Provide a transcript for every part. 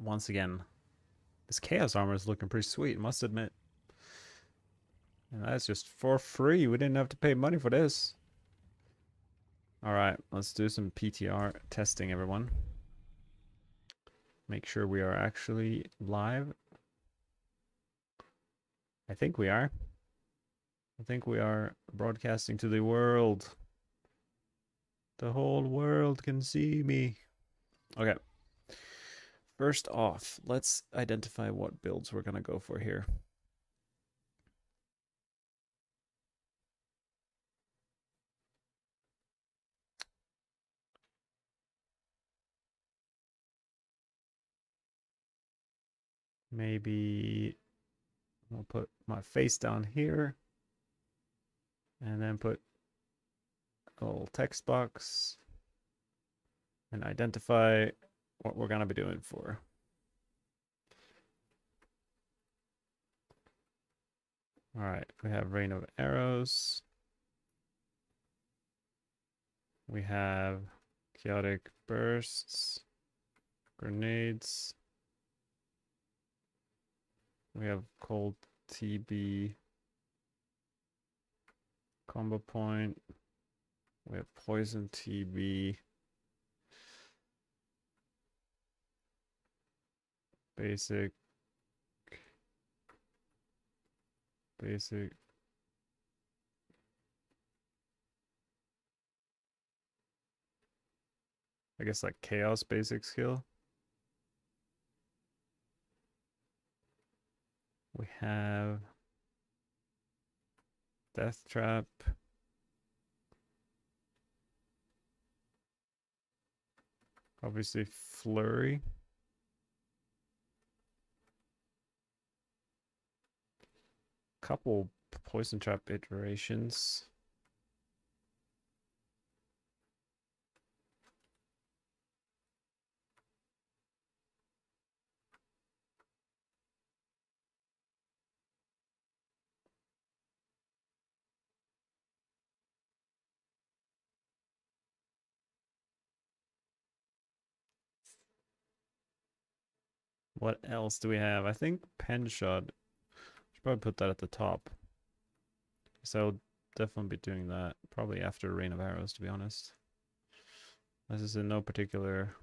once again. This Chaos armor is looking pretty sweet, must admit. And that's just for free. We didn't have to pay money for this. Alright, let's do some PTR testing, everyone. Make sure we are actually live. I think we are. I think we are broadcasting to the world. The whole world can see me. Okay. First off, let's identify what builds we're going to go for here. Maybe I'll put my face down here and then put a little text box and identify what we're going to be doing for. All right, we have Rain of Arrows. We have Chaotic Bursts, Grenades. We have Cold TB, Combo Point. We have Poison TB. Basic. I guess like Chaos basic skill. We have Death Trap. Obviously Flurry. Couple Poison Trap iterations. What else do we have? I think penshot. Should probably put that at the top. So I'll definitely be doing that. Probably after Rain of Arrows, to be honest. This is in no particular.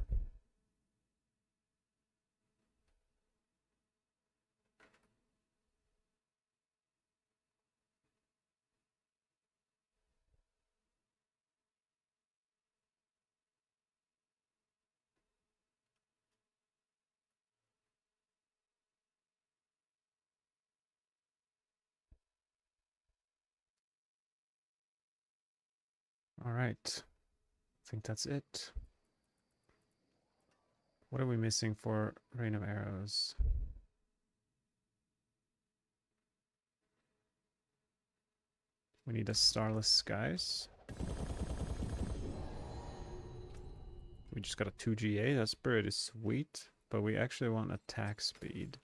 All right. I think that's it. What are we missing for Rain of Arrows? We need a Starless Skies. We just got a 2GA. That's pretty sweet. But we actually want attack speed.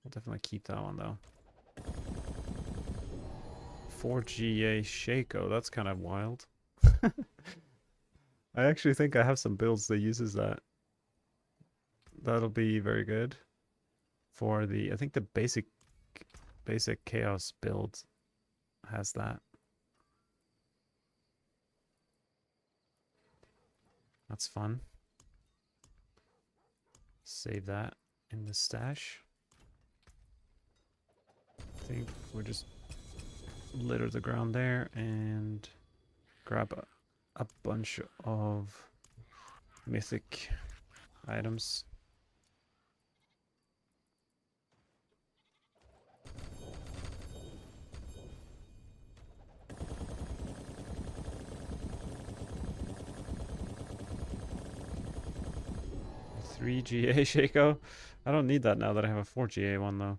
We'll definitely keep that one though. 4GA Shaco. That's kind of wild. I actually think I have some builds that uses that. That'll be very good for the, I think the basic chaos build has that. That's fun. Save that in the stash. I think we'll just litter the ground there and grab a bunch of mythic items. Three GA Shaco. I don't need that now that I have a 4 GA one though.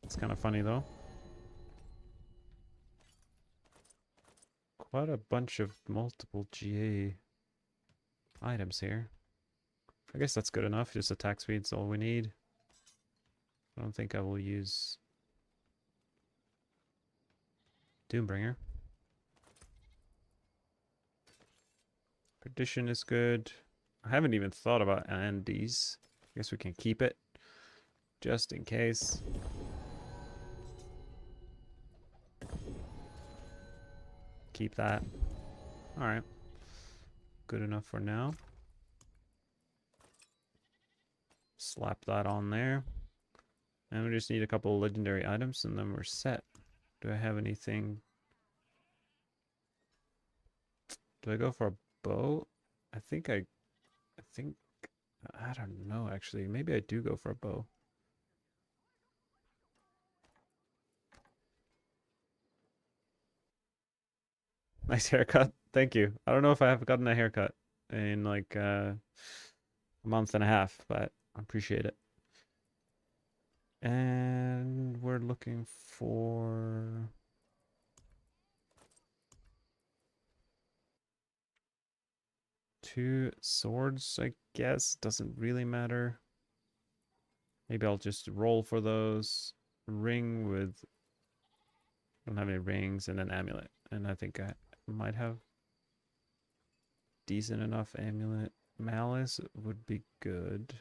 It's kind of funny though. Quite a bunch of multiple GA items here. I guess that's good enough. Just attack speed's all we need. I don't think I will use Doombringer. Perdition is good. I haven't even thought about Andes. I guess we can keep it just in case. Keep that. All right. Good enough for now. Slap that on there. And we just need a couple of legendary items and then we're set. Do I have anything? Do I go for a bow? I think I don't know actually. Maybe I do go for a bow. Nice haircut. Thank you. I don't know if I have gotten a haircut in like a month and a half, but I appreciate it. And we're looking for 2 swords, I guess. Doesn't really matter. Maybe I'll just roll for those. Ring with... I don't have any rings and an amulet. And I think I might have decent enough amulet. Malice would be good.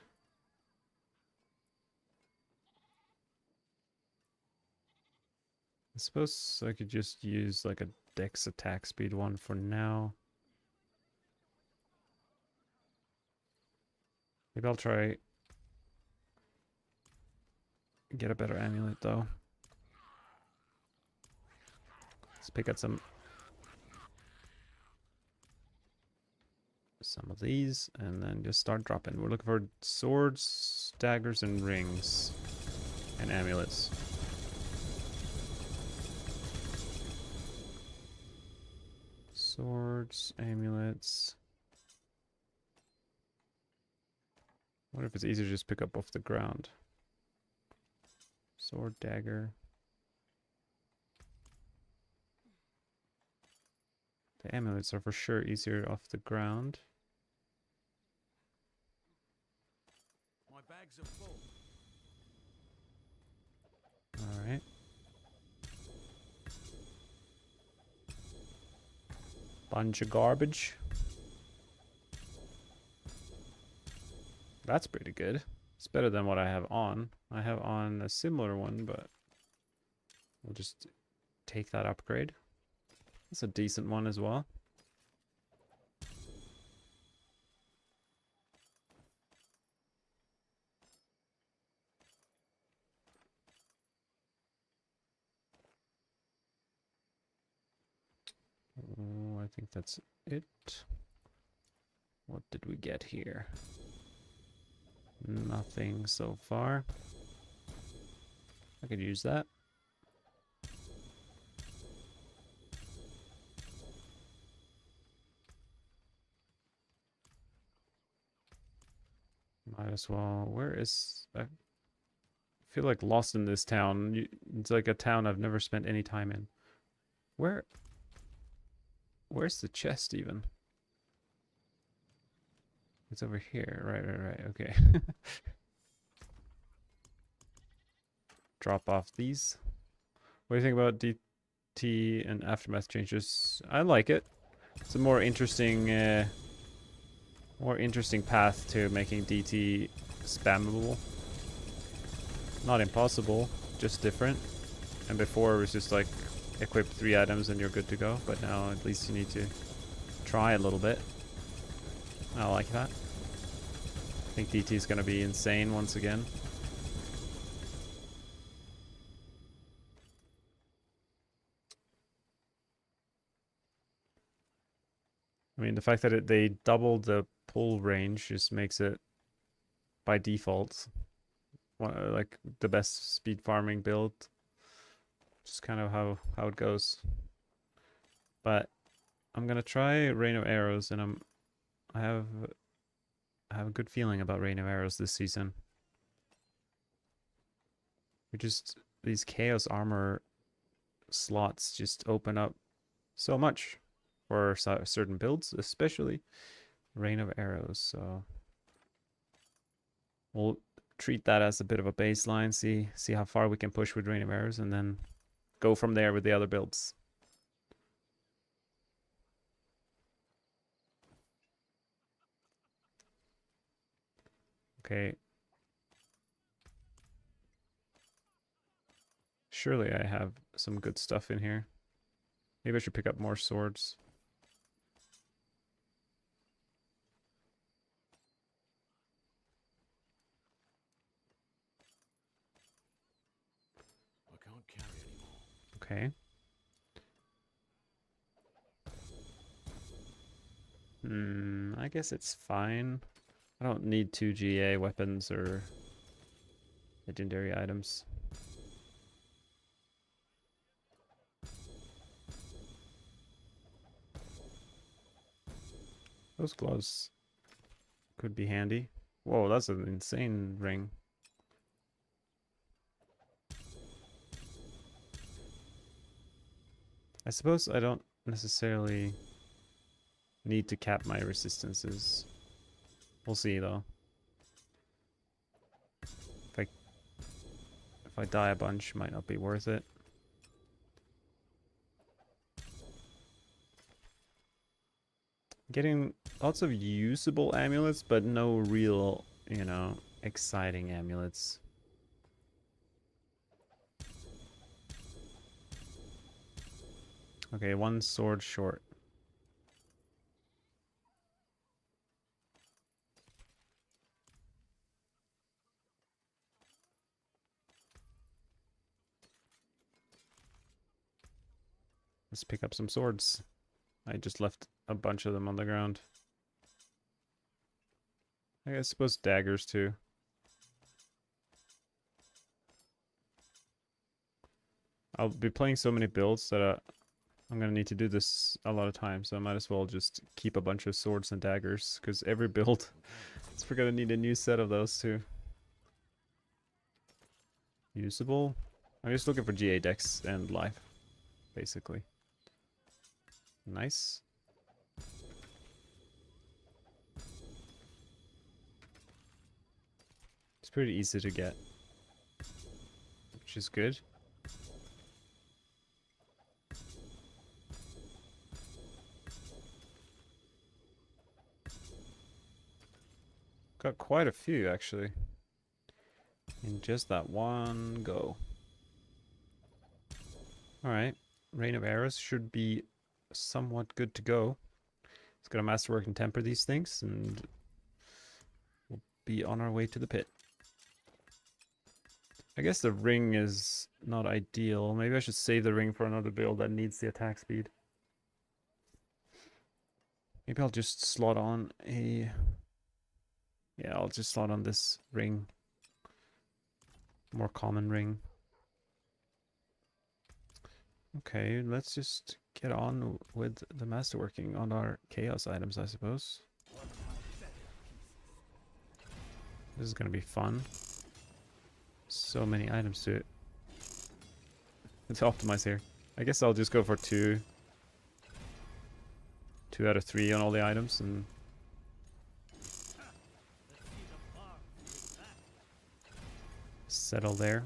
I suppose I could just use like a dex attack speed one for now. Maybe I'll try get a better amulet though. Let's pick up some of these and then just start dropping. We're looking for swords, daggers, and rings and amulets. Swords, amulets. I wonder if it's easier to just pick up off the ground. Sword, dagger. The amulets are for sure easier off the ground. My bags are full. All right. Bunch of garbage. That's pretty good. It's better than what I have on. I have on a similar one, but we'll just take that upgrade. That's a decent one as well. Oh, I think that's it. What did we get here? Nothing so far. I could use that. Might as well. Where is... I feel like lost in this town. It's like a town I've never spent any time in. Where's the chest even? It's over here. Right. Okay. Drop off these. What do you think about DT and aftermath changes? I like it. It's a more interesting path to making DT spammable. Not impossible, just different. And before it was just like equip 3 items and you're good to go. But now at least you need to try a little bit. I like that. I think DT is going to be insane once again. I mean, the fact that they doubled the pull range just makes it, by default, like the best speed farming build. Just kind of how it goes. But I'm gonna try Rain of Arrows, and I have a good feeling about Rain of Arrows this season. These Chaos Armor slots just open up so much for certain builds, especially Rain of Arrows. So we'll treat that as a bit of a baseline, see how far we can push with Rain of Arrows, and then go from there with the other builds. Okay. Surely I have some good stuff in here. Maybe I should pick up more swords. I can't carry anymore. Okay. I guess it's fine. I don't need 2 GA weapons or legendary items. Those gloves could be handy. Whoa, that's an insane ring. I suppose I don't necessarily need to cap my resistances. We'll see though. If I die a bunch, might not be worth it. Getting lots of usable amulets, but no real, you know, exciting amulets. Okay, 1 sword short. Let's pick up some swords. I just left a bunch of them on the ground. I suppose daggers too. I'll be playing so many builds that I'm gonna need to do this a lot of times, so I might as well just keep a bunch of swords and daggers, because every build, we're gonna need a new set of those too. Usable? I'm just looking for GA decks and life, basically. Nice. It's pretty easy to get, which is good. Got quite a few, actually, in just that one go. Alright, Rain of Arrows should be somewhat good to go. It's got a Masterwork and temper these things, and we'll be on our way to the pit. I guess the ring is not ideal. Maybe I should save the ring for another build that needs the attack speed. Maybe I'll just slot on a... Yeah, I'll just slot on this ring. More common ring. Okay, let's just get on with the masterworking on our chaos items, I suppose. This is gonna be fun. So many items to optimize here. I guess I'll just go for 2 out of 3 on all the items and settle there.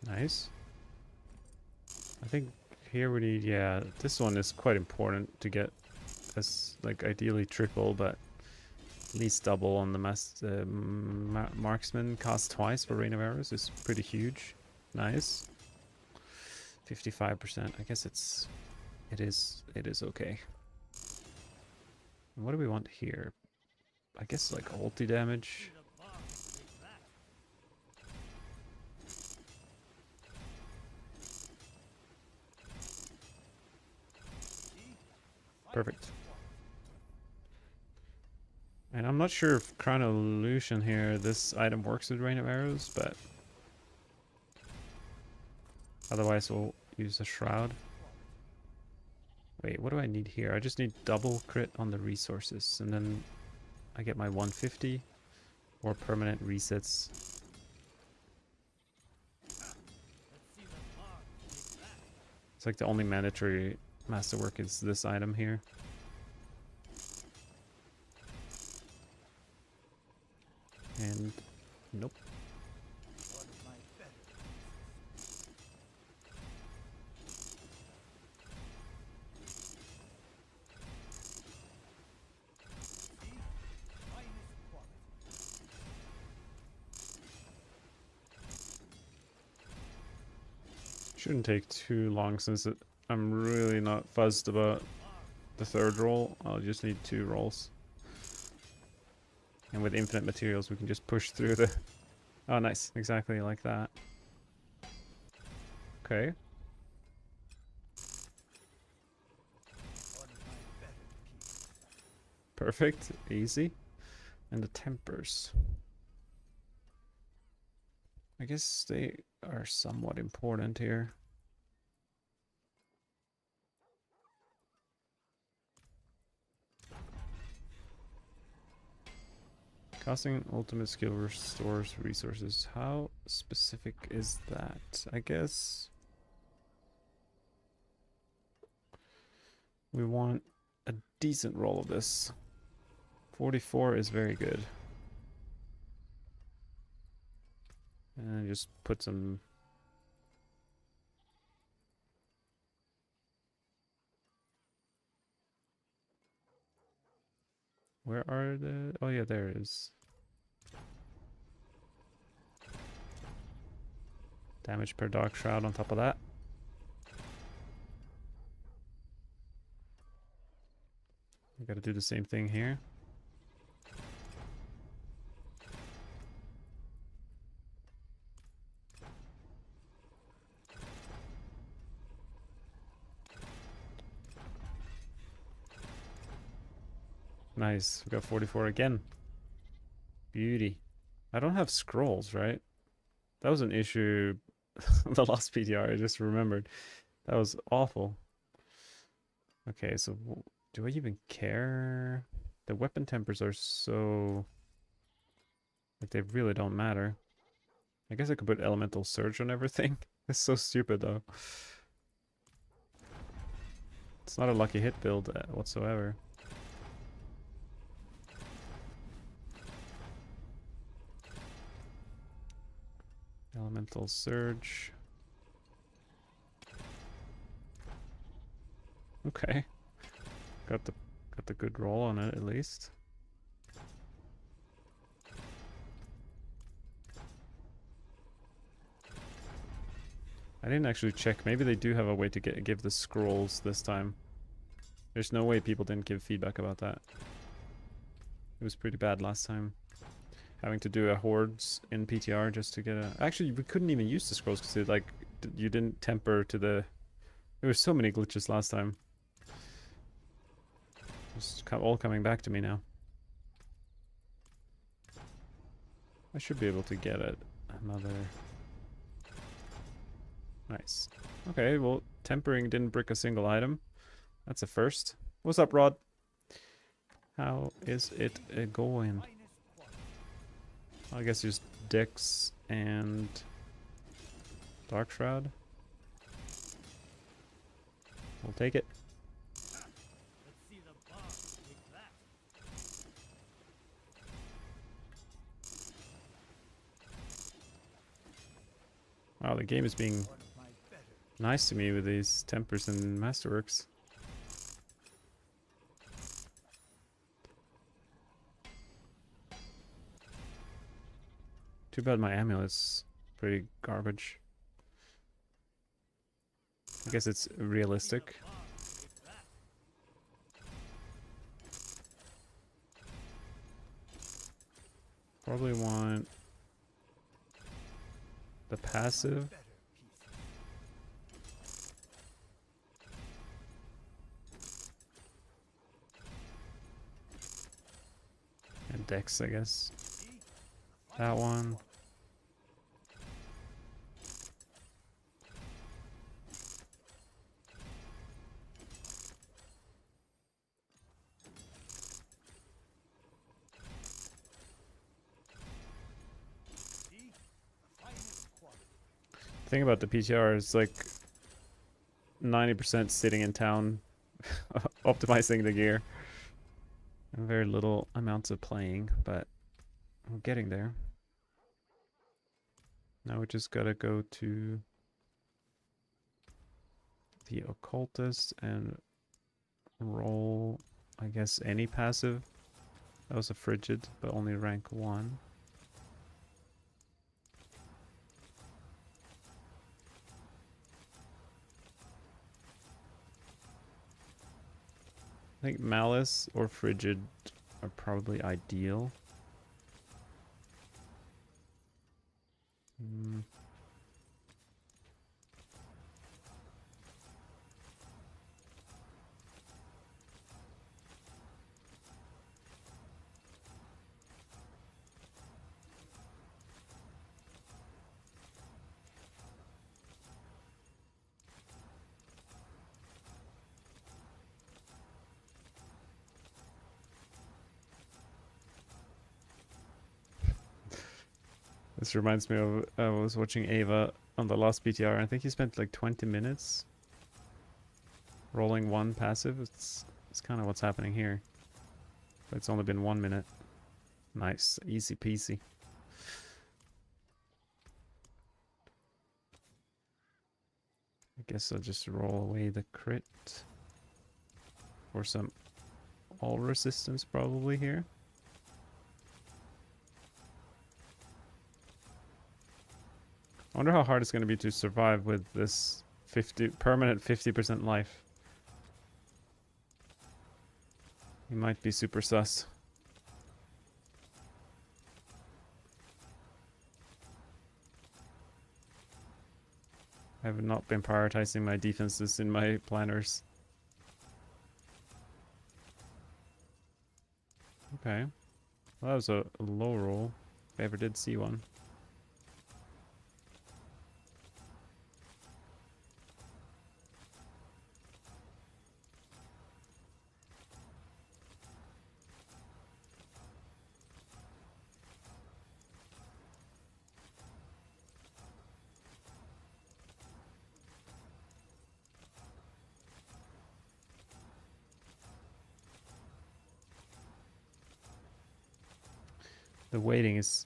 Nice. I think here we need, yeah, this one is quite important to get as, like, ideally triple, but at least double on the marksman. Cost twice for Rain of Arrows is pretty huge. Nice. 55%. I guess it is okay. And what do we want here? I guess like ulti damage. Perfect. And I'm not sure if Crown of Illusion here, this item works with Rain of Arrows, but otherwise we'll use a Shroud. Wait, what do I need here? I just need double crit on the resources, and then I get my 150 or permanent resets. It's like the only mandatory masterwork is this item here. And nope. Shouldn't take too long since I'm really not fussed about the third roll. I'll just need 2 rolls. And with infinite materials, we can just push through the... Oh, nice. Exactly like that. Okay. Perfect. Easy. And the tempers. I guess they are somewhat important here. Casting ultimate skill restores resources. How specific is that? I guess we want a decent roll of this. 44 is very good. And just put some... Where are the... Oh yeah, there it is. Damage per Dark Shroud on top of that. We gotta do the same thing here. Nice, we got 44 again. Beauty. I don't have scrolls, right? That was an issue the last PTR, I just remembered. That was awful. Okay, so do I even care? The weapon tempers are so... like, they really don't matter. I guess I could put elemental surge on everything. It's so stupid though. It's not a lucky hit build whatsoever. Elemental surge. Okay. Got the good roll on it at least. I didn't actually check. Maybe they do have a way to give the scrolls this time. There's no way people didn't give feedback about that. It was pretty bad last time. Having to do a hordes in PTR just to get a... Actually, we couldn't even use the scrolls because like you didn't temper to the... There were so many glitches last time. It's all coming back to me now. I should be able to get it. Another... Nice. Okay, well, tempering didn't brick a single item. That's a first. What's up, Rod? How is it going? I guess just Dex and Dark Shroud. We'll take it. Wow, the game is being nice to me with these tempers and masterworks. Too bad my amulet's pretty garbage. I guess it's realistic. Probably want the passive. And Dex, I guess. That one. The thing about the PTR is like 90% sitting in town optimizing the gear. And very little amounts of playing, but we're getting there. Now we just gotta go to the occultist and roll, I guess, any passive. That was a frigid, but only rank 1. I think Malice or Frigid are probably ideal. Hmm. This reminds me of I was watching Ava on the last PTR. I think he spent like 20 minutes rolling one passive. It's kind of what's happening here. But it's only been 1 minute. Nice, easy peasy. I guess I'll just roll away the crit for some all resistance probably here. I wonder how hard it's going to be to survive with this permanent 50% life. He might be super sus. I have not been prioritizing my defenses in my planners. Okay. Well, that was a low roll, if I ever did see one. The weighting is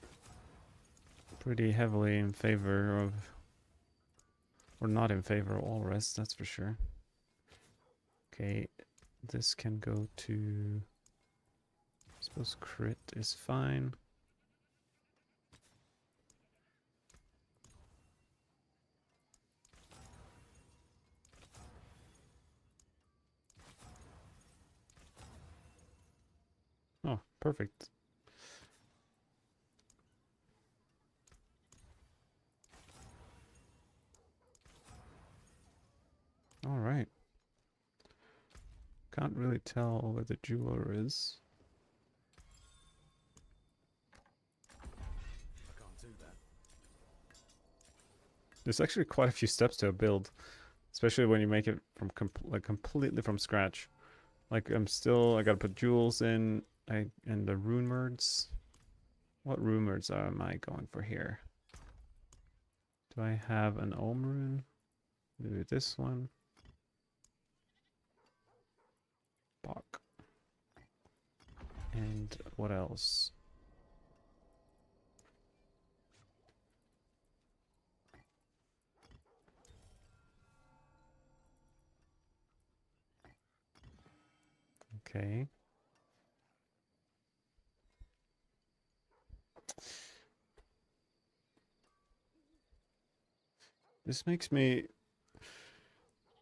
pretty heavily in favor of, or not in favor of all rest, that's for sure. Okay, this can go to, I suppose crit is fine. Oh, perfect. All right. Can't really tell where the jeweler is. I can't do that. There's actually quite a few steps to a build, especially when you make it from completely from scratch. Like I gotta put jewels in, and the rune words. What rune words am I going for here? Do I have an Ohm rune? Maybe this one. Bach. And what else? Okay. This makes me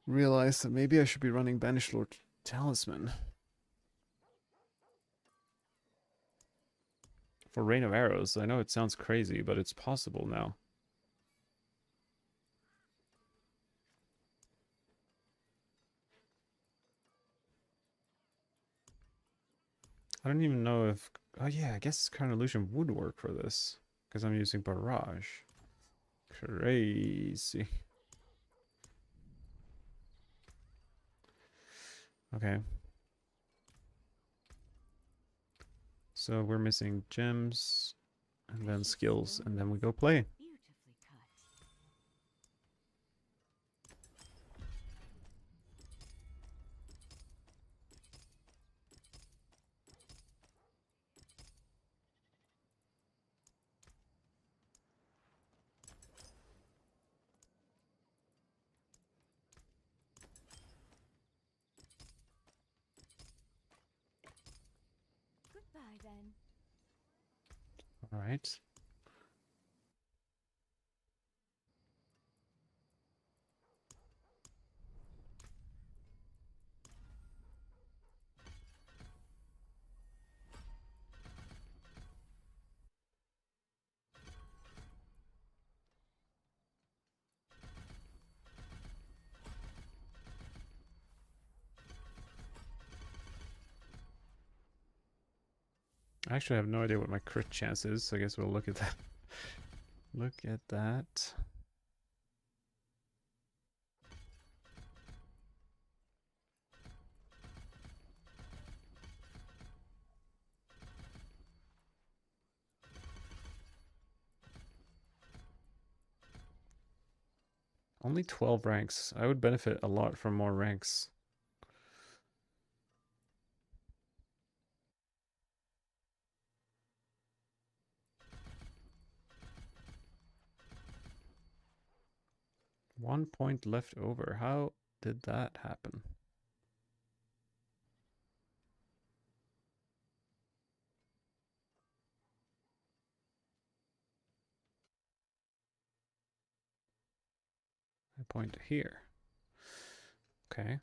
realize that maybe I should be running Banished Lord Talisman for Rain of Arrows. I know it sounds crazy, but it's possible now. I don't even know if... Oh yeah, I guess Carnal Illusion would work for this, because I'm using Barrage. Crazy. Okay. So we're missing gems, and then skills, and then we go play. Goodbye then. All right. I actually have no idea what my crit chance is, so I guess we'll look at that. Look at that. Only 12 ranks. I would benefit a lot from more ranks. One point left over. How did that happen? I point here. Okay.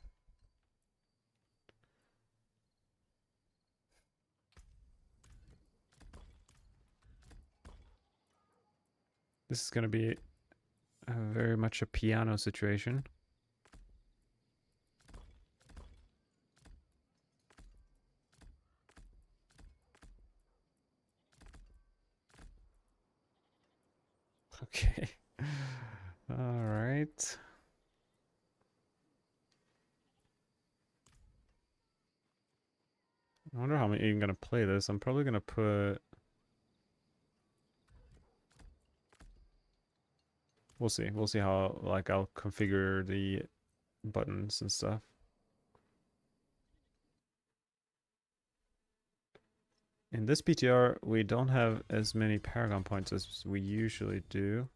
This is going to be very much a piano situation. Okay. All right. I wonder how I'm even going to play this. I'm probably going to put... We'll see. We'll see how, like, I'll configure the buttons and stuff. In this PTR, we don't have as many Paragon points as we usually do.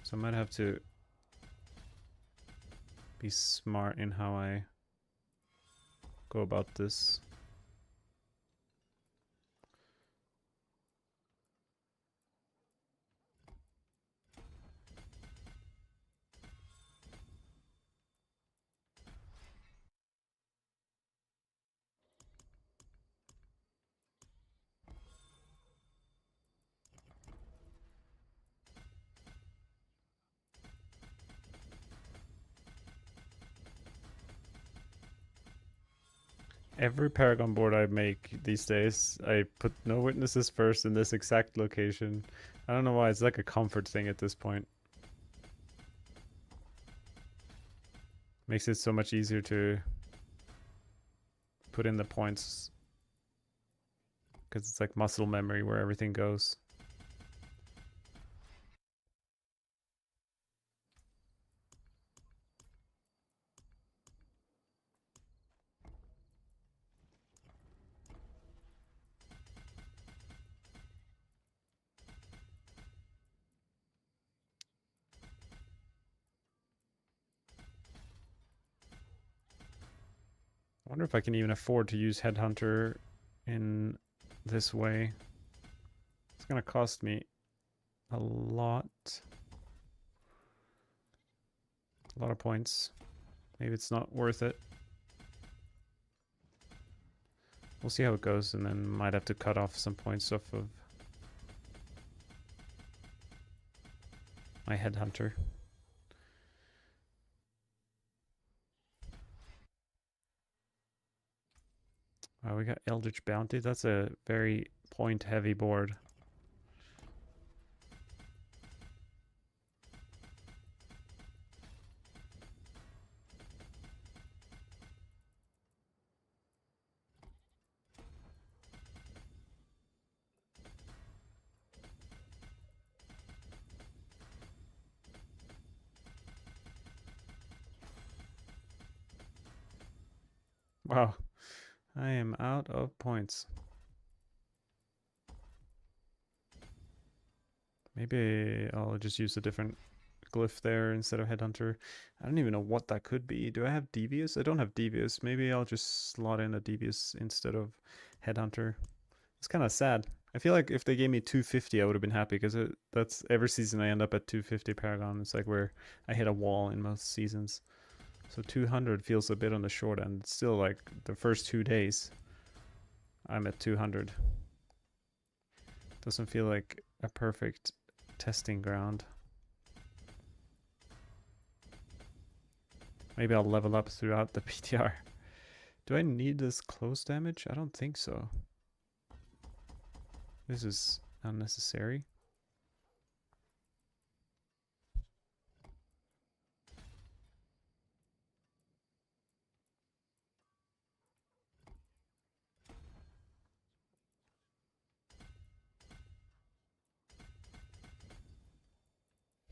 So I might have to be smart in how I go about this. Every Paragon board I make these days, I put no witnesses first in this exact location. I don't know why, it's like a comfort thing at this point. Makes it so much easier to put in the points. Because it's like muscle memory where everything goes. I wonder if I can even afford to use Headhunter in this way. It's gonna cost me a lot. A lot of points. Maybe it's not worth it. We'll see how it goes, and then might have to cut off some points off of my Headhunter. Oh, we got Eldritch Bounty. That's a very point-heavy board. Wow, I am out of points. Maybe I'll just use a different glyph there instead of Headhunter. I don't even know what that could be. Do I have Devious? I don't have Devious. Maybe I'll just slot in a Devious instead of Headhunter. It's kind of sad. I feel like if they gave me 250, I would have been happy because that's every season I end up at 250 Paragon. It's like where I hit a wall in most seasons. So 200 feels a bit on the short end. It's still like the first 2 days I'm at 200. Doesn't feel like a perfect testing ground. Maybe I'll level up throughout the PTR. Do I need this close damage? I don't think so. This is unnecessary.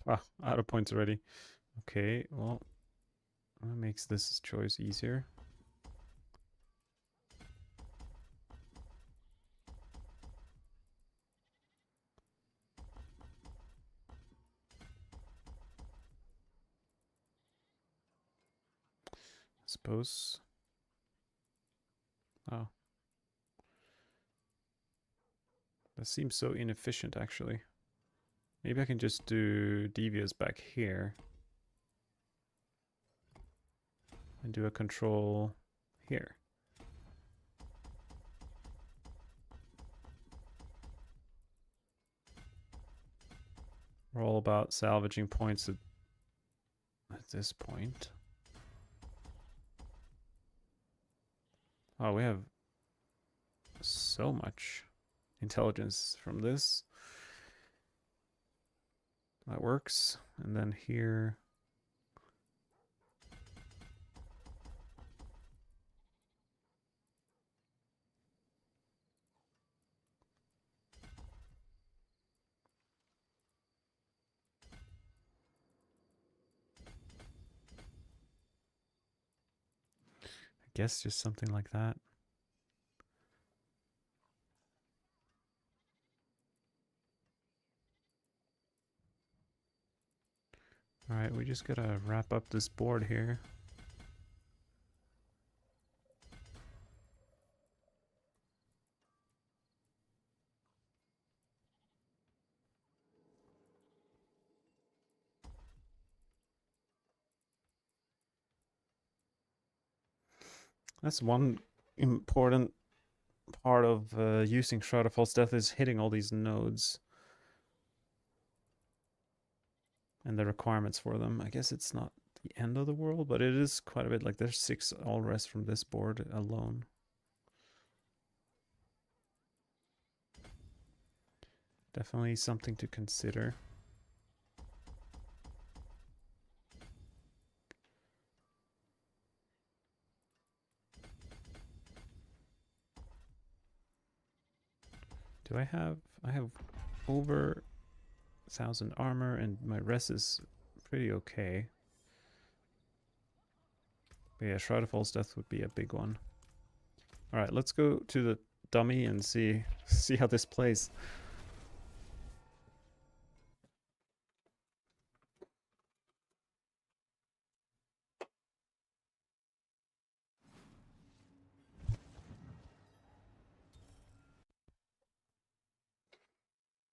Ah, out of points already. Okay, well, that makes this choice easier. Suppose. Oh. That seems so inefficient, actually. Maybe I can just do Devious back here. And do a control here. We're all about salvaging points at this point. Oh, we have so much intelligence from this. That works. And then here. I guess just something like that. Alright, we just gotta wrap up this board here. That's one important part of using Shroud of False Death is hitting all these nodes. And the requirements for them. I guess it's not the end of the world, but it is quite a bit. Like there's 6 all rest from this board alone. Definitely something to consider. Do I have over 1,000 armor and my rest is pretty okay. But yeah, Shroud of False Death would be a big one. Alright, let's go to the dummy and see how this plays.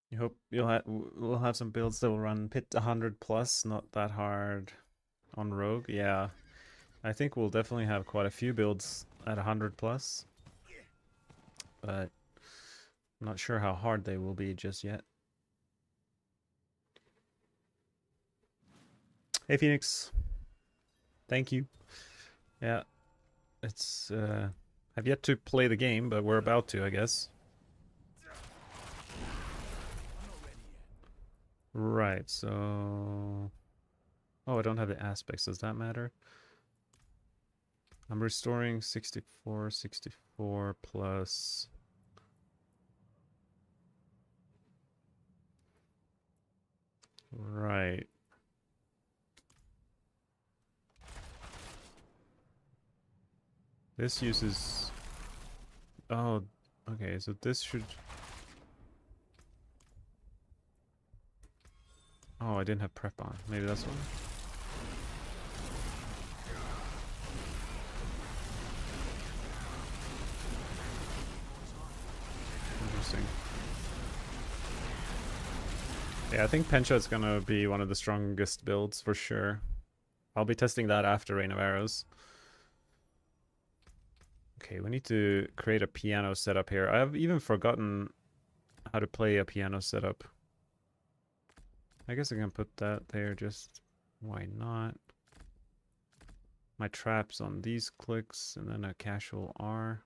You hope we'll have some builds that will run pit 100 plus, not that hard on rogue. Yeah, I think we'll definitely have quite a few builds at 100 plus, but I'm not sure how hard they will be just yet. Hey Phoenix, thank you. Yeah, it's I've yet to play the game, but we're about to, I guess. Right, so... Oh, I don't have the aspects. Does that matter? I'm restoring 64 plus... Right. This uses... Oh, okay, so this should... Oh, I didn't have prep on. Maybe that's one. Interesting. Yeah, I think penshot's gonna be one of the strongest builds for sure. I'll be testing that after Rain of Arrows. Okay, we need to create a piano setup here. I have even forgotten how to play a piano setup. I guess I can put that there, just why not? my traps on these clicks, and then a casual R.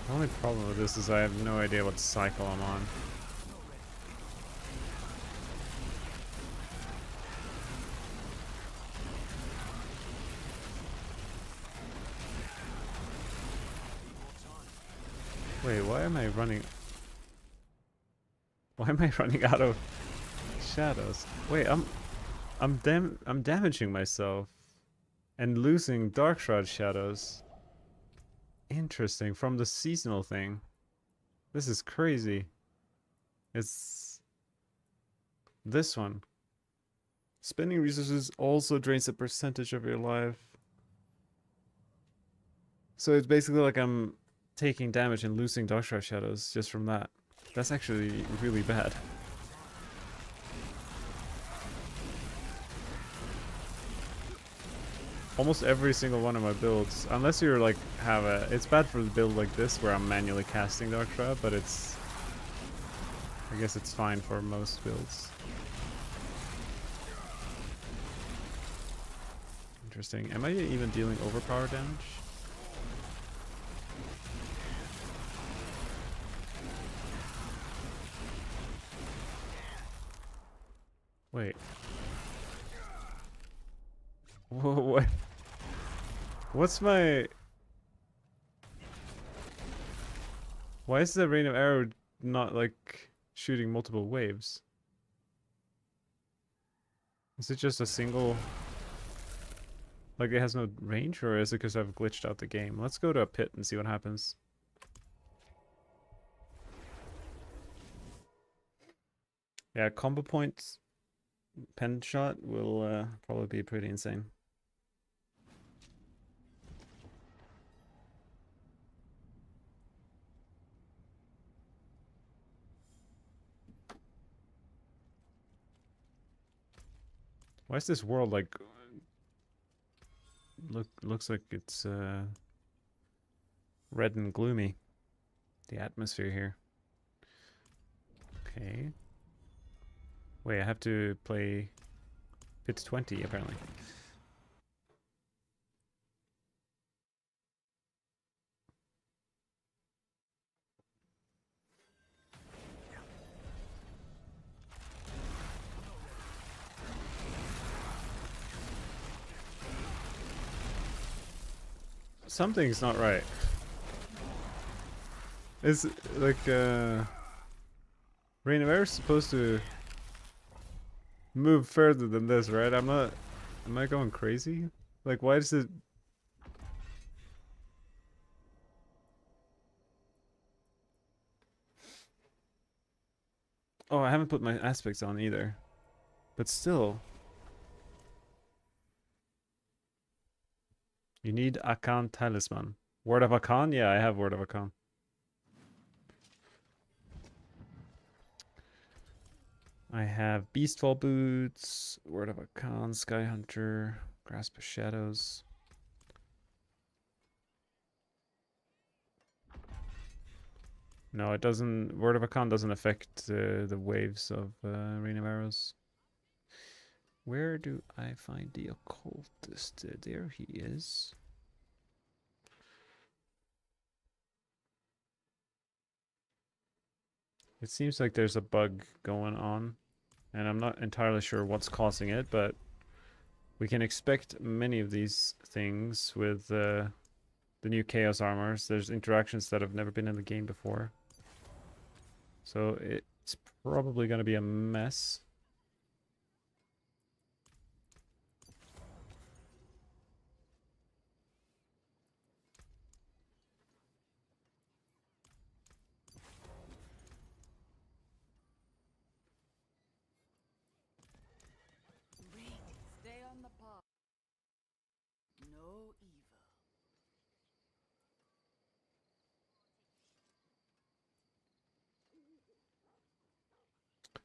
The only problem with this is I have no idea what cycle I'm on. Wait, why am I running? Why am I running out of shadows? Wait, I'm damaging myself and losing Dark Shroud shadows. Interesting, from the seasonal thing. This is crazy. It's this one. Spending resources also drains a percentage of your life. So it's basically like I'm taking damage and losing Dark Shroud shadows just from that. That's actually really bad. Almost every single one of my builds, unless you're like have a, it's bad for the build like this where I'm manually casting Dark Shroud, but it's, I guess it's fine for most builds. Interesting. Am I even dealing overpower damage? Wait. What? What's my... Why is the rain of arrow not like shooting multiple waves? Is it just a single... Like it has no range, or is it because I've glitched out the game? Let's go to a pit and see what happens. Yeah, combo points, penshot will probably be pretty insane. Why is this world like looks like it's red and gloomy? The atmosphere here. Okay. Wait, I have to play Pit 20 apparently. Something's not right. It's like Rain of Air is supposed to move further than this, right? I'm not. Am I going crazy? Like, why does it? Oh, I haven't put my aspects on either. But still. You need Akan Talisman. Word of Akan? Yeah, I have Word of Akan. I have Beastfall Boots, Word of Akan, Sky Hunter, Grasp of Shadows. No, it doesn't. Word of Akan doesn't affect the waves of Rain of Arrows. Where do I find the occultist? There he is. It seems like there's a bug going on, and I'm not entirely sure what's causing it, but we can expect many of these things with the new Chaos Armors. There's interactions that have never been in the game before. So it's probably going to be a mess. Stay on the path. No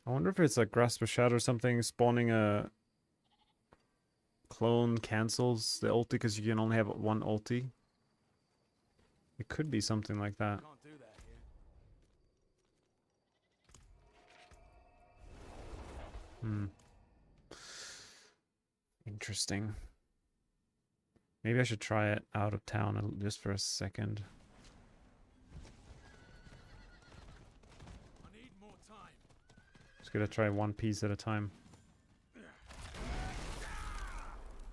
evil. I wonder if it's like Grasp of Shadow or something, spawning a clone cancels the ulti because you can only have one ulti. It could be something like that. Can't do that here. Hmm. Interesting. Maybe I should try it out of town just for a second. I need more time. Just gotta try one piece at a time.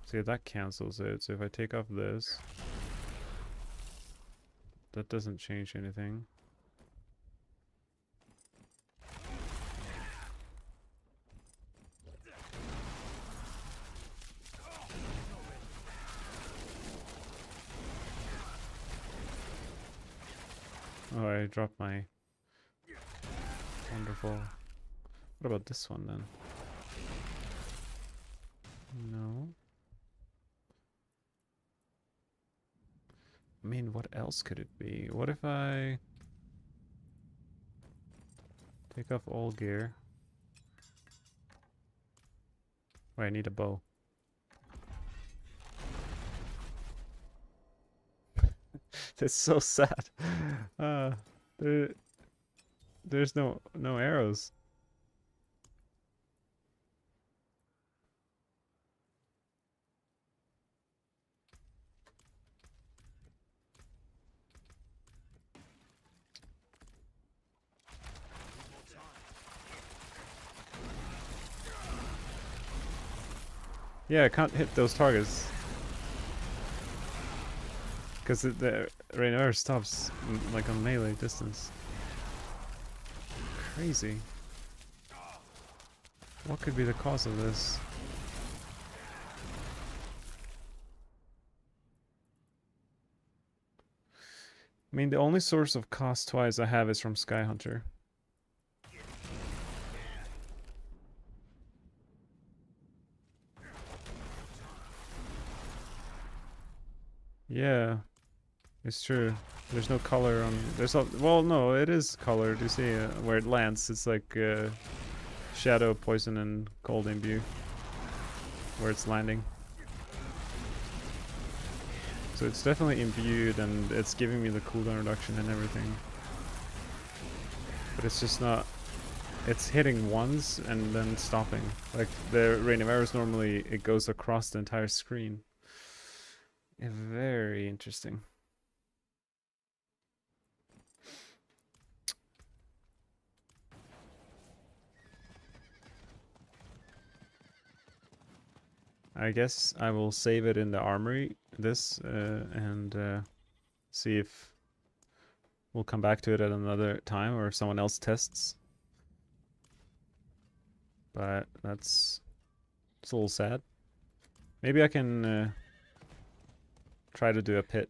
See, that cancels it. So if I take off this, that doesn't change anything. Oh, I dropped my... Wonderful. What about this one then? No. I mean, what else could it be? What if I... take off all gear? Wait, I need a bow. It's so sad. There, there's no arrows. Yeah, I can't hit those targets. Because the Rainier stops like on melee distance. Crazy. What could be the cause of this? I mean, the only source of cost twice I have is from Sky Hunter. Yeah, it's true. There's no color on. There's a well, no, it is colored. You see where it lands. It's like shadow, poison, and cold imbue where it's landing. So it's definitely imbued, and it's giving me the cooldown reduction and everything. But it's just not. It's hitting once and then stopping. Like the Rain of Arrows normally, it goes across the entire screen. Very interesting. I guess I will save it in the armory, and see if we'll come back to it at another time or if someone else tests. But it's a little sad. Maybe I can try to do a pit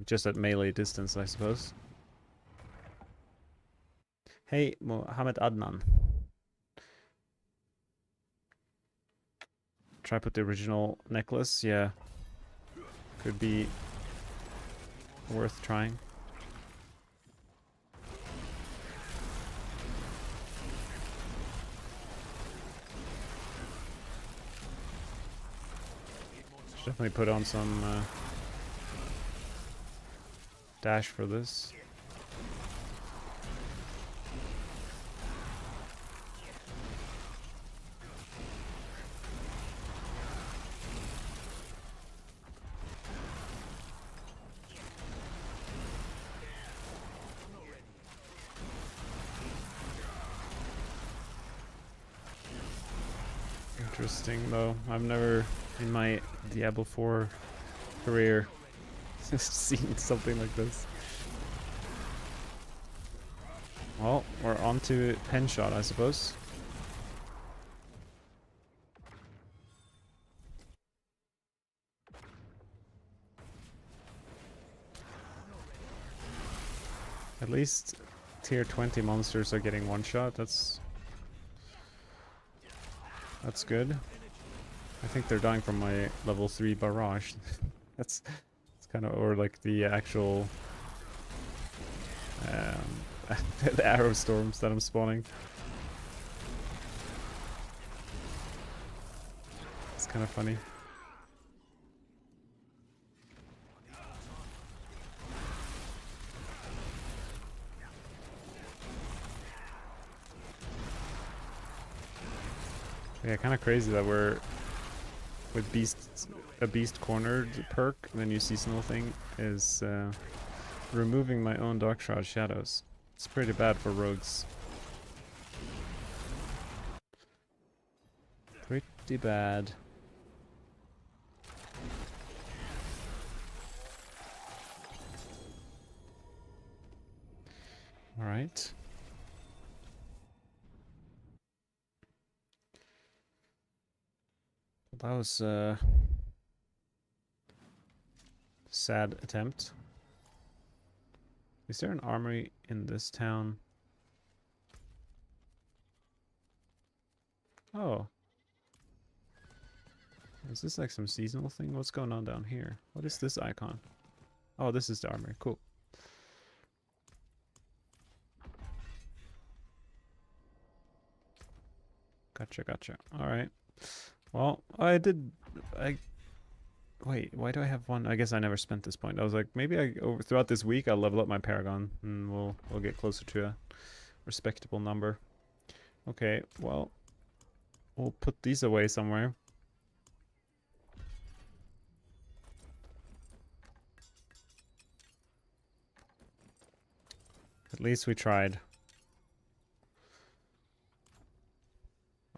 just at melee distance, I suppose. Hey, Mohammed Adnan. Try put the original necklace, yeah. Could be worth trying. Should definitely put on some dash for this. Interesting though. I've never in my Diablo 4 career seen something like this. Well, we're on to penshot, I suppose. At least tier 20 monsters are getting one shot. That's good. I think they're dying from my level 3 barrage. It's kind of, or like the actual the arrow storms that I'm spawning. It's kind of funny. Yeah, kind of crazy that we're with a beast cornered perk, and then your seasonal thing is removing my own Dark Shroud shadows. It's pretty bad for rogues. Pretty bad. All right. That was a sad attempt. Is there an armory in this town? Oh. Is this like some seasonal thing? What's going on down here? What is this icon? Oh, this is the armory. Cool. Gotcha, gotcha. Alright. Well, wait, why do I have one? I guess I never spent this point. I was like, maybe throughout this week I'll level up my Paragon and we'll get closer to a respectable number. Okay, well, we'll put these away somewhere. At least we tried.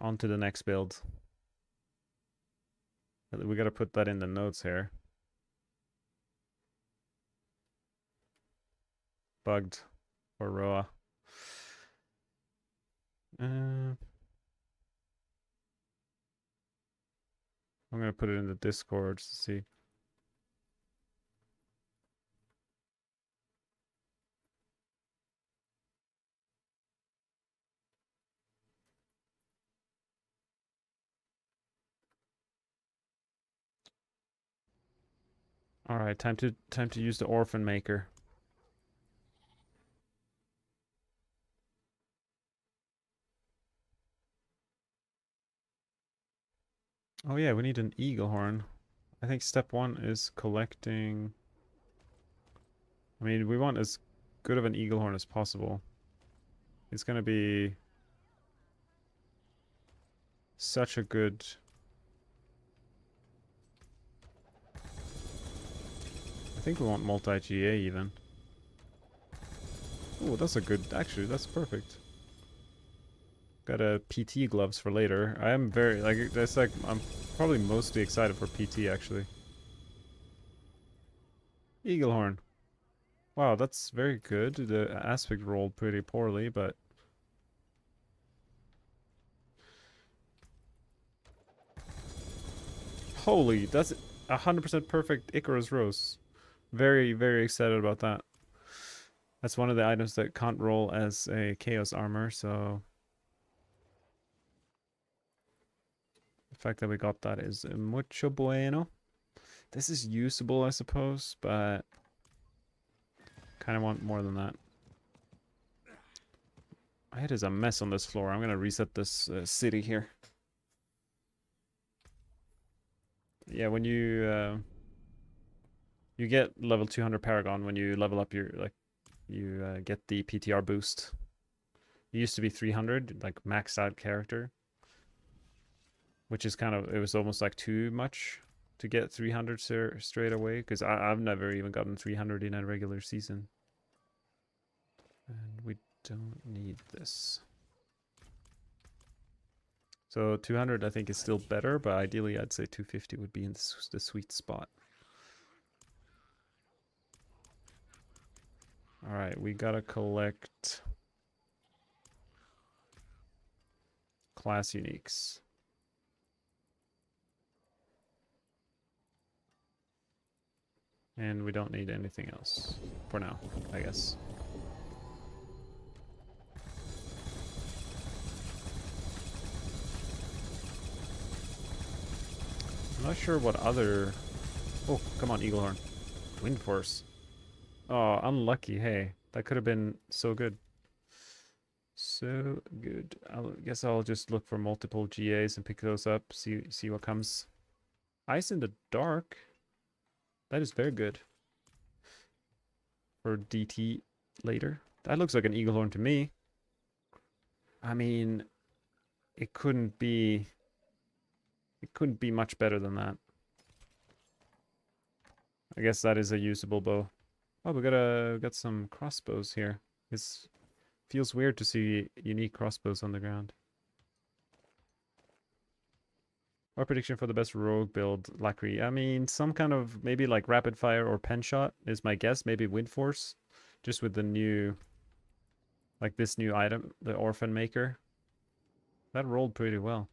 On to the next build. We gotta put that in the notes here. Bugged for Roa. I'm gonna put it in the Discord to see. All right, time to use the Orphan Maker. Oh yeah, we need an eagle horn. I think step 1 is collecting. I mean, we want as good of an eagle horn as possible. It's gonna be such a good. I think we want multi-GA even. Oh, that's a good. Actually, that's perfect. Got a PT gloves for later. I am very like that's like I'm probably mostly excited for PT actually. Eagle horn. Wow, that's very good. The aspect rolled pretty poorly, but holy, that's 100% perfect Icarus Rose. Very, very excited about that. That's one of the items that can't roll as a Chaos Armor, so the fact that we got that is mucho bueno. This is usable, I suppose, but kind of want more than that. My head is a mess on this floor. I'm going to reset this city here. Yeah, when you get level 200 Paragon when you level up your, like, you get the PTR boost. It used to be 300, like, maxed out character. Which is kind of, it was almost like too much to get 300 straight away. Because I've never even gotten 300 in a regular season. And we don't need this. So 200 I think is still better, but ideally I'd say 250 would be in the sweet spot. Alright, we gotta collect class uniques. And we don't need anything else for now, I guess. I'm not sure what other... Oh, come on, Eaglehorn. Wind Force. Oh, unlucky. Hey, that could have been so good. So good. I guess I'll just look for multiple GAs and pick those up. See what comes. Ice in the dark. That is very good. For DT later. That looks like an eagle horn to me. I mean, it couldn't be much better than that. I guess that is a usable bow. Oh, we got some crossbows here. It feels weird to see unique crossbows on the ground. Our prediction for the best rogue build, Lacri. I mean, some kind of maybe like rapid fire or penshot is my guess. Maybe wind force, just with the new, like this new item, the orphan maker. That rolled pretty well.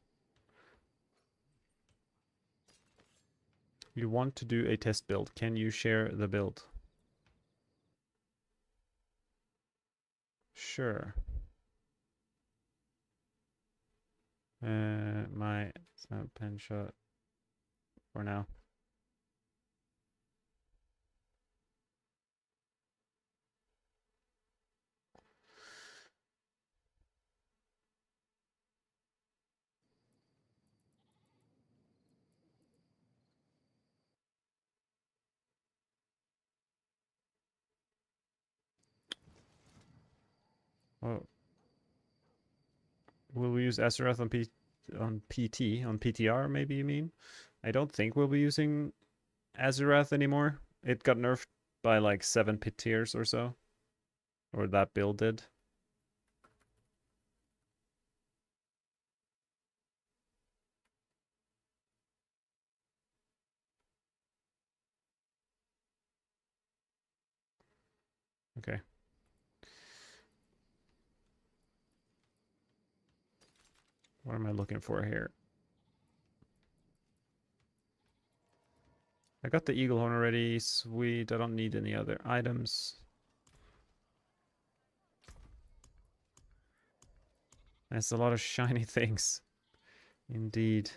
You want to do a test build. Can you share the build? Sure. It's not penshot for now. Oh, will we use Aseroth on PTR? Maybe you mean? I don't think we'll be using Aseroth anymore. It got nerfed by like 7 pit tiers or so, or that build did. Okay. What am I looking for here? I got the eagle horn already. Sweet. I don't need any other items. That's a lot of shiny things. Indeed.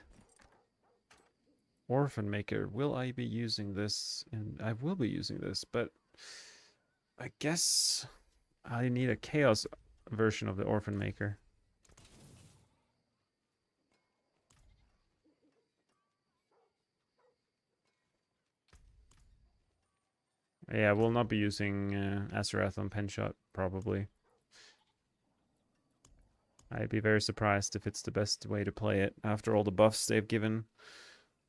Orphan Maker. Will I be using this? And I will be using this, but I guess I need a chaos version of the Orphan Maker. Yeah, we'll not be using Aseroth on penshot, probably. I'd be very surprised if it's the best way to play it after all the buffs they've given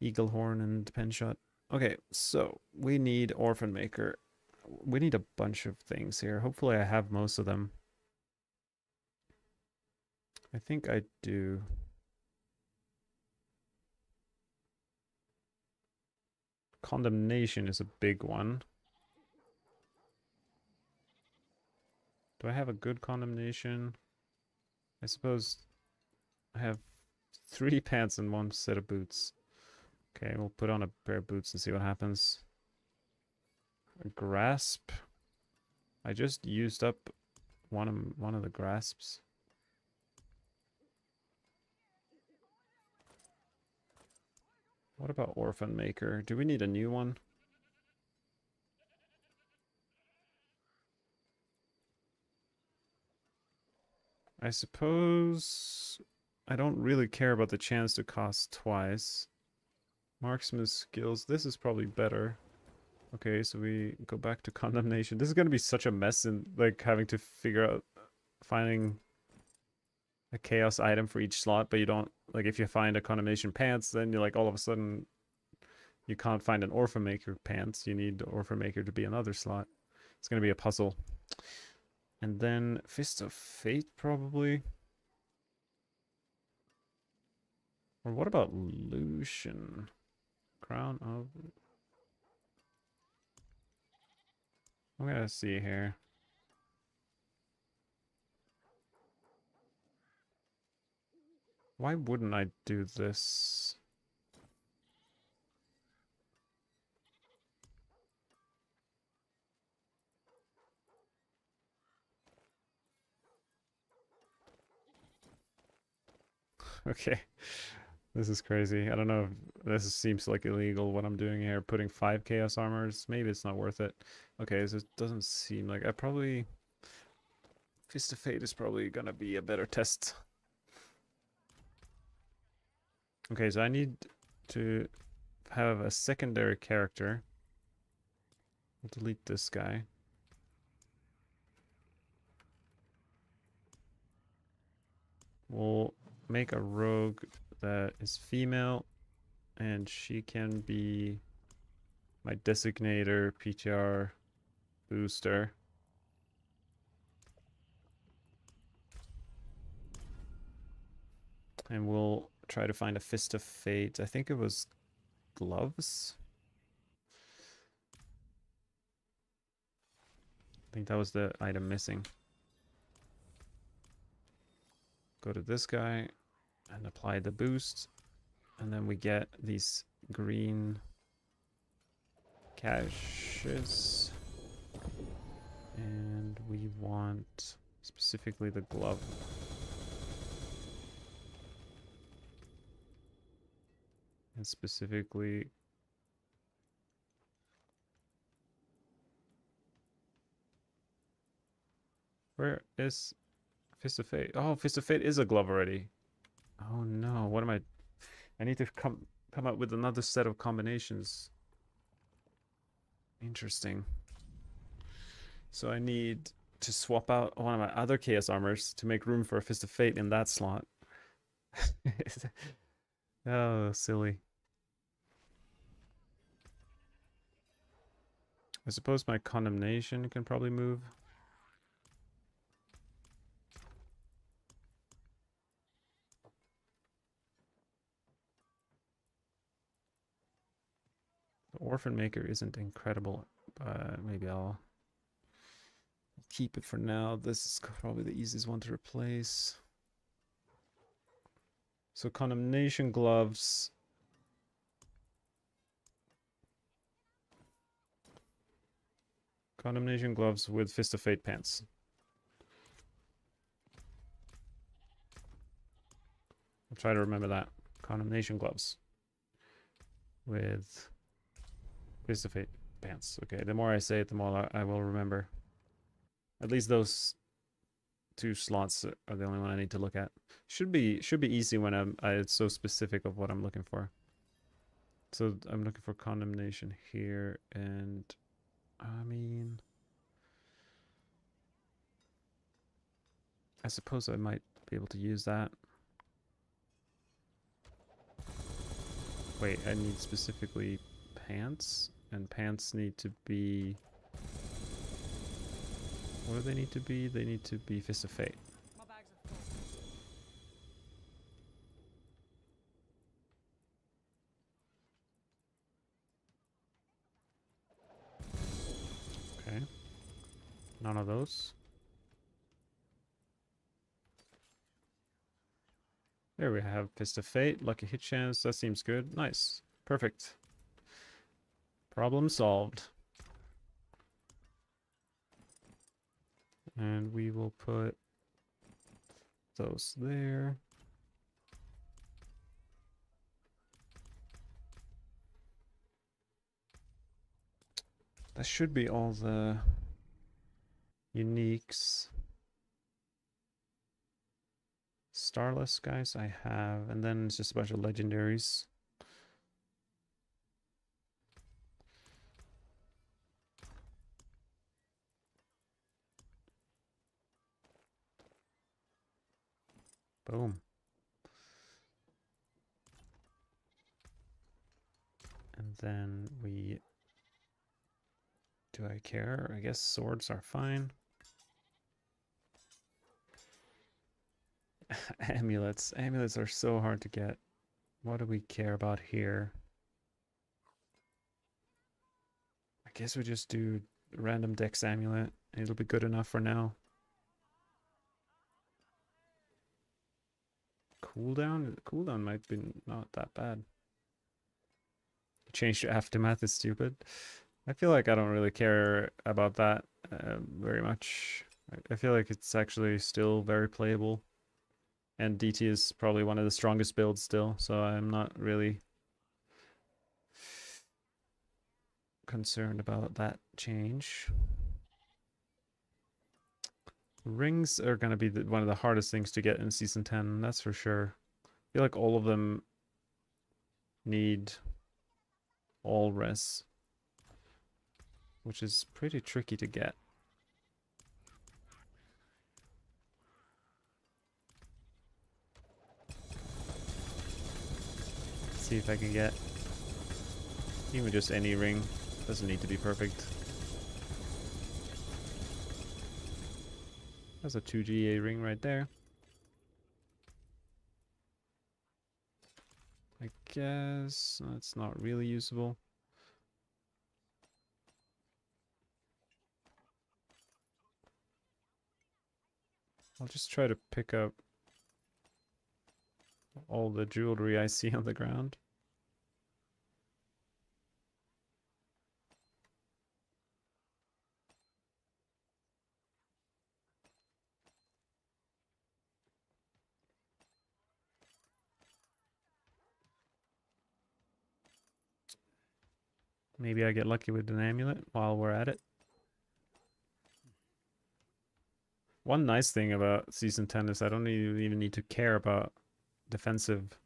Eaglehorn and penshot. Okay, so we need Orphan Maker. We need a bunch of things here. Hopefully I have most of them. I think I do. Condemnation is a big one. Do I have a good condemnation? I suppose I have 3 pants and 1 set of boots. Okay, we'll put on a pair of boots and see what happens. A grasp. I just used up one of the grasps. What about Orphan Maker? Do we need a new one? I suppose I don't really care about the chance to cost twice. Marksman skills. This is probably better. Okay, so we go back to condemnation. This is gonna be such a mess in like having to figure out finding a chaos item for each slot, but you don't like if you find a condemnation pants, then you're like all of a sudden you can't find an Orphan Maker pants. You need the Orphan Maker to be another slot. It's gonna be a puzzle. And then Fist of Fate probably. Or what about Lucian? Crown of... I'm gonna see here. Why wouldn't I do this? Okay. This is crazy. I don't know if this seems like illegal what I'm doing here. Putting 5 chaos armors. Maybe it's not worth it. Okay, so it doesn't seem like... I probably... Fist of Fate is probably gonna be a better test. Okay, so I need to have a secondary character. We'll delete this guy. We'll make a rogue that is female, and she can be my designator, PTR booster. And we'll try to find a Fist of Fate. I think it was gloves. I think that was the item missing. Go to this guy and apply the boost. And then we get these green caches. And we want specifically the glove. And specifically where is Fist of Fate? Oh, Fist of Fate is a glove already. Oh no, what am I? I need to come up with another set of combinations. Interesting. So I need to swap out one of my other Chaos Armors to make room for a Fist of Fate in that slot. Oh, silly. I suppose my Condemnation can probably move. The Orphan Maker isn't incredible, but maybe I'll keep it for now. This is probably the easiest one to replace. So Condemnation Gloves. Condemnation Gloves with Fist of Fate pants. I'll try to remember that. Condemnation Gloves with Fist of Fate pants. Okay, the more I say it, the more I will remember. At least those two slots are the only one I need to look at. Should be easy when it's so specific of what I'm looking for. So I'm looking for Condemnation here, and I mean, I suppose I might be able to use that. Wait, I need specifically pants, and pants need to be... What do they need to be? They need to be Fist of Fate. My bags are full. Okay. None of those. There we have Fist of Fate, Lucky Hit Chance. That seems good. Nice. Perfect. Problem solved. And we will put those there. That should be all the uniques. Starless guys I have, and then it's just a bunch of legendaries. Boom. And then we... Do I care? I guess swords are fine. Amulets. Amulets are so hard to get. What do we care about here? I guess we just do random dex amulet. It'll be good enough for now. Cooldown? Cooldown might be not that bad. Change to Aftermath is stupid. I feel like I don't really care about that very much. I feel like it's actually still very playable. And DT is probably one of the strongest builds still, so I'm not really concerned about that change. Rings are going to be one of the hardest things to get in Season 10, that's for sure. I feel like all of them need all res, which is pretty tricky to get. See if I can get even just any ring. Doesn't need to be perfect. That's a 2 GA ring right there. I guess that's not really usable. I'll just try to pick up all the jewelry I see on the ground. Maybe I get lucky with an amulet while we're at it. One nice thing about Season 10 is I don't even need to care about defensive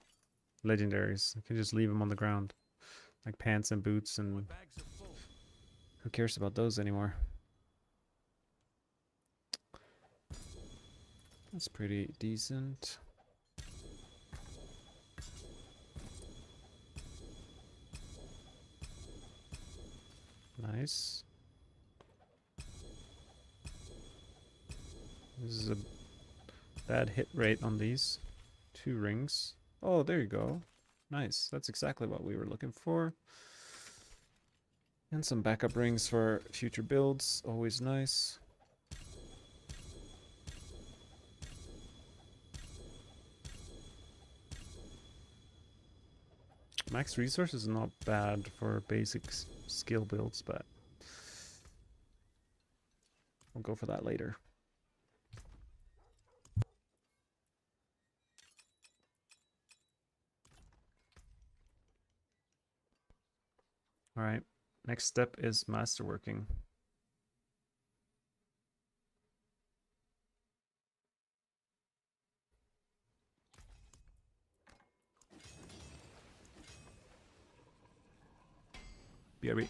legendaries. I can just leave them on the ground. Like pants and boots, and who cares about those anymore? That's pretty decent. Nice. This is a bad hit rate on these. 2 rings. Oh, there you go. Nice. That's exactly what we were looking for. And some backup rings for future builds. Always nice. Max resources is not bad for basic skill builds, but we'll go for that later. All right, next step is Masterworking. BRB.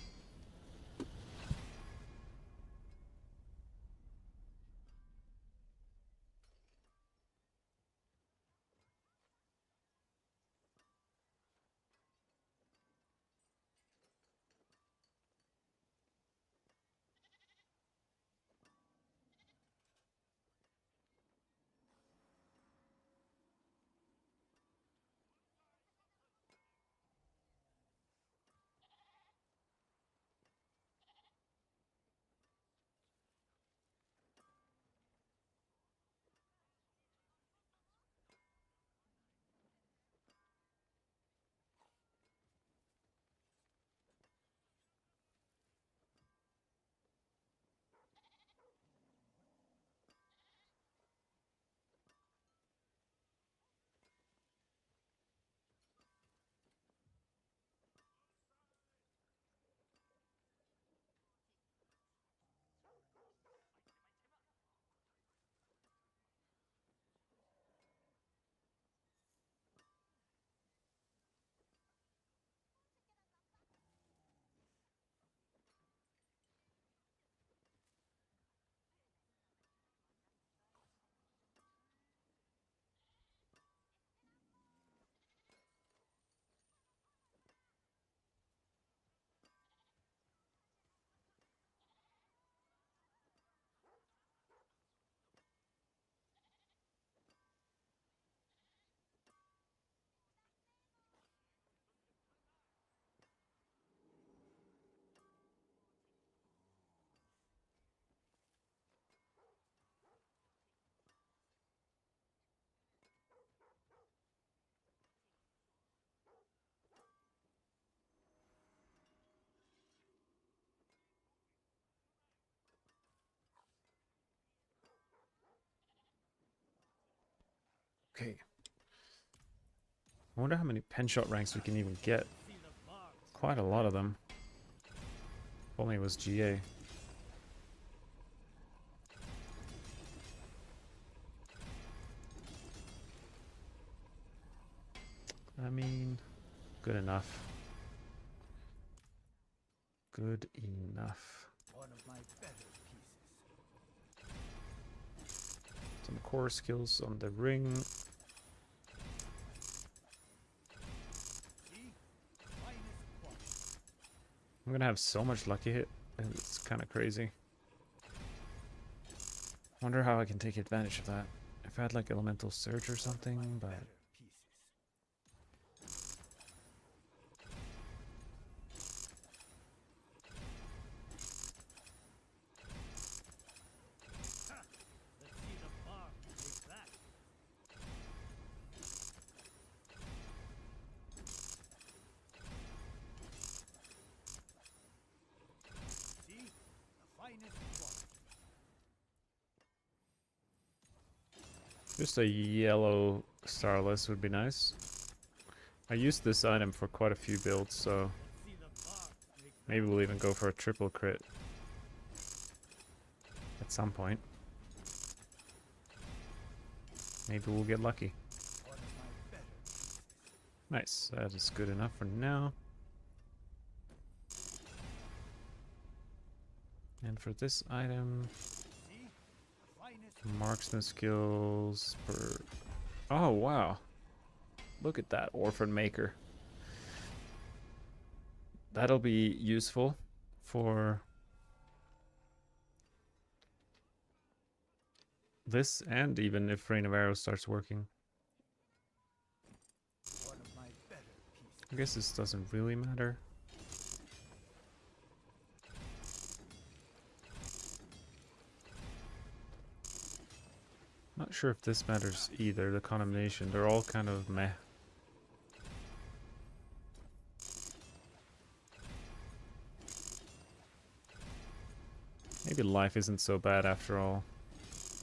Okay. I wonder how many penshot ranks we can even get. Quite a lot of them. If only it was GA. I mean, good enough. good enough. One of my better pieces. Some core skills on the ring. See? Finest quality. I'm gonna have so much lucky hit. It's kind of crazy. Wonder how I can take advantage of that. If I had like elemental surge or something, but Better pieces. Ha! Let's see the bar take that. See? The finest quality. just a yellow starless would be nice. I used this item for quite a few builds, so Let's see the bar take that. maybe we'll even go for a triple crit at some point. Maybe we'll get lucky. One of my better pieces. Nice, that is good enough for now. And for this item, See? The finest. marksman skills per... Oh, wow. Look at that orphan maker. That'll be useful for this, and even if Rain of Arrows starts working. One of my better pieces. I guess this doesn't really matter. Not sure if this matters either, the condemnation. They're all kind of meh. Maybe life isn't so bad after all.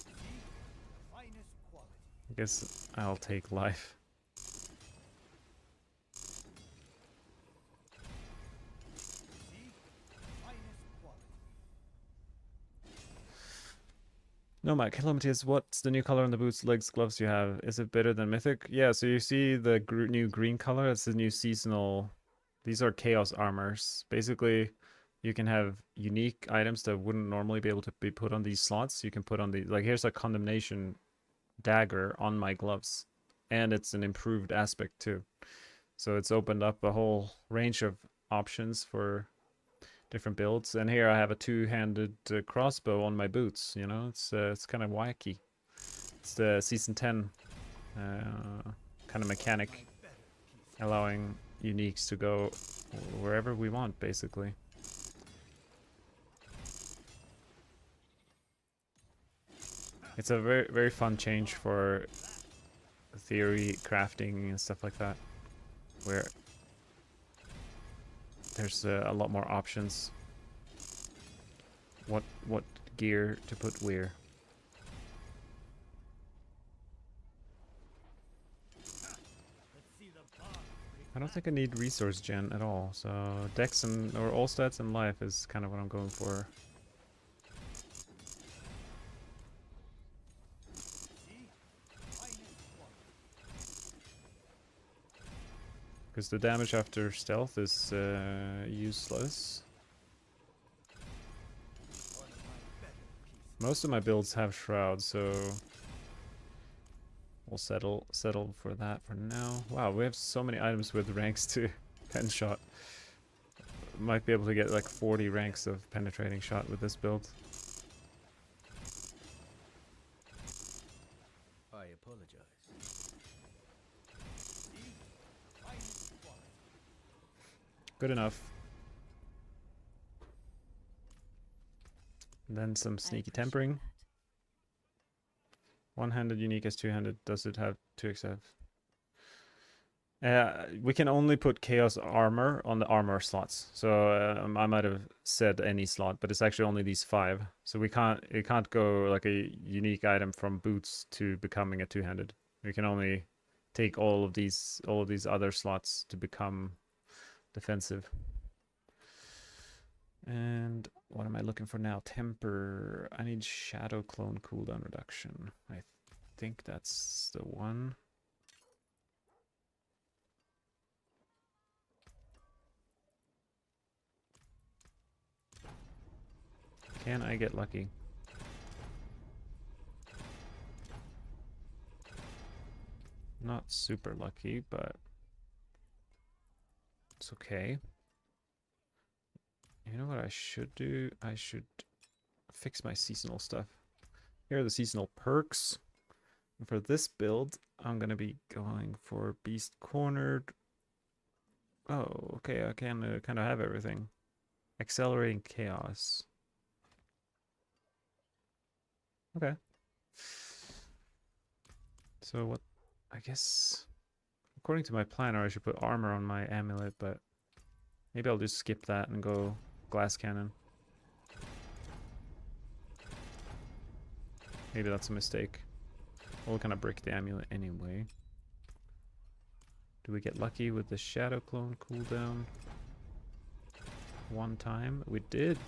See? The finest quality. I guess I'll take life. See? The finest quality. No, Mike, hello Matthias, what's the new color on the boots, legs, gloves you have? Is it better than Mythic? Yeah, so you see the new green color, it's the new seasonal. These are chaos armors. Basically, you can have unique items that wouldn't normally be able to be put on these slots. You can put on the, like here's a condemnation dagger on my gloves. And it's an improved aspect too. So it's opened up a whole range of options for different builds. And here I have a two-handed crossbow on my boots. You know, it's kind of wacky. It's the season 10 kind of mechanic, My better pieces. allowing uniques to go wherever we want, basically. It's a very, very fun change for theory, crafting, and stuff like that, where there's a lot more options. What gear to put where. Let's see the bar take I don't think I need resource gen at all, so dex and or all stats and life is kind of what I'm going for. See? The finest quality. Because the damage after stealth is useless. One of my better pieces. Most of my builds have shroud, so we'll settle for that for now. Wow, we have so many items with ranks to penshot. Might be able to get like 40 ranks of penetrating shot with this build. I apologize. See? The finest quality. Good enough. And then some sneaky tempering. One-handed unique as two-handed. Does it have 2xf? We can only put chaos armor on the armor slots. So I might have said any slot, but it's actually only these 5. So it can't go like a unique item from boots to becoming a two-handed. We can only take all of these other slots to become defensive. And what am I looking for now? Temper. I need shadow clone cooldown reduction. I think that's the one. Can I get lucky? Not super lucky, but it's okay. You know what I should do? I should fix my seasonal stuff. Here are the seasonal perks. And for this build, I'm going to be going for Beast Cornered. Oh, okay, I can kind of have everything. Accelerating Chaos. Okay. So what, I guess, according to my planner, I should put armor on my amulet, but maybe I'll just skip that and go glass cannon. Maybe that's a mistake. We'll kind of break the amulet anyway. Do we get lucky with the Shadow Clone cooldown? One time? We did.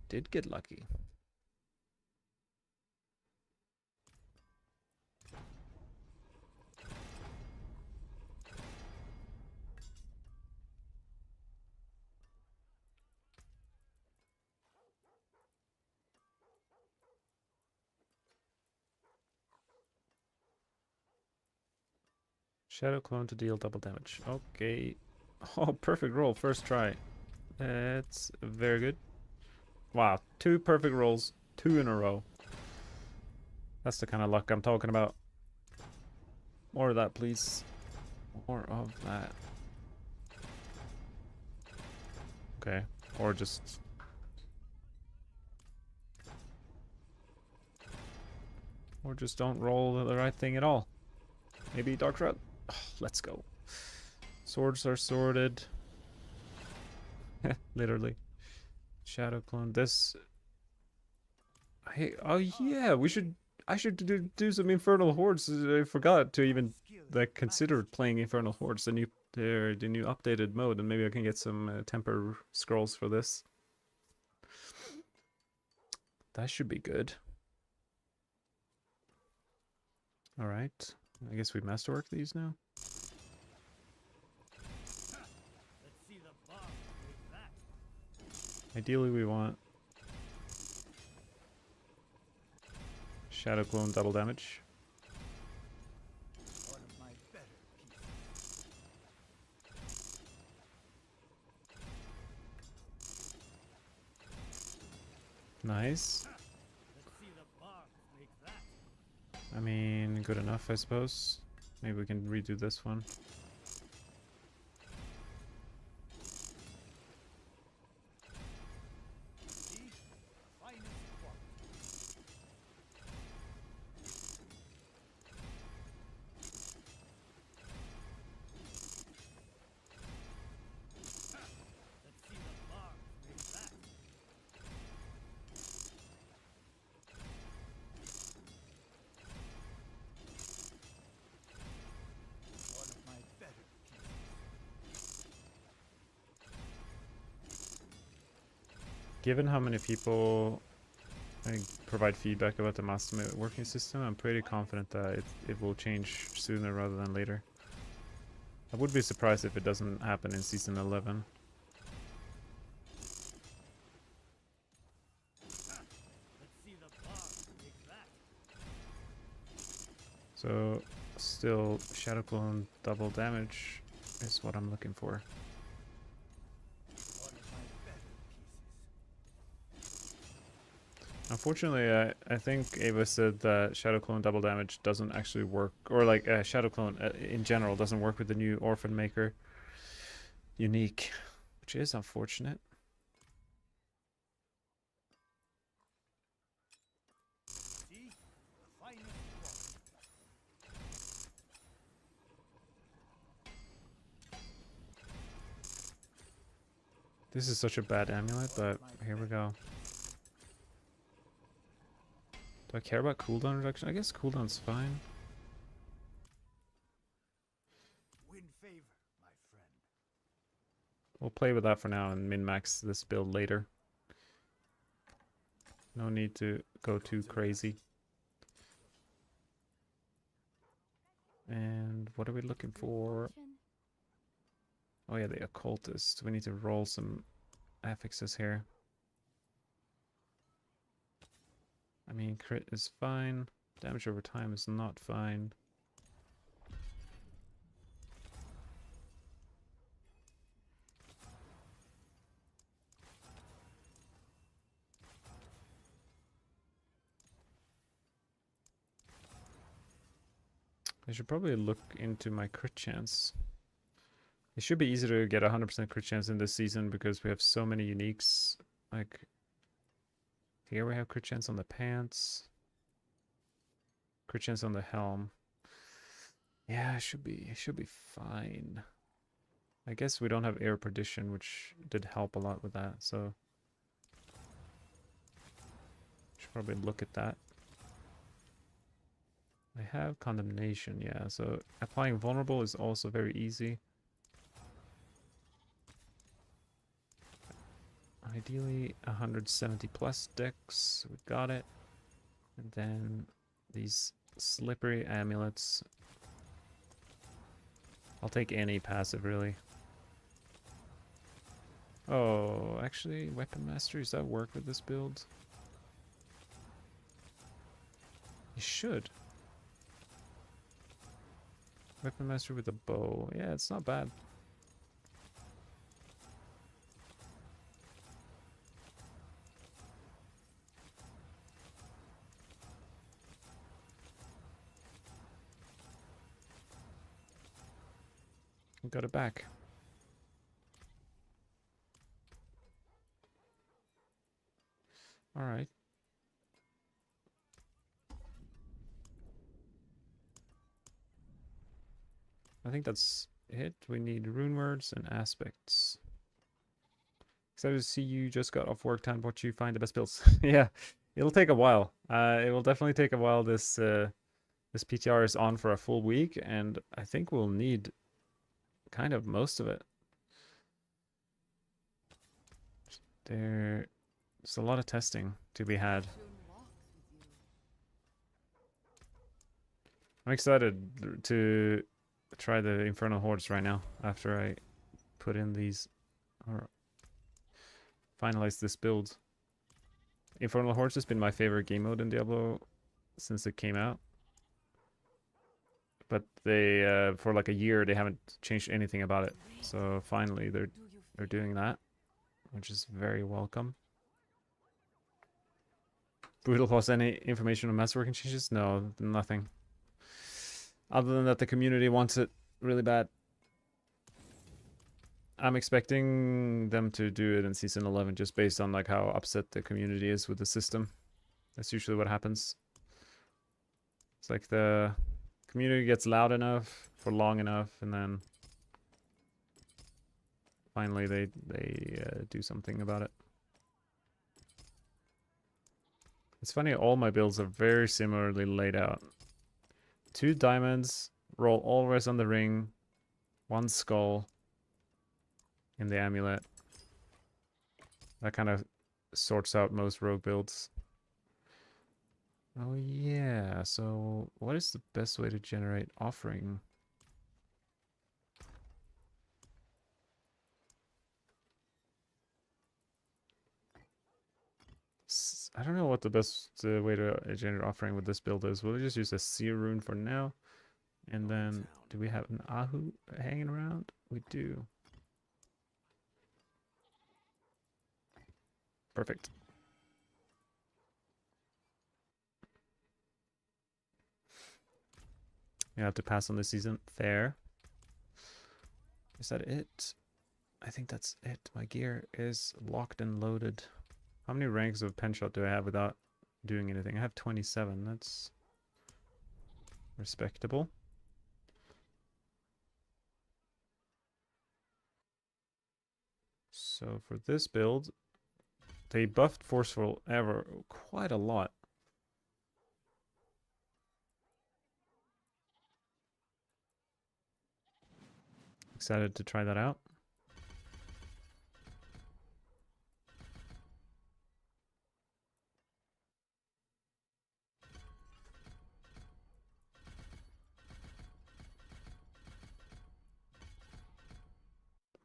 Did get lucky. Shadow Clone to deal double damage. Okay. Oh, perfect roll. First try. That's very good. Wow. 2 perfect rolls. 2 in a row. That's the kind of luck I'm talking about. More of that, please. More of that. Okay. Or just... Or just don't roll the right thing at all. Maybe Dark Shroud. Oh, let's go. Swords are sorted. Literally. Shadow Clone. This... Hey, oh yeah, we should... I should do some Infernal Hordes. I forgot to even consider playing Infernal Hordes, the new updated mode, and maybe I can get some temper scrolls for this. That should be good. All right, I guess we masterwork these now. Let's see the bomb make that. Ideally, we want Shadow Clone double damage. One of my better pieces. Nice. Let's see the bomb make that. I mean, good enough, I suppose. Maybe we can redo this one. See? Finest quality. Let's see the bomb make that. One of my better pieces. Given how many people provide feedback about the Masterworking system, I'm pretty confident that it will change sooner rather than later. I would be surprised if it doesn't happen in Season 11. Let's see the bomb make that. So, still, Shadow Clone double damage is what I'm looking for. One of my better pieces. Unfortunately, I think Ava said that Shadow Clone double damage doesn't actually work, or like Shadow Clone in general doesn't work with the new Orphan Maker unique, which is unfortunate. See? The finest quality. This is such a bad amulet, but here we go. Do I care about cooldown reduction? I guess cooldown's fine. Win favor, my friend. We'll play with that for now and min-max this build later. No need to go too crazy. And what are we looking for? Oh yeah, the occultist. We need to roll some affixes here. I mean, crit is fine. Damage over time is not fine. I should probably look into my crit chance. It should be easy to get 100% crit chance in this season because we have so many uniques. Like, here we have crit chance on the pants. Crit chance on the helm. Yeah, it should be fine. I guess we don't have air perdition, which did help a lot with that, so should probably look at that. I have condemnation, yeah, so applying vulnerable is also very easy. Ideally 170 plus dex, we got it. And then these slippery amulets. I'll take any passive, really. Oh, actually, weapon mastery, does that work with this build? It should. Weapon mastery with a bow. Yeah, it's not bad. Got it back. All right. I think that's it. We need rune words and aspects. Excited to see you just got off work. Time to watch you find the best builds. Yeah, it'll take a while. It will definitely take a while. This PTR is on for a full week, and I think we'll need kind of most of it. There's a lot of testing to be had. Soon walks with you. I'm excited to try the Infernal hordes right now after I put in these or finalize this build. Infernal hordes has been my favorite game mode in Diablo since it came out. But they for like a year they haven't changed anything about it. So finally they're doing that, which is very welcome. Brutal plus any information on Masterworking changes? No, nothing. Other than that the community wants it really bad. I'm expecting them to do it in season 11 just based on like how upset the community is with the system. That's usually what happens. It's like the community gets loud enough for long enough, and then finally they do something about it. It's funny, all my builds are very similarly laid out. 2 diamonds, roll all rest on the ring, 1 skull in the amulet. That kind of sorts out most rogue builds. Oh yeah, so what is the best way to generate offering? I don't know what the best way to generate offering with this build is. We'll just use a seer rune for now. And then, do we have an Ahu hanging around? We do. Perfect. You have to pass on this season. Fair. Is that it? I think that's it. My gear is locked and loaded. How many ranks of penshot do I have without doing anything? I have 27. That's respectable. So for this build, they buffed Forceful ever quite a lot. Excited to try that out.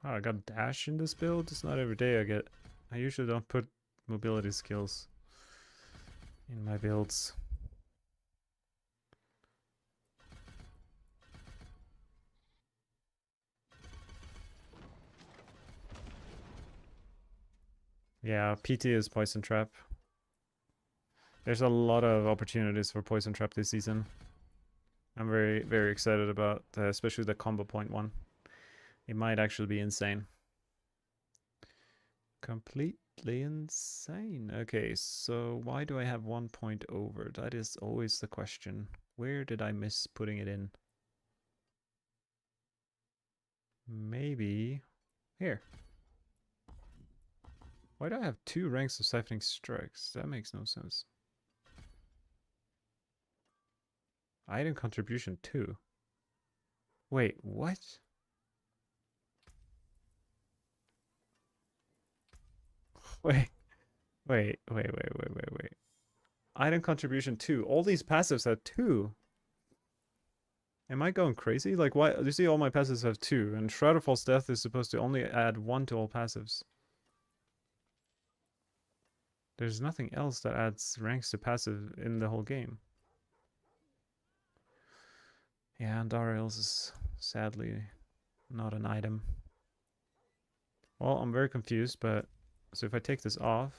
Oh, I got dash in this build. It's not every day I get. I usually don't put mobility skills in my builds. Yeah, PT is Poison Trap. There's a lot of opportunities for Poison Trap this season. I'm very, very excited about, especially the combo point one. It might actually be insane. Completely insane. Okay, so why do I have 1 point over? That is always the question. Where did I miss putting it in? Maybe here. Why do I have 2 ranks of siphoning strikes? That makes no sense. Item contribution 2. Wait, what? Wait, wait. Item contribution 2. All these passives have 2. Am I going crazy? Like, why? You see, all my passives have 2, and Shroud of False Death is supposed to only add 1 to all passives. There's nothing else that adds ranks to passive in the whole game. Yeah, and Dariel's is sadly not an item. Well, I'm very confused, but so if I take this off,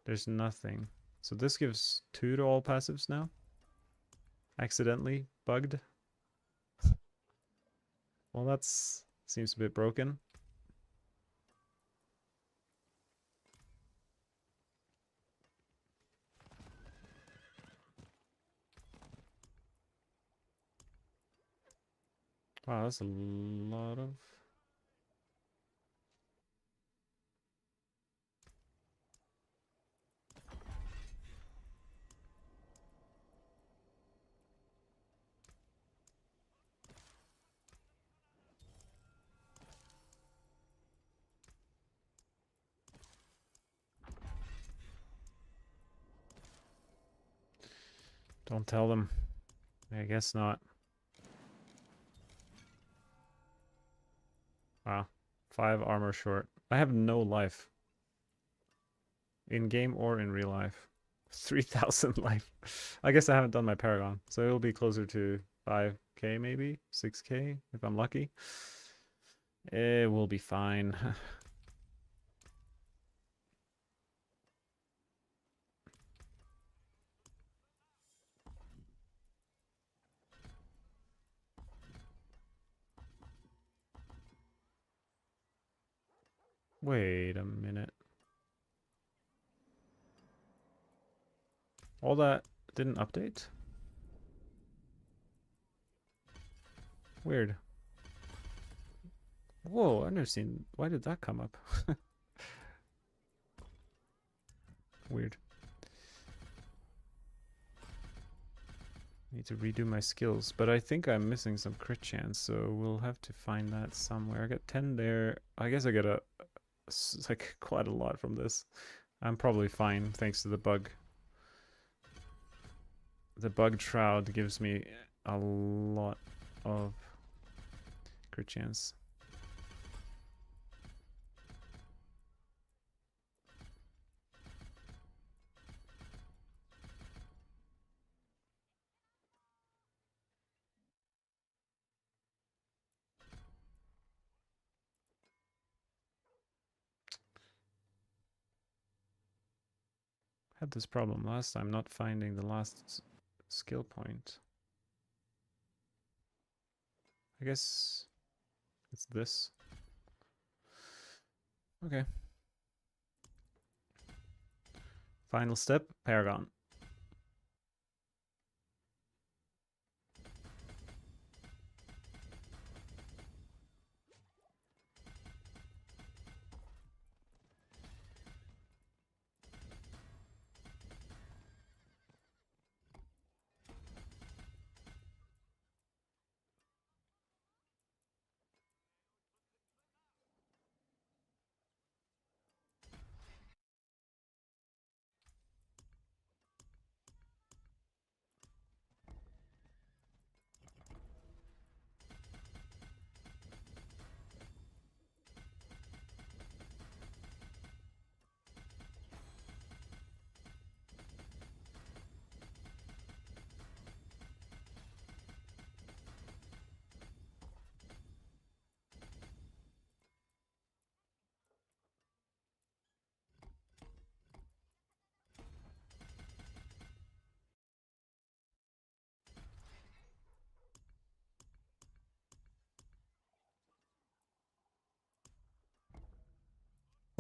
there's nothing. So this gives 2 to all passives now? Accidentally bugged? Well, that's seems a bit broken. Wow, that's a lot of... Don't tell them. I guess not. Wow. 5 armor short. I have no life. In game or in real life. 3,000 life. I guess I haven't done my Paragon. So it'll be closer to 5k maybe? 6k if I'm lucky. It will be fine. Wait a minute. All that didn't update? Weird. Whoa, I've never seen... Why did that come up? Weird. Need to redo my skills, but I think I'm missing some crit chance, so we'll have to find that somewhere. I got 10 there. I guess I get like quite a lot from this. I'm probably fine thanks to the bug. The bug shroud gives me a lot of crit chance. Had this problem last time, not finding the last skill point. I guess it's this. Okay. Final step, Paragon.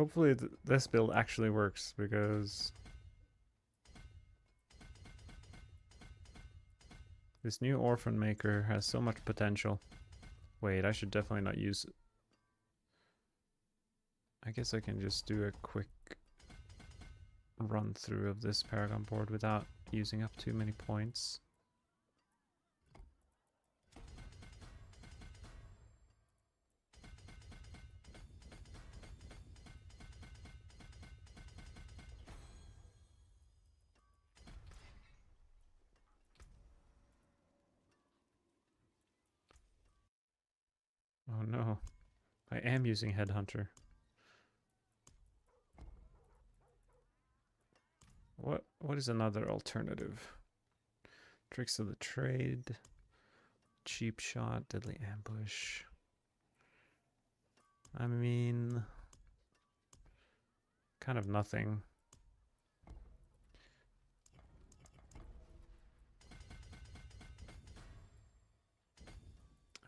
Hopefully this build actually works, because this new orphan maker has so much potential. Wait, I should definitely not use it. I guess I can just do a quick run through of this Paragon board without using up too many points. Oh no, I am using Headhunter. What is another alternative? Tricks of the Trade, Cheap Shot, Deadly Ambush. I mean, kind of nothing.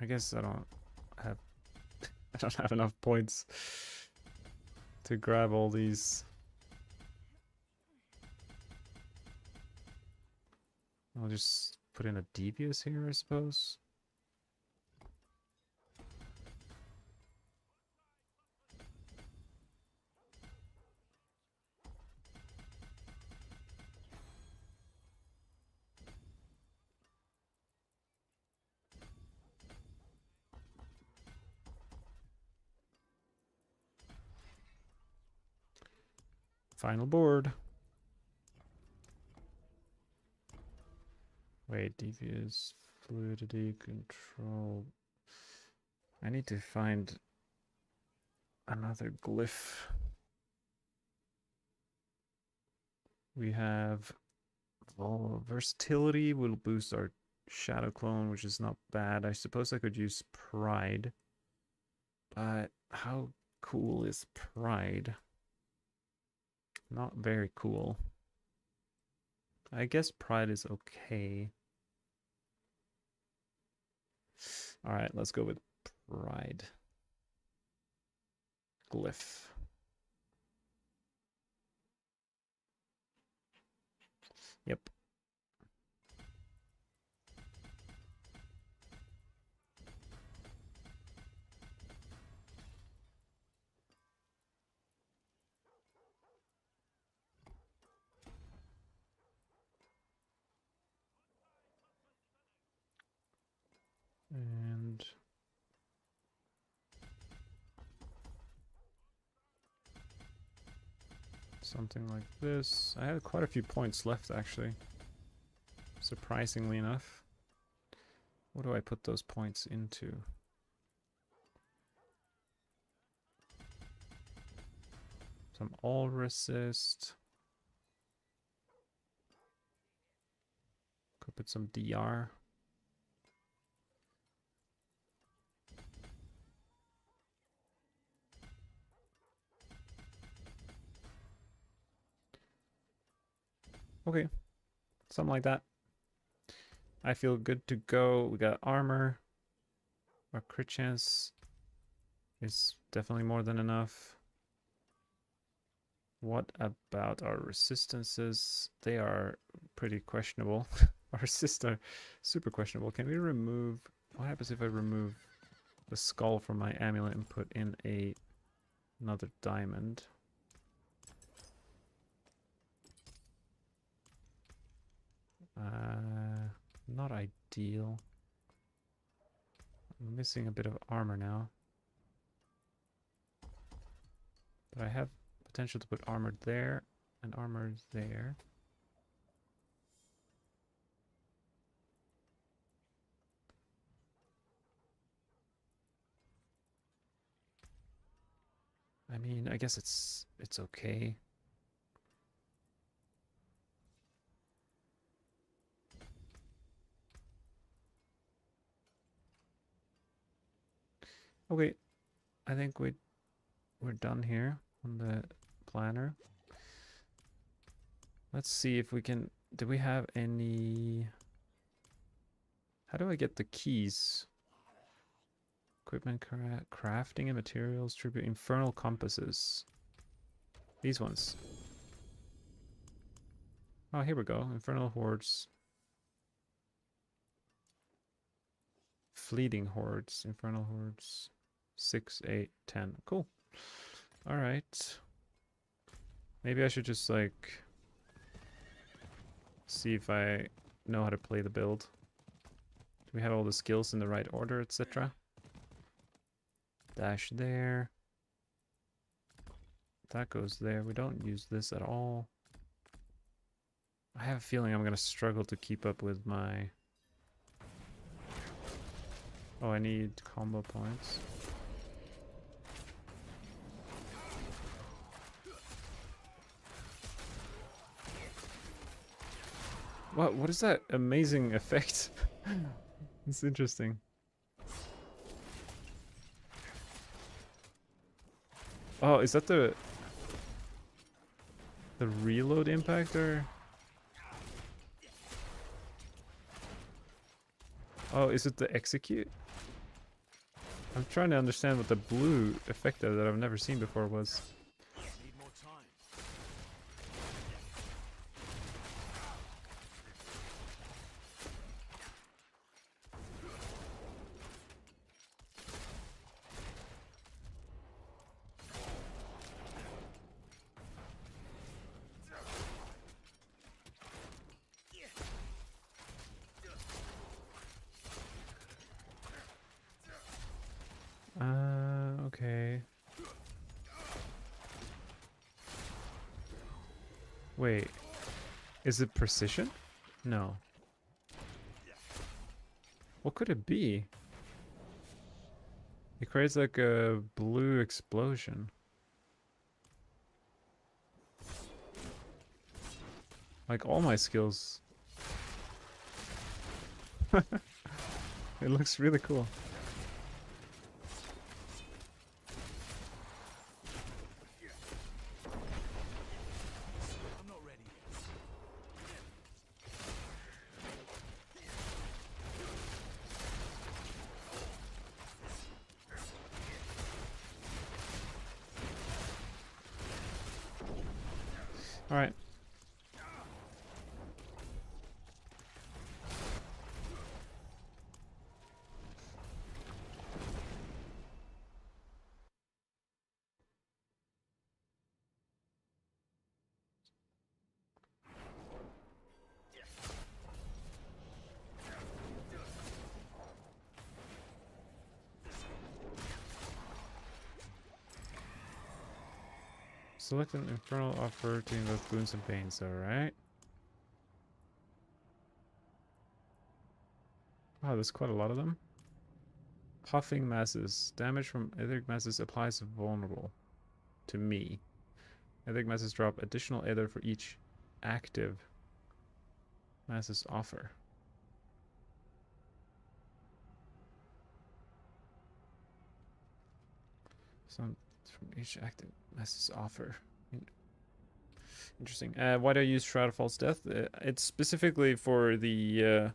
I guess I don't have I don't have enough points to grab all these. I'll just put in a Devious here, I suppose. Final board. Wait, Devious, Fluidity, Control. I need to find another glyph. We have Versatility will boost our Shadow Clone, which is not bad. I suppose I could use Pride. But how cool is Pride? Not very cool. I guess Pride is okay. Alright, let's go with Pride. Glyph. Yep. And something like this. I had quite a few points left, actually. Surprisingly enough. What do I put those points into? Some all resist. Could put some DR. Okay, something like that. I feel good to go. We got armor. Our crit chance is definitely more than enough. What about our resistances? They are pretty questionable. Our resists are super questionable. Can we remove... What happens if I remove the skull from my amulet and put in another diamond? Not ideal. I'm missing a bit of armor now. But I have potential to put armor there and armor there. I mean, I guess it's okay. Okay, I think we're done here on the planner. Let's see if we can... Do we have any... How do I get the keys? Equipment crafting and materials, tribute, infernal compasses. These ones. Oh, here we go. Infernal hordes. Fleeting hordes. Infernal hordes. 6, 8, 10. Cool. Alright. Maybe I should just, like, see if I know how to play the build. Do we have all the skills in the right order, etc.? Dash there. That goes there. We don't use this at all. I have a feeling I'm going to struggle to keep up with my... Oh, I need combo points. What is that amazing effect? It's interesting. Oh, is that the reload impact or? Oh, is it the execute? I'm trying to understand what the blue effect that I've never seen before was. Need more time. Okay. Wait. Is it precision? No. What could it be? It creates like a blue explosion. Like all my skills. It looks really cool. I'm not ready yet. All right. Select an infernal offer to invoke wounds and pains, alright. Wow, there's quite a lot of them. Puffing masses. Damage from etheric masses applies vulnerable to me. Etheric masses drop additional ether for each active masses offer. Some from each active masses offer. Interesting. Why do I use Shroud of False Death? It's specifically for the...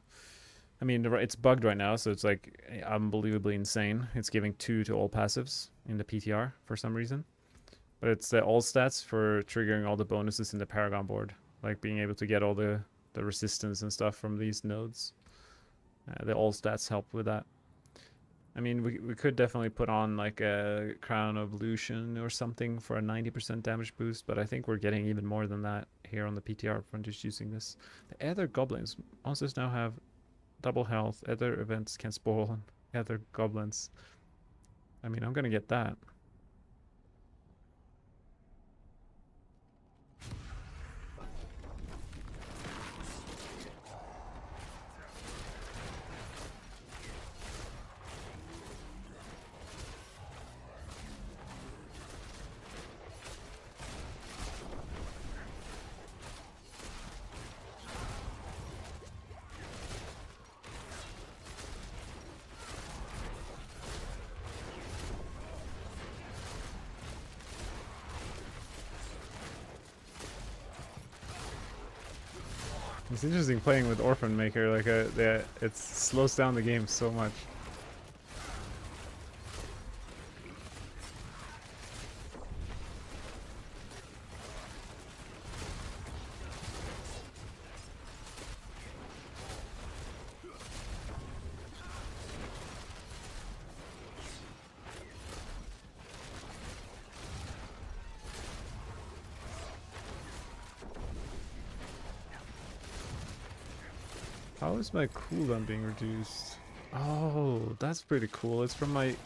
I mean, it's bugged right now, so it's like unbelievably insane. It's giving 2 to all passives in the PTR for some reason. But it's the all stats for triggering all the bonuses in the Paragon board. Like being able to get all the resistance and stuff from these nodes. The all stats help with that. I mean, we could definitely put on like a Crown of Lucian or something for a 90% damage boost, but I think we're getting even more than that here on the PTR from just using this. The Ether Goblins. Monsters now have double health. Ether events can spawn Ether Goblins. I mean, I'm gonna get that. It's interesting playing with Orphan Maker, like it slows down the game so much. How is my cooldown being reduced? Oh, that's pretty cool. It's from my... Of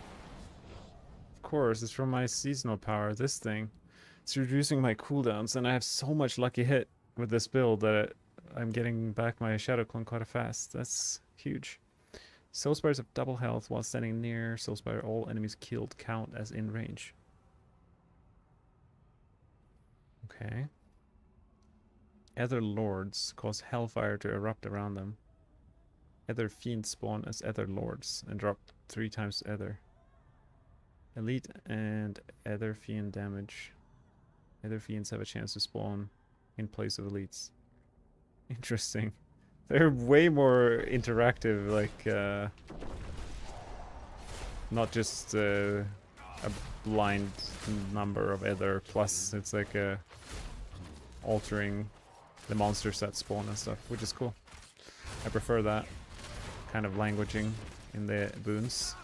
course, it's from my seasonal power, this thing. It's reducing my cooldowns, and I have so much lucky hit with this build that I'm getting back my Shadow Clone quite fast. That's huge. Soul Spires have double health while standing near Soul Spire. All enemies killed count as in range. Okay. Ether Lords cause Hellfire to erupt around them. Ether Fiends spawn as Ether Lords and drop 3 times Ether. Elite and Ether Fiend damage. Ether Fiends have a chance to spawn in place of Elites. Interesting. They're way more interactive, like, not just a blind number of Ether, plus it's like altering the monsters that spawn and stuff, which is cool. I prefer that kind of languaging in the boons.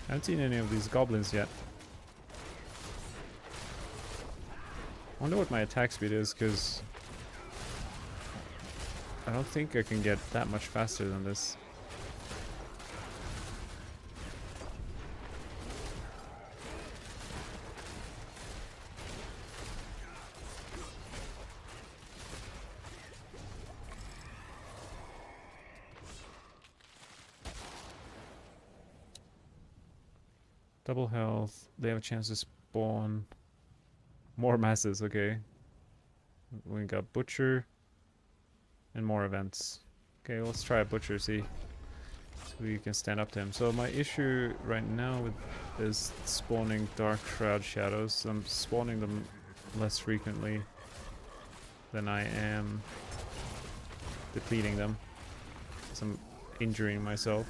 I haven't seen any of these goblins yet. I wonder what my attack speed is, because I don't think I can get that much faster than this. Double health. They have a chance to spawn more masses. Okay. We got Butcher and more events. Okay, let's try a Butcher, see if we can stand up to him. So my issue right now with is spawning Dark Shroud Shadows. I'm spawning them less frequently than I am depleting them. So I'm injuring myself.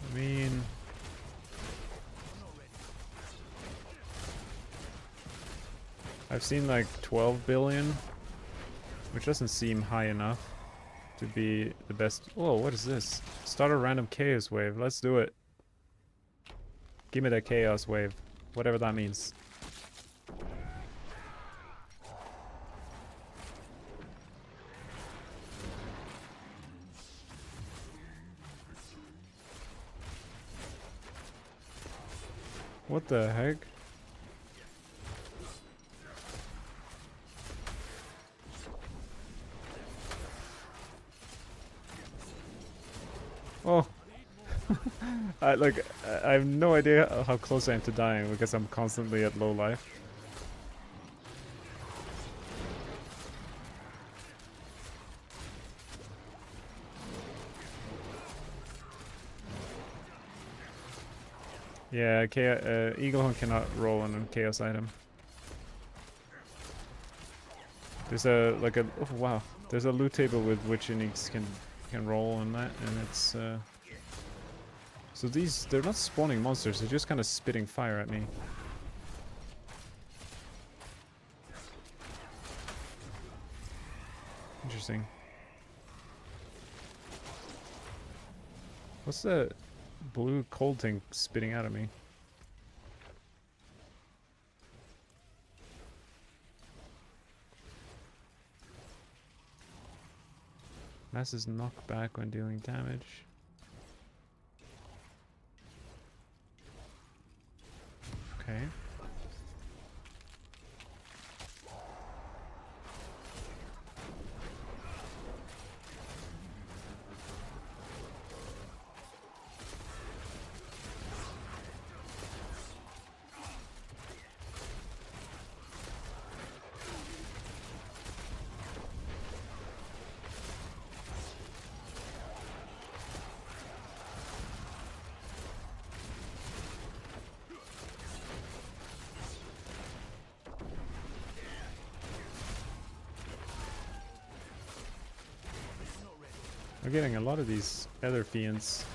I mean, I've seen like 12 billion, which doesn't seem high enough to be the best. Whoa, what is this? Start a random chaos wave. Let's do it. Give me that chaos wave, whatever that means. What the heck? Oh. I have no idea how close I am to dying because I'm constantly at low life. Yeah, Eaglehunt cannot roll on a chaos item. There's a oh wow, there's a loot table with which uniques can roll on that, and it's so they're not spawning monsters, they're just kind of spitting fire at me. Interesting. What's the blue cold thing spitting out at me? Masses knock back when dealing damage. Okay. We're getting a lot of these other fiends.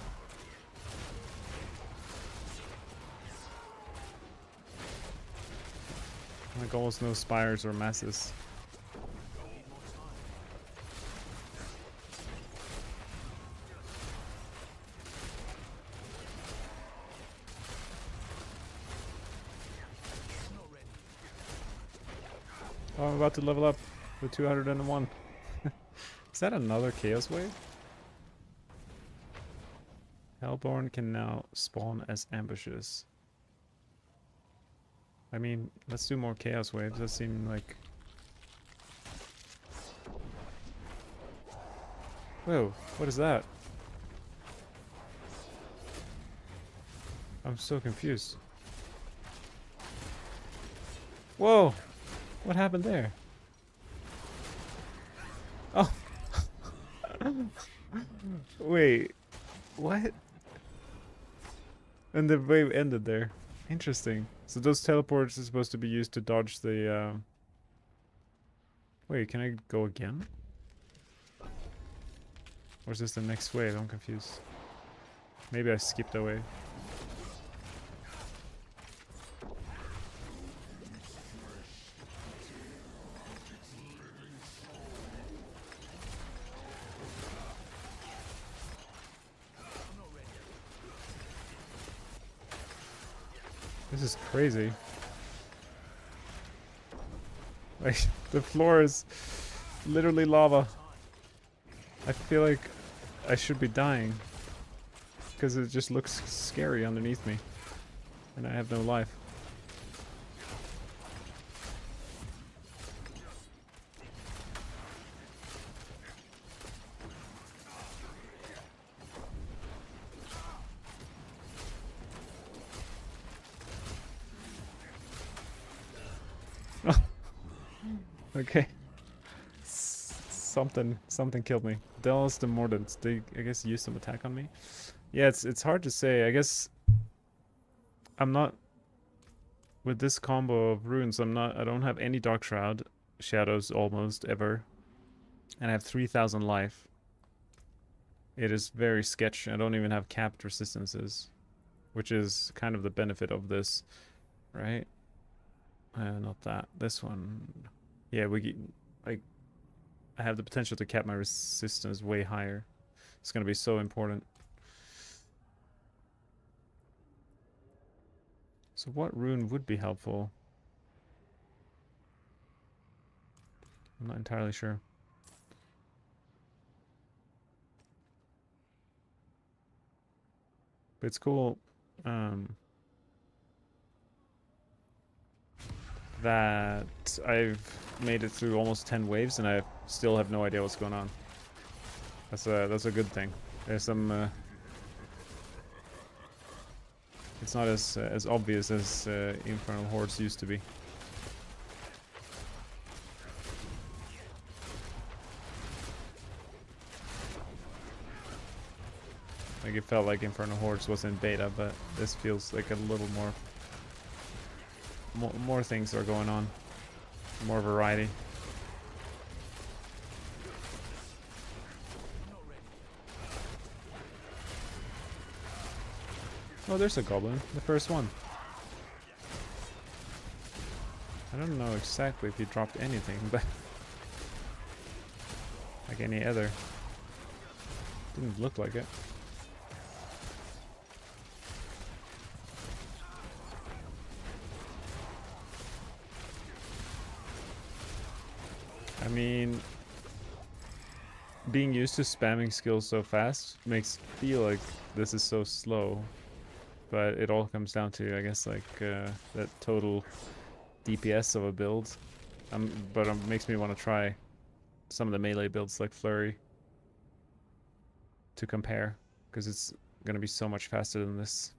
Like almost no spires or masses. Oh, I'm about to level up with 201. Is that another chaos wave? Hellborn can now spawn as ambushes. I mean, let's do more chaos waves. That seem like... Whoa, what is that? I'm so confused. Whoa! What happened there? Oh! Wait, what? And the wave ended there. Interesting. So those teleports are supposed to be used to dodge the... Wait, can I go again? Or is this the next wave? I'm confused. Maybe I skipped a wave. This is crazy. Like, the floor is literally lava. I feel like I should be dying. Because it just looks scary underneath me. And I have no life. Okay. Something killed me. Dallas the Mordant. They, I guess, used some attack on me. Yeah, it's hard to say. I guess I'm not with this combo of runes. I don't have any Dark Shroud shadows almost ever, and I have 3,000 life. It is very sketch. I don't even have capped resistances, which is kind of the benefit of this, right? Not that. This one. Yeah, I have the potential to cap my resistance way higher. It's gonna be so important. So what rune would be helpful? I'm not entirely sure. But it's cool that I've made it through almost 10 waves and I still have no idea what's going on. That's a good thing. There's some it's not as obvious as Infernal hordes used to be. Like it felt like Infernal hordes was in beta, but this feels like a little more things are going on. More variety. Oh, there's a goblin. The first one. I don't know exactly if he dropped anything, but like any other. Didn't look like it. I mean, being used to spamming skills so fast makes it feel like this is so slow. But it all comes down to, I guess, like that total DPS of a build. But it makes me want to try some of the melee builds like Flurry to compare, because it's going to be so much faster than this.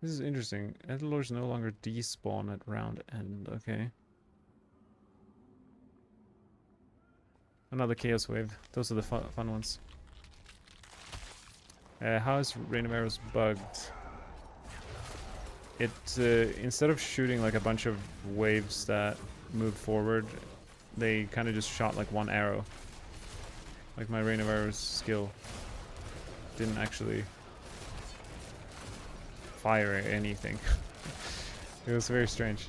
This is interesting. Edgelords no longer despawn at round end. Okay. Another Chaos Wave. Those are the fun ones. How is Rain of Arrows bugged? It instead of shooting like a bunch of waves that move forward, they kind of just shot like one arrow. Like my rain of arrows skill didn't actually fire anything. It was very strange.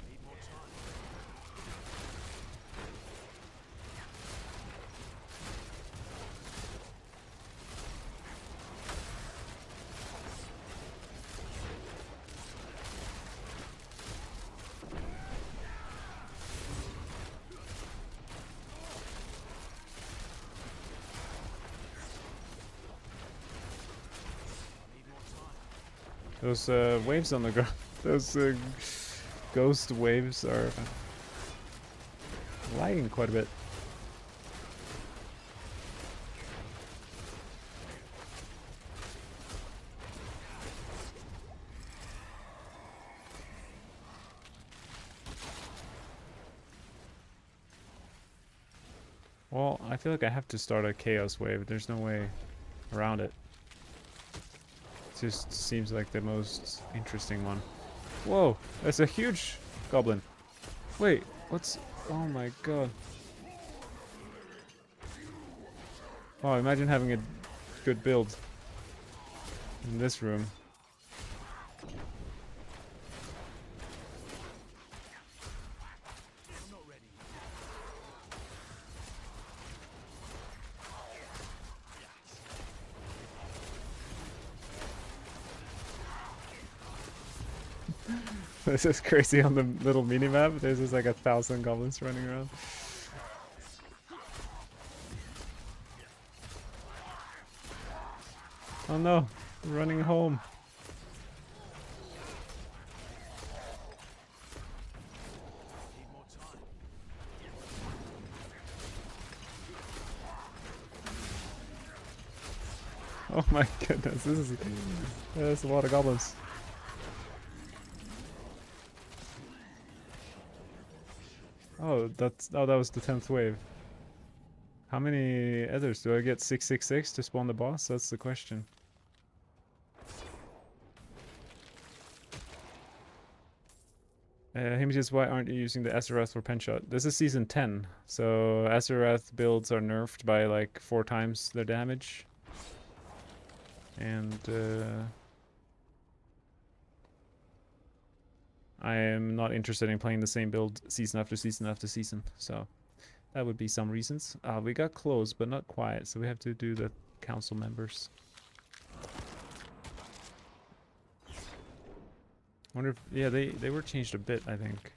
Those waves on the ground, those ghost waves are lagging quite a bit. Well, I feel like I have to start a chaos wave. There's no way around it. It just seems like the most interesting one. Whoa, that's a huge goblin. Wait, what's... Oh my god. Oh, imagine having a good build in this room. I'm not ready. This is crazy on the little mini-map. There's just like 1,000 goblins running around. Oh no, we're running home. Need more time. Oh my goodness, there's a lot of goblins. Oh, that was the 10th wave. How many others? Do I get 666 to spawn the boss? That's the question. Images, why aren't you using the Azeroth for penshot? This is season 10, so Azeroth builds are nerfed by like 4 times their damage. And I am not interested in playing the same build season after season after season, so that would be some reasons. We got close, but not quite, so we have to do the council members. Wonder if, yeah, they were changed a bit, I think.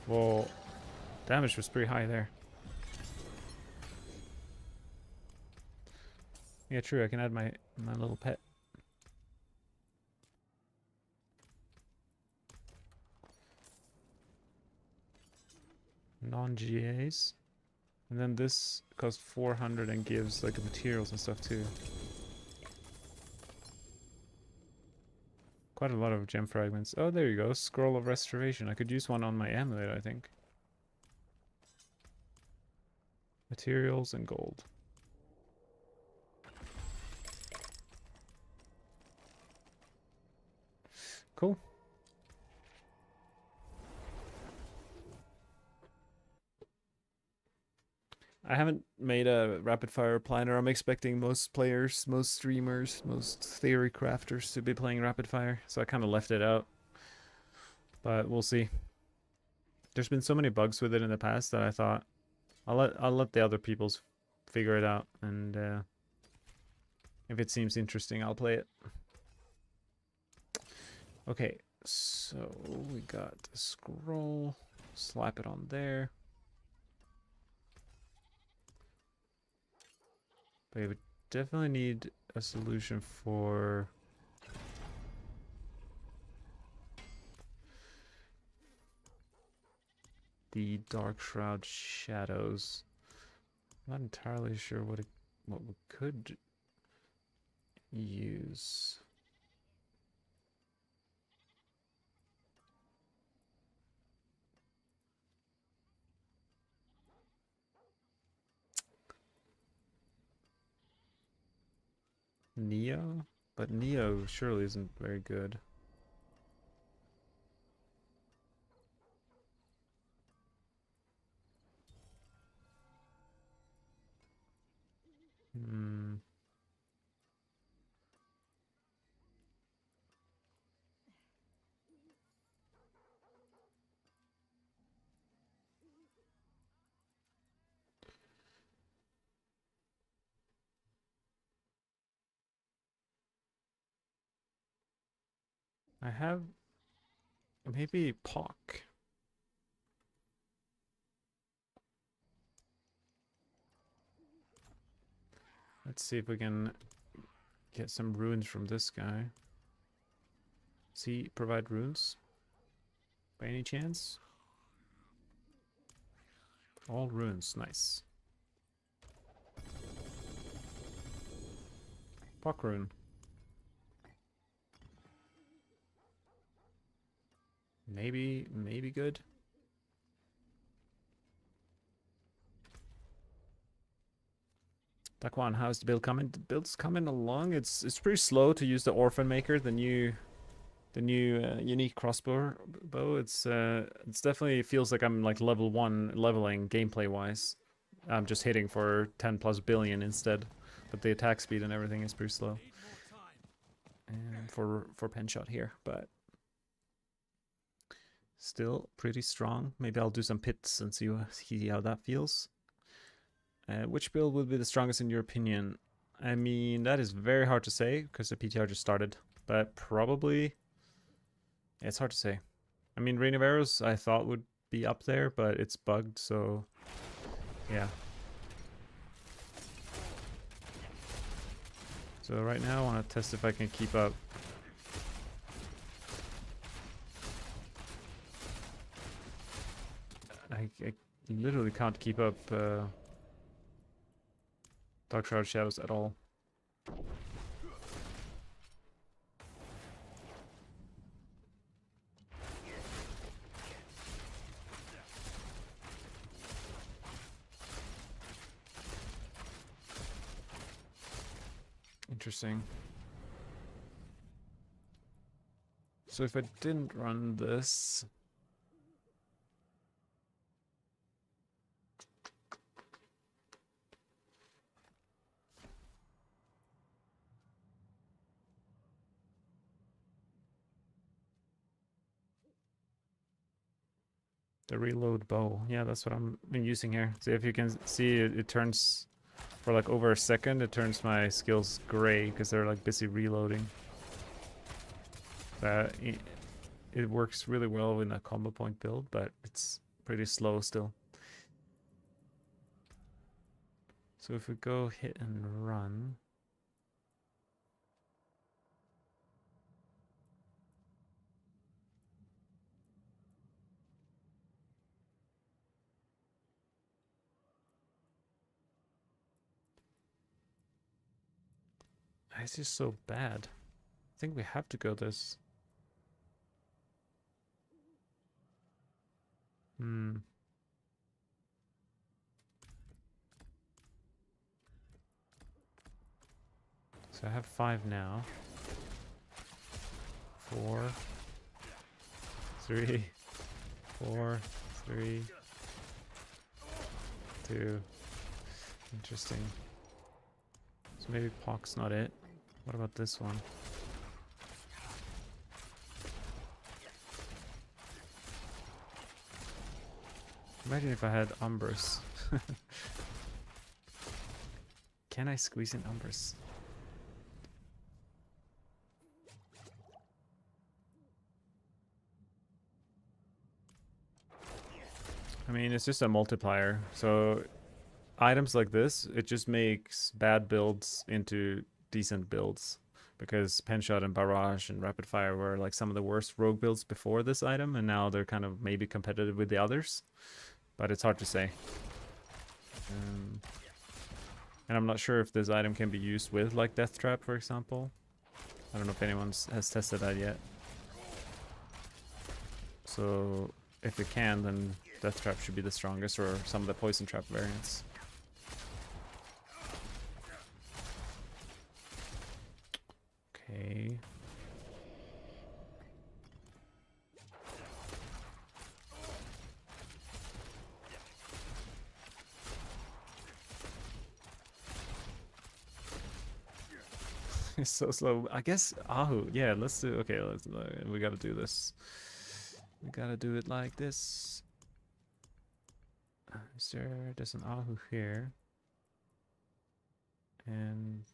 Well, damage was pretty high there. Yeah, true, I can add my little pet. Non-GAs. And then this costs 400 and gives like materials and stuff too. Quite a lot of gem fragments. Oh, there you go. Scroll of Restoration. I could use one on my amulet, I think. Materials and gold. Cool. I haven't made a rapid fire planner. I'm expecting most players, most streamers, most theory crafters to be playing rapid fire, so I kind of left it out. But we'll see. There's been so many bugs with it in the past that I thought I'll let the other people's figure it out, and if it seems interesting, I'll play it. Okay, so we got the scroll. Slap it on there. But we would definitely need a solution for the Dark Shroud shadows. I'm not entirely sure what we could use. Neo, but Neo surely isn't very good. Hmm. I have maybe Pock. Let's see if we can get some runes from this guy. Does he provide runes? By any chance? All runes, nice. Pock rune. Maybe good. Daquan, how's the build coming? The build's coming along. It's pretty slow to use the Orphan Maker, the new unique crossbow bow. It's definitely feels like I'm like level 1 leveling gameplay wise. I'm just hitting for 10 plus billion instead, but the attack speed and everything is pretty slow. Need more time. And for penshot here, but still pretty strong. Maybe I'll do some pits and see how that feels. Which build will be the strongest in your opinion? I mean, that is very hard to say because the PTR just started, but probably it's hard to say. I mean, Rain of Arrows I thought would be up there, but it's bugged, so yeah. So right now I want to test if I can keep up. I literally can't keep up Dark Shroud Shadows at all. Interesting. So if I didn't run this, the reload bow. Yeah, that's what I'm using here. See if you can see it turns for like over a second. It turns my skills gray because they're like busy reloading. It works really well in a combo point build, but it's pretty slow still. So if we go hit and run. It's just so bad. I think we have to go this. So I have 5 now. 4, 3, 4, 3, 2. Interesting. So maybe Pock's not it. What about this one? Imagine if I had Umbrus. Can I squeeze in Umbrus? I mean, it's just a multiplier. So items like this, it just makes bad builds into decent builds. Because penshot and barrage and rapid fire were like some of the worst rogue builds before this item, and now they're kind of maybe competitive with the others. But it's hard to say. And I'm not sure if this item can be used with like Death Trap, for example. I don't know if anyone has tested that yet. So if it can, then Death Trap should be the strongest, or some of the Poison Trap variants. Okay. It's so slow. I guess Ahu. Yeah, let's do. Okay, we gotta do this. We gotta do it like this. There's an Ahu here, and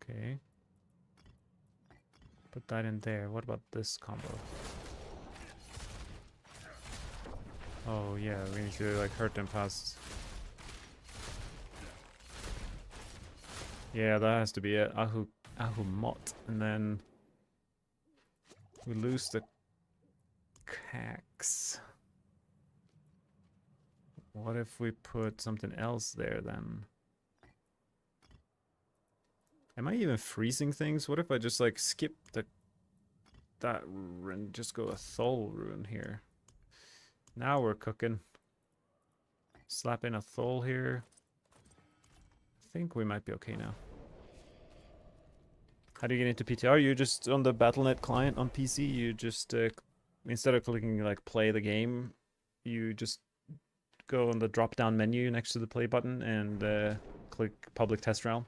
okay. Put that in there. What about this combo? Oh yeah, we need to like hurt them fast. Yeah, that has to be it. Ahu Mot, and then we lose the Cax. What if we put something else there then? Am I even freezing things? What if I just like skip that and just go a Thol rune here? Now we're cooking. Slap in a Thol here. I think we might be okay now. How do you get into PTR? You just on the Battle.net client on PC. You just instead of clicking like play the game, you just go on the drop-down menu next to the play button and click public test realm.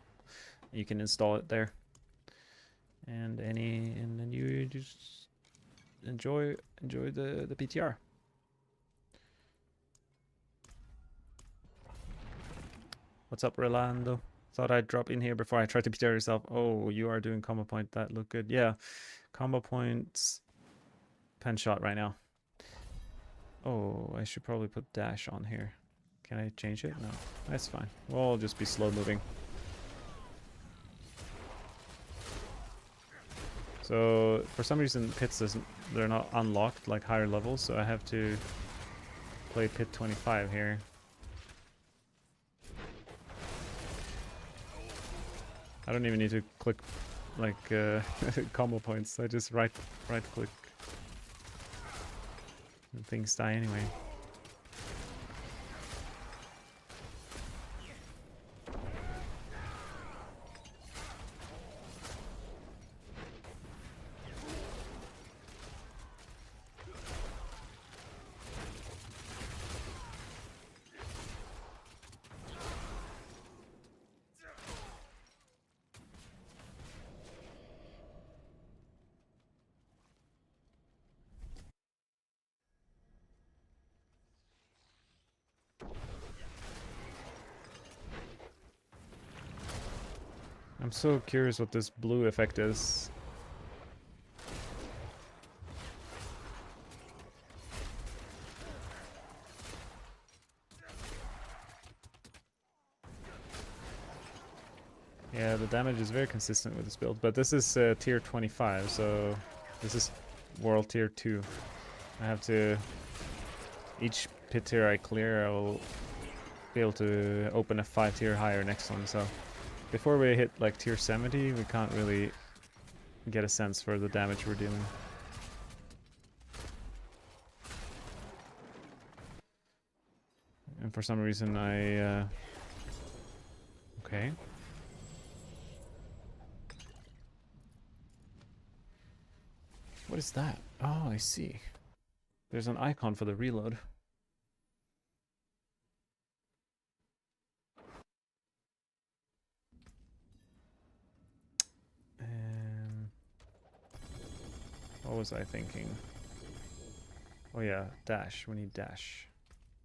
You can install it there, and then you just enjoy the PTR. What's up, Rolando? Thought I'd drop in here before I tried to PTR yourself. Oh, you are doing combo point. That look good. Yeah, combo points. Penshot right now. Oh, I should probably put dash on here. Can I change it? No, that's fine. We'll just be slow moving. So for some reason pits they're not unlocked like higher levels, so I have to play pit 25 here. I don't even need to click like combo points. I just right click and things die anyway. I'm so curious what this blue effect is. Yeah, the damage is very consistent with this build, but this is tier 25, so this is world tier 2. I have to... Each pit tier I clear, I will be able to open a 5 tier higher next one, so... Before we hit like tier 70, we can't really get a sense for the damage we're dealing. And for some reason I... Okay. What is that? Oh, I see. There's an icon for the reload. What was I thinking? Oh yeah, dash. We need dash.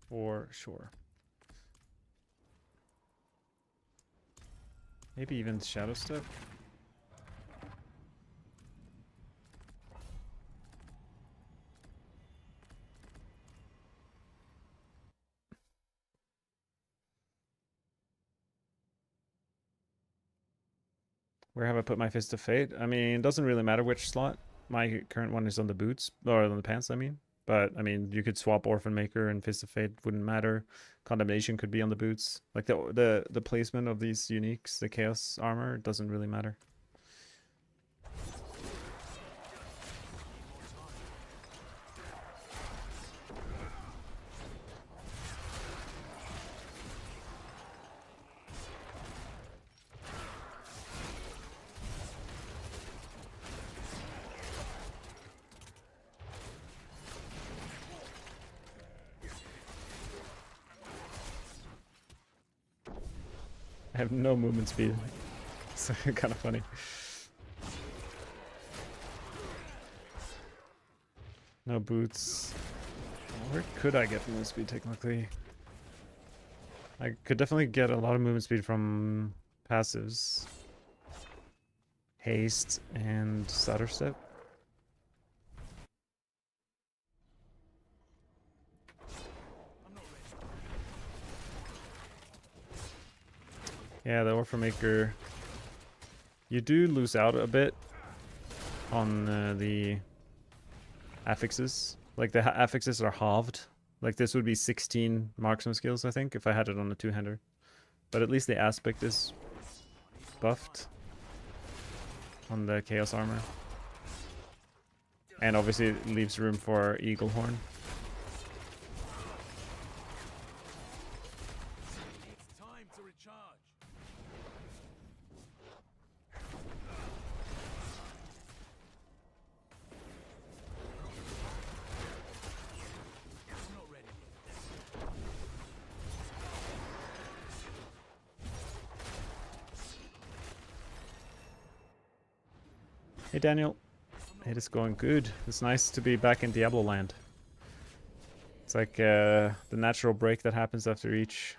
For sure. Maybe even shadow step? Where have I put my Fist of Fate? I mean, it doesn't really matter which slot. My current one is on the boots, or on the pants, I mean. But I mean, you could swap Orphan Maker and Fist of Fate, wouldn't matter. Condemnation could be on the boots. Like the placement of these uniques, the Chaos armor, doesn't really matter. I have no movement speed. It's kind of funny. No boots. Where could I get movement speed technically? I could definitely get a lot of movement speed from passives. Haste and Stutter Step. Yeah, the Orphan Maker. You do lose out a bit on the affixes. Like the affixes are halved. Like this would be 16 marksman skills, I think, if I had it on a two-hander. But at least the aspect is buffed on the Chaos armor. And obviously it leaves room for Eagle Horn. It's time to recharge. I'm not ready yet. Hey Daniel. It is going good. It's nice to be back in Diablo land. It's like the natural break that happens after each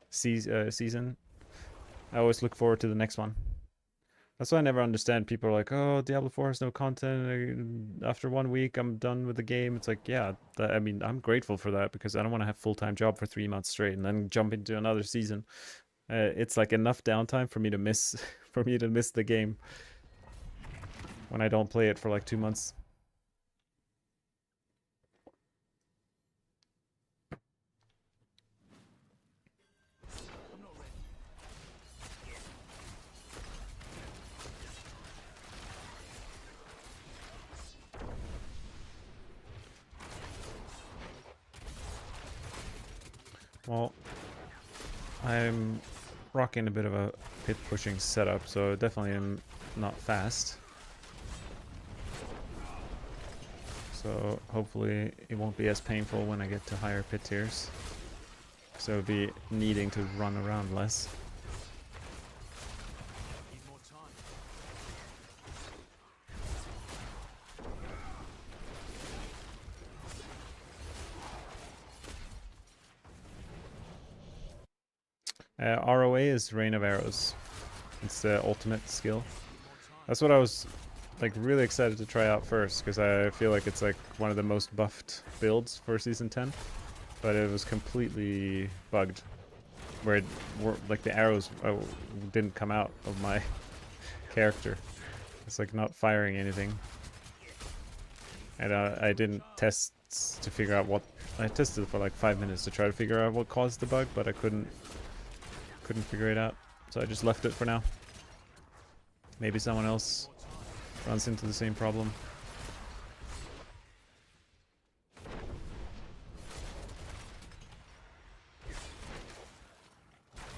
season. I always look forward to the next one. That's why I never understand. People are like, oh, Diablo 4 has no content. After 1 week, I'm done with the game. It's like, yeah, I mean, I'm grateful for that because I don't want to have a full-time job for 3 months straight and then jump into another season. It's like enough downtime for me to miss the game when I don't play it for like 2 months. I'm not ready. Well, I'm rocking a bit of a pit pushing setup, so definitely am not fast. So hopefully it won't be as painful when I get to higher pit tiers. So I'll be needing to run around less. Need more time. ROA is Rain of Arrows. It's the ultimate skill. That's what I was like really excited to try out first because I feel like it's like one of the most buffed builds for season 10. But it was completely bugged, where like the arrows didn't come out of my character. It's like not firing anything, and I didn't test to figure out what. I tested for like 5 minutes to try to figure out what caused the bug, but I couldn't figure it out, so I just left it for now. Maybe someone else runs into the same problem.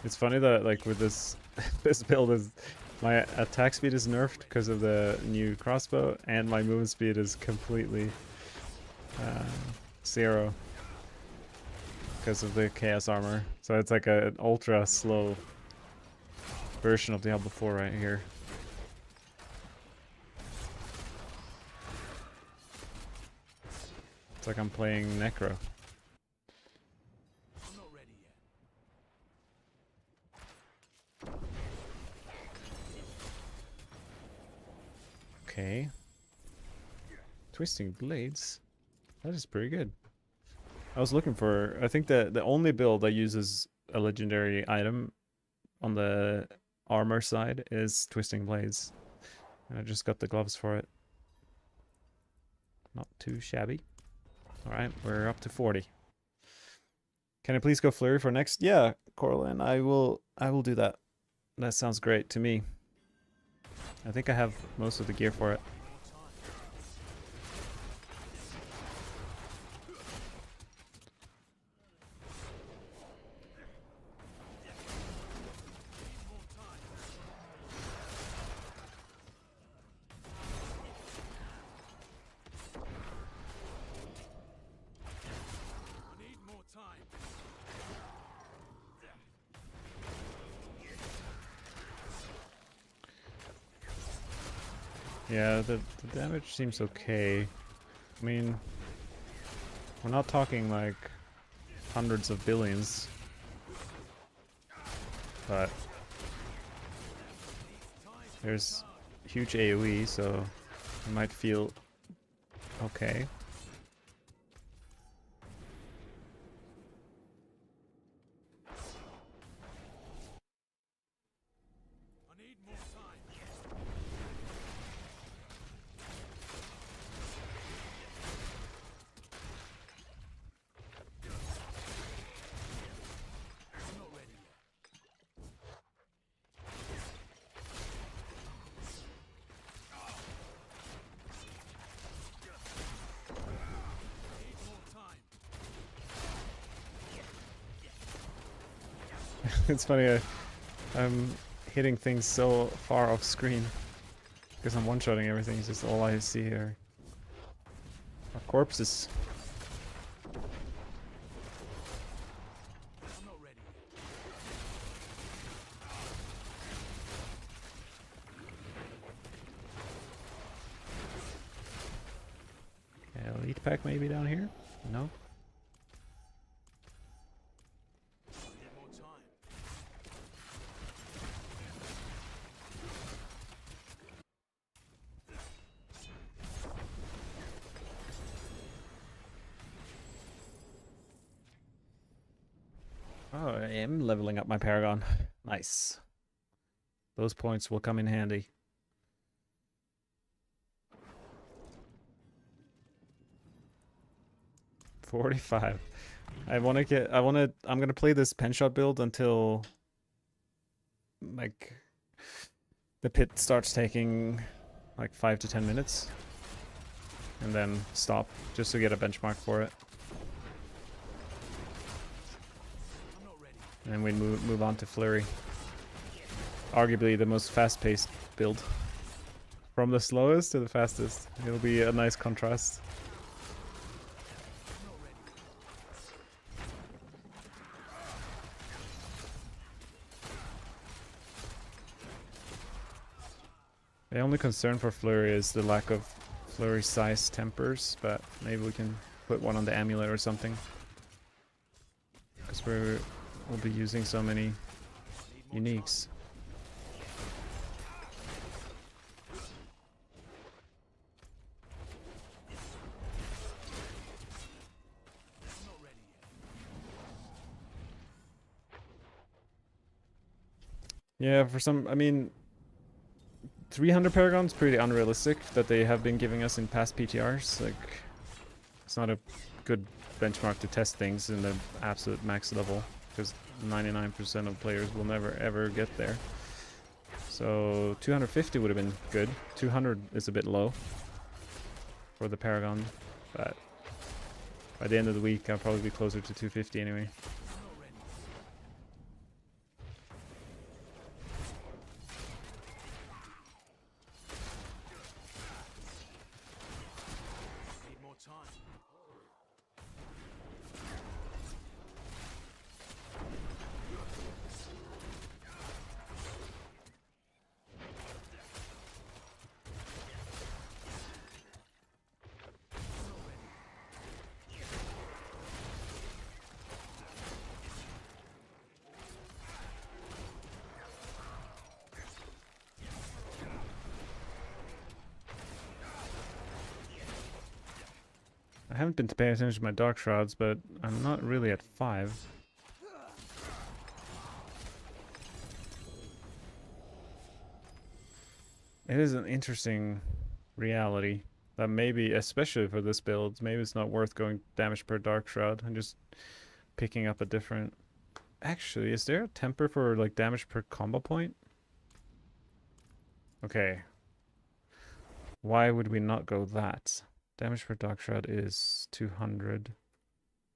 It's funny that like with this this build is my attack speed is nerfed because of the new crossbow, and my movement speed is completely 0 because of the chaos armor. So it's like an ultra slow version of Diablo 4 right here. It's like I'm playing Necro. I'm not ready yet. Okay. Twisting Blades. That is pretty good. I was looking for... I think the only build that uses a legendary item on the armor side is Twisting Blades. And I just got the gloves for it. Not too shabby. Alright, we're up to 40. Can I please go Flurry for next? Yeah, Corlin, I will do that. That sounds great to me. I think I have most of the gear for it. I need more time. Yeah, the damage seems okay. I mean, we're not talking like hundreds of billions, but there's huge AoE, so it might feel okay. I need more time. I'm not ready yet. I need more time. It's funny, I'm hitting things so far off screen because I'm one-shotting everything. It's just all I see here are corpses. I'm not ready yet. Yeah, elite pack maybe down here? No? I need more time. Oh, I am leveling up my Paragon. Nice. Those points will come in handy. $45. I'm gonna play this penshot build until like the pit starts taking like 5 to 10 minutes. And then stop, just to get a benchmark for it. I'm not ready. And then we move on to Flurry. Arguably the most fast-paced build. From the slowest to the fastest. It'll be a nice contrast. I'm not ready. The only concern for Flurry is the lack of Flurry size tempers, but maybe we can put one on the amulet or something. Because we'll be using so many uniques. I'm not ready yet. Yeah, for some, I mean, 300 Paragon's pretty unrealistic that they have been giving us in past PTRs. Like, it's not a good benchmark to test things in the absolute max level, because 99% of players will never ever get there. So 250 would have been good. 200 is a bit low for the Paragon, but by the end of the week I'll probably be closer to 250 anyway. I'm not ready. I need more time. I haven't been paying attention to my Dark Shrouds, but I'm not really at 5. It is an interesting reality that maybe, especially for this build, maybe it's not worth going damage per Dark Shroud and just picking up a different... Actually, is there a temper for like damage per combo point? Okay. Why would we not go that? Damage per Dark Shroud is 200.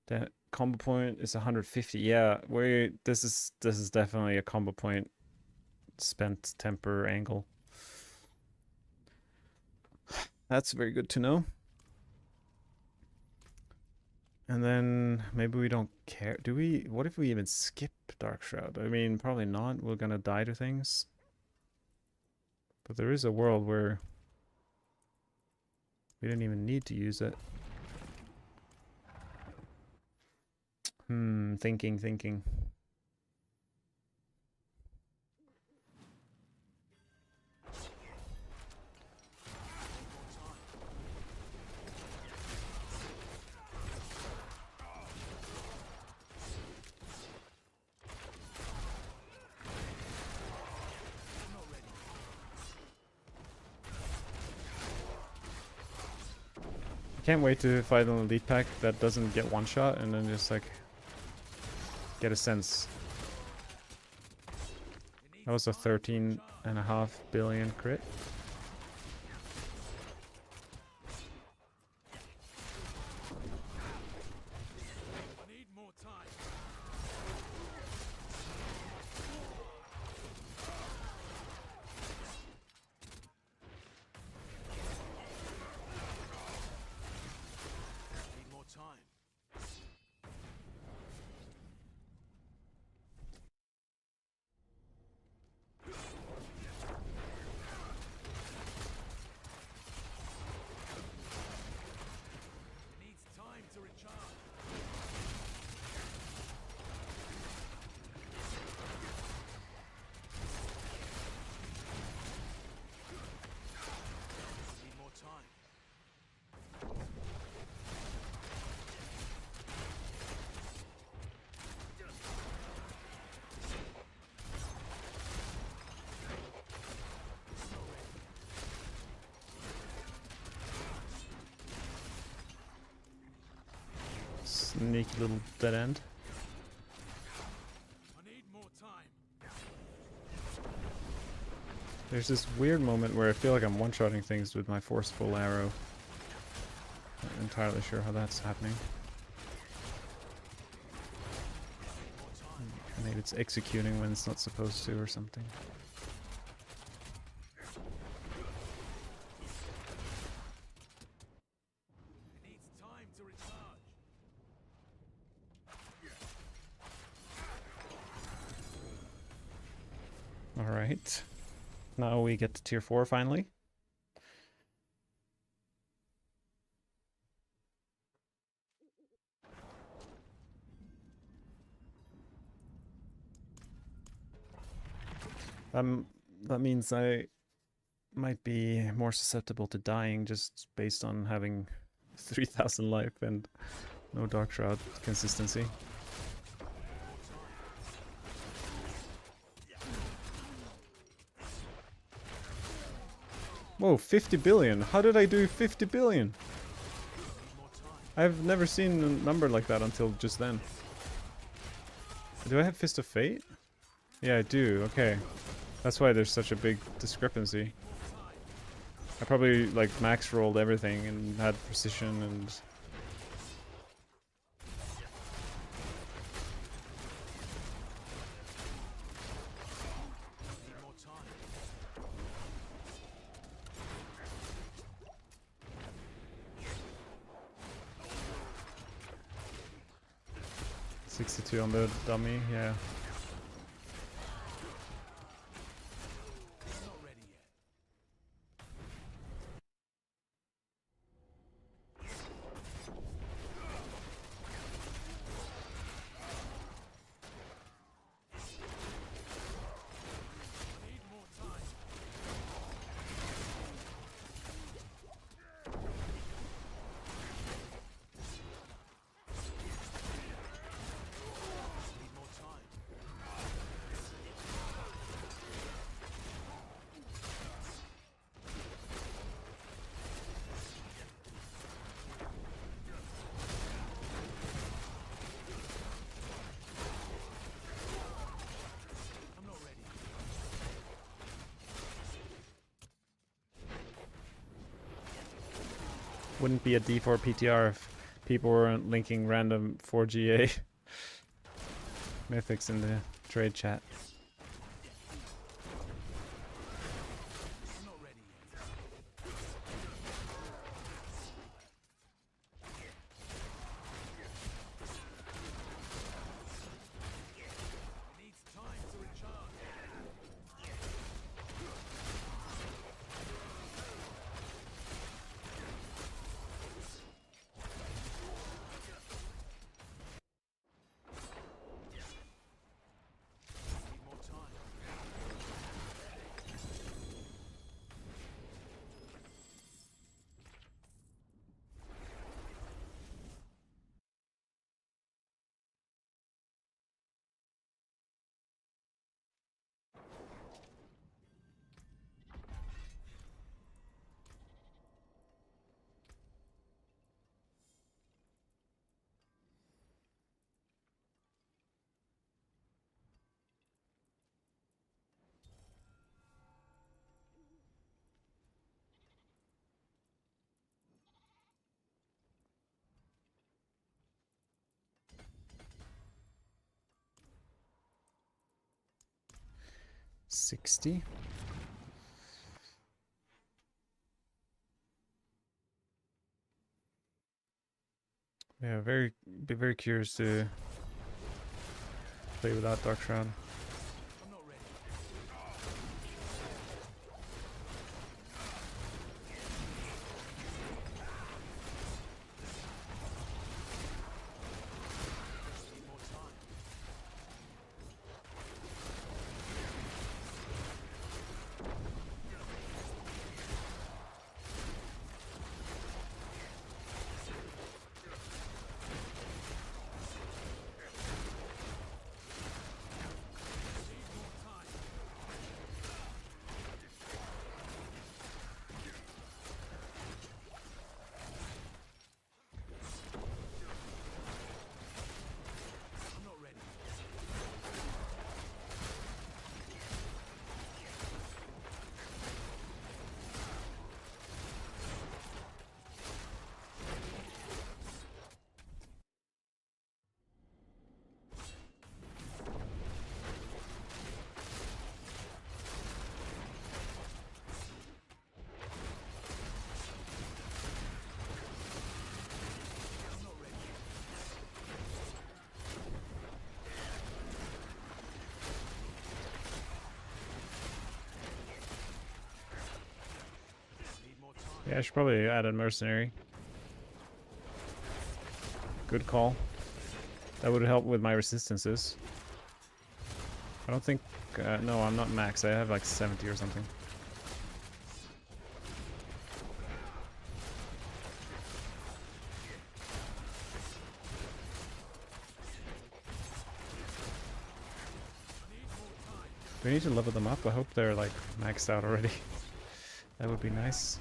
That combo point is 150. Yeah, this is definitely a combo point spent temper angle. That's very good to know. And then maybe we don't care. Do we? What if we even skip Dark Shroud? I mean, probably not. We're gonna die to things. But there is a world where we didn't even need to use it. Thinking. Can't wait to fight an elite pack that doesn't get one shot and then just like get a sense. That was a 13.5 billion crit. I need more time. Need more time. It needs time to recharge. Need more time. Sneaky little dead end. I need more time. There's this weird moment where I feel like I'm one-shotting things with my forceful arrow. Not entirely sure how that's happening. Maybe it's executing when it's not supposed to or something. It needs time to recharge. Alright. Now we get to tier 4 finally. That means I might be more susceptible to dying just based on having 3000 life and no Dark Shroud consistency. Whoa, 50 billion. How did I do 50 billion? I've never seen a number like that until just then. Do I have Fist of Fate? Yeah, I do. Okay. That's why there's such a big discrepancy. I probably like max rolled everything and had precision and... Need more time. 62 on the dummy, yeah. It's not ready yet. I need more time. Need more time. Wouldn't be a D4 PTR if people weren't linking random 4GA mythics in the trade chat. I'm not ready yet. It needs time to recharge. Need more time. $60. Yeah, be very curious to play without Dark Shroud. I'm not ready. Need more time. Need more time. I'm not ready. I'm not ready. Need more time. Yeah, I should probably add a mercenary. Good call. That would help with my resistances. I don't think... no, I'm not max. I have like 70 or something. Do we need to level them up? I hope they're like maxed out already. That would be nice.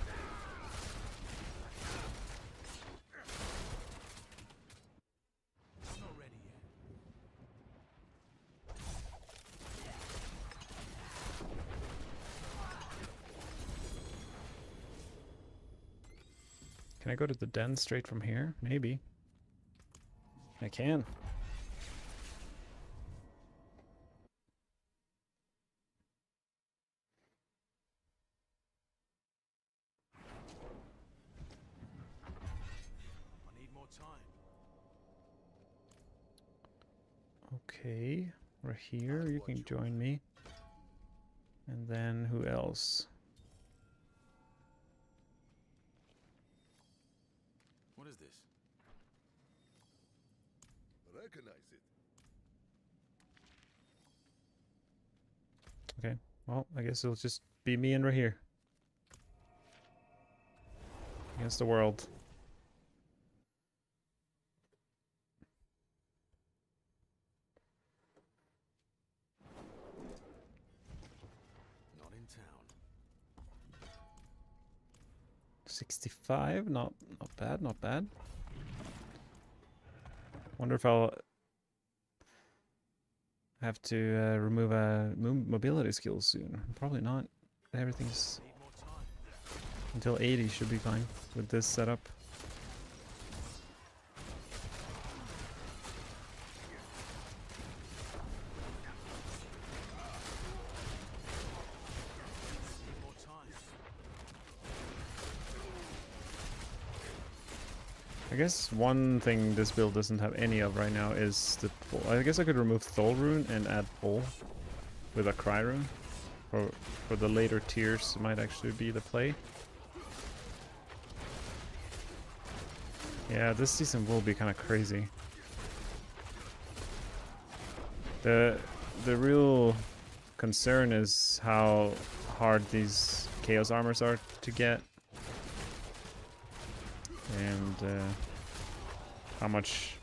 I'm not ready yet. Can I go to the den straight from here? Maybe. I can. I need more time. Okay, we're here. You can join me. And then who else? What is this? Recognize it. Okay, well, I guess it'll just be me and Rahir. Against the world. Not in town. 65, not bad, not bad. Wonder if I'll have to remove mobility skills soon. Probably not. Everything's Need more time. until 80 should be fine with this setup. I guess one thing this build doesn't have any of right now is the pull. I guess I could remove Thol rune and add pull with a cry rune. For the later tiers, it might actually be the play. Yeah, this season will be kind of crazy. The real concern is how hard these chaos armors are to get, and how much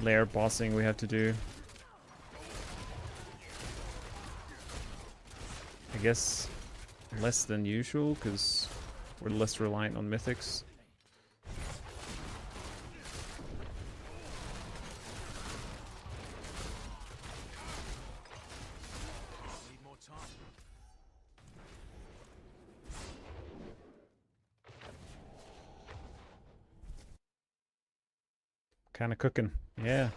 lair bossing we have to do. I guess less than usual because we're less reliant on mythics. Need more time. Kind of cooking, yeah.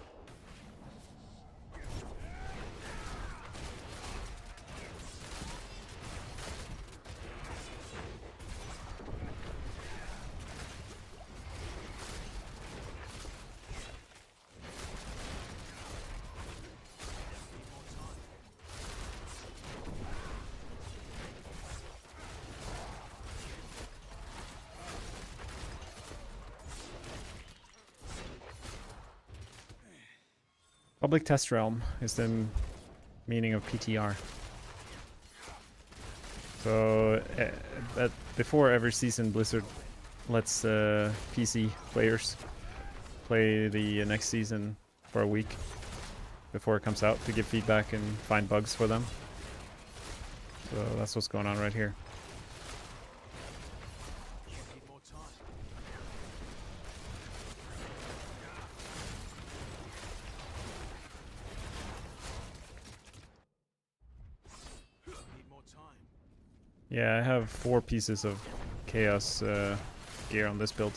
Public test realm is the meaning of PTR. So before every season, Blizzard lets PC players play the next season for a week before it comes out to give feedback and find bugs for them. So that's what's going on right here. Need more time. Need more time. Yeah, I have 4 pieces of chaos gear on this build.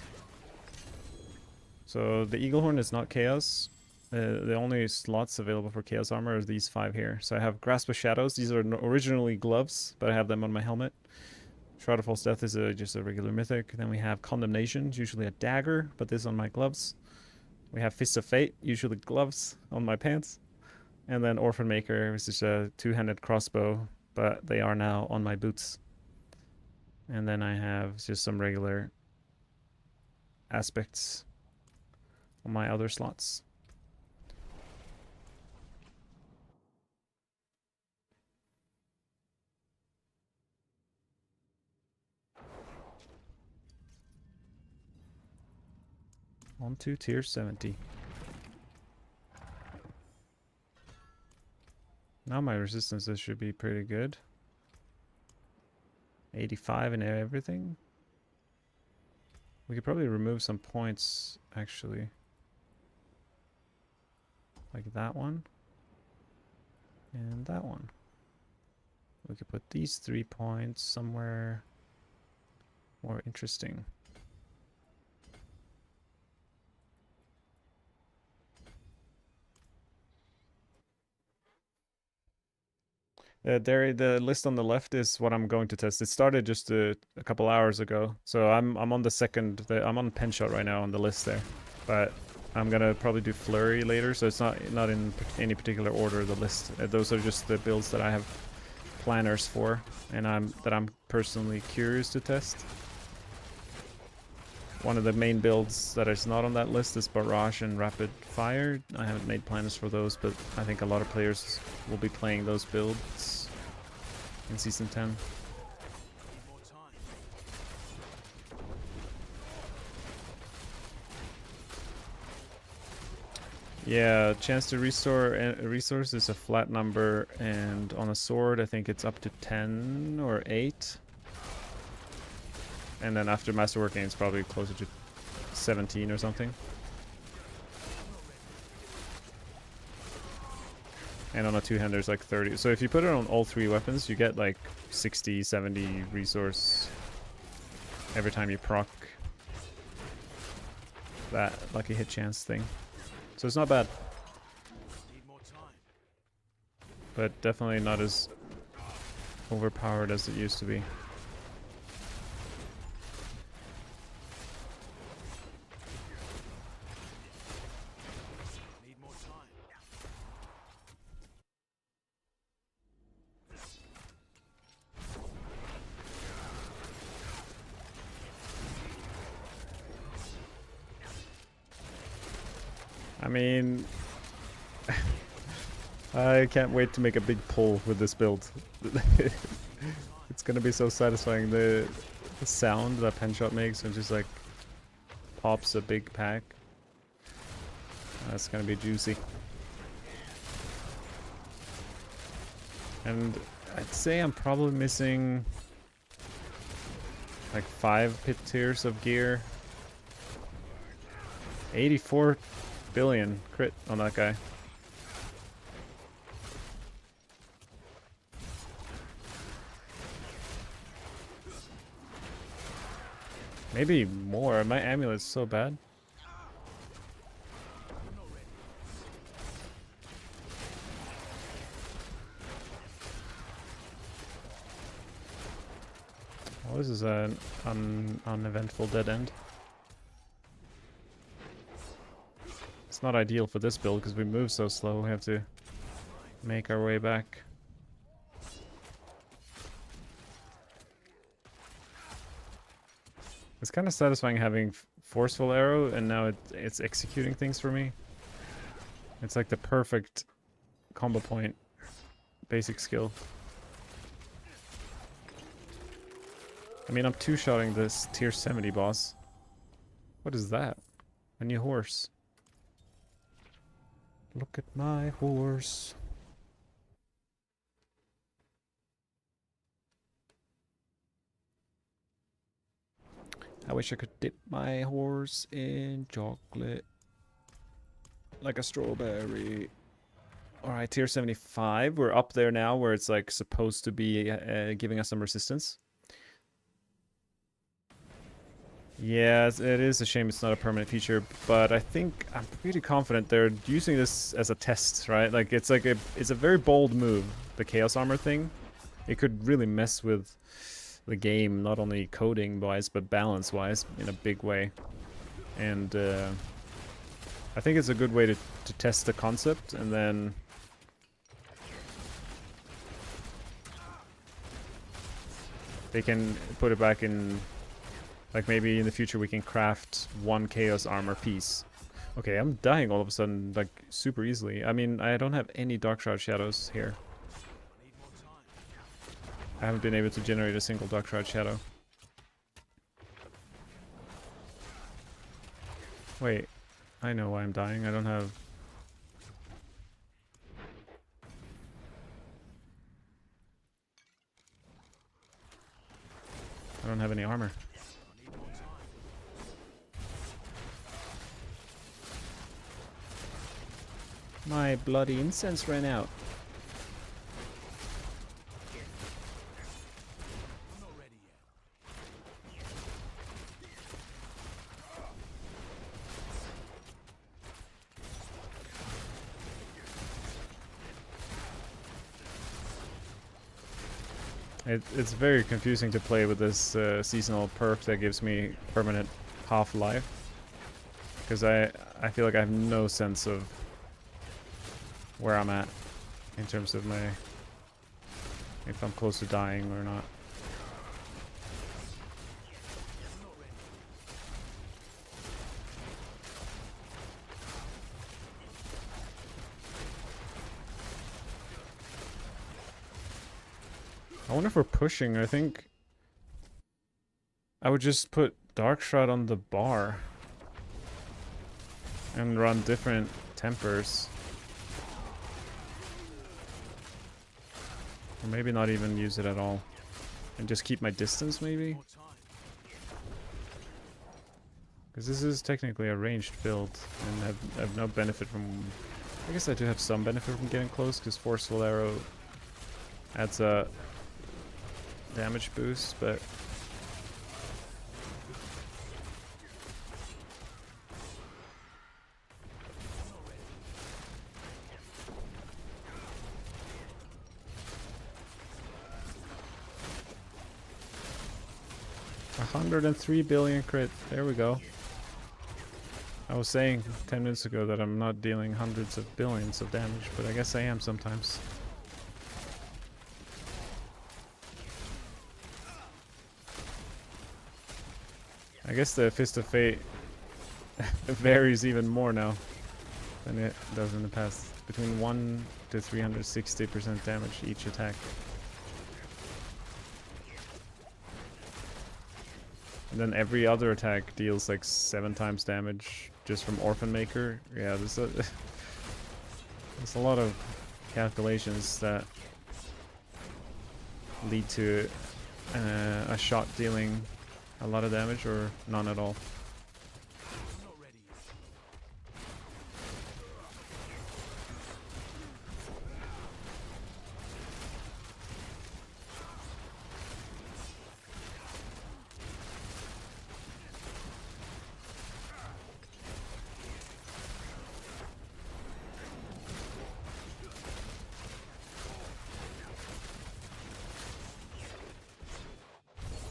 So the Eagle Horn is not chaos. The only slots available for chaos armor are these 5 here. So I have Grasp of Shadows. These are originally gloves, but I have them on my helmet. Shroud of False Death is just a regular mythic. Then we have Condemnation, usually a dagger, but this on my gloves. We have Fist of Fate, usually gloves on my pants. And then Orphan Maker, which is a 2-handed crossbow, but they are now on my boots. And then I have just some regular aspects on my other slots. On to tier 70. Now my resistances should be pretty good. 85 and everything. We could probably remove some points, actually. Like that one. And that one. We could put these 3 points somewhere more interesting. The list on the left is what I'm going to test. It started just a couple hours ago, so I'm on the second. I'm on penshot right now on the list there, but I'm gonna probably do Flurry later. So it's not in any particular order. The list. Those are just the builds that I have planners for, and I'm personally curious to test. One of the main builds that is not on that list is Barrage and Rapid Fire. I haven't made plans for those, but I think a lot of players will be playing those builds in Season 10. Need more time. Yeah, chance to restore a resource is a flat number, and on a sword I think it's up to 10 or 8. And then after Masterworking it's probably closer to 17 or something. And on a 2-hander it's like 30. So if you put it on all 3 weapons, you get like 60, 70 resource every time you proc that lucky hit chance thing. So it's not bad, Need more time. but definitely not as overpowered as it used to be. I mean, I can't wait to make a big pull with this build. It's gonna be so satisfying. The sound that penshot makes when just like pops a big pack. That's gonna be juicy. And I'd say I'm probably missing like 5 pit tiers of gear. 84 billion crit on that guy. Maybe more. My amulet's so bad. Oh, this is an uneventful dead end. It's not ideal for this build because we move so slow. We have to make our way back. It's kind of satisfying having forceful arrow, and now it's executing things for me. It's like the perfect combo point, basic skill. I mean, I'm two-shotting this tier 70 boss. What is that? A new horse. Look at my horse. I wish I could dip my horse in chocolate. Like a strawberry. Alright, tier 75. We're up there now where it's like supposed to be giving us some resistance. Yeah, it is a shame it's not a permanent feature, but I think I'm pretty confident they're using this as a test, right? Like it's a very bold move, the Chaos Armor thing. It could really mess with the game, not only coding wise but balance wise in a big way. And I think it's a good way to test the concept, and then they can put it back in. Like maybe in the future we can craft 1 Chaos Armor piece. Okay, I'm dying all of a sudden, like super easily. I mean, I don't have any Dark Shroud Shadows here. I haven't been able to generate a single Dark Shroud Shadow. Wait, I know why I'm dying. I don't have... I don't have any armor. My bloody incense ran out. It's very confusing to play with this seasonal perk that gives me permanent half-life. Because I feel like I have no sense of where I'm at in terms of my... if I'm close to dying or not. I wonder if we're pushing. I think I would just put Dark Shroud on the bar and run different tempers. Or maybe not even use it at all. And just keep my distance, maybe? Because this is technically a ranged build, and I have no benefit from... I guess I do have some benefit from getting close, because Forceful Arrow adds a damage boost, but... $103 billion crit. There we go. I was saying 10 minutes ago that I'm not dealing hundreds of billions of damage, but I guess I am sometimes. I guess the Fist of Fate varies even more now. than it does in the past. Between 1 to 360% damage each attack. And then every other attack deals like 7 times damage just from Orphan Maker. Yeah, there's a a lot of calculations that lead to a shot dealing a lot of damage or none at all. I'm not ready yet.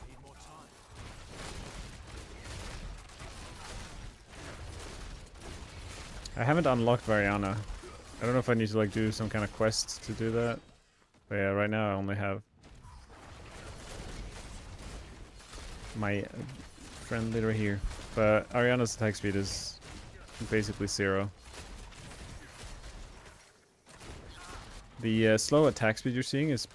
Need more time. I haven't unlocked Variana. I don't know if I need to like do some kind of quest to do that. But yeah, right now I only have my friend leader here. But Ariana's attack speed is basically 0. The slow attack speed you're seeing is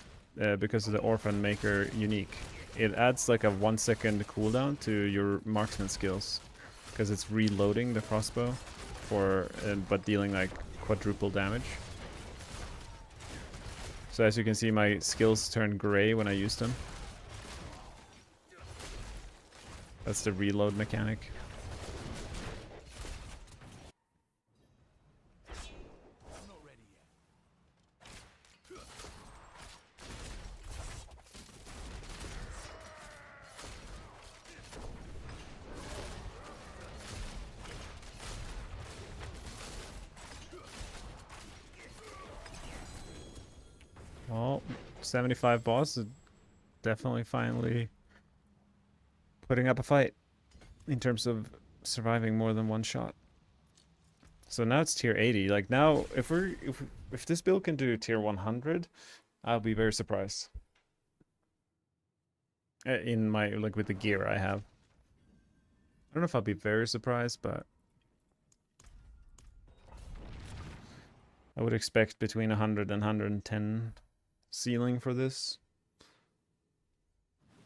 because of the Orphan Maker unique. It adds like a 1 second cooldown to your marksman skills. Because it's reloading the crossbow for but dealing like quadruple damage. So as you can see, my skills turn gray when I use them. That's the reload mechanic. I'm not ready yet. Well, 75 boss is definitely finally putting up a fight in terms of surviving more than one shot. So now it's tier 80. Like now, if this build can do tier 100, I'll be very surprised. In my like with the gear I have. I don't know if I'll be very surprised, but I would expect between 100 and 110 ceiling for this.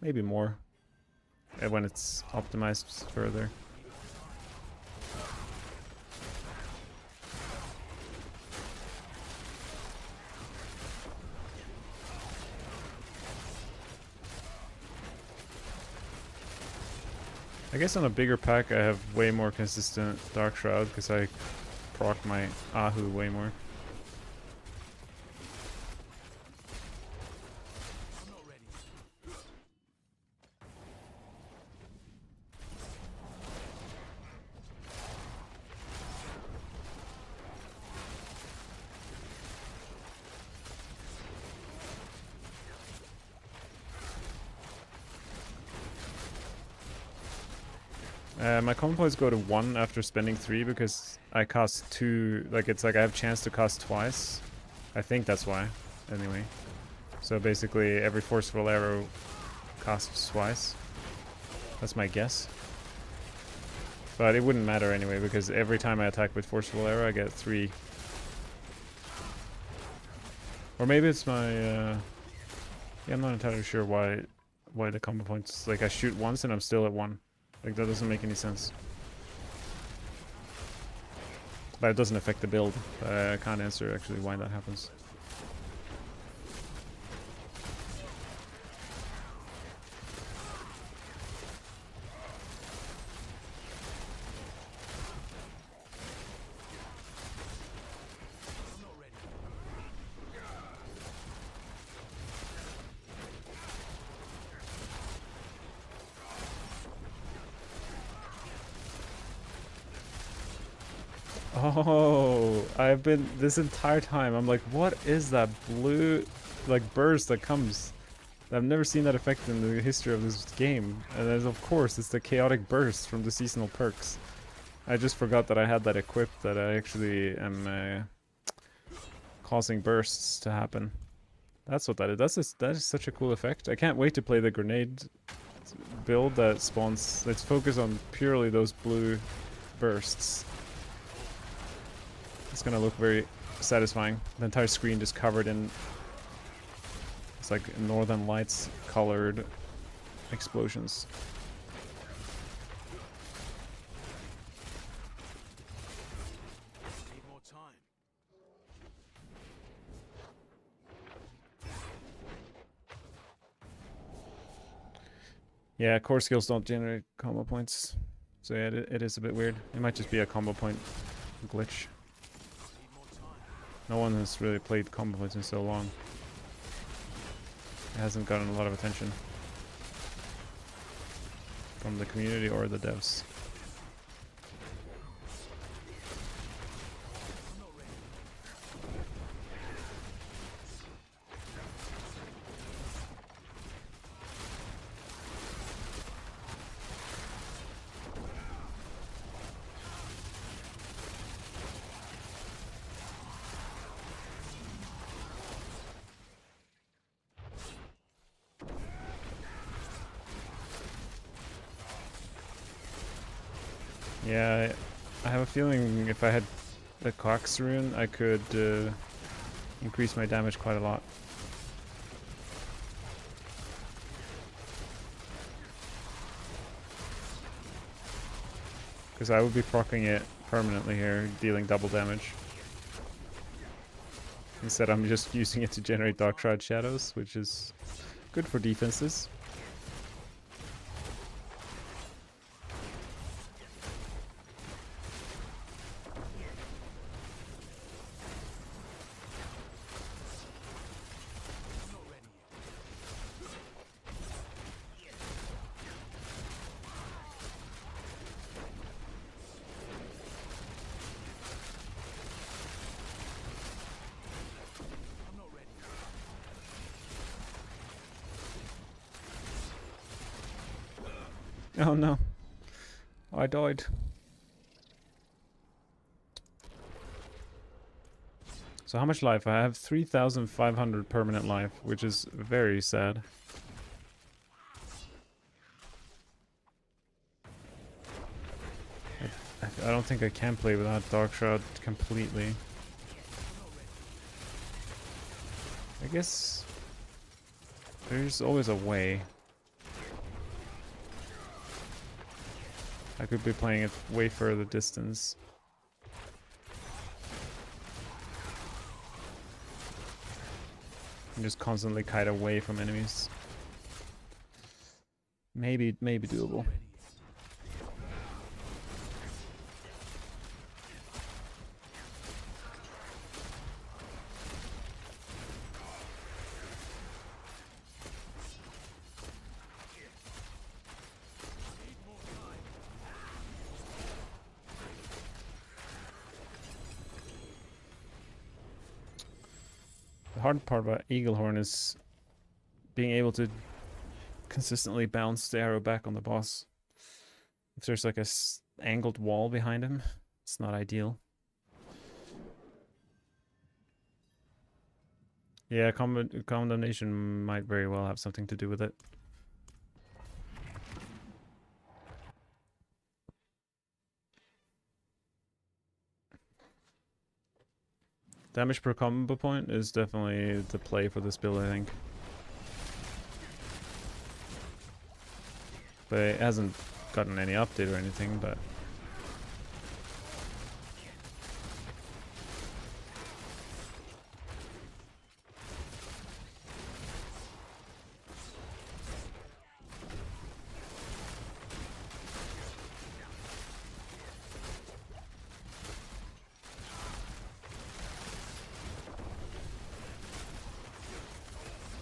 Maybe more when it's optimized further. I guess on a bigger pack I have way more consistent Dark Shroud because I proc my Ahu way more. I'm not ready yet. My common points go to 1 after spending 3 because I cast 2, like it's like I have chance to cast twice. I think that's why, anyway. So basically every forceful arrow costs twice. That's my guess. But it wouldn't matter anyway because every time I attack with forceful arrow I get 3. Or maybe it's my, yeah, I'm not entirely sure why the combo points, like I shoot once and I'm still at 1. Like, that doesn't make any sense. But it doesn't affect the build. I can't answer actually why that happens. I'm not ready. Oh, I've been this entire time. I'm like, what is that blue, like burst that comes? I've never seen that effect in the history of this game. And then, of course, it's the chaotic burst from the seasonal perks. I just forgot that I had that equipped. That I actually am causing bursts to happen. That's what that is. That is such a cool effect. I can't wait to play the grenade build that spawns. Let's focus on purely those blue bursts. It's gonna look very satisfying. The entire screen just covered in, it's like northern lights colored explosions. Need more time. Yeah, core skills don't generate combo points. So yeah, it is a bit weird. It might just be a combo point glitch. Need more time. No one has really played combo points in so long. It hasn't gotten a lot of attention from the community or the devs. I'm not ready. Yeah, I have a feeling if I had the Cox rune, I could increase my damage quite a lot. Because I would be proccing it permanently here, dealing double damage. Instead, I'm just using it to generate Dark Shroud shadows, which is good for defenses. I'm not ready yet. I'm not ready. Oh no. I died. So how much life? I have 3,500 permanent life, which is very sad. I don't think I can play without Dark Shroud completely. I guess there's always a way. I could be playing it way further distance. And just constantly kite away from enemies. Maybe doable. Ready yet. Need more time. The hard part about Eaglehorn is being able to consistently bounce the arrow back on the boss. If there's like a angled wall behind him, it's not ideal. Yeah, condemnation might very well have something to do with it. Damage per combo point is definitely the play for this build, I think. But it hasn't gotten any update or anything, but...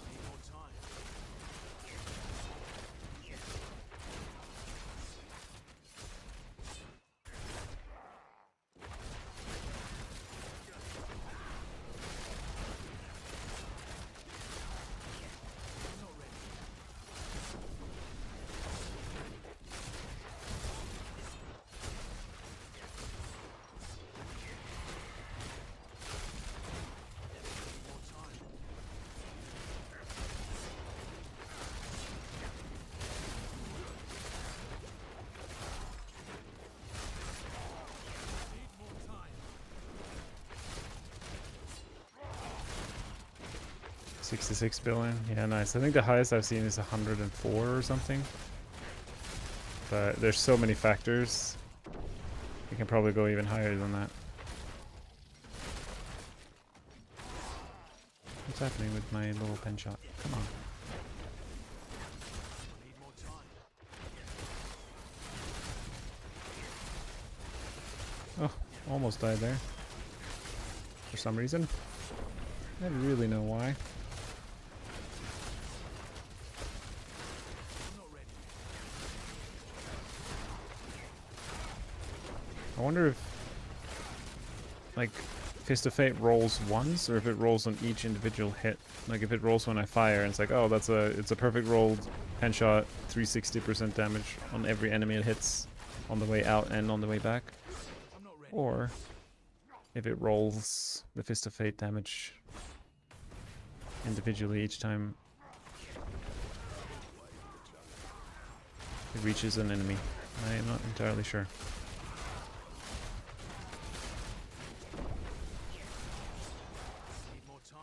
Need more time. 66 billion. Yeah, nice. I think the highest I've seen is 104 or something. But there's so many factors. You can probably go even higher than that. What's happening with my little penshot? Come on. I need more time. Oh, almost died there. For some reason. I don't really know why. I'm not ready. I wonder if, like, Fist of Fate rolls once, or if it rolls on each individual hit. Like, if it rolls when I fire, and it's like, oh, it's a perfect rolled penshot, 360% damage on every enemy it hits on the way out and on the way back. I'm not ready. Or if it rolls the Fist of Fate damage individually each time it reaches an enemy. I am not entirely sure. Need more time.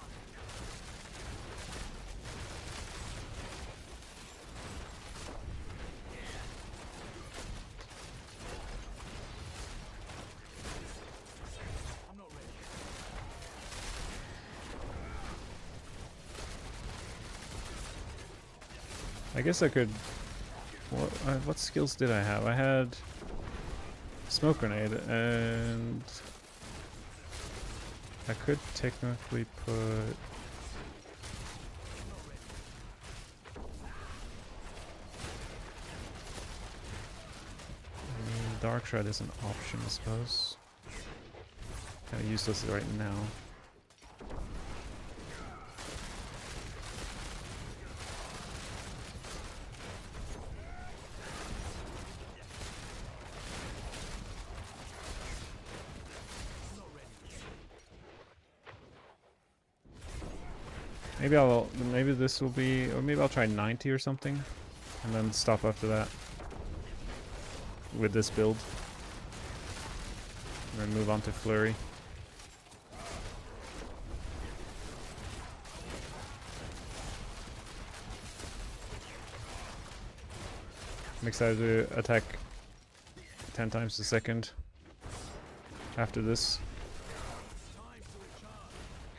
I'm not ready. I guess I could... What skills did I have? I had Smoke Grenade, and I could technically put... Dark Shred is an option, I suppose. Kind of useless right now. Maybe this will be, or maybe I'll try 90 or something, and then stop after that with this build, and then move on to Flurry. I'm excited to attack 10 times a second after this.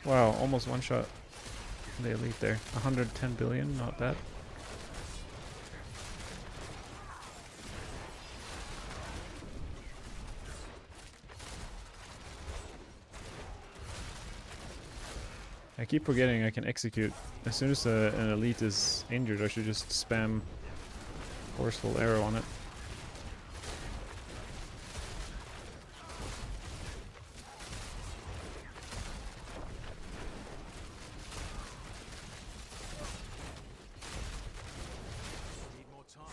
Wow, almost one shot the elite there. 110 billion, not bad. I keep forgetting I can execute. As soon as an elite is injured, I should just spam Forceful Arrow on it. Need more time.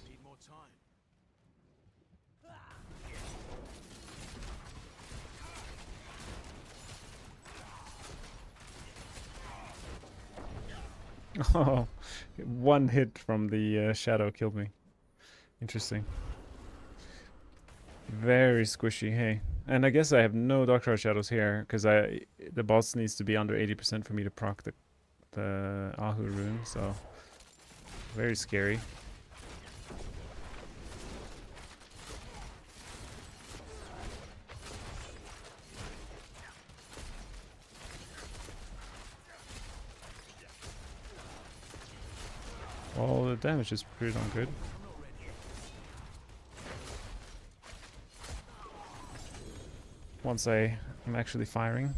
Need more time. Oh, one hit from the shadow killed me. Interesting. Very squishy, hey. And I guess I have no Doctor Shadows here, because the boss needs to be under 80% for me to proc the Ahu rune, so very scary. Well, the damage is pretty darn good. Once I am actually firing.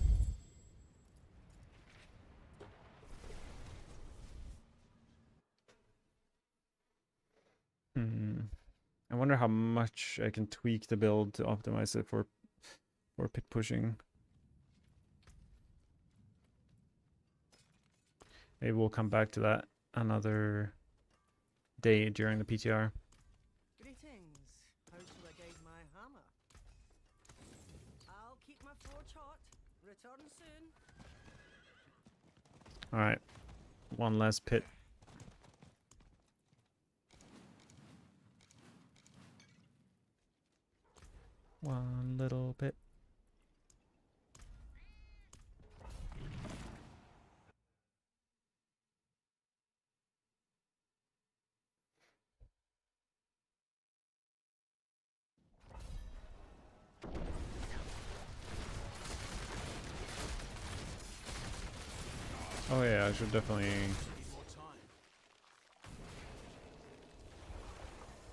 I wonder how much I can tweak the build to optimize it for or pit pushing. Maybe we'll come back to that another day during the PTR. Greetings. How shall I guide my hammer? I'll keep my forge hot. Return soon. Alright. One less pit. One little pit. Oh yeah, I should definitely Need more time.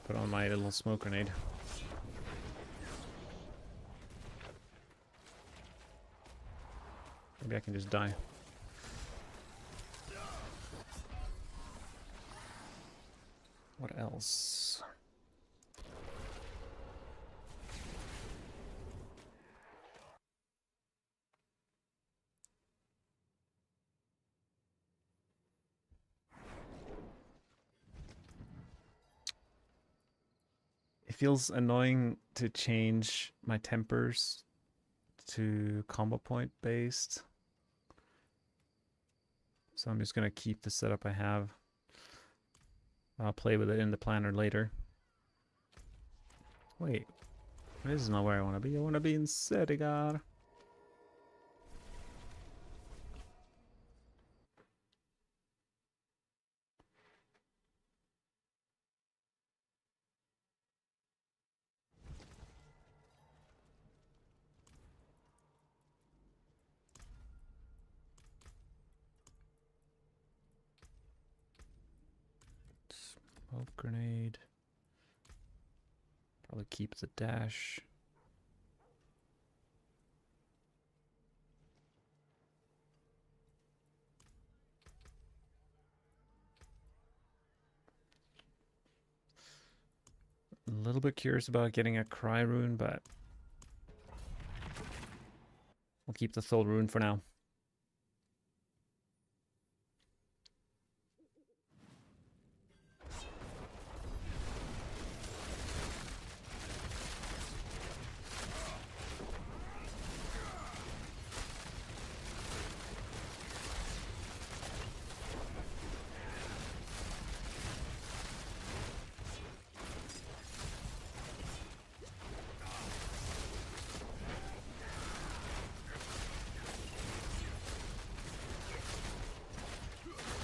put on my little smoke grenade. Maybe I can just die. What else? It feels annoying to change my tempers to combo point based. So I'm just going to keep the setup I have. I'll play with it in the planner later. Wait, this is not where I want to be. I want to be in Sedigar. Smoke grenade. Probably keep the dash. A little bit curious about getting a cry rune, but we'll keep the soul rune for now.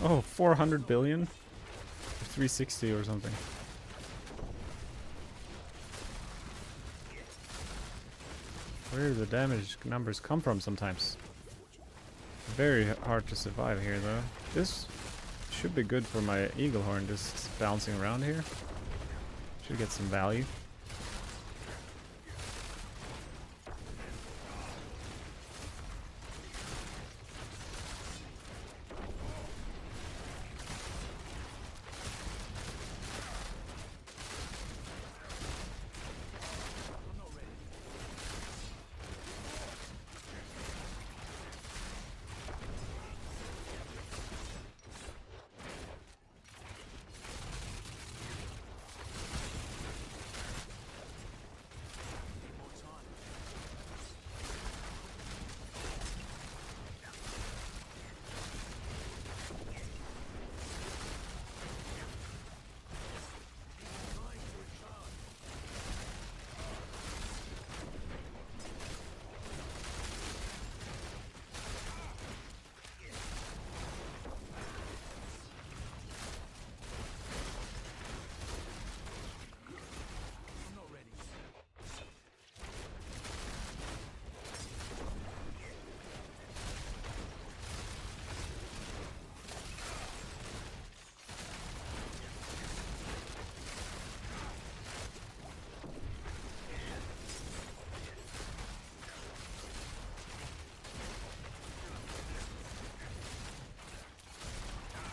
Oh, 400 billion? Or 360 or something. Where do the damage numbers come from sometimes? Very hard to survive here though. This should be good for my eagle horn just bouncing around here. Should get some value.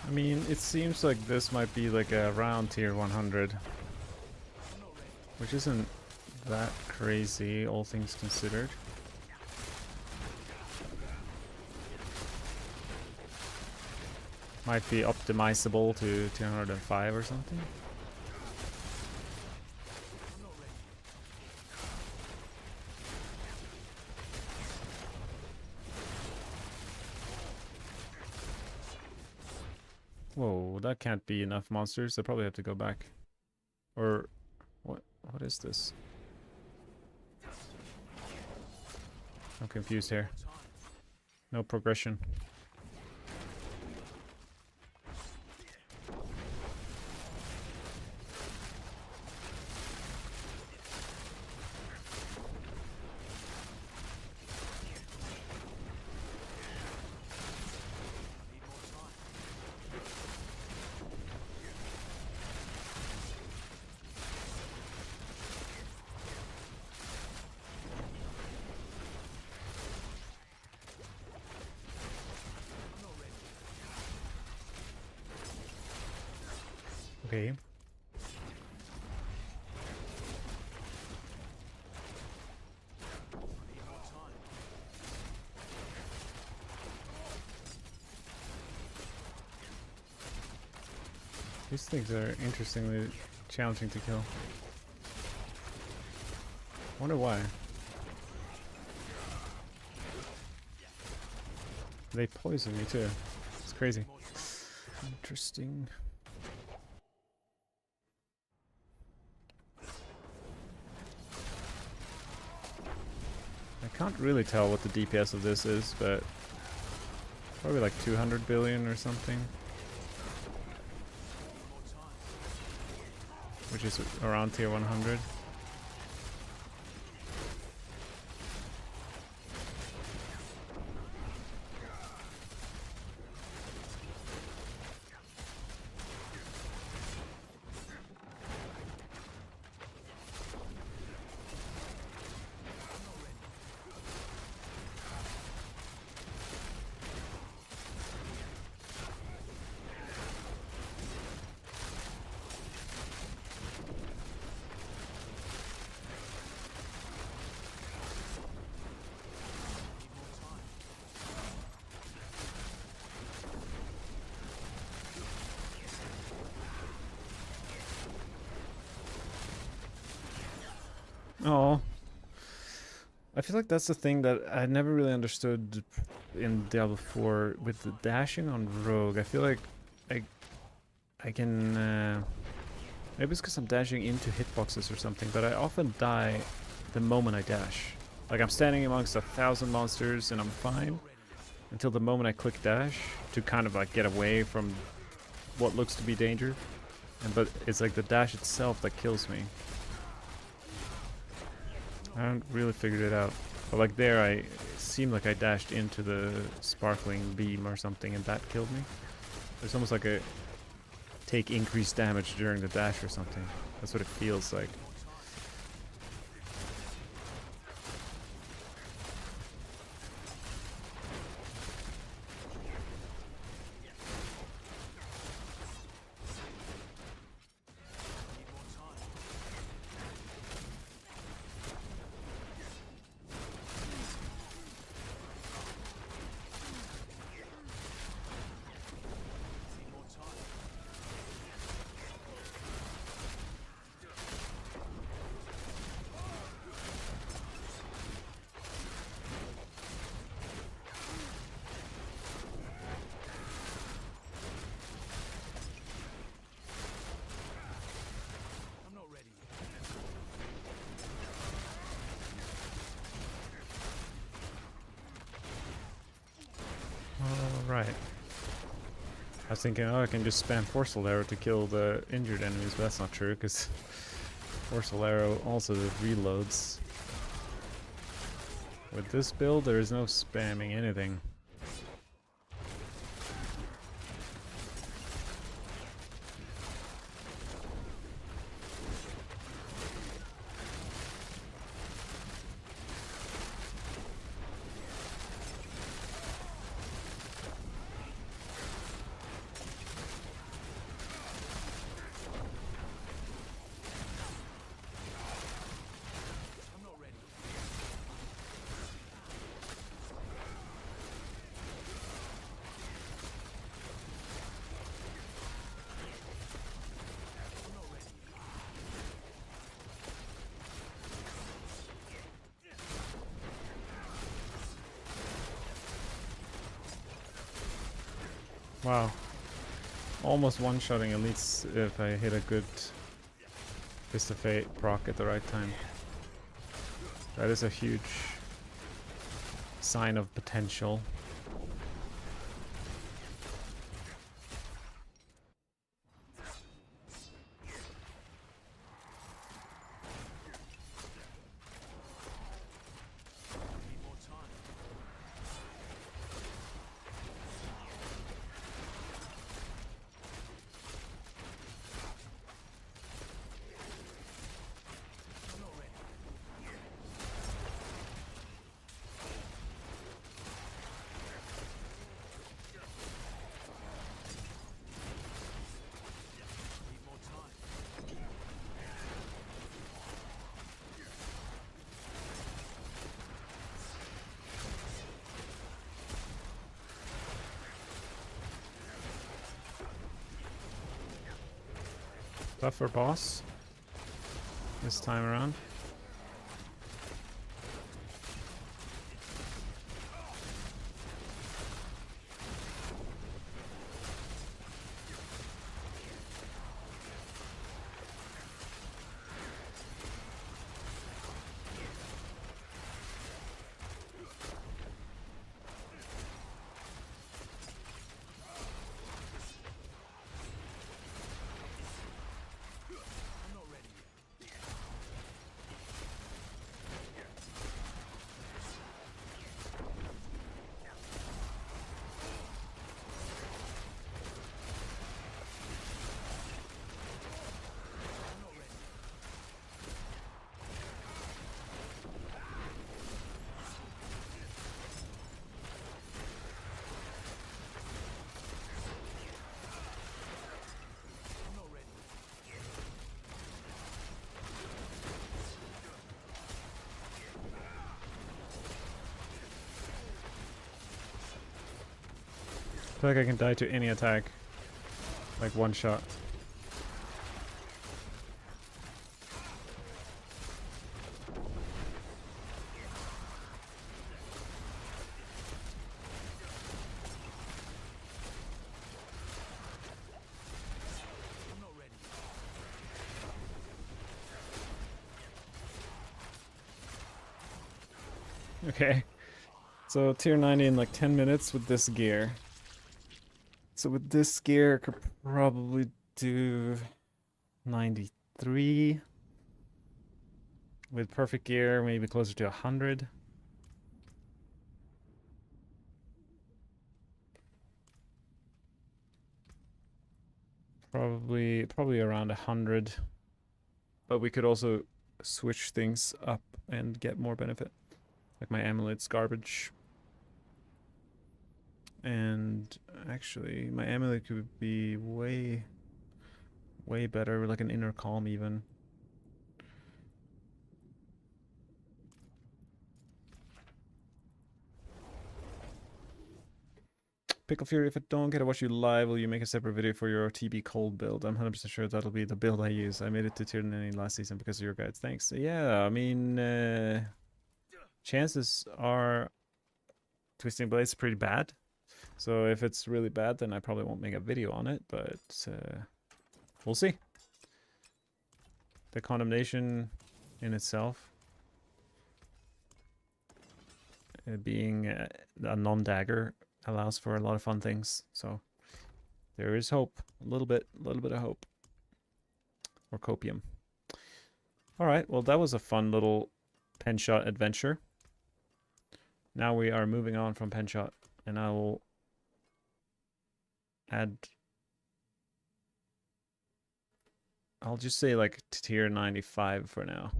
I mean, it seems like this might be like around tier 100, which isn't that crazy, all things considered. Might be optimizable to 205 or something. I'm not ready. Whoa, that can't be enough monsters. I probably have to go back. Or what? What is this? I'm confused here. More time. No progression. Need more time. I'm not ready. Okay. Need more time. These things are interestingly challenging to kill. Wonder why. They poison me too. It's crazy. More time. Interesting. I can't really tell what the DPS of this is, but probably like 200 billion or something, More time. which is around tier 100. Need more time. Oh, I feel like that's the thing that I never really understood in Diablo 4 with the dashing on Rogue. I feel like I I can maybe it's because I'm dashing into hitboxes or something, but I often die the moment I dash. Like I'm standing amongst 1,000 monsters and I'm fine until the moment I click dash to kind of like get away from what looks to be danger. And but it's like the dash itself that kills me. I haven't really figured it out. But like there, it seemed like I dashed into the sparkling beam or something and that killed me. It's almost like a take increased damage during the dash or something. That's what it feels like. More time. Need more time. Need more time. I'm not ready. Alright. I was thinking, oh, I can just spam Forceful Arrow to kill the injured enemies, but that's not true, because Forceful Arrow also reloads. With this build, there is no spamming anything. I'm not ready. Wow. Almost one-shotting elites if I hit a good Fist of Fate proc at the right time. That is a huge sign of potential. Need more time. I'm not ready. Need more time. Tougher boss this time around. I'm not ready yet. I'm not ready. I'm not ready. I feel like I can die to any attack. Like one shot. I'm not ready. Okay. So tier 90 in like 10 minutes with this gear. So with this gear, I could probably do 93. With perfect gear, maybe closer to 100. Probably around 100. But we could also switch things up and get more benefit. Like my amulet's garbage. And actually, my amulet could be way better, like an inner calm even. Pickle Fury, if I don't get to watch you live, will you make a separate video for your TB cold build? I'm 100% sure that'll be the build I use. I made it to tier 90 last season because of your guides. Thanks. Yeah, I mean, chances are Twisting Blade's pretty bad. So if it's really bad, then I probably won't make a video on it, but we'll see. The condemnation in itself, being a non-dagger, allows for a lot of fun things. So there is hope, a little bit of hope, or copium. All right, well that was a fun little penshot adventure. Now we are moving on from penshot, and I will add. I'll just say like tier 95 for now.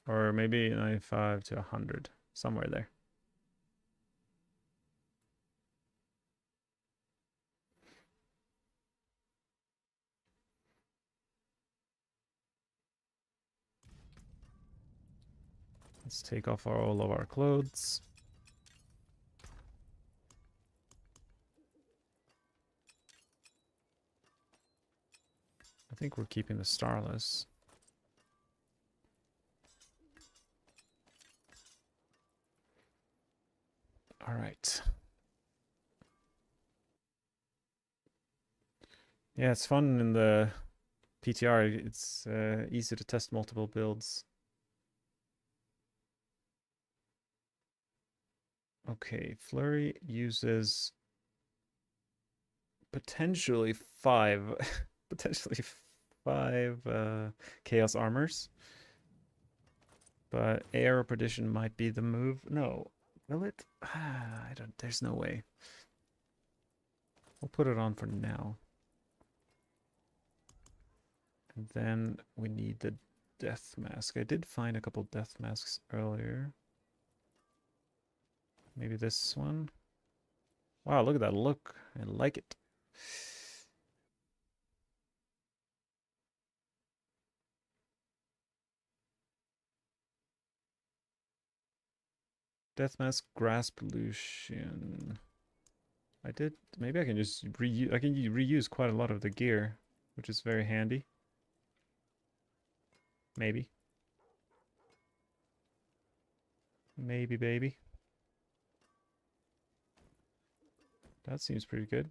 Or maybe 95 to 100, somewhere there. Let's take off all of our clothes. I think we're keeping the Starless. All right. Yeah, it's fun in the PTR. It's easy to test multiple builds. Okay, Flurry uses potentially 5 potentially 5 chaos armors. But air or perdition might be the move. No. Will it? I don't, there's no way. We'll put it on for now. And then we need the death mask. I did find a couple death masks earlier. Maybe this one. Wow, look at that look. I like it. Death mask, grasp, Lucian. I did. Maybe I can just reuse. I can reuse quite a lot of the gear, which is very handy. Maybe. Maybe, baby. That seems pretty good.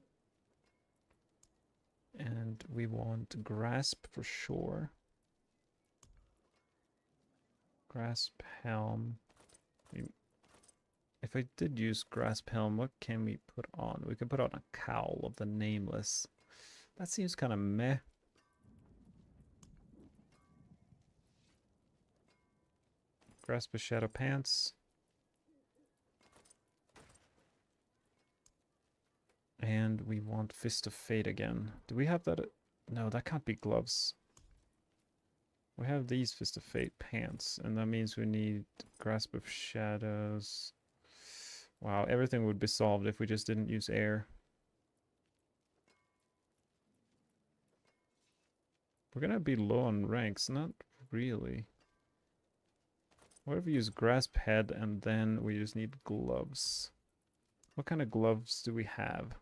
And we want grasp for sure. Grasp helm. If I did use grasp helm, what can we put on? We could put on a cowl of the nameless. That seems kind of meh. Grasp of shadow pants. And we want Fist of Fate again. Do we have that? No, that can't be gloves. We have these Fist of Fate pants, and that means we need Grasp of Shadows. Wow, everything would be solved if we just didn't use air. We're gonna be low on ranks, not really. What if we use Grasp Head and then we just need gloves? What kind of gloves do we have?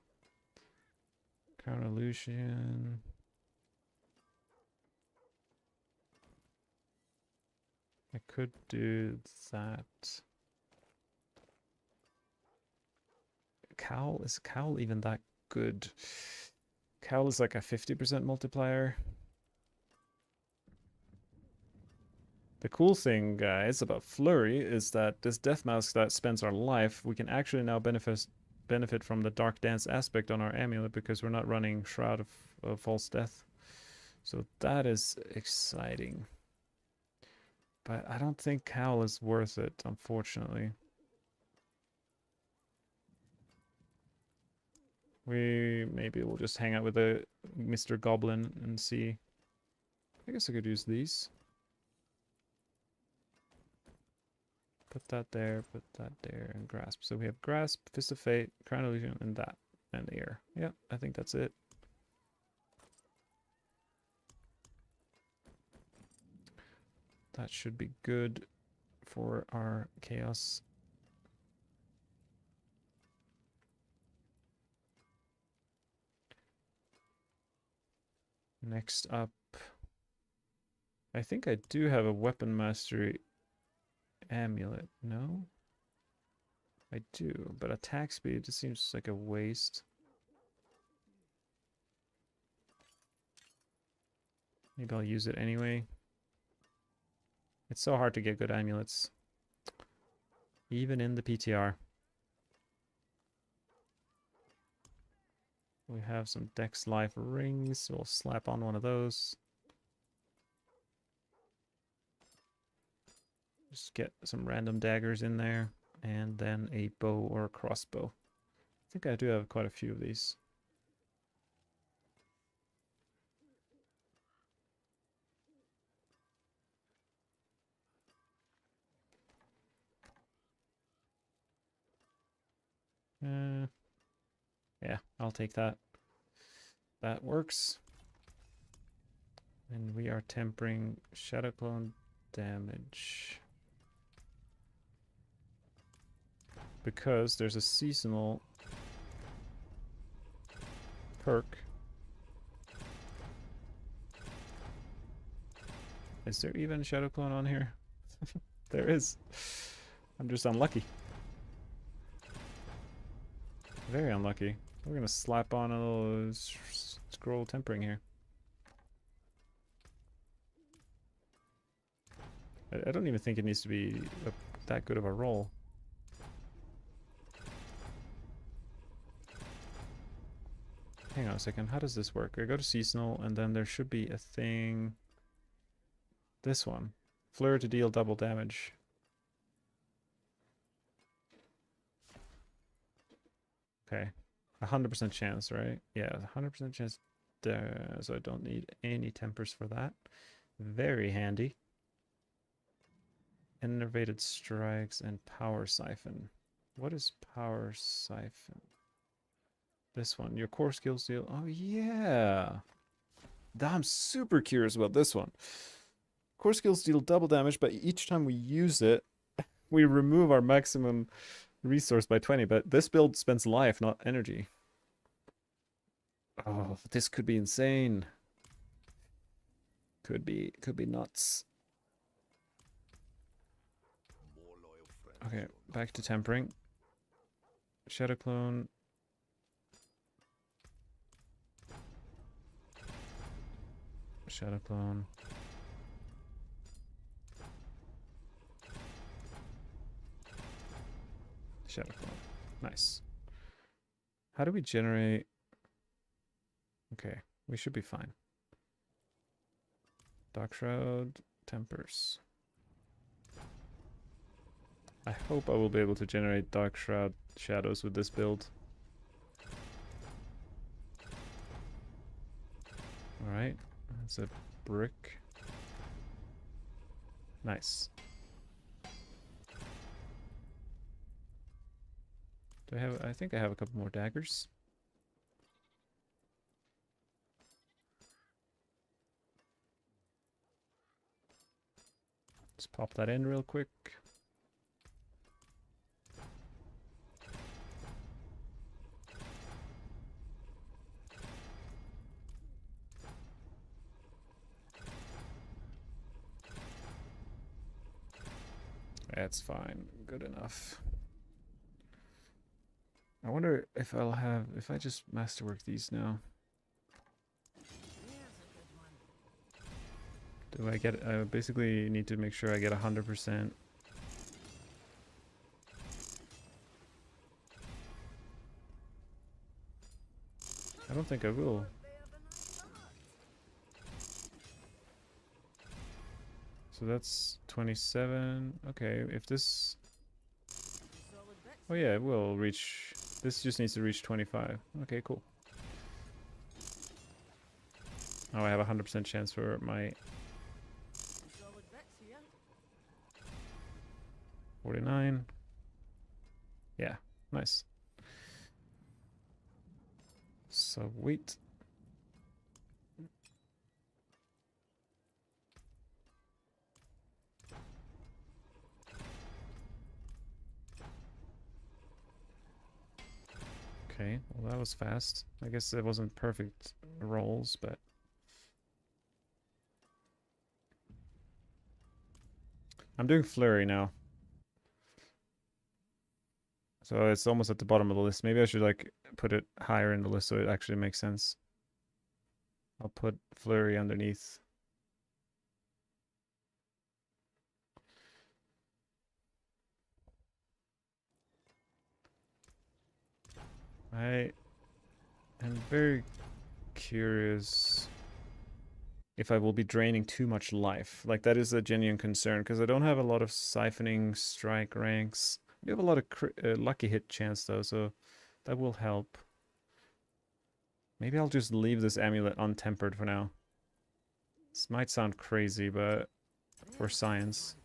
Crown Illusion. I could do that. Cowl? Is Cowl even that good? Cowl is like a 50% multiplier. The cool thing, guys, about Flurry is that this death mask that spends our life, we can actually now benefit from the Dark Dance aspect on our amulet because we're not running Shroud of False Death. So that is exciting. But I don't think Cowl is worth it, unfortunately. Maybe we'll just hang out with the Mr. Goblin and see. I guess I could use these. Put that there, and Grasp. So we have Grasp, Fist of Fate, Crown Illusion, and that. And Air. Yeah, I think that's it. That should be good for our Chaos. Next up, I think I do have a Weapon Mastery amulet. No? I do, but attack speed just seems like a waste. Maybe I'll use it anyway. It's so hard to get good amulets. Even in the PTR. We have some Dex Life rings, so we'll slap on one of those. Just get some random daggers in there, and then a bow or a crossbow. I think I do have quite a few of these. Yeah, I'll take that. That works. And we are tempering Shadow Clone damage. Because there's a seasonal perk. Is there even Shadow Clone on here? There is. I'm just unlucky. Very unlucky. We're gonna slap on a little scroll tempering here. I don't even think it needs to be that good of a roll. Hang on a second, how does this work? I go to seasonal and then there should be a thing. This one. Flurry to deal double damage. Okay. 100% chance, right? Yeah, 100% chance there, so I don't need any tempers for that. Very handy. Innervated strikes and power siphon. What is power siphon? This one. Your core skills deal. Oh yeah. I'm super curious about this one. Core skills deal double damage, but each time we use it, we remove our maximum resource by 20. But this build spends life, not energy. Oh, this could be insane. Could be nuts. Okay, back to tempering. Shadow clone. Shadow clone. Shadow clone. Nice. How do we generate? Okay, we should be fine. Dark Shroud, Tempers. I hope I will be able to generate Dark Shroud shadows with this build. Alright, that's a brick. Nice. Do I have, I think I have a couple more daggers. Let's pop that in real quick. That's fine. Good enough. I wonder if I'll have, if I just masterwork these now. Do I get, I basically need to make sure I get 100%. I don't think I will. So that's 27. Okay, if this... Oh yeah, it will reach... This just needs to reach 25. Okay, cool. Oh, I have a 100% chance for my... 49. Yeah, nice. So wait. Okay, well that was fast. I guess it wasn't perfect rolls, but... I'm doing Flurry now. So it's almost at the bottom of the list. Maybe I should like put it higher in the list so it actually makes sense. I'll put Flurry underneath. I am very curious if I will be draining too much life. Like that is a genuine concern because I don't have a lot of siphoning strike ranks. We have a lot of lucky hit chance though, so that will help. Maybe I'll just leave this amulet untempered for now. This might sound crazy, but for science.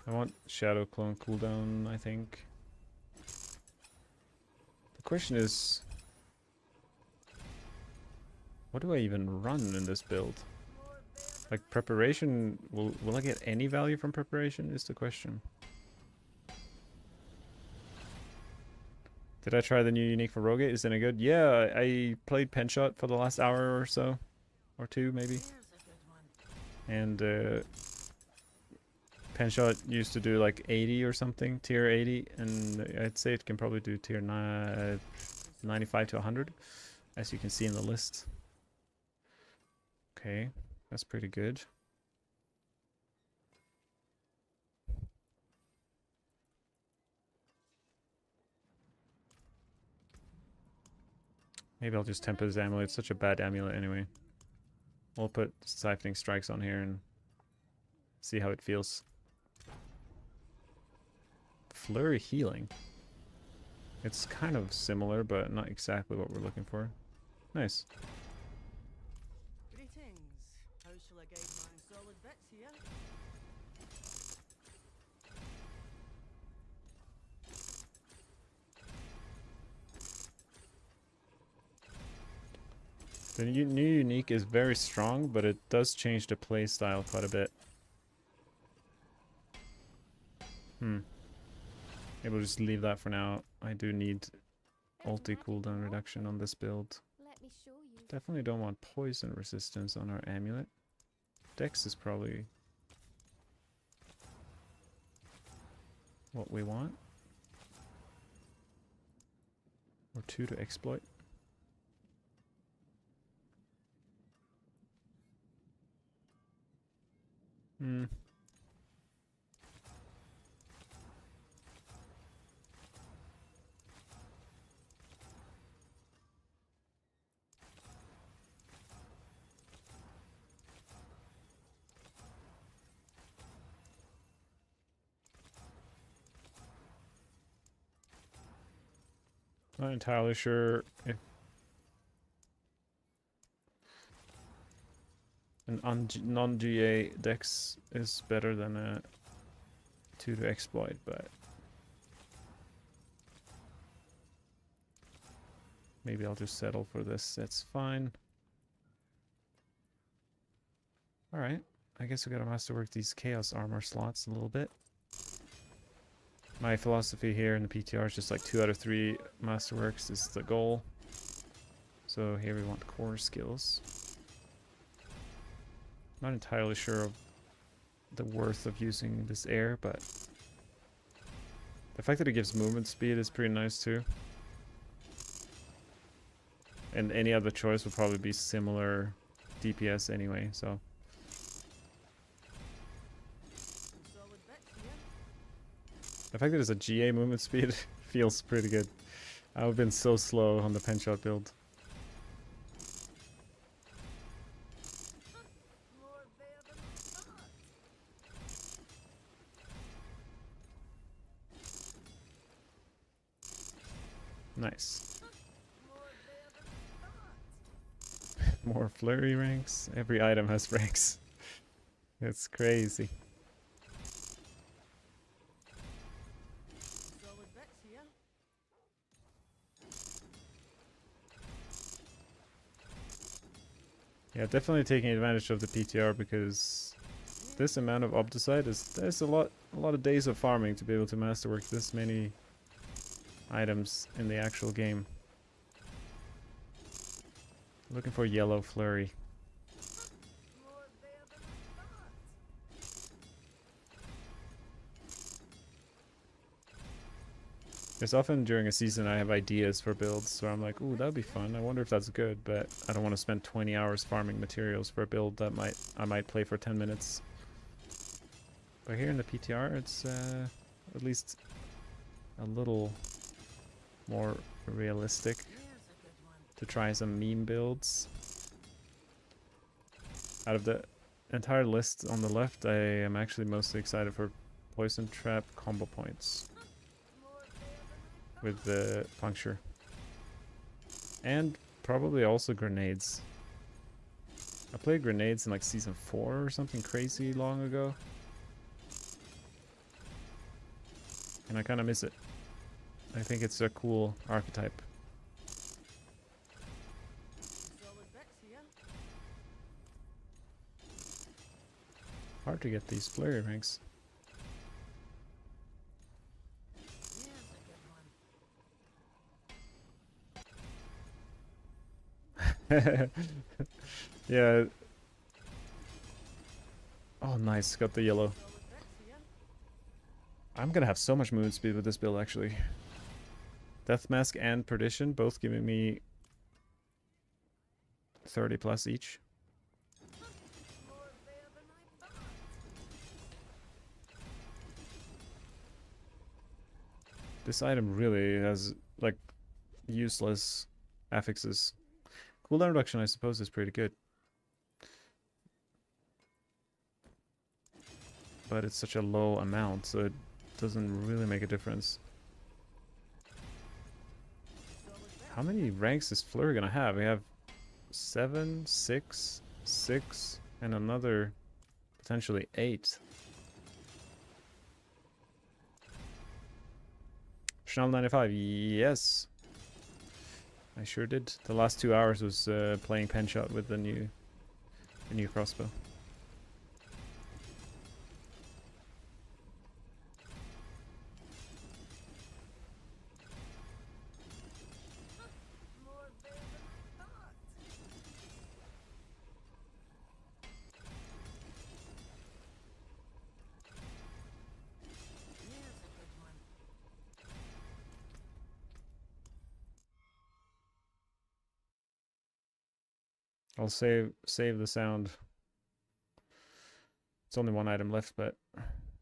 I want Shadow Clone cooldown, I think. The question is... What do I even run in this build? Like preparation, will I get any value from preparation is the question. Did I try the new unique for Rogue? Is it any good? Yeah, I played penshot for the last hour or so. or 2 maybe. Here's a good one. And penshot used to do like 80 or something, tier 80, and I'd say it can probably do tier 95 to 100, as you can see in the list. Okay, that's pretty good. Maybe I'll just temper this amulet. It's such a bad amulet anyway. We'll put siphoning strikes on here and see how it feels. Flurry healing. It's kind of similar, but not exactly what we're looking for. Nice. Greetings. How shall I guide my solid bits here? The new unique is very strong, but it does change the playstyle quite a bit. Maybe we'll just leave that for now. I do need ulti cooldown reduction on this build. Let me show you. Definitely don't want poison resistance on our amulet. Dex is probably what we want. Or 2 to exploit. Not entirely sure if an non-GA dex is better than a 2 to exploit, but maybe I'll just settle for this. That's fine. Alright, I guess we gotta masterwork these chaos armor slots a little bit. My philosophy here in the PTR is just like 2 out of 3 masterworks is the goal. So here we want core skills. Not entirely sure of the worth of using this air, but the fact that it gives movement speed is pretty nice too. And any other choice would probably be similar DPS anyway, so. Solid bits here. The fact that it's a GA movement speed feels pretty good. I've been so slow on the penshot build. More there than I thought. Nice. More there than I thought. More flurry ranks. Every item has ranks. It's crazy. Solid bits here. Yeah, definitely taking advantage of the PTR because this amount of Opticide there's a lot of days of farming to be able to masterwork this many items in the actual game. Looking for yellow flurry. More there than I thought. There's often during a season I have ideas for builds where I'm like, ooh, that'd be fun. I wonder if that's good, but I don't want to spend 20 hours farming materials for a build that I might play for 10 minutes. But here in the PTR, it's at least a little more realistic Here's a good one. to try some meme builds. Out of the entire list on the left, I am actually mostly excited for Poison Trap combo points More there than I thought. with the puncture. And probably also grenades. I played grenades in like season 4 or something crazy long ago. And I kind of miss it. I think it's a cool archetype. Solid bits here. Hard to get these flurry ranks. Here's a good one. Yeah. Oh, nice. Got the yellow. So with Rex here, I'm gonna have so much movement speed with this build, actually. Death Mask and Perdition, both giving me 30 plus each. more there than I thought. This item really has, like, useless affixes. Cooldown reduction, I suppose, is pretty good. But it's such a low amount, so it doesn't really make a difference. So with Rex How many ranks is Flurry gonna have? We have 7, 6, 6, and another potentially 8. Chanel 95, yes. I sure did. The last 2 hours was playing penshot with the new crossbow. more there than I thought. Here's a good one. I'll save the sound. It's only one item left, but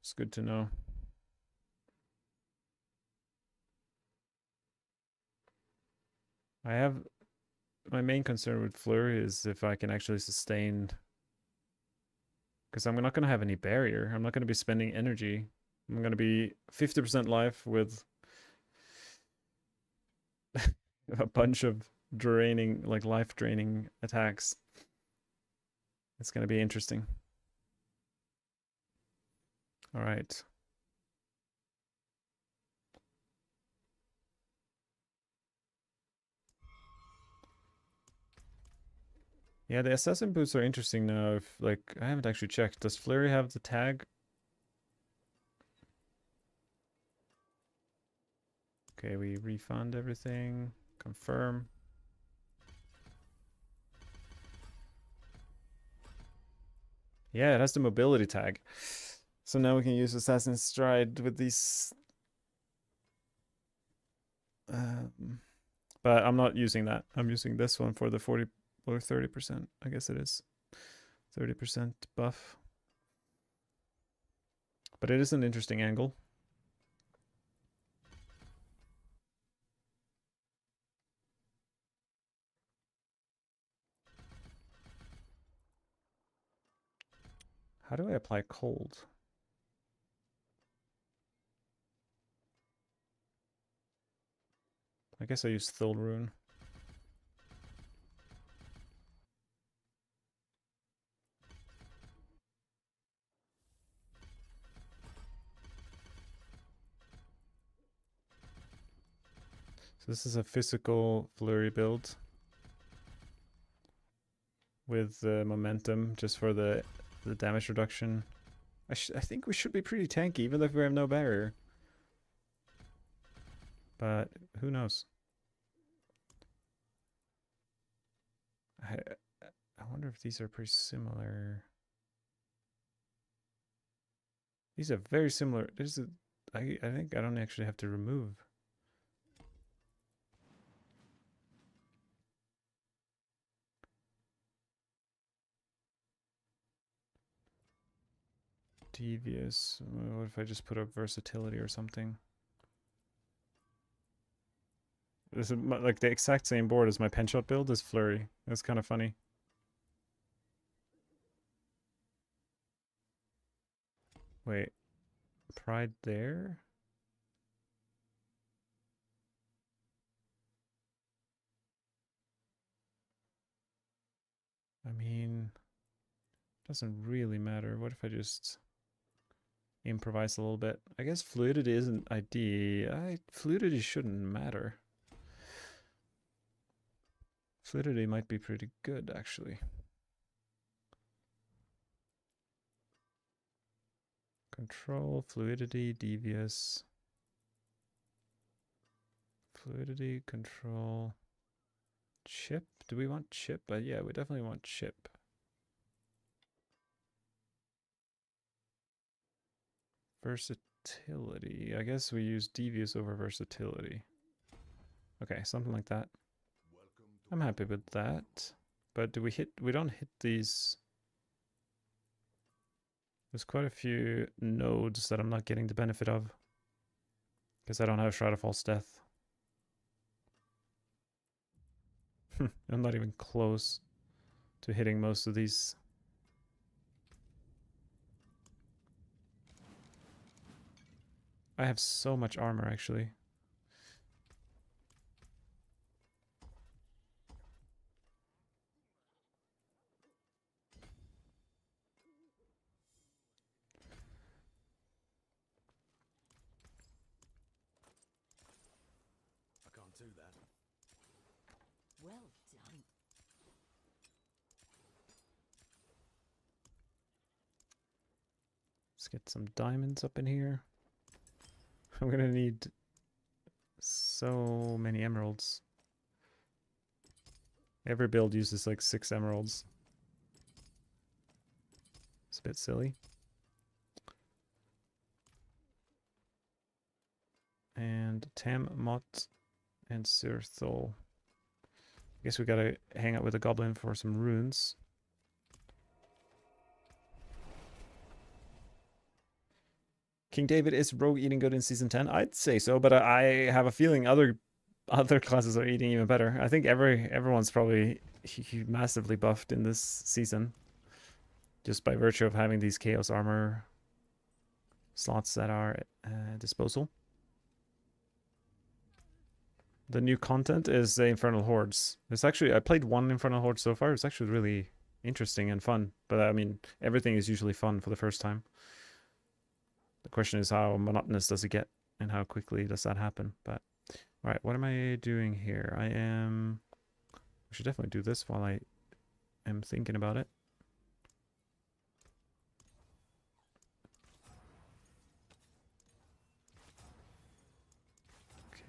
it's good to know. I have my main concern with Flurry is if I can actually sustain, because I'm not going to have any barrier. I'm not going to be spending energy. I'm going to be 50% life with a bunch of draining, like life draining attacks. It's going to be interesting. All right. Yeah, the assassin boots are interesting now. If, like, I haven't actually checked. Does Flurry have the tag? Okay, we refund everything. Confirm. Yeah, it has the mobility tag. So now we can use Assassin's Stride with these. But I'm not using that. I'm using this one for the 40 or 30%. I guess it is 30% buff. But it is an interesting angle. How do I apply cold? I guess I use Thil Rune. So this is a physical Flurry build with momentum just for the damage reduction. I think we should be pretty tanky even if we have no barrier. But who knows? I wonder if these are pretty similar. These are very similar. I think I don't actually have to remove. Devious. What if I just put up versatility or something? This is like the exact same board as my penshot build is Flurry. That's kind of funny. Wait, Pride there? I mean, doesn't really matter. What if I just improvise a little bit? I guess fluidity isn't ID. Fluidity shouldn't matter. Fluidity might be pretty good, actually. Control, fluidity, devious. Fluidity, control, Chip? Do we want chip? Yeah, we definitely want chip. Versatility. I guess we use devious over versatility. Okay, something like that. I'm happy with that. But do we hit? We don't hit these. There's quite a few nodes that I'm not getting the benefit of. Because I don't have Shroud of False Death. I'm not even close to hitting most of these. I have so much armor, actually. I can't do that. Well done. Let's get some diamonds up in here. I'm gonna need so many emeralds. Every build uses like 6 emeralds. It's a bit silly. And Tam, Mott, and Sirthol. I guess we gotta hang out with a goblin for some runes. King David, is rogue eating good in season 10? I'd say so, but I have a feeling other classes are eating even better. I think everyone's probably massively buffed in this season, just by virtue of having these chaos armor slots at our disposal. The new content is the Infernal Hordes. It's actually, I played one Infernal Horde so far. It's actually really interesting and fun. But I mean, everything is usually fun for the first time. The question is how monotonous does it get and how quickly does that happen? But all right, what am I doing here? I should definitely do this while I am thinking about it.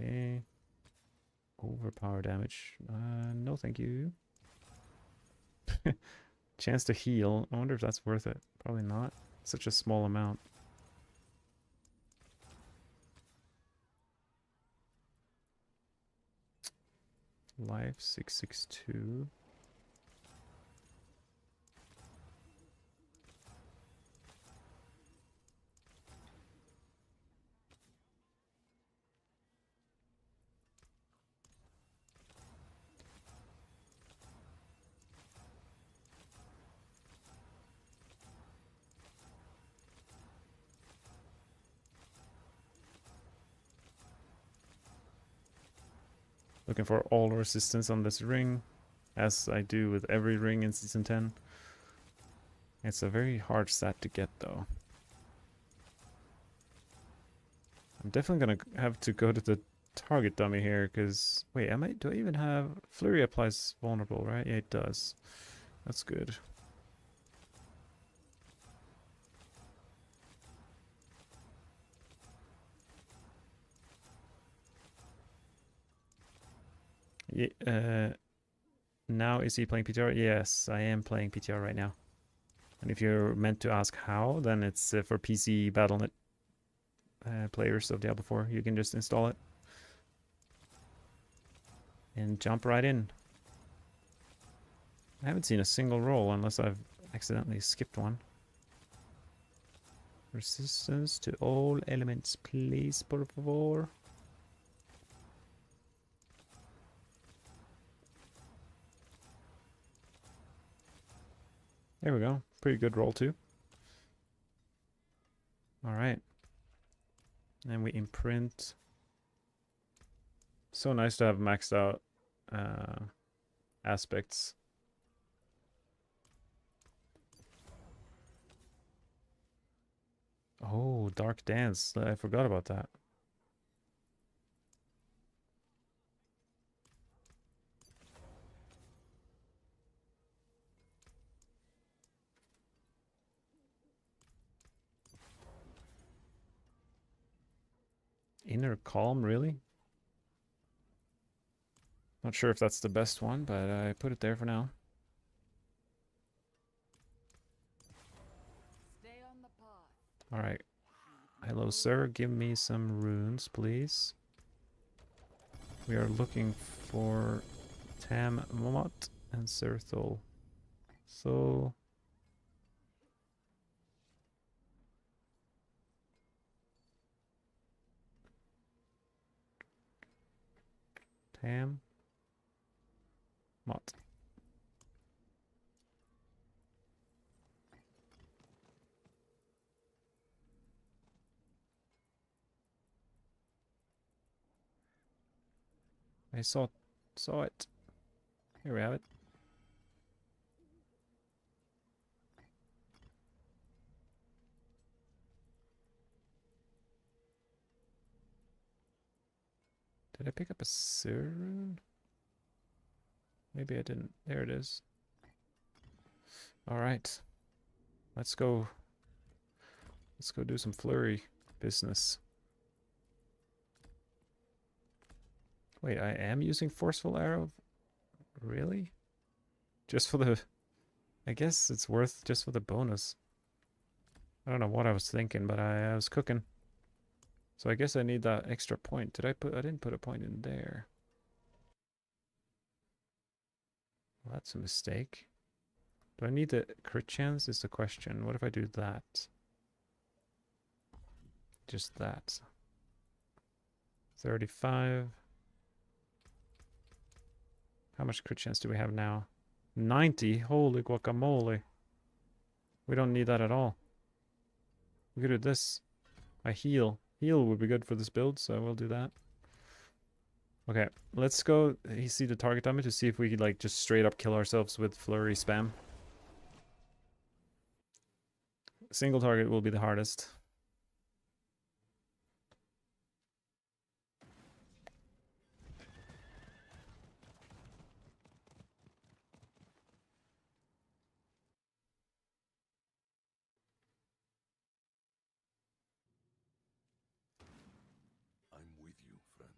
Okay. Overpower damage. No, thank you. Chance to heal. I wonder if that's worth it. Probably not. Such a small amount. Life 662. Looking for all resistance on this ring, as I do with every ring in Season 10. It's a very hard stat to get, though. I'm definitely gonna have to go to the target dummy here, because... Wait, do I even have... Flurry applies vulnerable, right? Yeah, it does. That's good. Yeah, now is he playing PTR? Yes, I am playing PTR right now. And if you're meant to ask how, then it's for PC Battle.net players of Diablo 4. You can just install it and jump right in. I haven't seen a single roll unless I've accidentally skipped one. Resistance to all elements, please, por favor. There we go. Pretty good roll, too. Alright. And we imprint. So nice to have maxed out aspects. Oh, Dark Dance. I forgot about that. Inner Calm, really? Not sure if that's the best one, but I put it there for now. Stay on the path. Alright. Hello, sir. Give me some runes, please. We are looking for Tam Momot and Serthol. So... Tam... Mot. I saw it. Here we have it. Did I pick up a Sewer rune? Maybe I didn't. There it is. Alright. Let's go. Let's go do some Flurry business. Wait, I am using Forceful Arrow? Really? Just for the... I guess it's worth just for the bonus. I don't know what I was thinking, but I was cooking. So I guess I need that extra point. Did I put... I didn't put a point in there. Well, that's a mistake. Do I need the crit chance is the question. What if I do that? Just that. 35. How much crit chance do we have now? 90? Holy guacamole. We don't need that at all. We could do this. I heal. Heal would be good for this build, so we'll do that. Okay, let's go see the target damage to see if we could like just straight up kill ourselves with Flurry spam. Single target will be the hardest. I'm with you, friend.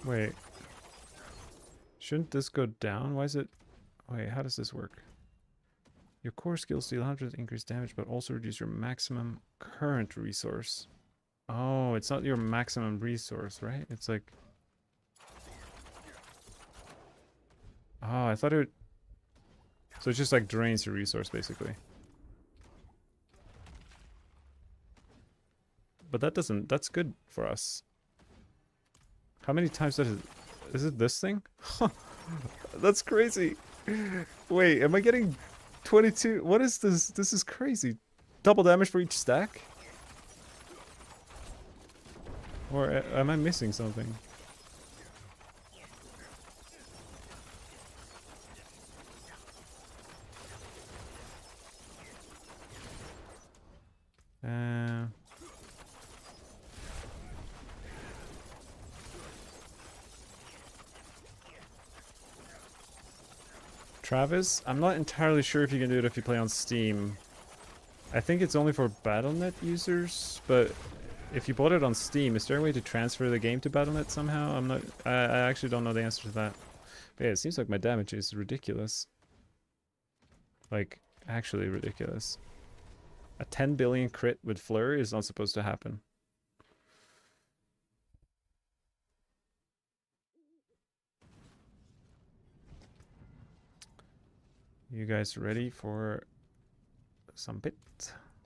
Wait. Shouldn't this go down? Why is it... Wait, how does this work? Your core skills deal 100 increased damage, but also reduce your maximum current resource. Oh, it's not your maximum resource, right? It's like... Oh, I thought it would... So it just like drains your resource, basically. But that doesn't... That's good for us. How many times does it... Is it this thing? That's crazy. Wait, am I getting 22? What is this? This is crazy. Double damage for each stack? Or am I missing something? Travis, I'm not entirely sure if you can do it if you play on Steam. I think it's only for Battle.net users, but if you bought it on Steam, is there a way to transfer the game to Battle.net somehow? I actually don't know the answer to that. But yeah, it seems like my damage is ridiculous. Like, actually ridiculous. A 10 billion crit with Flurry is not supposed to happen. You guys ready for some pit?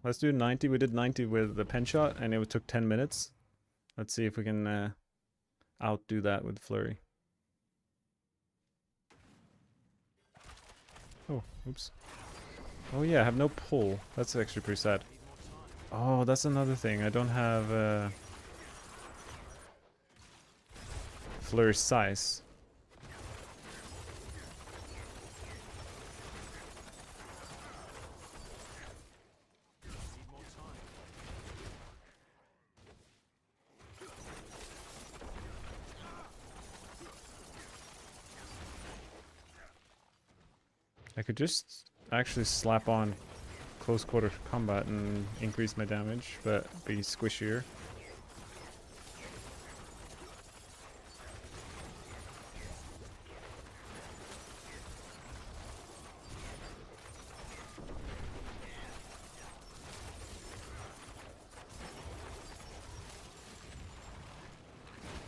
Let's do 90. We did 90 with the penshot and it took 10 minutes. Let's see if we can outdo that with Flurry. Oh, oops. Oh yeah, I have no pull. That's actually pretty sad. Oh, that's another thing. I don't have Flurry size. I could just actually slap on close quarter combat and increase my damage, but be squishier.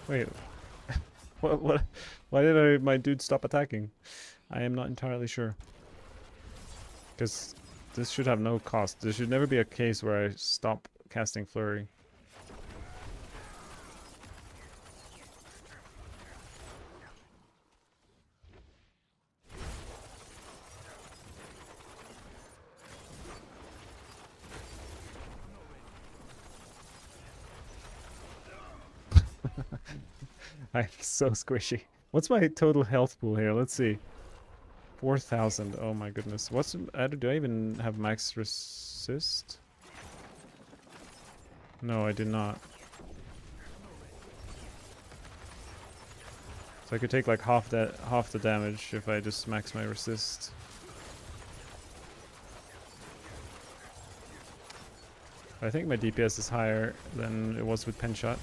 Wait, what, why did my dude stop attacking? I am not entirely sure. Because this should have no cost. There should never be a case where I stop casting Flurry. I'm so squishy. What's my total health pool here? Let's see. 4,000. Oh my goodness. What's... do I even have max resist? No, I did not. So I could take like half the damage if I just max my resist. I think my DPS is higher than it was with penshot.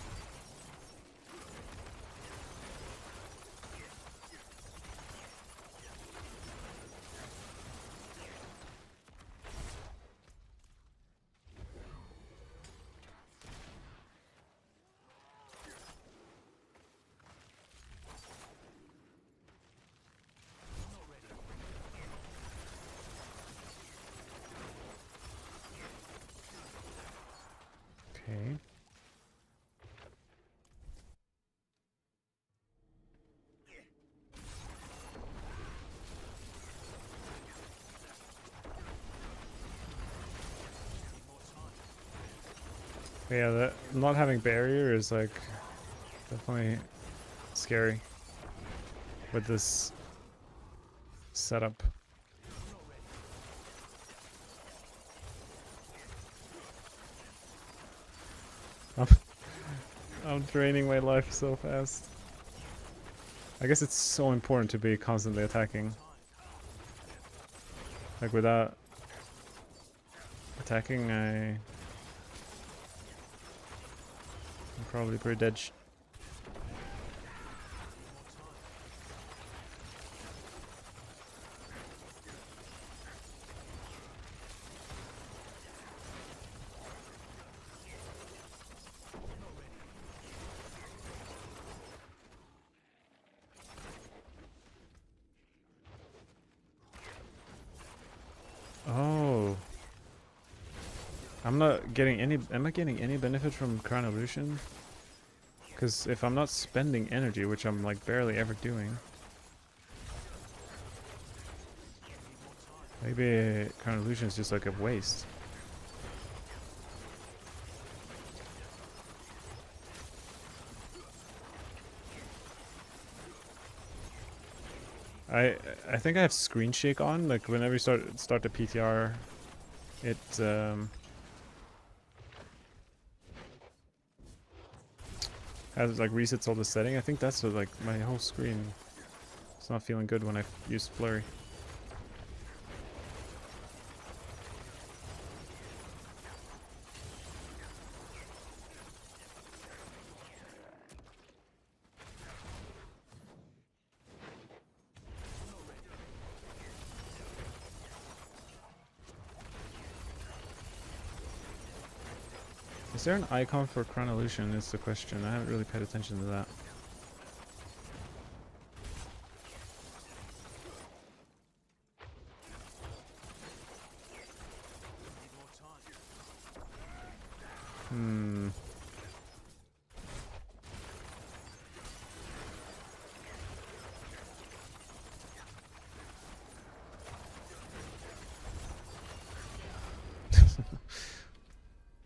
Okay. Yeah, that not having barrier is like definitely scary with this setup. I'm draining my life so fast. I guess it's so important to be constantly attacking. Like without attacking, I'm probably pretty dead. Oh. I'm not getting any... Am I getting any benefit from Crown Illusion? Because if I'm not spending energy, which I'm like barely ever doing... Maybe Crown Illusion is just like a waste. I think I have screen shake on. Like whenever you start the PTR, it has like resets all the setting. I think that's what, like my whole screen. It's not feeling good when I use Flurry. Is there an icon for Crown Illusion is the question. I haven't really paid attention to that. Hmm.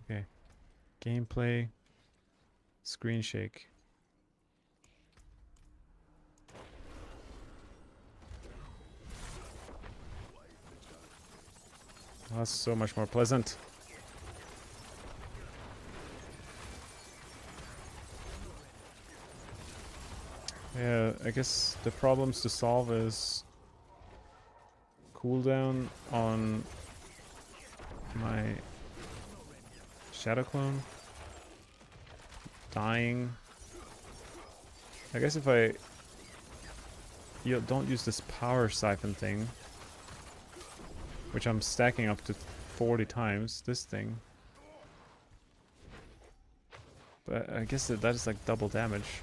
Okay. Gameplay. Screen shake. Oh, that's so much more pleasant. Yeah, I guess the problems to solve is cooldown on my Shadow Clone. Dying. I guess if I don't use this power siphon thing, which I'm stacking up to 40 times, this thing. But I guess that is like double damage.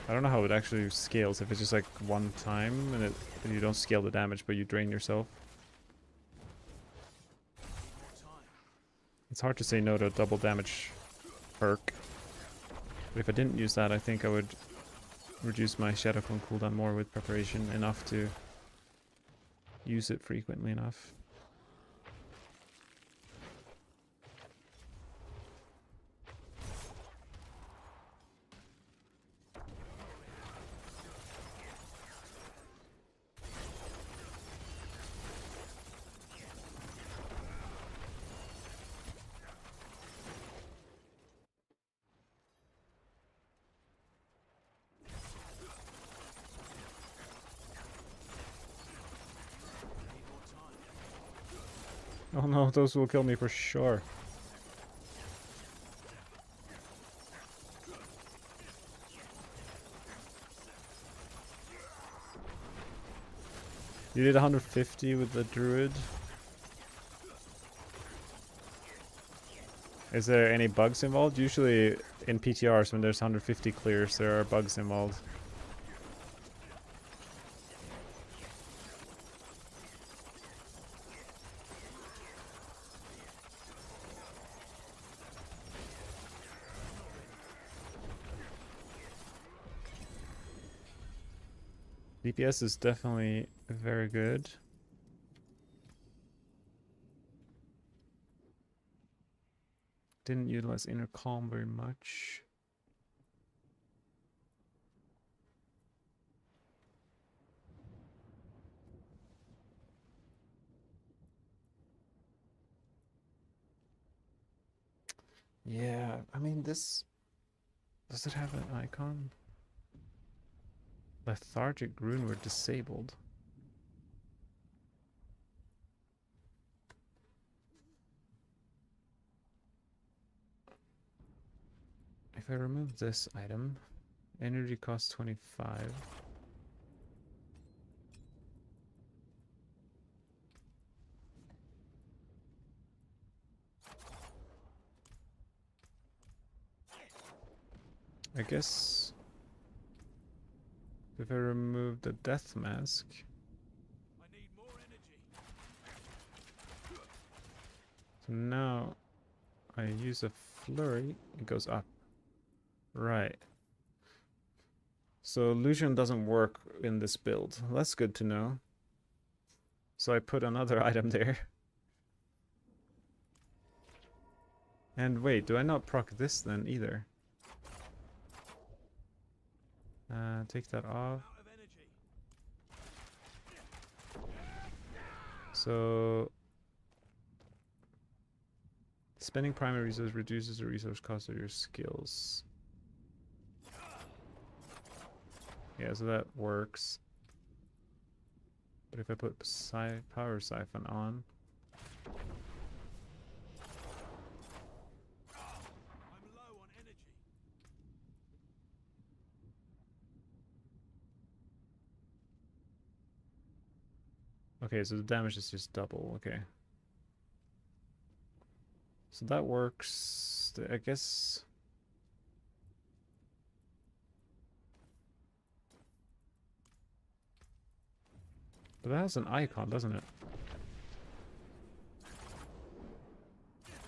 I don't know how it actually scales, if it's just like one time and you don't scale the damage but you drain yourself. It's hard to say no to a double damage perk. But if I didn't use that, I think I would reduce my Shadow Clone cooldown more with preparation, enough to use it frequently enough. Oh no, those will kill me for sure. You did 150 with the druid. Is there any bugs involved? Usually in PTRs when there's 150 clears, there are bugs involved. DPS is definitely very good. Didn't utilize Inner Calm very much. Yeah, I mean this... Does it have an icon? Lethargic Rune were disabled. If I remove this item, energy costs 25. I guess if I remove the death mask, I need more energy. so now I use a flurry, it goes up. Right. So illusion doesn't work in this build. That's good to know. So I put another item there. And wait, do I not proc this then either? Take that off. Out of energy. So spending primary resource reduces the resource cost of your skills. Yeah, so that works. But if I put power siphon on, I'm low on energy. okay, so the damage is just double. Okay, so that works. I guess. But that has an icon, doesn't it?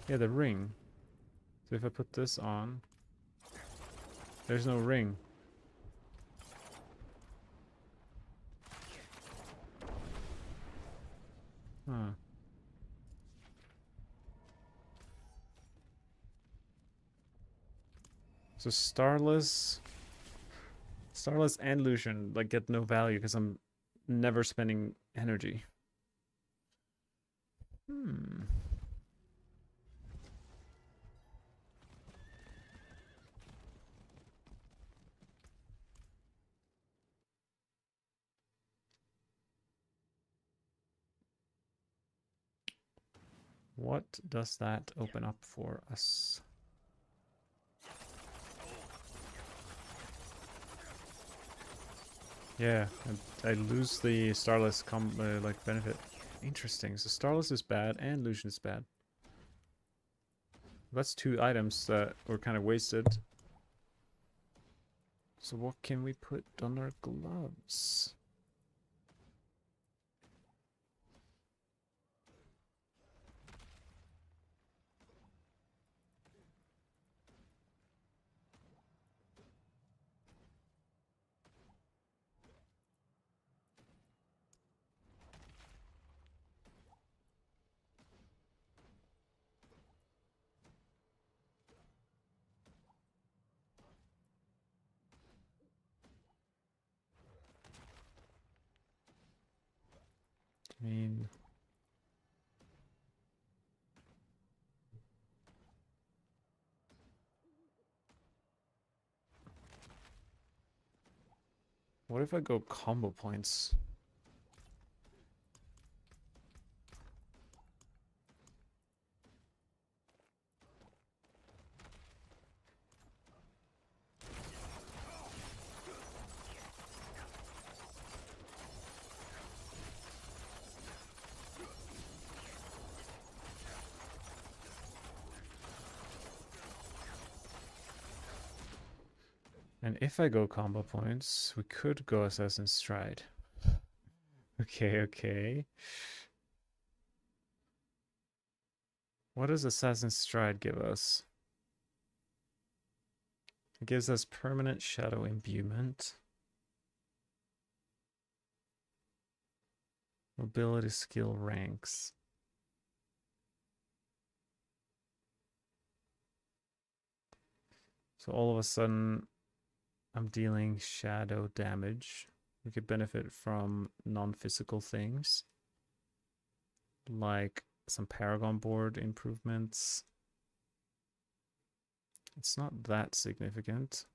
Yeah, the ring. So if I put this on, there's no ring. Huh. So Starless and Lucian like get no value because I'm never spending energy. Hmm. What does that open up for us? Yeah, I lose the Starless like benefit. Interesting. So Starless is bad and Lucian is bad. That's two items that were kind of wasted. So what can we put on our gloves? I mean, what if I go combo points? And if I go combo points, we could go Assassin's Stride. Okay, okay. What does Assassin's Stride give us? It gives us permanent shadow imbuement. Mobility skill ranks. So all of a sudden, I'm dealing shadow damage. We could benefit from non-physical things, like some Paragon board improvements. It's not that significant.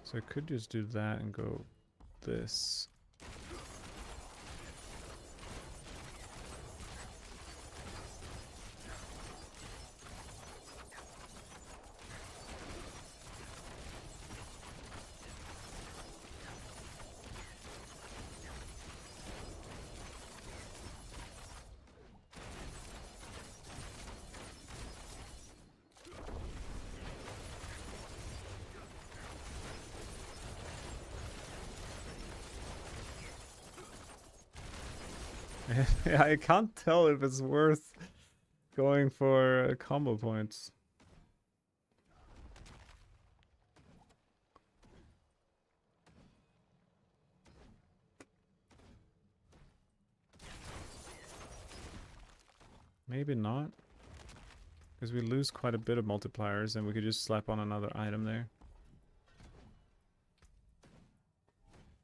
So I could just do that and go this. I can't tell if it's worth going for combo points. Maybe not. Because we lose quite a bit of multipliers and we could just slap on another item there.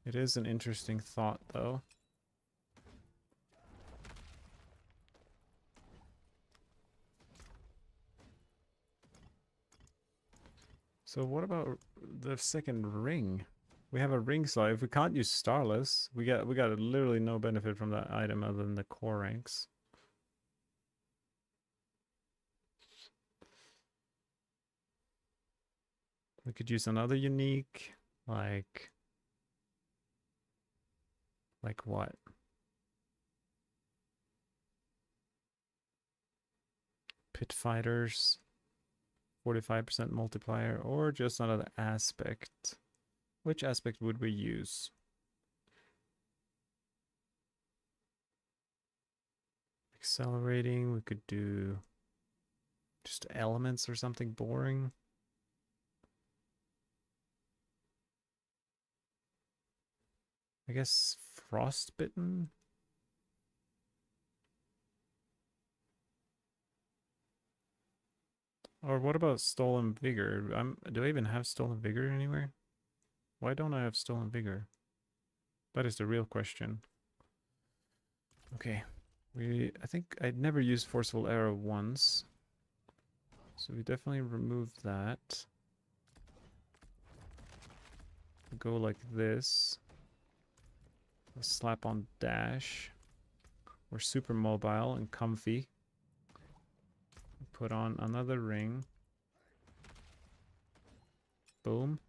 It is an interesting thought though. So what about the second ring? We have a ring slot. If we can't use Starless, we got literally no benefit from that item other than the core ranks. We could use another unique, like what? Pit Fighters, 45% multiplier, or just another aspect. Which aspect would we use? Accelerating, we could do just elements or something boring. I guess Frostbitten? Or what about Stolen Vigor? Do I even have Stolen Vigor anywhere? Why don't I have Stolen Vigor? That is the real question. Okay. I think I'd never used Forceful Arrow once. So we definitely remove that. Go like this. Slap on dash. We're super mobile and comfy. Put on another ring. Boom.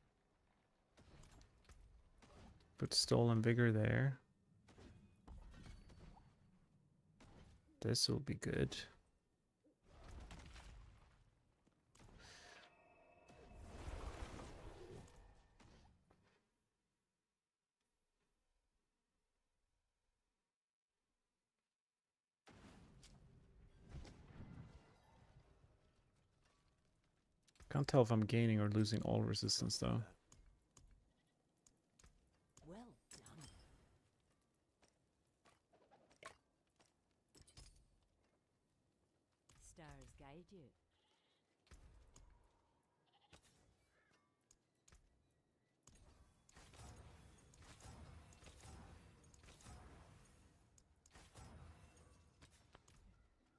Put stolen vigor there. This will be good. Can't tell if I'm gaining or losing all resistance though. Well done. Stars guide you.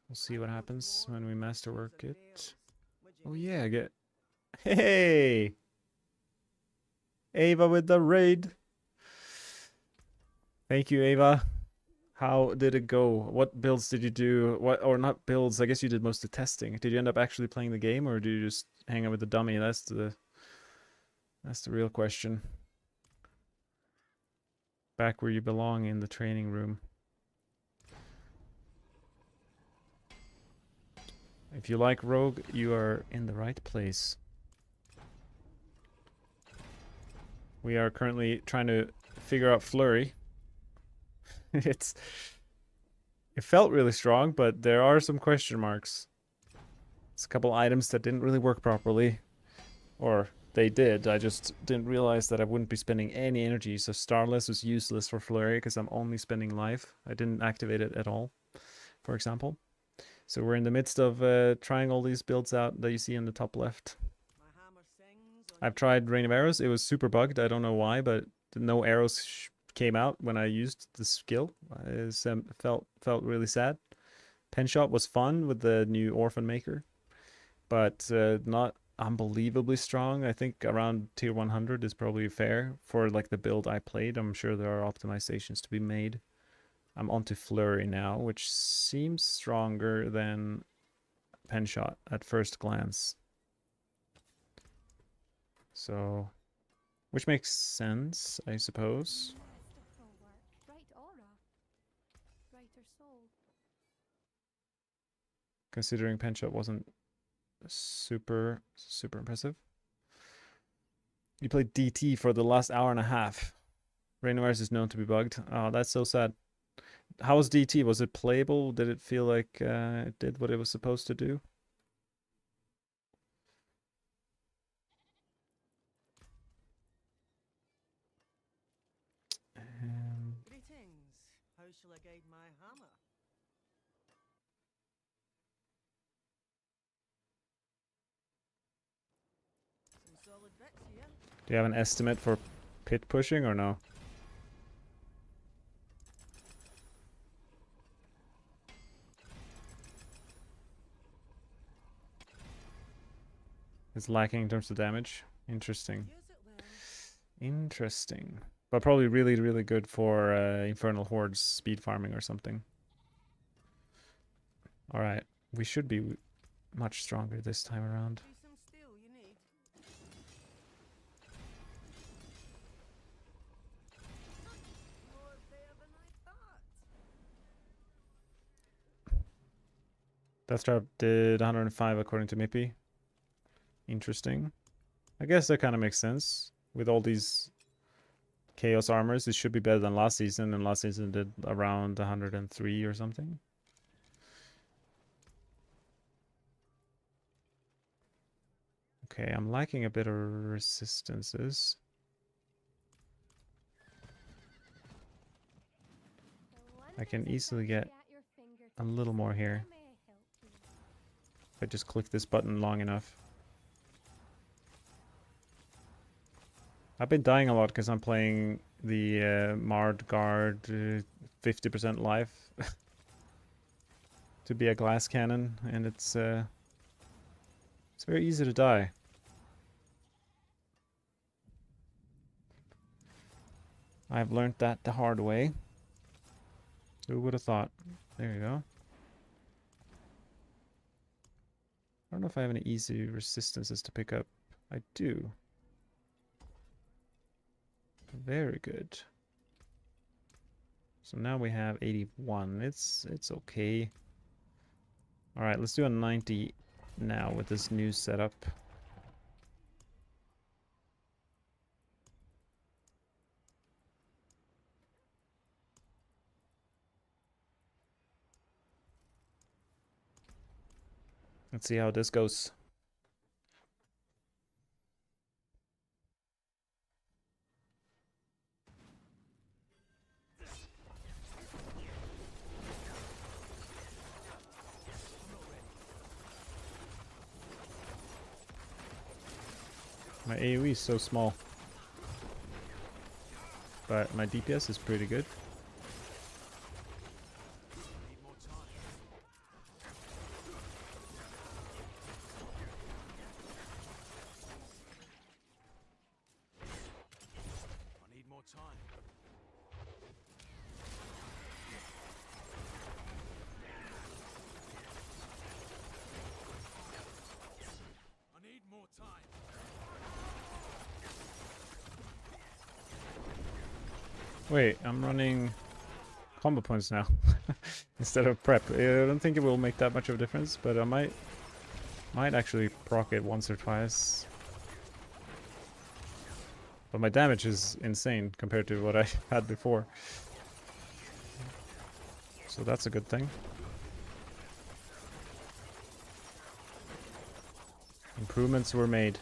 We'll see what happens when we masterwork it. Oh yeah, I get... Hey! Ava with the raid! Thank you, Ava. How did it go? What builds did you do? What, or not builds, I guess you did most of the testing. Did you end up actually playing the game, or did you just hang out with the dummy? That's the real question. Back where you belong, in the training room. If you like Rogue, you are in the right place. We are currently trying to figure out Flurry. It felt really strong, but there are some question marks. It's a couple items that didn't really work properly. Or they did, I just didn't realize that I wouldn't be spending any energy, so Starless was useless for Flurry because I'm only spending life. I didn't activate it at all, for example. So we're in the midst of trying all these builds out that you see in the top left. I've tried Rain of Arrows. It was super bugged. I don't know why, but no arrows came out when I used the skill. It felt really sad. Penshot was fun with the new Orphan Maker, but not unbelievably strong. I think around tier 100 is probably fair for like the build I played. I'm sure there are optimizations to be made. I'm onto Flurry now, which seems stronger than Penshot at first glance. So, which makes sense, I suppose. Masterful work. Bright aura. Brighter soul. Considering Penshot wasn't super impressive. You played DT for the last hour and a half. Rain of Arrows is known to be bugged. Oh, that's so sad. How was DT? Was it playable? Did it feel like it did what it was supposed to do? Greetings. How shall I guide my hammer? Some solid bits here. Do you have an estimate for pit pushing or no? It's lacking in terms of damage. Interesting. Use it well. Interesting. But probably really, really good for Infernal hordes speed farming or something. Alright. We should be much stronger this time around. Be some steel you need. More there than I thought. Death Trap did 105 according to Mippy. Interesting. I guess that kind of makes sense. With all these Chaos armors, it should be better than last season, and last season did around 103 or something. Okay, I'm lacking a bit of resistances. I can easily get a little more here if I just click this button long enough. I've been dying a lot because I'm playing the Marred Guard 50% life to be a glass cannon, and it's It's very easy to die. I've learned that the hard way. Who would have thought? There you go. I don't know if I have any easy resistances to pick up. I do. Very good. So now we have 81. It's okay. All right, let's do a 90 now with this new setup. Let's see how this goes. My AoE is so small, but my DPS is pretty good. Need more time. I need more time. I need more time. Wait, I'm running combo points now instead of prep. I don't think it will make that much of a difference, but I might actually proc it once or twice. But my damage is insane compared to what I had before. So that's a good thing. Improvements were made.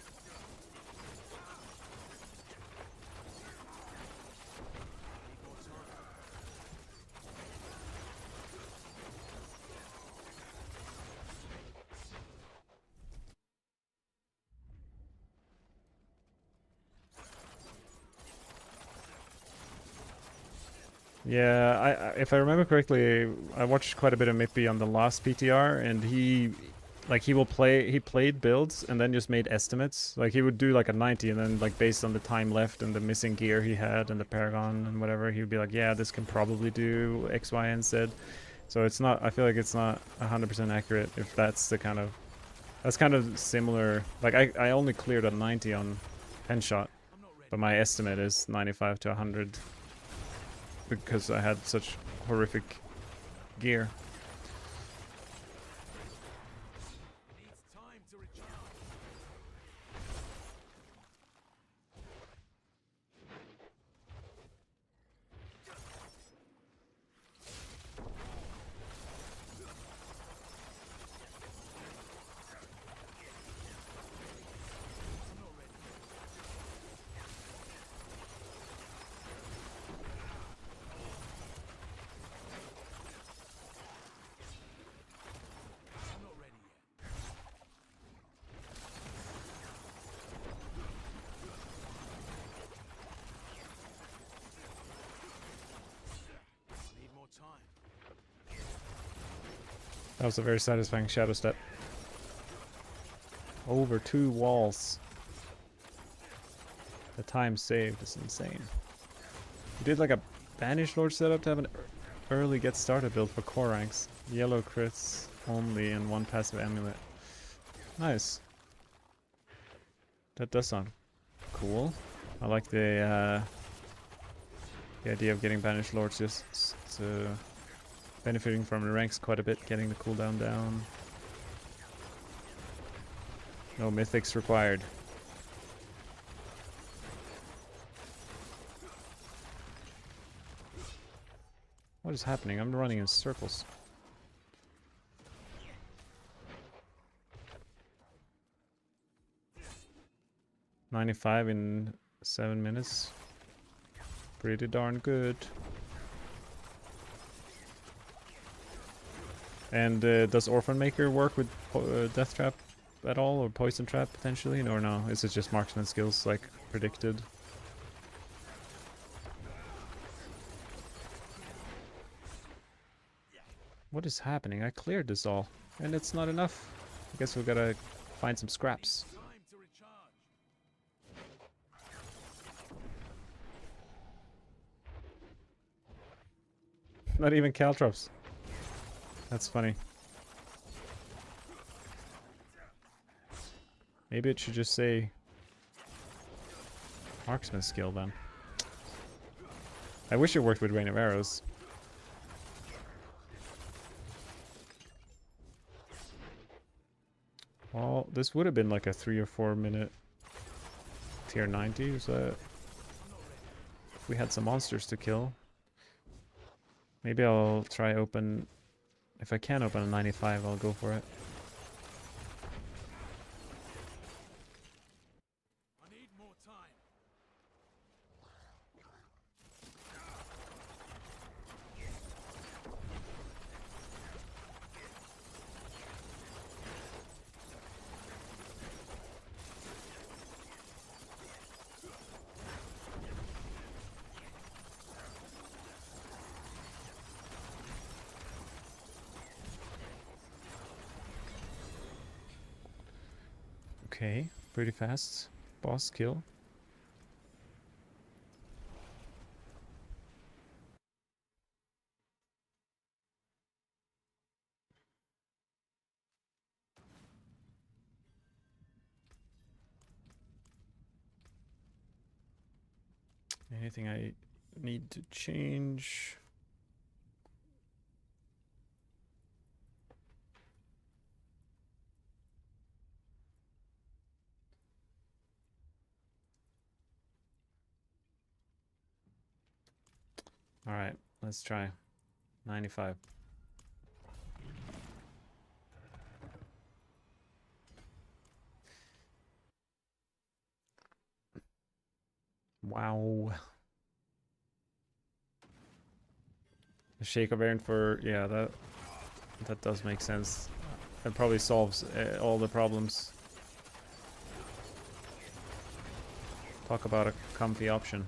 Yeah, if I remember correctly, I watched quite a bit of Mippy on the last PTR, and he played builds and then just made estimates. Like he would do like a 90, and then like based on the time left and the missing gear he had and the Paragon and whatever, he would be like, yeah, this can probably do X, Y, and Z. So it's not, I feel like it's not 100% accurate if that's the kind of, that's kind of similar. Like I only cleared a 90 on penshot, but my estimate is 95 to 100. Because I had such horrific gear. Needs time to recharge. That was a very satisfying shadow step. Over 2 walls. The time saved is insane. You did like a Banished Lord setup to have an early get started build for core ranks. Yellow crits only and 1 passive amulet. Nice. That does sound cool. I like the idea of getting Banished Lords just benefiting from the ranks quite a bit, getting the cooldown down. No mythics required. What is happening? I'm running in circles. $95 in 7 minutes. Pretty darn good. And does Orphan Maker work with Death Trap at all, or Poison Trap potentially, or no? Is it just marksman skills like predicted? What is happening? I cleared this all, and it's not enough. I guess we gotta find some scraps. Time to recharge. Not even caltrops. That's funny. Maybe it should just say marksman skill then. I wish it worked with rain of arrows. Well, this would have been like a 3 or 4 minute tier 90, so if we had some monsters to kill. Maybe I'll try open, if I can open a 95, I'll go for it. I need more time. Okay, pretty fast. Boss kill. Anything I need to change? All right, let's try 95. Wow. The shake of Aaron for, yeah, that does make sense. That probably solves all the problems. Talk about a comfy option.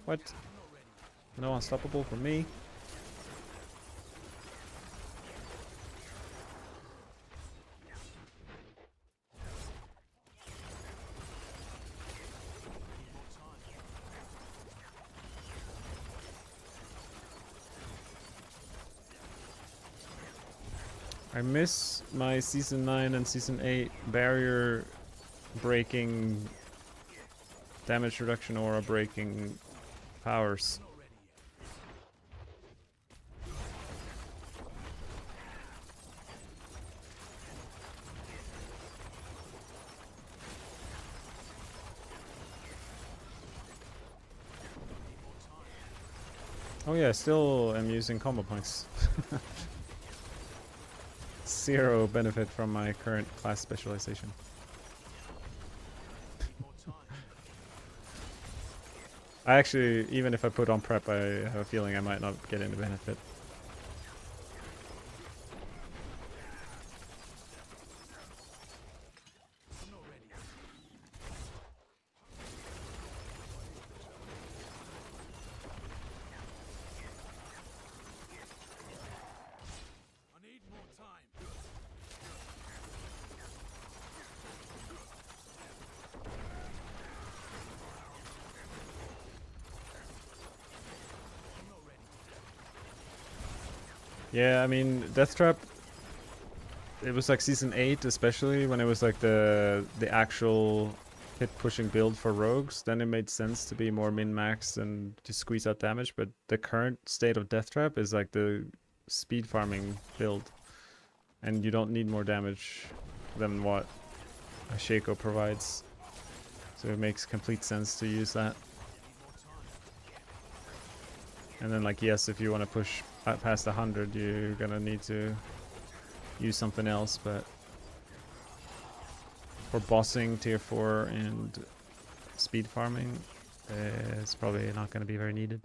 What? No unstoppable for me. I miss my season 9 and season 8 barrier breaking damage reduction aura breaking powers. Oh yeah, still am using combo points. Zero benefit from my current class specialization. I actually, even if I put on prep, I have a feeling I might not get any benefit. I need more time. Yeah, I mean, Death Trap, it was like season 8 especially, when it was like the actual hit pushing build for rogues, then it made sense to be more min-max and to squeeze out damage, but the current state of Death Trap is like the speed farming build, and you don't need more damage than what a Shaco provides, so it makes complete sense to use that. And then, like, yes, if you want to push past 100, you're gonna need to use something else, but for bossing tier 4 and speed farming, it's probably not going to be very needed.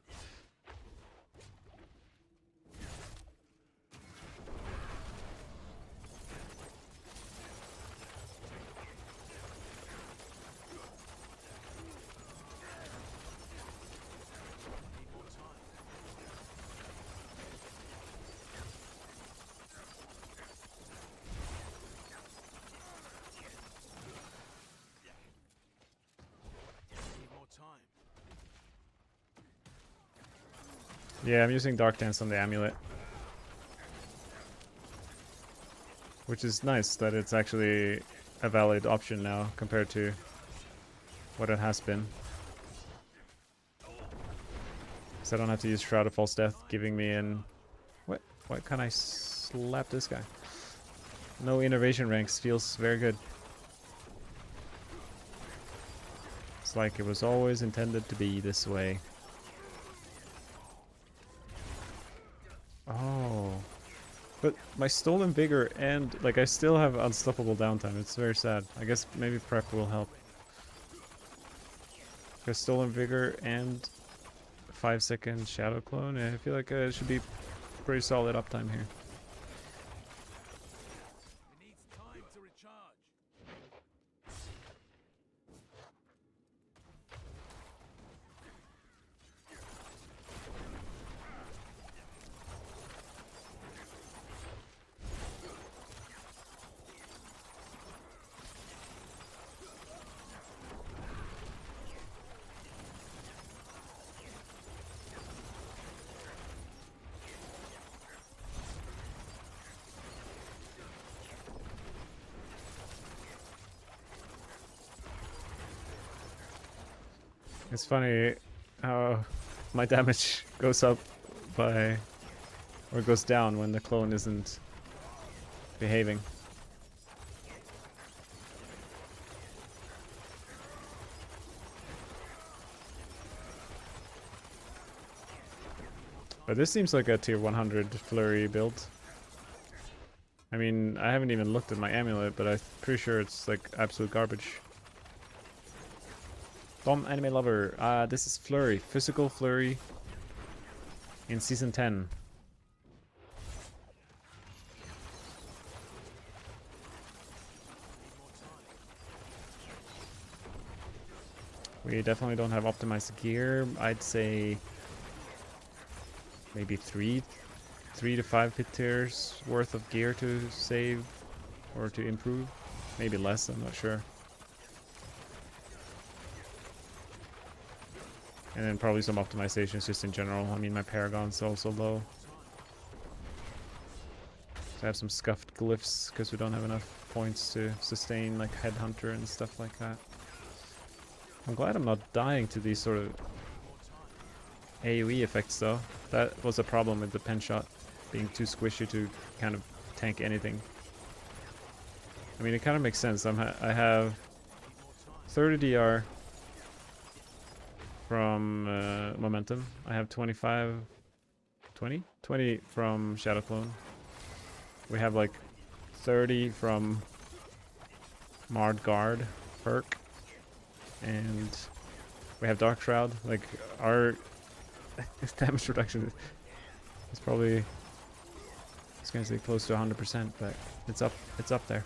Yeah, I'm using Dark Dance on the amulet. Which is nice that it's actually a valid option now compared to what it has been. So I don't have to use Shroud of False Death, giving me an... What? Why can't I slap this guy? No innovation ranks feels very good. It's like it was always intended to be this way. Oh. But my Stolen Vigor and, like, I still have unstoppable downtime. It's very sad. I guess maybe prep will help. Because Stolen Vigor and 5-second Shadow Clone, I feel like it should be pretty solid uptime here. It needs time to recharge. It's funny how my damage goes up by, or goes down when the clone isn't behaving. But this seems like a tier 100 Flurry build. I mean, I haven't even looked at my amulet, but I'm pretty sure it's like absolute garbage. Dom Anime Lover, this is Flurry, physical Flurry in Season 10. We definitely don't have optimized gear. I'd say maybe three to 5 PTRs worth of gear to save or to improve. Maybe less, I'm not sure. And then probably some optimizations just in general. I mean, my Paragon's also low. So I have some scuffed glyphs because we don't have enough points to sustain like Headhunter and stuff like that. I'm glad I'm not dying to these sort of AoE effects though. That was a problem with the penshot being too squishy to kind of tank anything. I mean, it kind of makes sense. I have 30 DR from momentum. I have 20 from Shadow Clone. We have like 30 from Marred Guard perk, and we have Dark Shroud. Like our damage reduction is probably, I was gonna say close to 100%, but it's up there.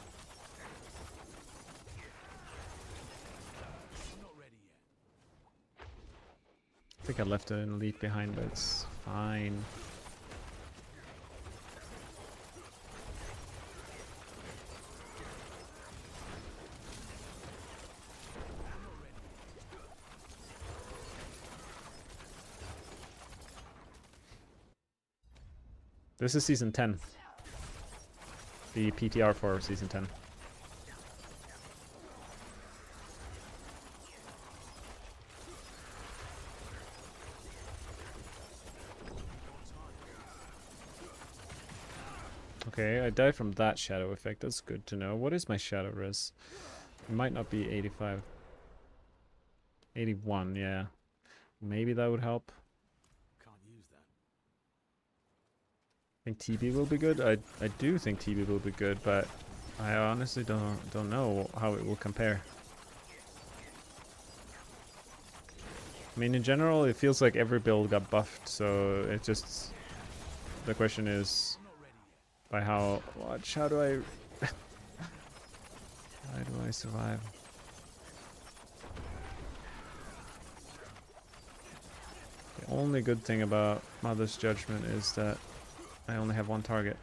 I think I left an elite behind, but it's fine. This is Season 10. The PTR for Season 10. Okay, I died from that shadow effect. That's good to know. What is my shadow res? It might not be 85. 81, yeah. Maybe that would help. Can't use that. I think TB will be good. I do think TB will be good, but I honestly don't know how it will compare. I mean, in general, it feels like every build got buffed, so it just... The question is, by how much? How do I... How do I survive? The only good thing about Mother's Judgment is that I only have one target.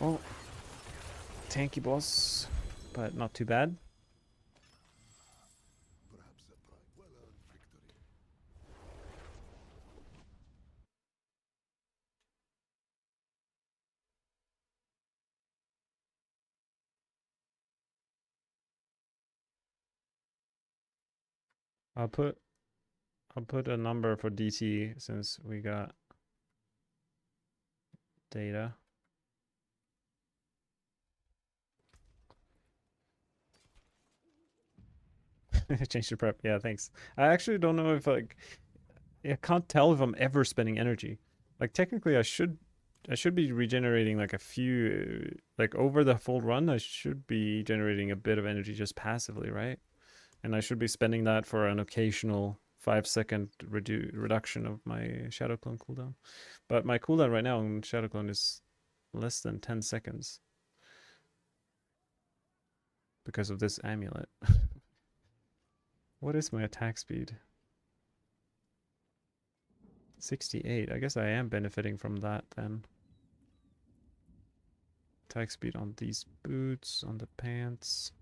Oh, tanky boss, but not too bad. Perhaps a well-earned victory. I'll put a number for DT since we got data. Change the prep. Yeah, thanks. I actually don't know if like I can't tell if I'm ever spending energy. Like technically I should be regenerating like a few like over the full run I should be generating a bit of energy just passively, right? And I should be spending that for an occasional 5-second reduction of my Shadow Clone cooldown. But my cooldown right now on Shadow Clone is less than 10 seconds. Because of this amulet. What is my attack speed? 68. I guess I am benefiting from that then. Attack speed on these boots, on the pants.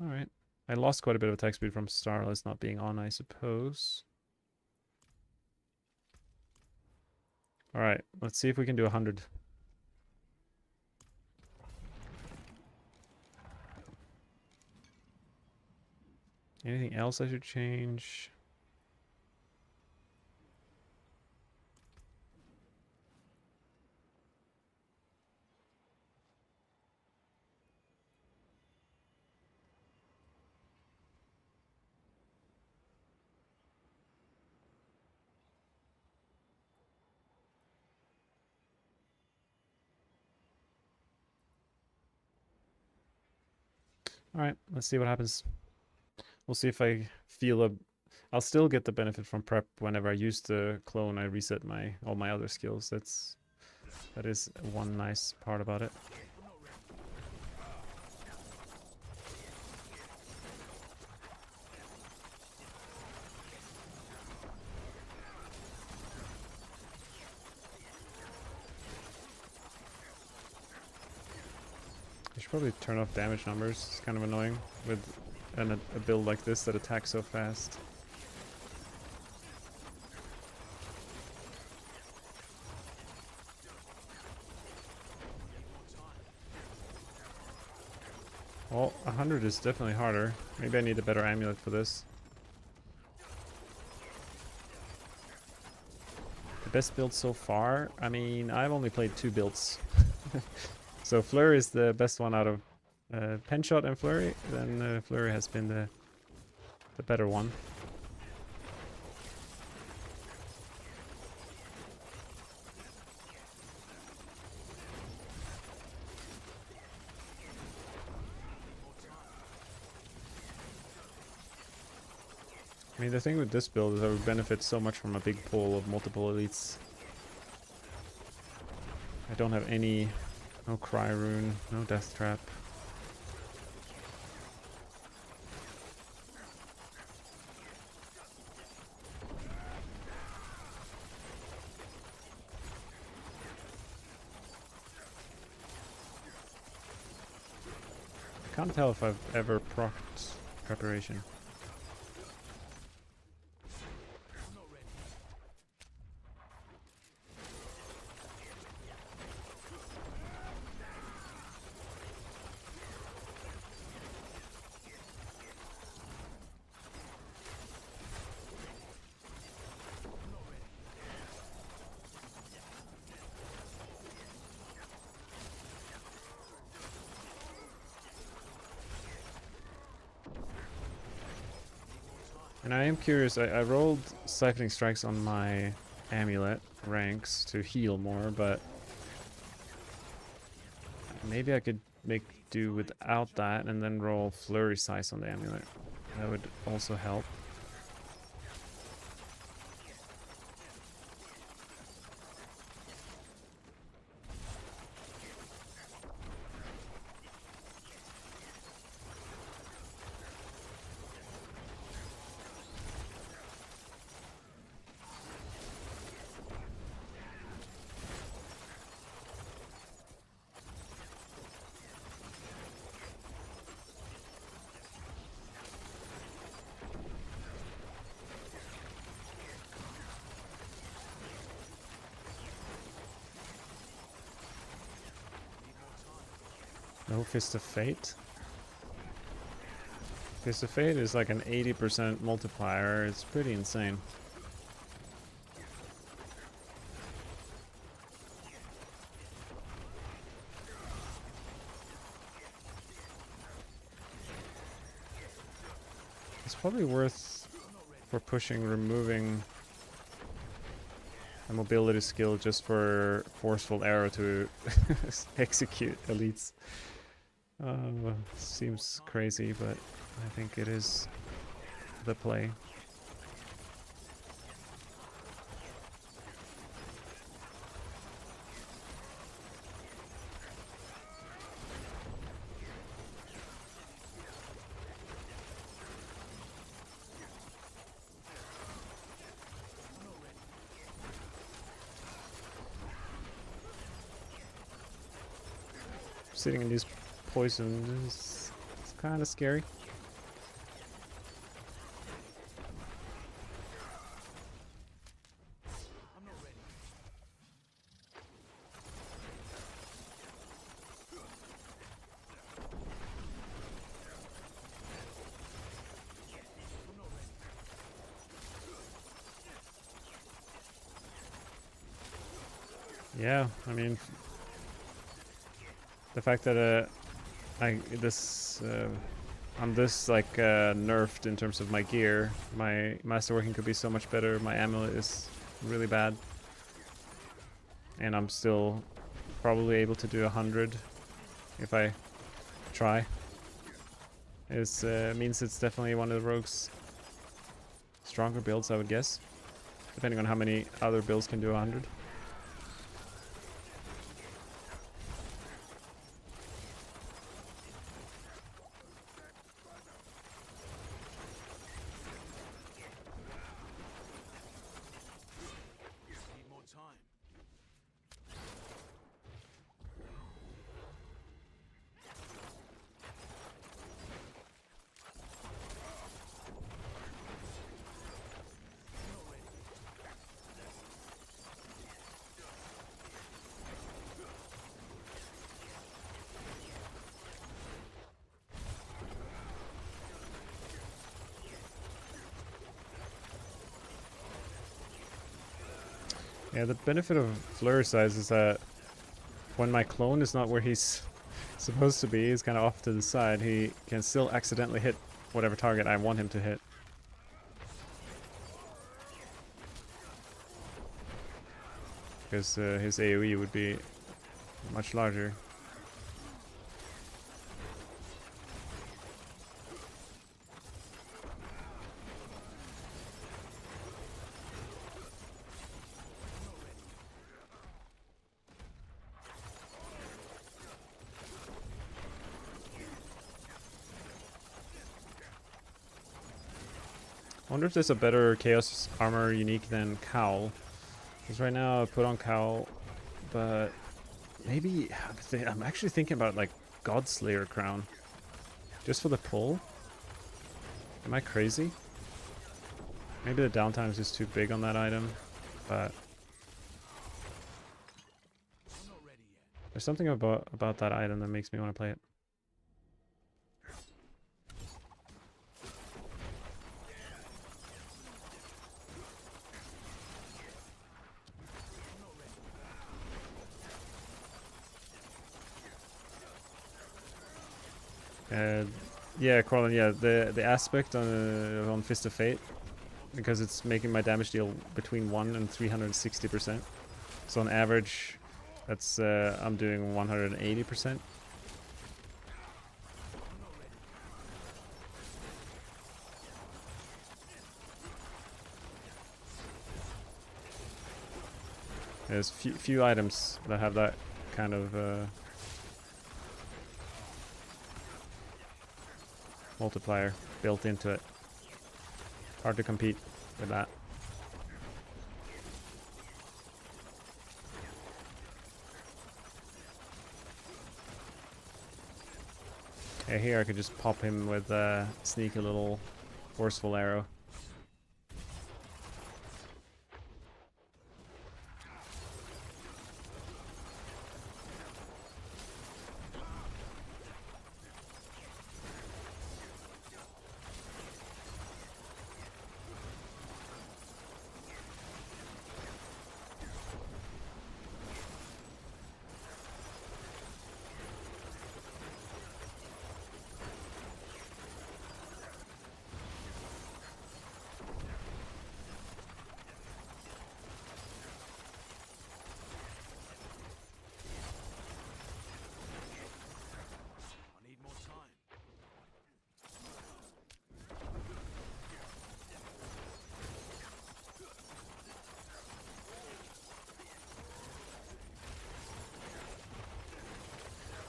Alright. I lost quite a bit of attack speed from Starless not being on, I suppose. Alright, let's see if we can do 100. Anything else I should change? Alright, let's see what happens. We'll see if I feel a... I'll still get the benefit from prep whenever I use the clone. I reset all my other skills. That is one nice part about it. I should probably turn off damage numbers. It's kind of annoying with a build like this that attacks so fast. Well, 100 is definitely harder. Maybe I need a better amulet for this. The best build so far? I mean, I've only played 2 builds. So Flurry is the best one out of penshot and Flurry. Then Flurry has been the better one. I mean, the thing with this build is I would benefit so much from a big pool of multiple elites. I don't have any... No Cry Rune, no Death Trap. I can't tell if I've ever procced Preparation. And I am curious, I rolled Siphoning Strikes on my amulet ranks to heal more, but maybe I could make do without that and then roll Flurry Size on the amulet. That would also help. No Fist of Fate. Fist of Fate is like an 80% multiplier. It's pretty insane. It's probably worth, for pushing, removing a mobility skill just for Forceful Arrow to execute elites. Seems crazy, but I think it is the play. Sitting in these poisons is kind of scary. I'm not ready. I'm not ready. Yeah, I mean, the fact that I'm this like nerfed in terms of my gear. My Masterworking could be so much better. My amulet is really bad, and I'm still probably able to do 100 if I try. It means it's definitely one of the rogue's stronger builds, I would guess, depending on how many other builds can do 100. Need more time. Yeah, the benefit of Flurry size is that when my clone is not where he's supposed to be, he's kind of off to the side, he can still accidentally hit whatever target I want him to hit. Because his AoE would be much larger. I wonder if there's a better Chaos Armor unique than Cowl. Because right now I put on Cowl, but maybe I'm actually thinking about like Godslayer Crown. Just for the pull? Am I crazy? Maybe the downtime is just too big on that item, but I'm not ready yet. there's something about that item that makes me want to play it. Yeah, Corlin, yeah, the aspect on Fist of Fate, because it's making my damage deal between 1 and 360%. So on average, that's I'm doing 180%. There's few items that have that kind of multiplier built into it. Hard to compete with that. Yeah, here I could just pop him with a sneaky little forceful arrow.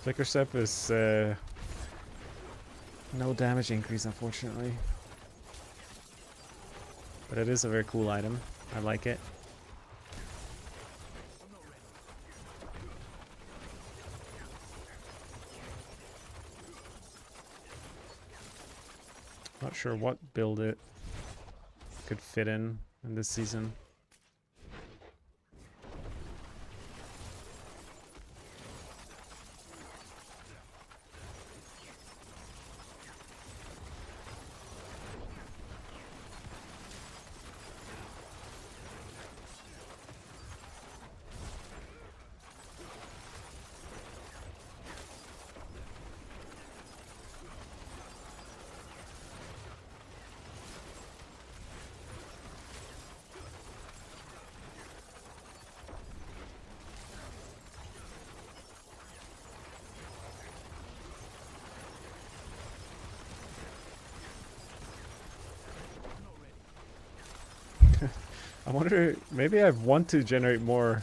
Flicker Step is no damage increase, unfortunately. But it is a very cool item. I like it. Not sure what build it could fit in this season. I wonder, maybe I want to generate more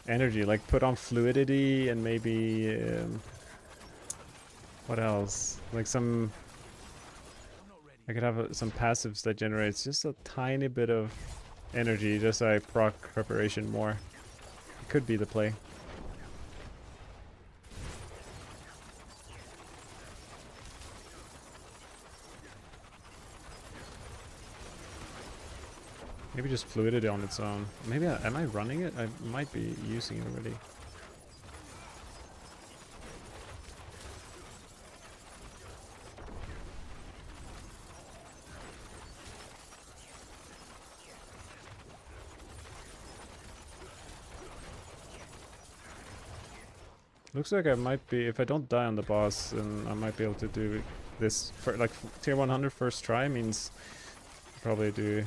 energy, like put on fluidity and maybe what else? Like some, I could have some passives that generates just a tiny bit of energy, just so I proc preparation more. It could be the play. Maybe just fluidity on its own. Maybe am I running it? I might be using it already. Looks like I might be, if I don't die on the boss, then I might be able to do this for like tier 100 first try. Means probably do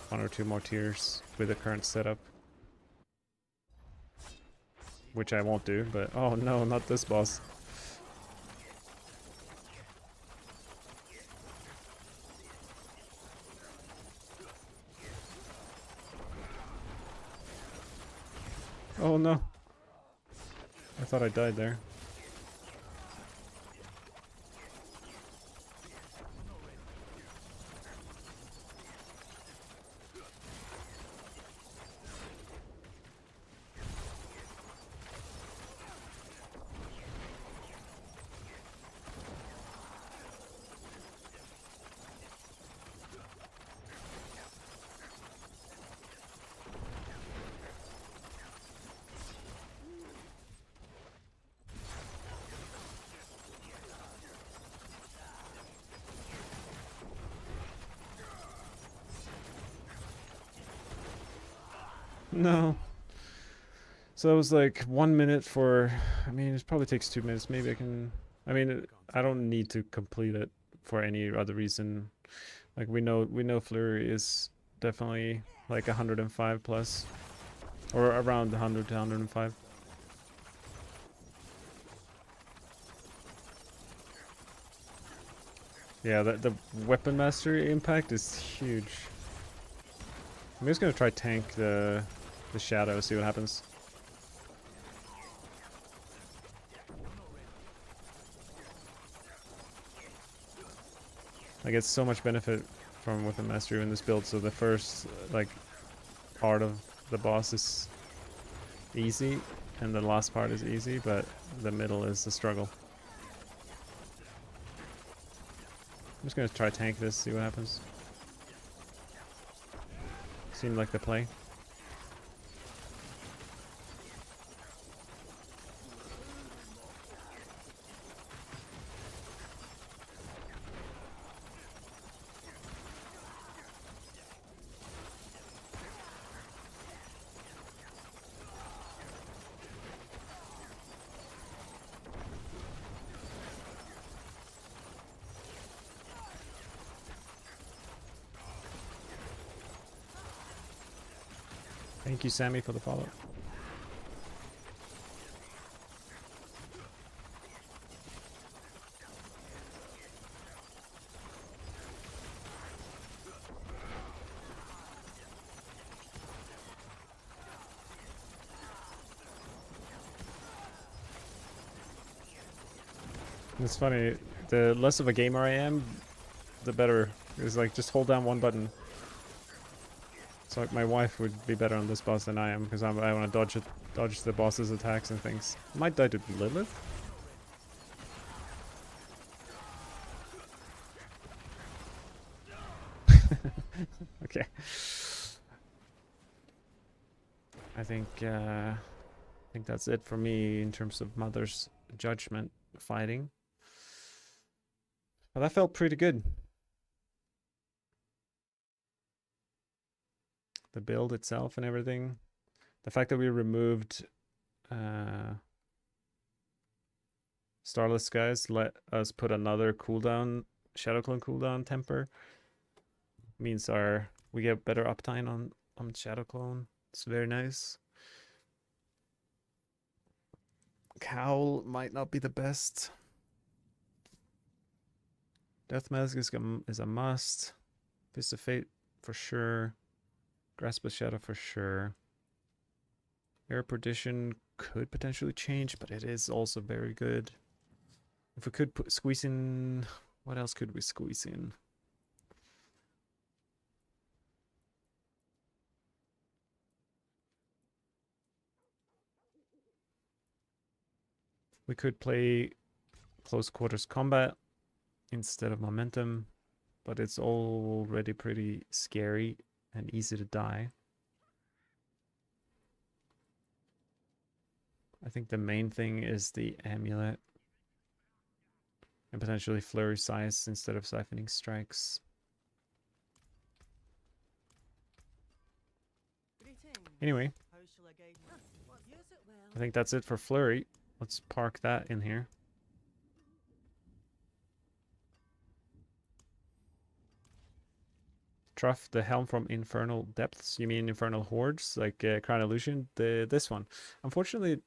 1 or 2 more tiers with the current setup, which I won't do. But oh no, not this boss. Oh no, I thought I died there. No. So it was like 1 minute for, I mean, it probably takes 2 minutes. Maybe I can, I mean, I don't need to complete it for any other reason. Like we know Flurry is definitely like 105 plus, or around 100 to 105. Yeah, the weapon mastery impact is huge. I'm just gonna try tank the shadow, see what happens. I get so much benefit from weapon mastery in this build, so the first like part of the boss is easy and the last part is easy, but the middle is the struggle. I'm just gonna try tank this, see what happens. Seemed like the play. Thank you, Sammy, for the follow. It's funny, the less of a gamer I am, the better. It's like, just hold down one button. So like my wife would be better on this boss than I am, because I want to dodge the boss's attacks and things. Might die to Lilith. Okay. I think that's it for me in terms of Mother's Judgment fighting. Well, that felt pretty good. The build itself and everything. The fact that we removed Starless Skies let us put another cooldown, Shadow Clone cooldown temper. Means we get better uptime on Shadow Clone. It's very nice. Cowl might not be the best. Death Mask is a must. Fist of Fate for sure. Grasp of Shadow for sure. Air Perdition could potentially change, but it is also very good. If we could squeeze in... What else could we squeeze in? We could play close quarters combat instead of momentum, but it's already pretty scary and easy to die. I think the main thing is the amulet. And potentially Flurry size instead of siphoning strikes. Anyway, I think that's it for Flurry. Let's park that in here. Truff, the helm from Infernal Depths. You mean Infernal Hordes, like Crown Illusion? This one. Unfortunately,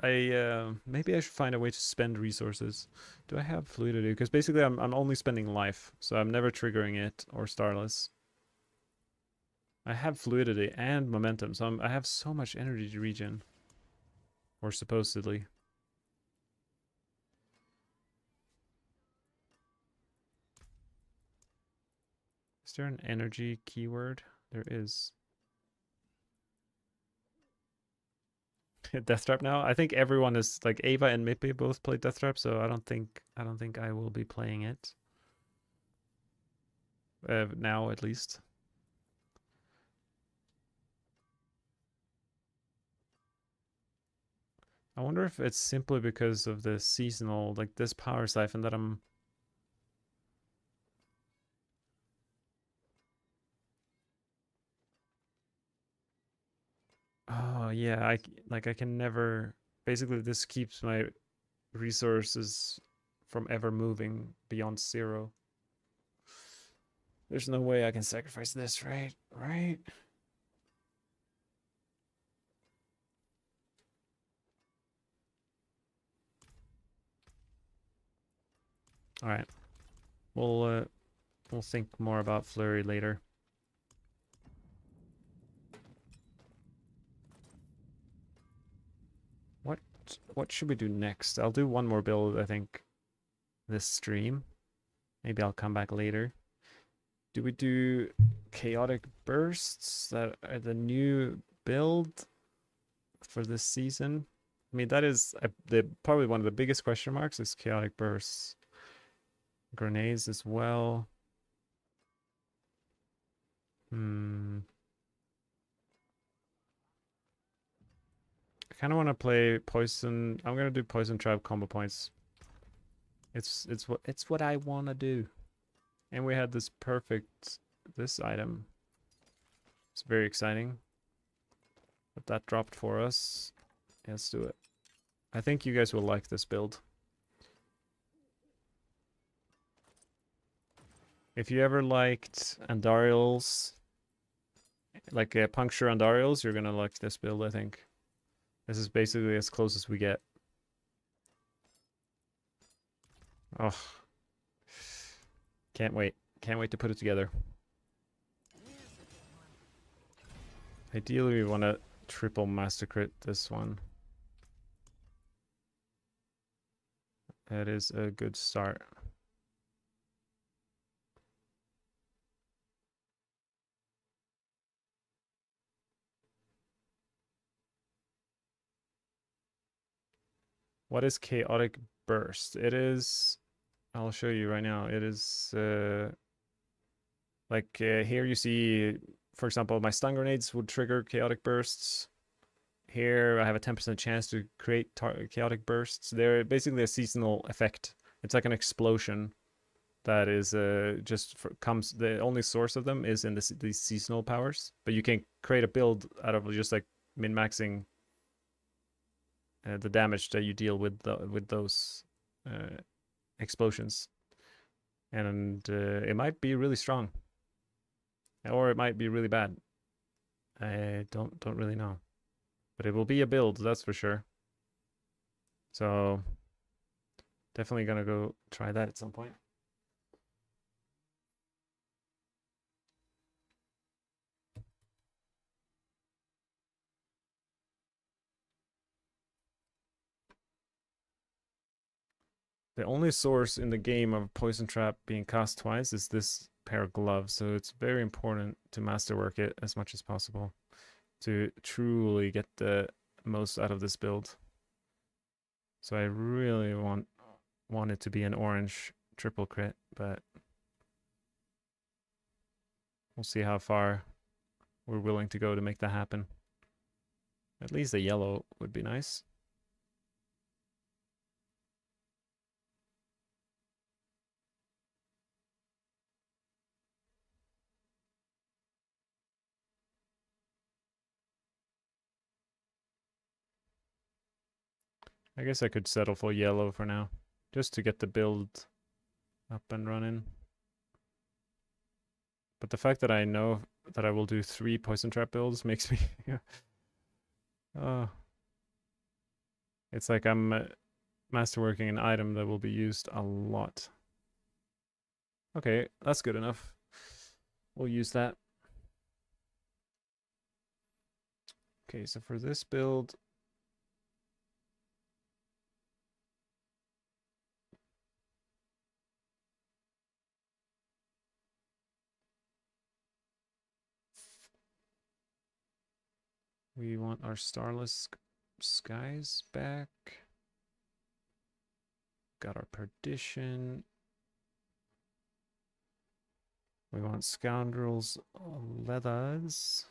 maybe I should find a way to spend resources. Do I have fluidity? Because basically I'm only spending life, so I'm never triggering it or Starless. I have fluidity and momentum, so I have so much energy to regen. Or supposedly. Is there an energy keyword? There is. Death Trap now? I think everyone is like Ava and Mippy both play Death Trap, so I don't think I will be playing it. Now at least. I wonder if it's simply because of the seasonal, like this power siphon that I'm... Oh yeah, I can never... Basically this keeps my resources from ever moving beyond 0. There's no way I can sacrifice this, right? Right? Alright. We'll think more about Flurry later. What should we do next? I'll do one more build, I think, this stream. Maybe I'll come back later. Do we do chaotic bursts that are the new build for this season? I mean, that is probably one of the biggest question marks is chaotic bursts. Grenades as well. I kind of want to play poison. I'm gonna do poison trap combo points. It's what I want to do. And we had this item. It's very exciting. But that dropped for us. Yeah, let's do it. I think you guys will like this build. If you ever liked Andariels, like Puncture Andariels, you're gonna like this build, I think. This is basically as close as we get. Oh. Can't wait. Can't wait to put it together. Ideally, we want to triple master crit this one. It is a good start. What is chaotic burst? It is, I'll show you right now. It is like here you see, for example, my stun grenades would trigger chaotic bursts. Here I have a 10% chance to create chaotic bursts. They're basically a seasonal effect. It's like an explosion that is just comes. The only source of them is in these seasonal powers, but you can create a build out of just like min-maxing the damage that you deal with those explosions, and it might be really strong, or it might be really bad. I don't really know, but it will be a build, that's for sure. So definitely gonna go try that at some point. The only source in the game of poison trap being cast twice is this pair of gloves, so it's very important to masterwork it as much as possible to truly get the most out of this build. So I really want it to be an orange triple crit, but we'll see how far we're willing to go to make that happen. At least a yellow would be nice. I guess I could settle for yellow for now, just to get the build up and running. But the fact that I know that I will do 3 poison trap builds makes me it's like I'm masterworking an item that will be used a lot. Okay, that's good enough. We'll use that. Okay, so for this build, we want our starless skies back. Got our perdition. We want scoundrels leathers.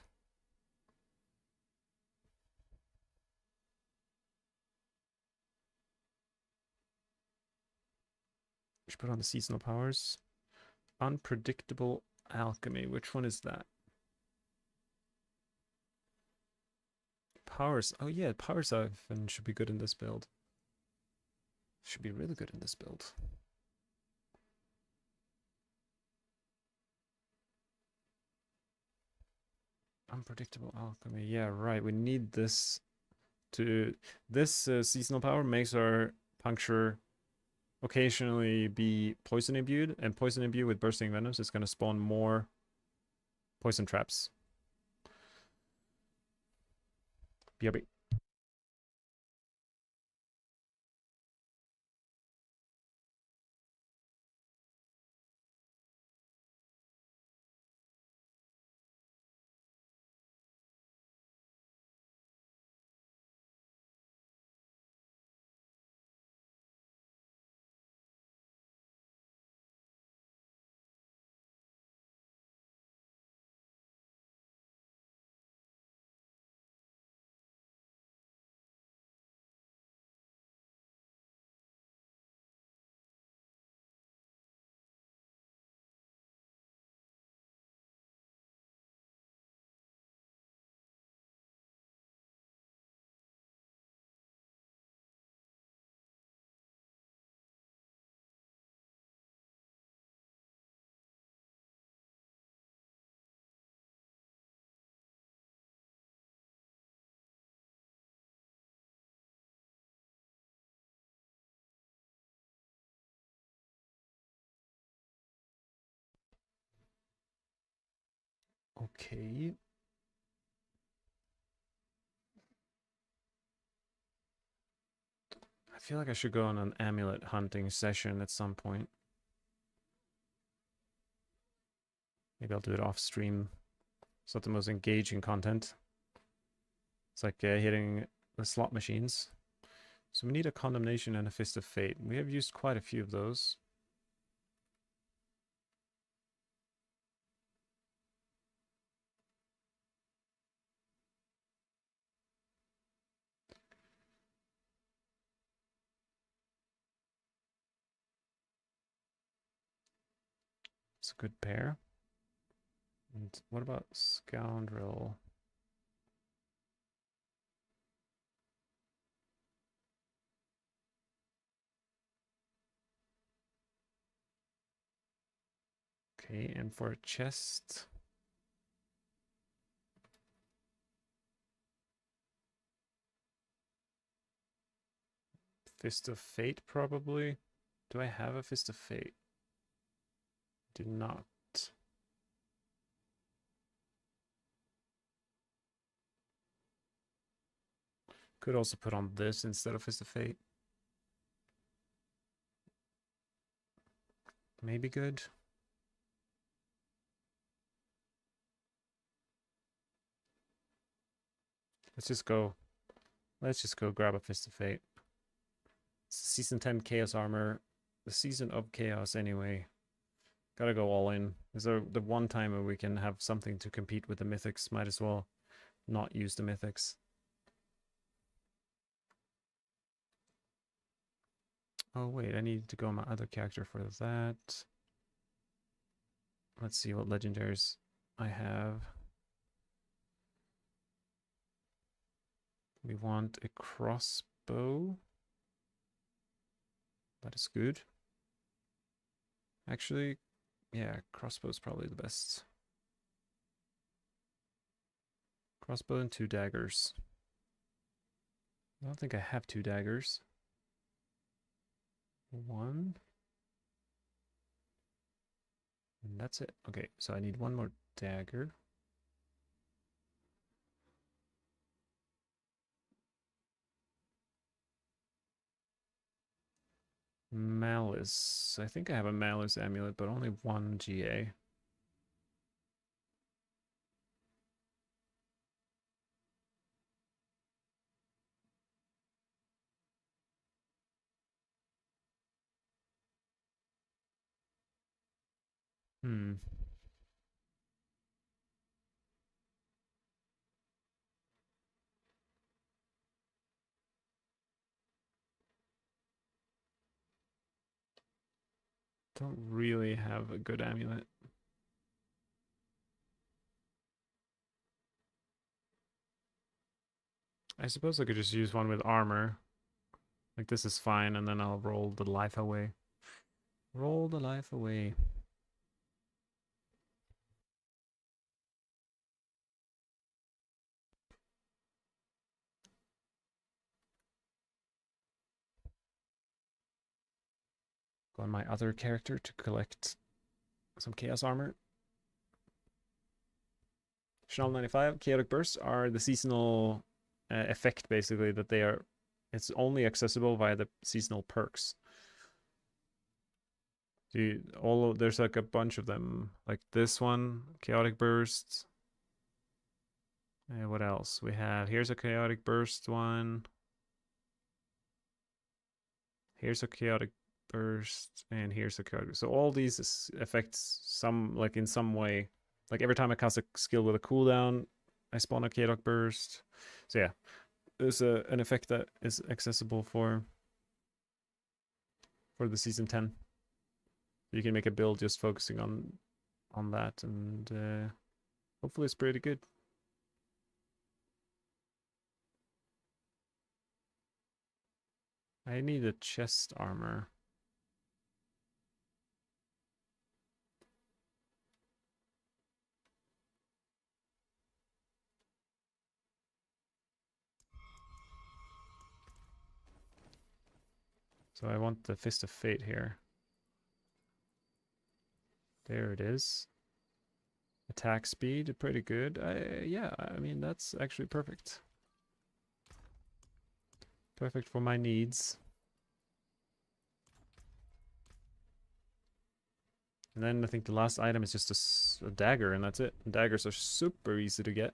We should put on the seasonal powers. Unpredictable alchemy. Which one is that? Powers. Oh yeah, power siphon should be good in this build. Should be really good in this build. Unpredictable alchemy. Yeah, right. We need this to... This seasonal power makes our puncture occasionally be poison imbued, and poison imbued with bursting venoms is going to spawn more poison traps. BRB. Okay. I feel like I should go on an amulet hunting session at some point. Maybe I'll do it off stream. It's not the most engaging content. It's like hitting the slot machines. So we need a condemnation and a fist of fate. We have used quite a few of those. It's a good pair. And what about Scoundrel? Okay, and for a chest. Fist of Fate, probably. Do I have a Fist of Fate? Do not. Could also put on this instead of Fist of Fate. Maybe good. Let's just go. Let's just go grab a Fist of Fate. It's Season 10 Chaos Armor. The Season of Chaos anyway. Gotta go all in. Is there the one time where we can have something to compete with the Mythics? Might as well not use the Mythics. Oh wait, I need to go on my other character for that. Let's see what legendaries I have. We want a crossbow. That is good. Actually, yeah, crossbow is probably the best. Crossbow and 2 daggers. I don't think I have 2 daggers. 1. And that's it. Okay, so I need 1 more dagger. Malice. I think I have a Malice amulet, but only 1 GA. Hmm. Don't really have a good amulet. I suppose I could just use one with armor. Like this is fine, and then I'll roll the life away. Roll the life away. Go on my other character to collect some chaos armor. Chanel 95 chaotic bursts are the seasonal effect, basically, that they are. It's only accessible via the seasonal perks. There's like a bunch of them, like this one, chaotic burst. What else we have? Here's a chaotic burst one. Here's a chaotic burst, and here's a chaotic. So all these affects some, like in some way. Like every time I cast a skill with a cooldown, I spawn a chaotic burst. So yeah, there's an effect that is accessible for the season 10. You can make a build just focusing on that, and hopefully it's pretty good. I need a chest armor. So I want the Fist of Fate here. There it is. Attack speed, pretty good. Yeah, I mean, that's actually perfect. Perfect for my needs. And then I think the last item is just a dagger, and that's it. Daggers are super easy to get.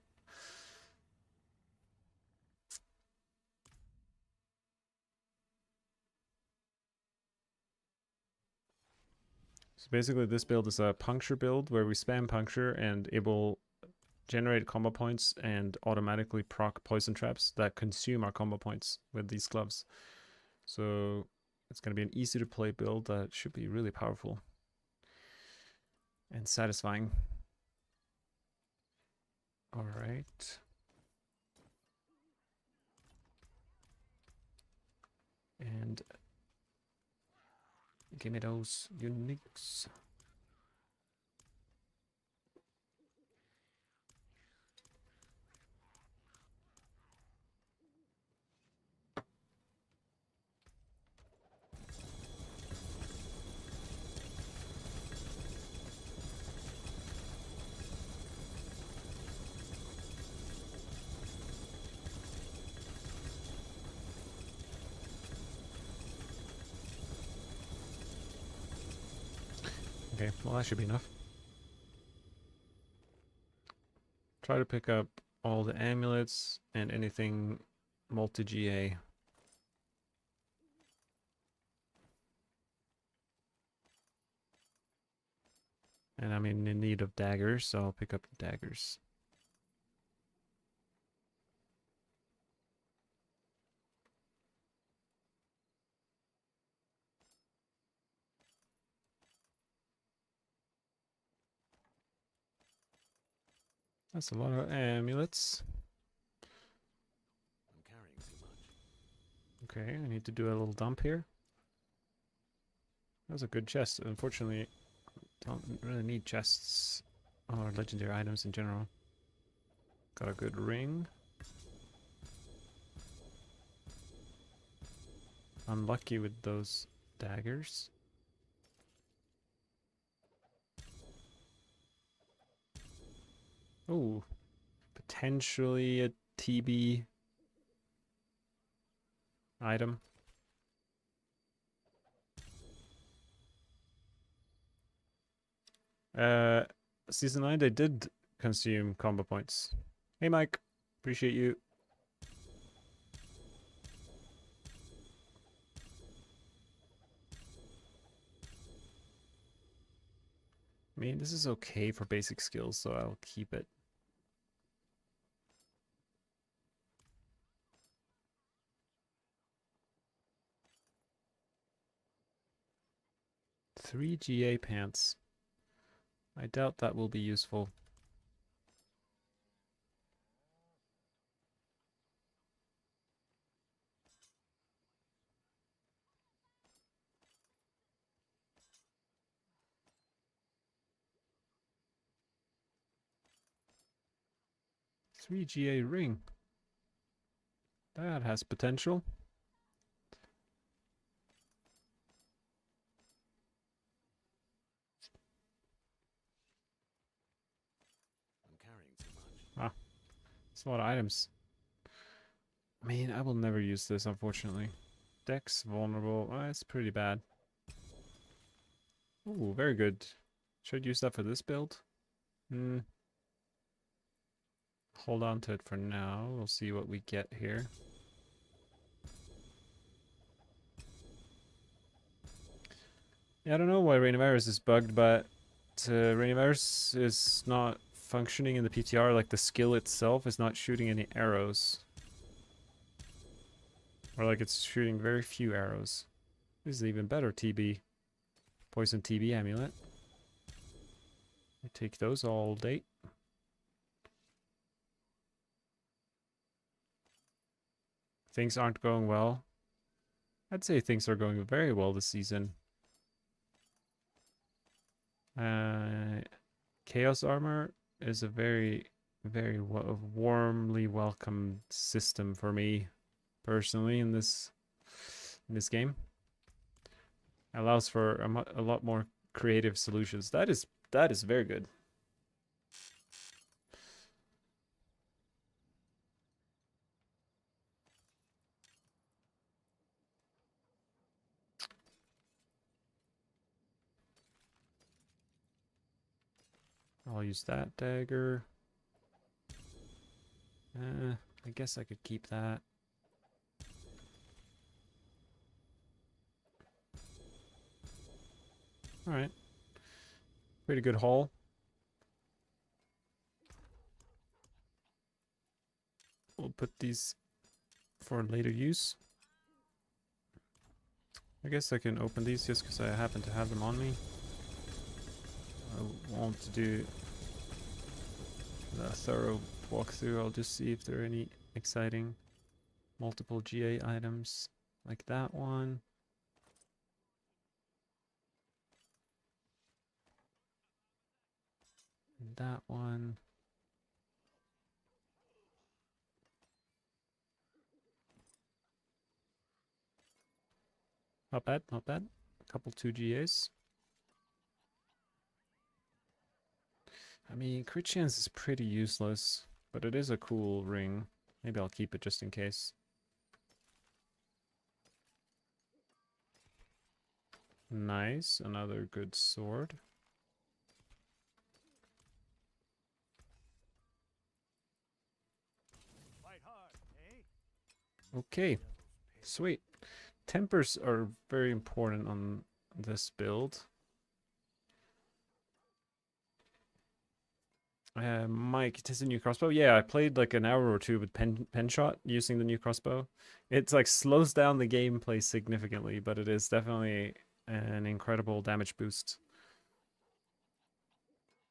So basically this build is a puncture build where we spam puncture and it will generate combo points and automatically proc poison traps that consume our combo points with these gloves. So it's going to be an easy to play build that should be really powerful and satisfying. All right. And give me those uniques. Okay, well that should be enough. Try to pick up all the amulets and anything multi-GA. And I'm in need of daggers, so I'll pick up the daggers. That's a lot of amulets. I'm carrying too much. Okay, I need to do a little dump here. That was a good chest. Unfortunately, don't really need chests or legendary items in general. Got a good ring. Unlucky with those daggers. Oh, potentially a TB item. Season 9, they did consume combo points. Hey, Mike. Appreciate you. I mean, this is okay for basic skills, so I'll keep it. Three GA pants. I doubt that will be useful. Three GA ring. That has potential. I'm carrying too much. Ah, it's a lot of items. I mean, I will never use this, unfortunately. Dex vulnerable. It's pretty bad. Ooh, very good. Should use that for this build. Hold on to it for now. We'll see what we get here. Yeah, I don't know why Rainivirus is bugged, but Rainivirus is not functioning in the PTR. Like, the skill itself is not shooting any arrows. Or like it's shooting very few arrows. This is even better TB. Poison TB amulet. I take those all day. Things aren't going well. I'd say things are going very well this season. Chaos Armor is a very, very warmly welcomed system for me personally in this game. Allows for a lot more creative solutions. That is very good. I'll use that dagger. I guess I could keep that. Alright. Pretty good haul. We'll put these for later use. I guess I can open these just because I happen to have them on me. I won't do a thorough walkthrough. I'll just see if there are any exciting multiple GA items like that one. And that one. Not bad, not bad. A couple 2 GAs. I mean, crit chance is pretty useless, but it is a cool ring. Maybe I'll keep it just in case. Nice, another good sword. Fight hard, eh? Okay, sweet. Tempers are very important on this build. Mike, it is a new crossbow. Yeah, I played like an hour or two with penshot using the new crossbow. It's like slows down the gameplay significantly, but it is definitely an incredible damage boost.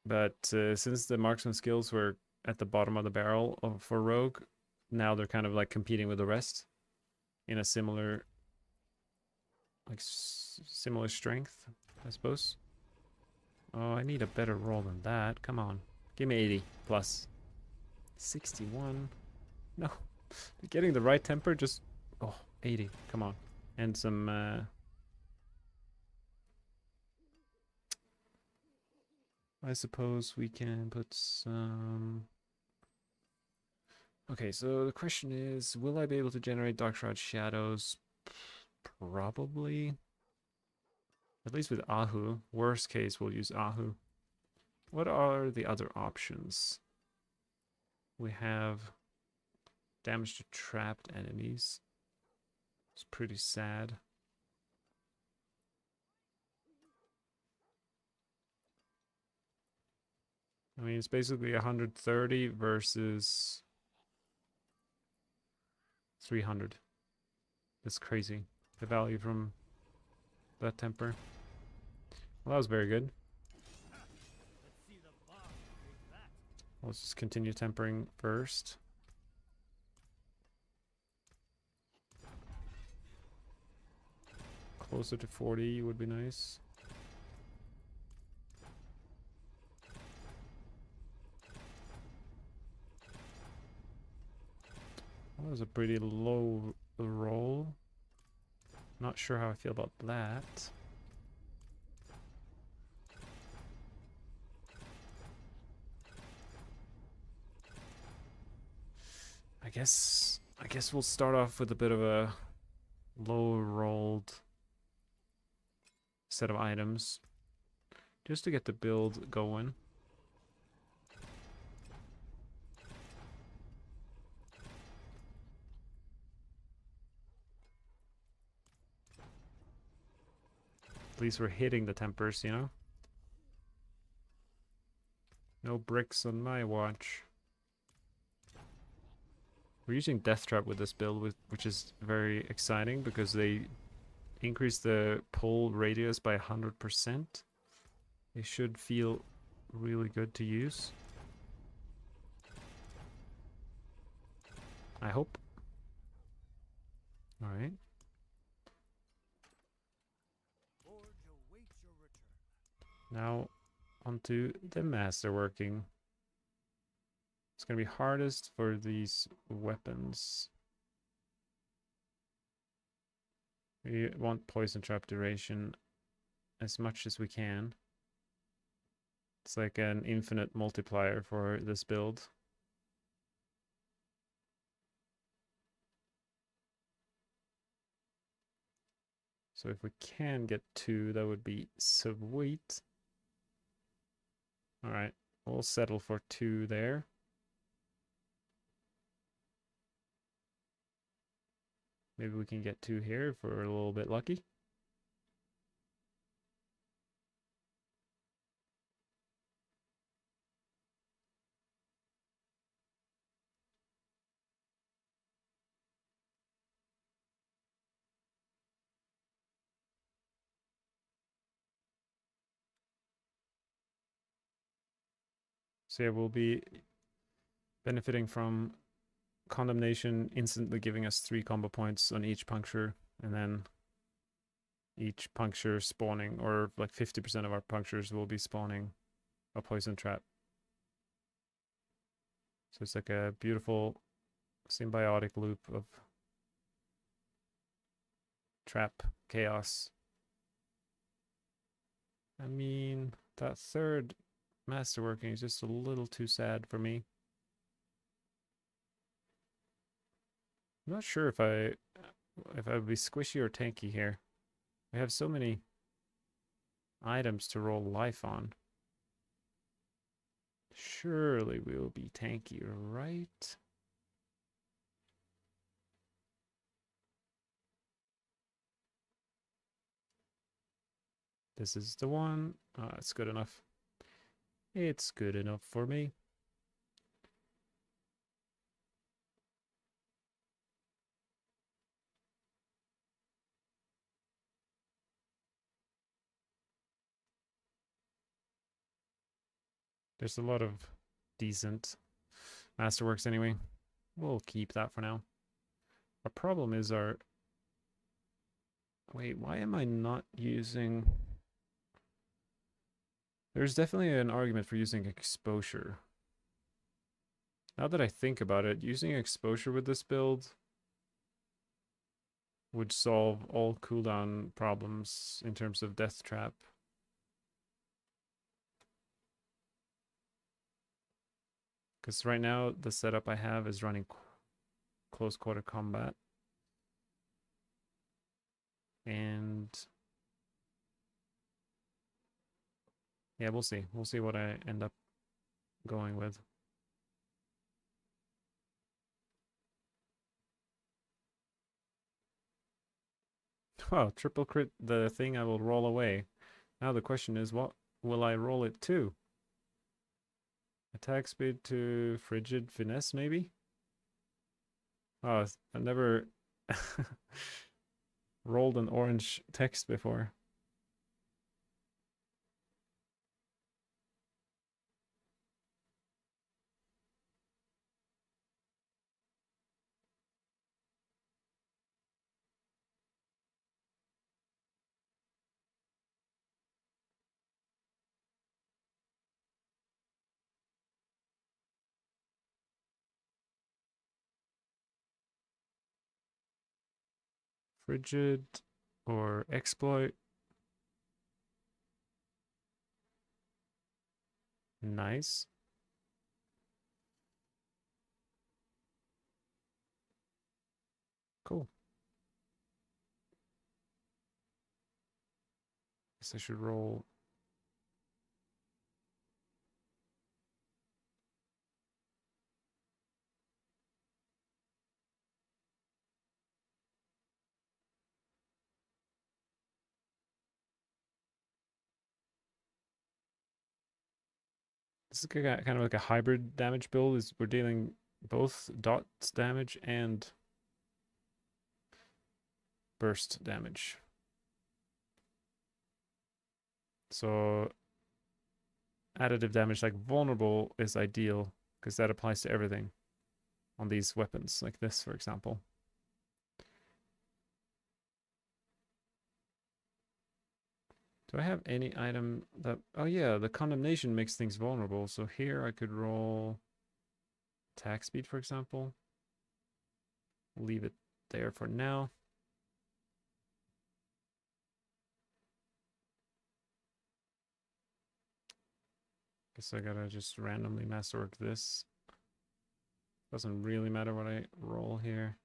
But since the marksman skills were at the bottom of the barrel for Rogue, now they're kind of like competing with the rest in a similar, like similar strength, I suppose. Oh, I need a better roll than that. Come on. Give me 80 plus. 61. No. Getting the right temper just... Oh, 80. Come on. And some... I suppose we can put some... Okay, so the question is, will I be able to generate Dark Shroud Shadows? Probably. At least with Ahu. Worst case, we'll use Ahu. What are the other options? We have damage to trapped enemies. It's pretty sad. I mean, it's basically 130 versus 300. That's crazy. The value from that temper. Well, that was very good. Let's see the bomb break that. Let's just continue tempering first. Closer to 40 would be nice. That was a pretty low roll. Not sure how I feel about that. I guess we'll start off with a bit of a low rolled set of items just to get the build going. At least we're hitting the tempers, you know? No bricks on my watch. We're using Death Trap with this build, which is very exciting because they increase the pull radius by 100%. They should feel really good to use. I hope. Alright. Forge awaits your return. Now, onto the Masterworking. It's going to be hardest for these weapons. We want Poison Trap duration as much as we can. It's like an infinite multiplier for this build. So if we can get 2, that would be sweet. Alright, We'll settle for 2 there. Maybe we can get 2 here if we're a little bit lucky. So yeah, we'll be benefiting from Condemnation instantly giving us 3 combo points on each puncture, and then each puncture spawning, or like 50% of our punctures will be spawning a poison trap. So it's like a beautiful symbiotic loop of trap chaos. I mean, that third Masterworking is just a little too sad for me. I'm not sure if I would be squishy or tanky here. We have so many items to roll life on. Surely we will be tanky, right? This is the one. It's good enough. It's good enough for me. There's a lot of decent Masterworks anyway. We'll keep that for now. Our problem is our... Wait, why am I not using... There's definitely an argument for using exposure. Now that I think about it, using exposure with this build would solve all cooldown problems in terms of death trap. Because right now, the setup I have is running close quarter combat. And yeah, we'll see. We'll see what I end up going with. Wow, triple crit the thing I will roll away. Now the question is, what will I roll it to? Attack speed to frigid finesse, maybe? Oh, I've never rolled an orange text before. Frigid or exploit. Nice. Cool. Guess I should roll. This is kind of like a hybrid damage build. Is we're dealing both dots damage and burst damage. So additive damage like vulnerable is ideal because that applies to everything on these weapons, like this, for example. Do I have any item that... Oh yeah, the condemnation makes things vulnerable. So here I could roll attack speed, for example. Leave it there for now. Guess I gotta just randomly masterwork this. Doesn't really matter what I roll here.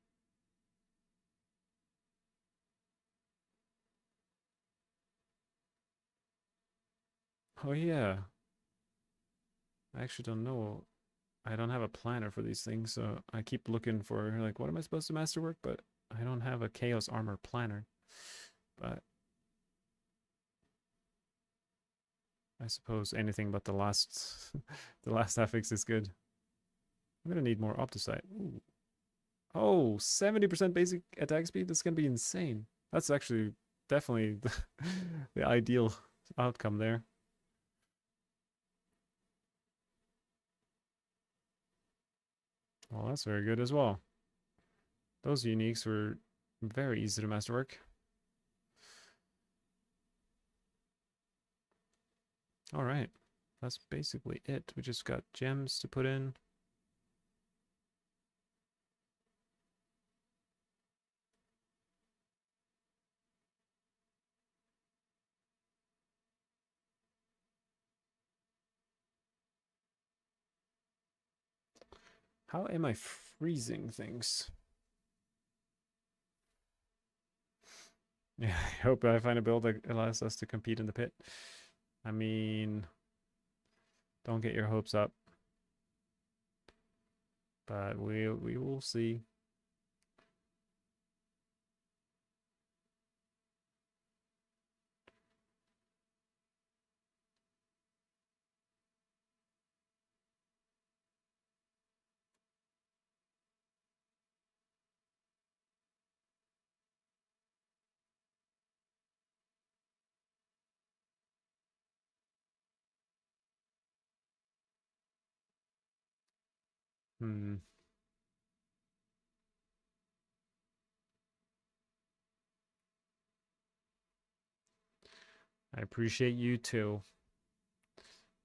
Oh yeah. I actually don't know. I don't have a planner for these things, so I keep looking for, like, what am I supposed to masterwork? But I don't have a Chaos Armor planner. But I suppose anything but the last the last affix is good. I'm gonna need more opticite. Ooh. Oh, 70% basic attack speed? That's gonna be insane. That's actually definitely the ideal outcome there. Well, that's very good as well. Those uniques were very easy to masterwork. Alright, that's basically it. We just got gems to put in. How am I freezing things? Yeah, I hope I find a build that allows us to compete in the pit. I mean, don't get your hopes up. But we will see. Hmm. I appreciate you too.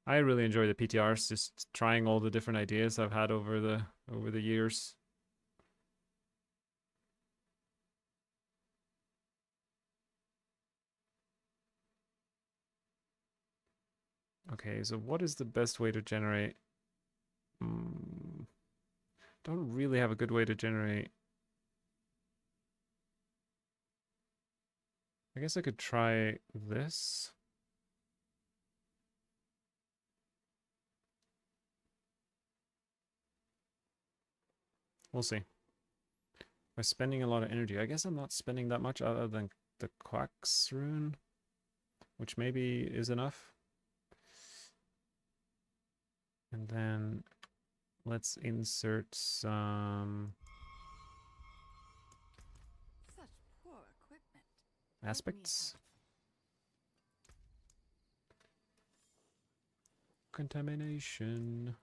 I really enjoy the PTRs, just trying all the different ideas I've had over the years. Okay, so what is the best way to generate? Don't really have a good way to generate. I guess I could try this. We'll see. By spending a lot of energy. I guess I'm not spending that much other than the Quack's rune, which maybe is enough. And then let's insert some Such poor equipment. aspects. Contamination.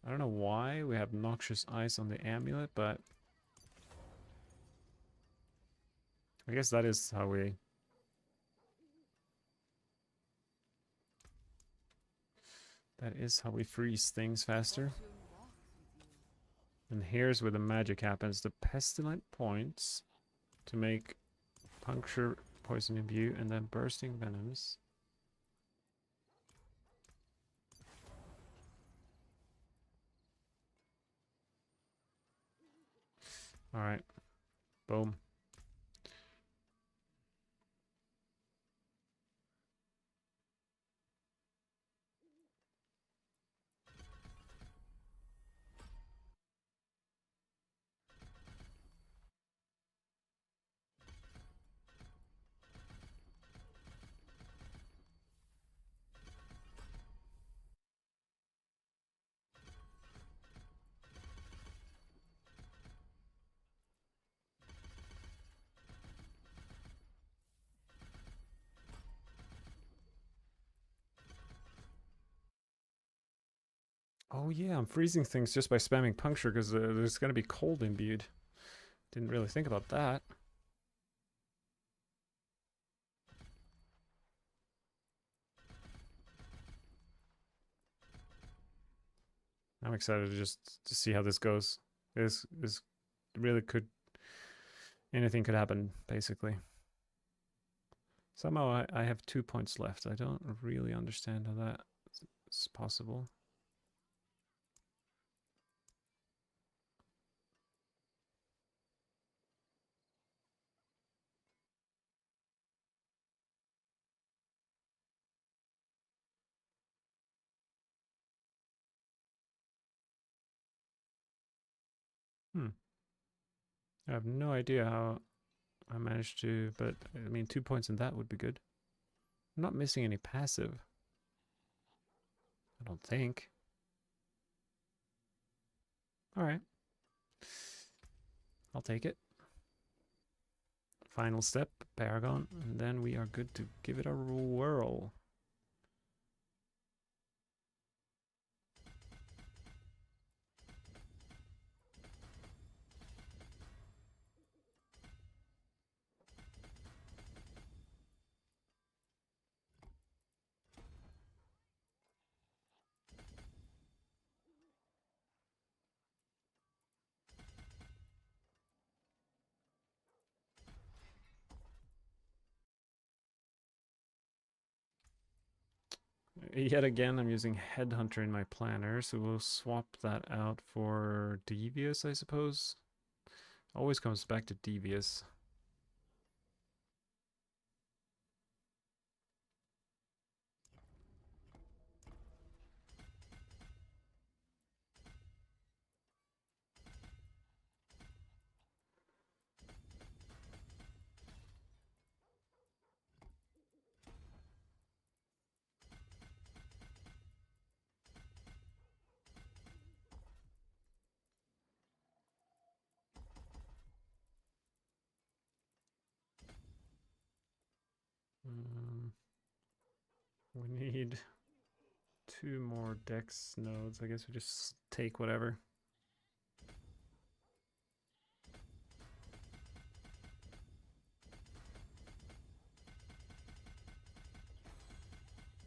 I don't know why we have noxious ice on the amulet, but I guess that is how we freeze things faster. Fortune walks with you. And here's where the magic happens. The pestilent points to make puncture, poison imbue, and then bursting venoms. Alright. Boom. Oh yeah, I'm freezing things just by spamming puncture because there's going to be cold imbued. Didn't really think about that. I'm excited to just to see how this goes. This really could, anything could happen basically. Somehow I have 2 points left. I don't really understand how that is possible. I have no idea how I managed to, but I mean, 2 points in that would be good. I'm not missing any passive. I don't think. Alright. I'll take it. Final step, Paragon, and then we are good to give it a whirl. Yet again, I'm using Headhunter in my planner, so we'll swap that out for Devious, I suppose. Always comes back to Devious. We need 2 more dex nodes. I guess we just take whatever.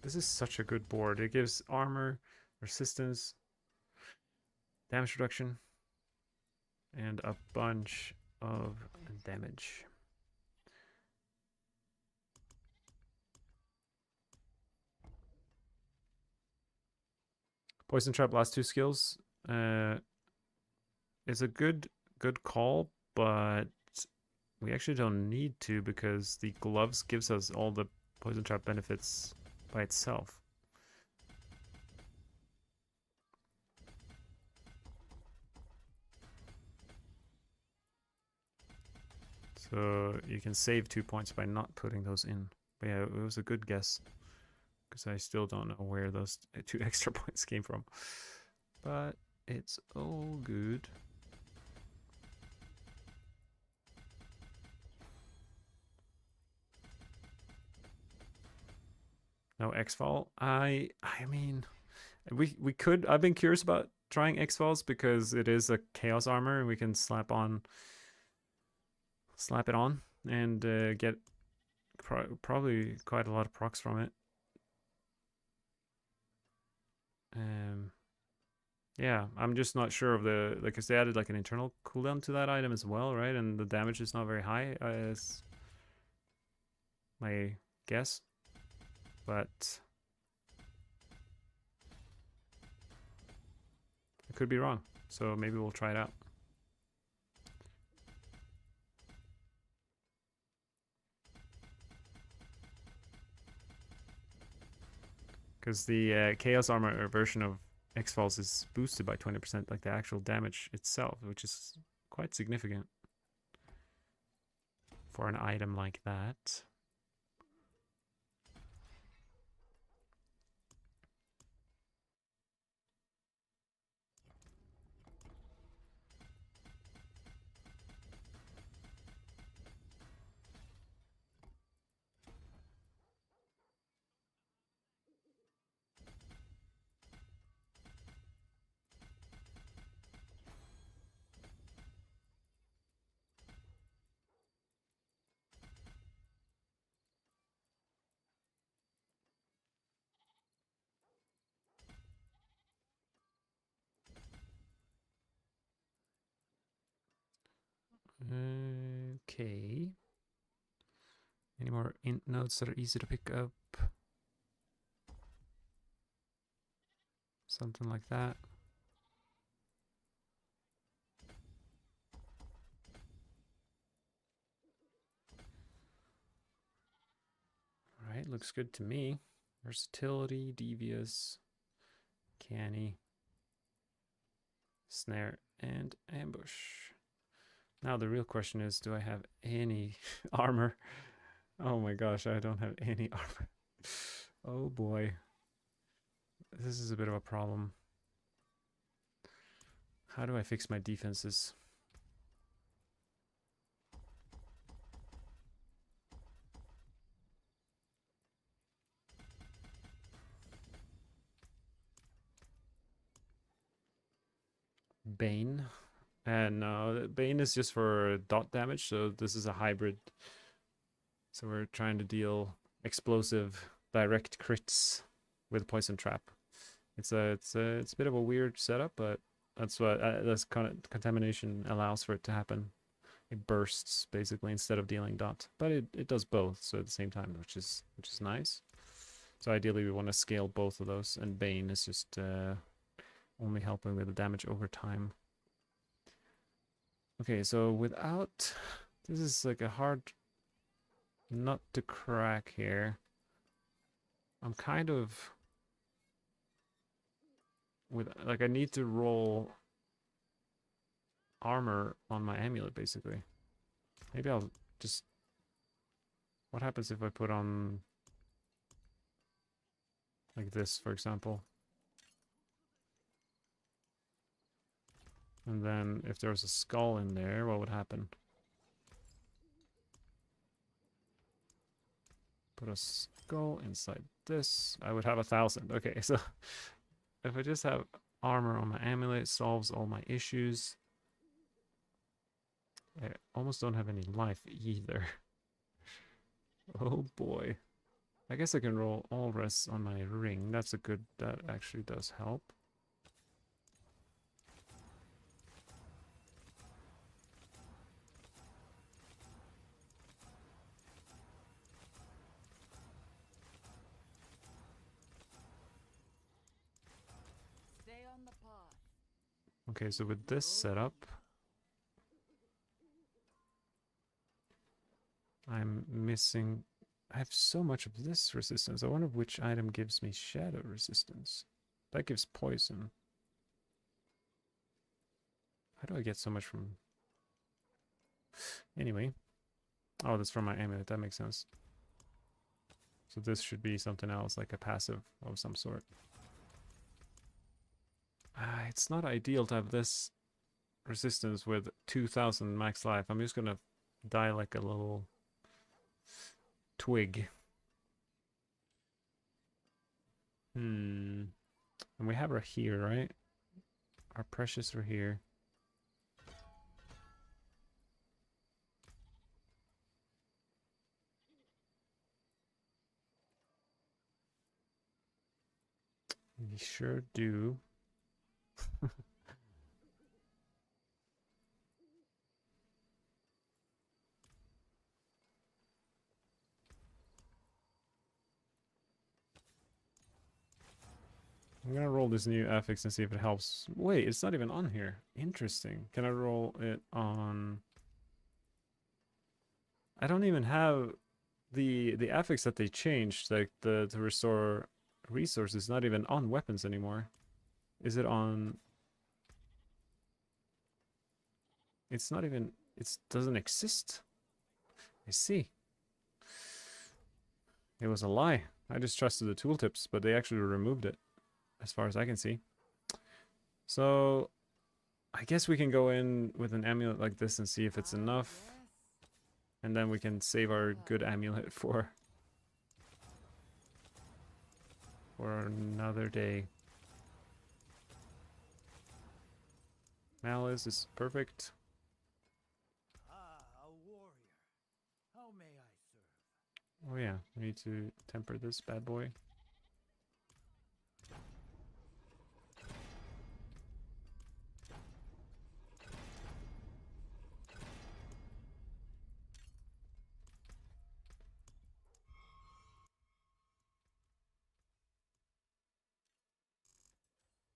This is such a good board. It gives armor, resistance, damage reduction, and a bunch of damage. Poison Trap last 2 skills is a good call, but we actually don't need to because the gloves gives us all the Poison Trap benefits by itself. So you can save 2 points by not putting those in. But yeah, it was a good guess. Because I still don't know where those 2 extra points came from. But it's all good. No X-Fall. I mean, we could. I've been curious about trying X-Falls because it is a Chaos Armor and we can slap it on and get probably quite a lot of procs from it. Yeah, I'm just not sure of the, like, cause they added like an internal cooldown to that item as well, right? And the damage is not very high, as my guess. But I could be wrong, so maybe we'll try it out. Because the Chaos Armor version of X-Falls is boosted by 20%, like the actual damage itself, which is quite significant for an item like that. Okay. Any more int nodes that are easy to pick up? Something like that. Alright, looks good to me. Versatility, devious, canny, snare, and ambush. Now the real question is, do I have any armor? Oh my gosh, I don't have any armor. Oh boy. This is a bit of a problem. How do I fix my defenses? Bane. And no, Bane is just for dot damage, so this is a hybrid. So we're trying to deal explosive direct crits with poison trap. It's a bit of a weird setup, but that's what this kind of contamination allows for it to happen. It bursts basically instead of dealing dot, but it does both, so at the same time, which is nice. So ideally we want to scale both of those, and Bane is just only helping with the damage over time. Okay, so without, this is like a hard nut to crack here. I'm kind of with, like, I need to roll armor on my amulet basically. Maybe I'll just, what happens if I put on like this, for example? And then if there was a skull in there, what would happen? Put a skull inside this. I would have 1,000. Okay, so if I just have armor on my amulet, it solves all my issues. I almost don't have any life either. Oh boy. I guess I can roll all rests on my ring. That's a good, that actually does help. Stay on the path. Okay, so with this setup, I'm missing, I have so much of this resistance. I wonder which item gives me shadow resistance. That gives poison. How do I get so much from... Anyway. Oh, that's from my amulet. That makes sense. So this should be something else, like a passive of some sort. It's not ideal to have this resistance with 2,000 max life. I'm just gonna die like a little twig. And we have her here, right? Our precious are here. We sure do. I'm gonna roll this new affix and see if it helps. Wait, it's not even on here. Interesting. Can I roll it on... I don't even have the affix that they changed, like the to restore resources, not even on weapons anymore. Is it on... It's not even... It doesn't exist. I see. It was a lie. I just trusted the tooltips, but they actually removed it, as far as I can see. So, I guess we can go in with an amulet like this and see if it's enough. And then we can save our good amulet for another day. Malice is perfect. Ah, a warrior. How may I serve? Oh yeah, we need to temper this bad boy.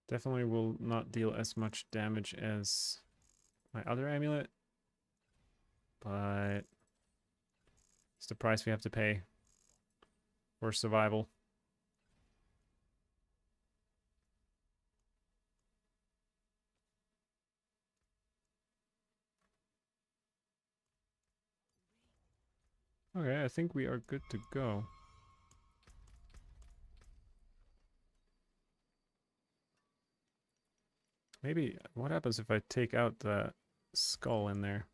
Definitely will not deal as much damage as my other amulet, but it's the price we have to pay for survival. Okay, I think we are good to go. Maybe, what happens if I take out the skull in there?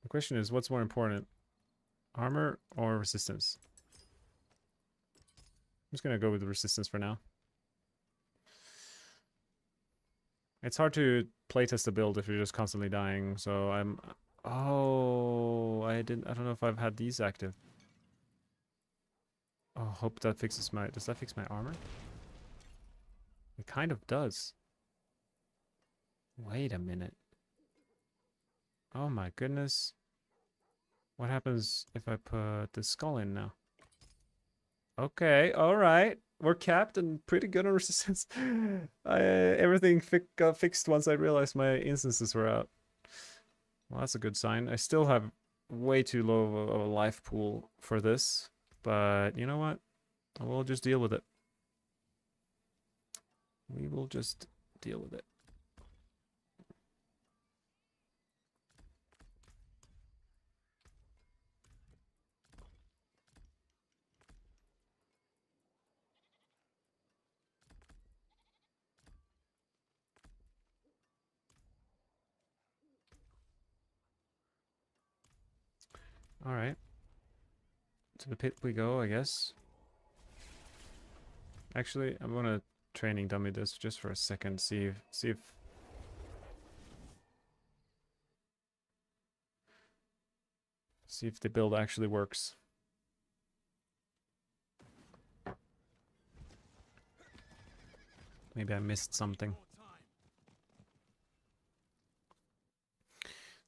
The question is, what's more important? Armor or resistance? I'm just gonna go with the resistance for now. It's hard to playtest a build if you're just constantly dying, so I'm... Oh, I don't know if I've had these active. Oh, hope that fixes my... Does that fix my armor? It kind of does. Wait a minute. Oh my goodness. What happens if I put the skull in now? Okay, alright. We're capped and pretty good on resistance. Everything got fixed once I realized my instances were out. Well, that's a good sign. I still have way too low of a life pool for this. But you know what? We'll just deal with it. We will just deal with it. Alright. To the pit we go, I guess. Actually, I'm gonna training dummy this just for a second, see if the build actually works. Maybe I missed something.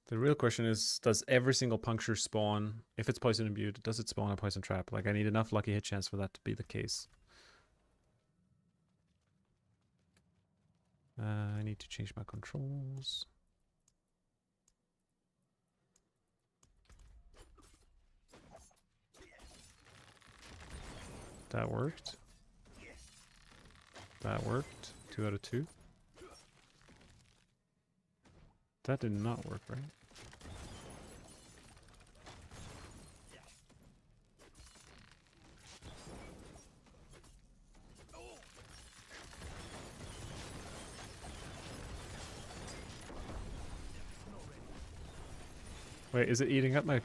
The real question is, does every single puncture spawn, if it's poison imbued, does it spawn a poison trap? Like, I need enough lucky hit chance for that to be the case. I need to change my controls. That worked. That worked. 2 out of 2. That did not work, right? Wait, is it eating up my...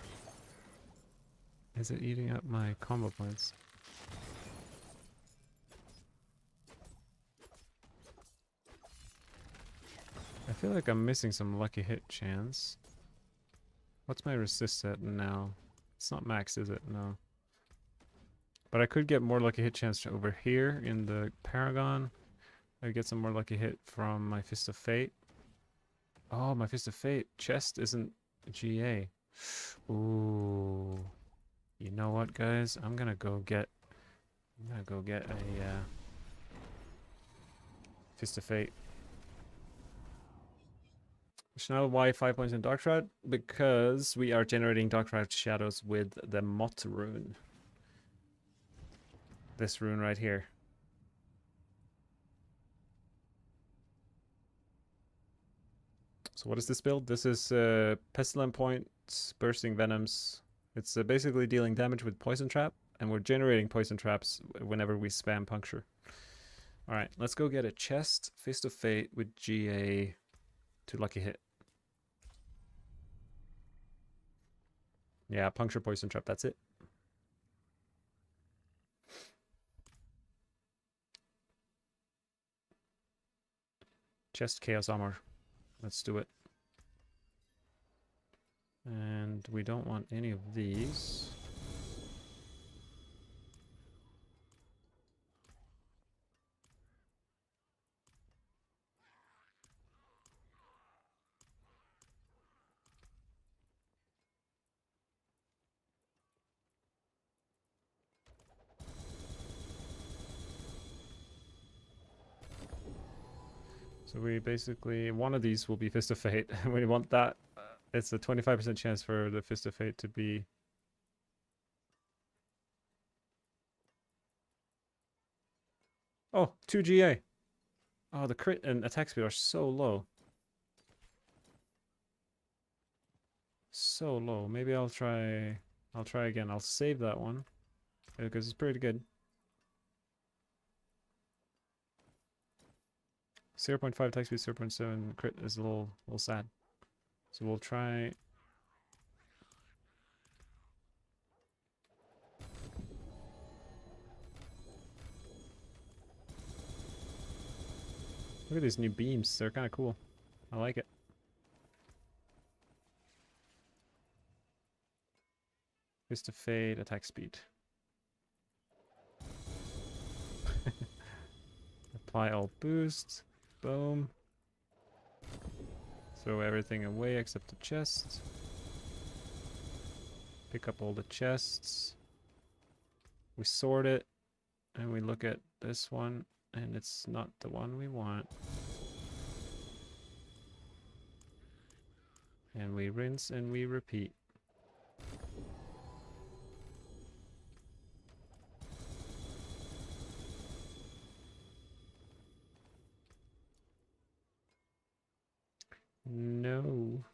Is it eating up my combo points? I feel like I'm missing some lucky hit chance. What's my resist at now? It's not max, is it? No. But I could get more lucky hit chance over here in the Paragon. I get some more lucky hit from my Fist of Fate. Oh, my Fist of Fate. Chest isn't GA. Ooh. You know what, guys? I'm gonna go get a Fist of Fate. Now why 5 points in Dark Shroud? Because we are generating Dark Shroud shadows with the Mott rune. This rune right here. So what is this build? This is Pestilent Points, Bursting Venoms. It's basically dealing damage with Poison Trap, and we're generating Poison Traps whenever we spam Puncture. Alright, let's go get a chest, Fist of Fate with GA to Lucky Hit. Yeah, Puncture, Poison Trap, that's it. Chest, Chaos Armor. Let's do it. And we don't want any of these. So we basically, one of these will be Fist of Fate. We want that. It's a 25% chance for the Fist of Fate to be... Oh, 2 GA. Oh, the crit and attack speed are so low. so low. Maybe I'll try again. I'll save that one because it's pretty good. 0.5 attack speed, 0.7 crit is a little sad. So we'll try. Look at these new beams. They're kind of cool. I like it. Fist of Fate, attack speed. Apply all boosts. Boom. Throw everything away except the chest. Pick up all the chests. We sort it. And we look at this one. And it's not the one we want. And we rinse and we repeat. No.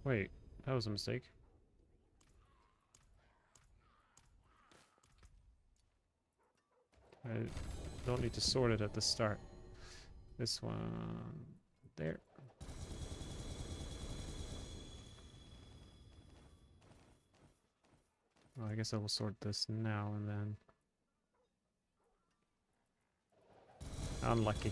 Wait, that was a mistake. I don't need to sort it at the start. This one there. Well, I guess I will sort this now and then. Unlucky.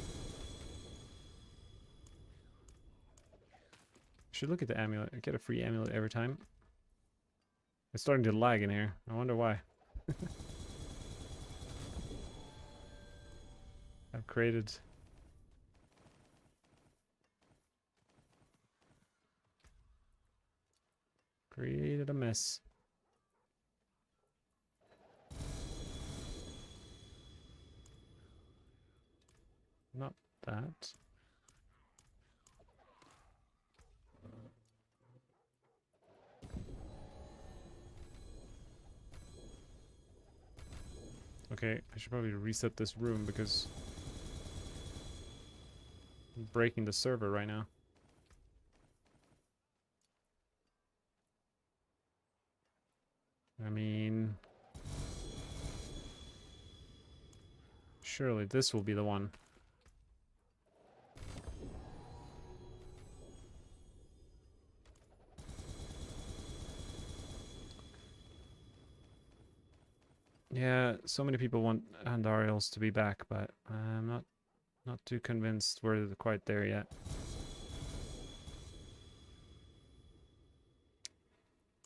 Should look at the amulet. I get a free amulet every time. It's starting to lag in here. I wonder why. I've created a mess. Not that. Okay, I should probably reset this room because I'm breaking the server right now. I mean, surely this will be the one. Yeah, so many people want Andariels to be back, but I'm not too convinced we're quite there yet.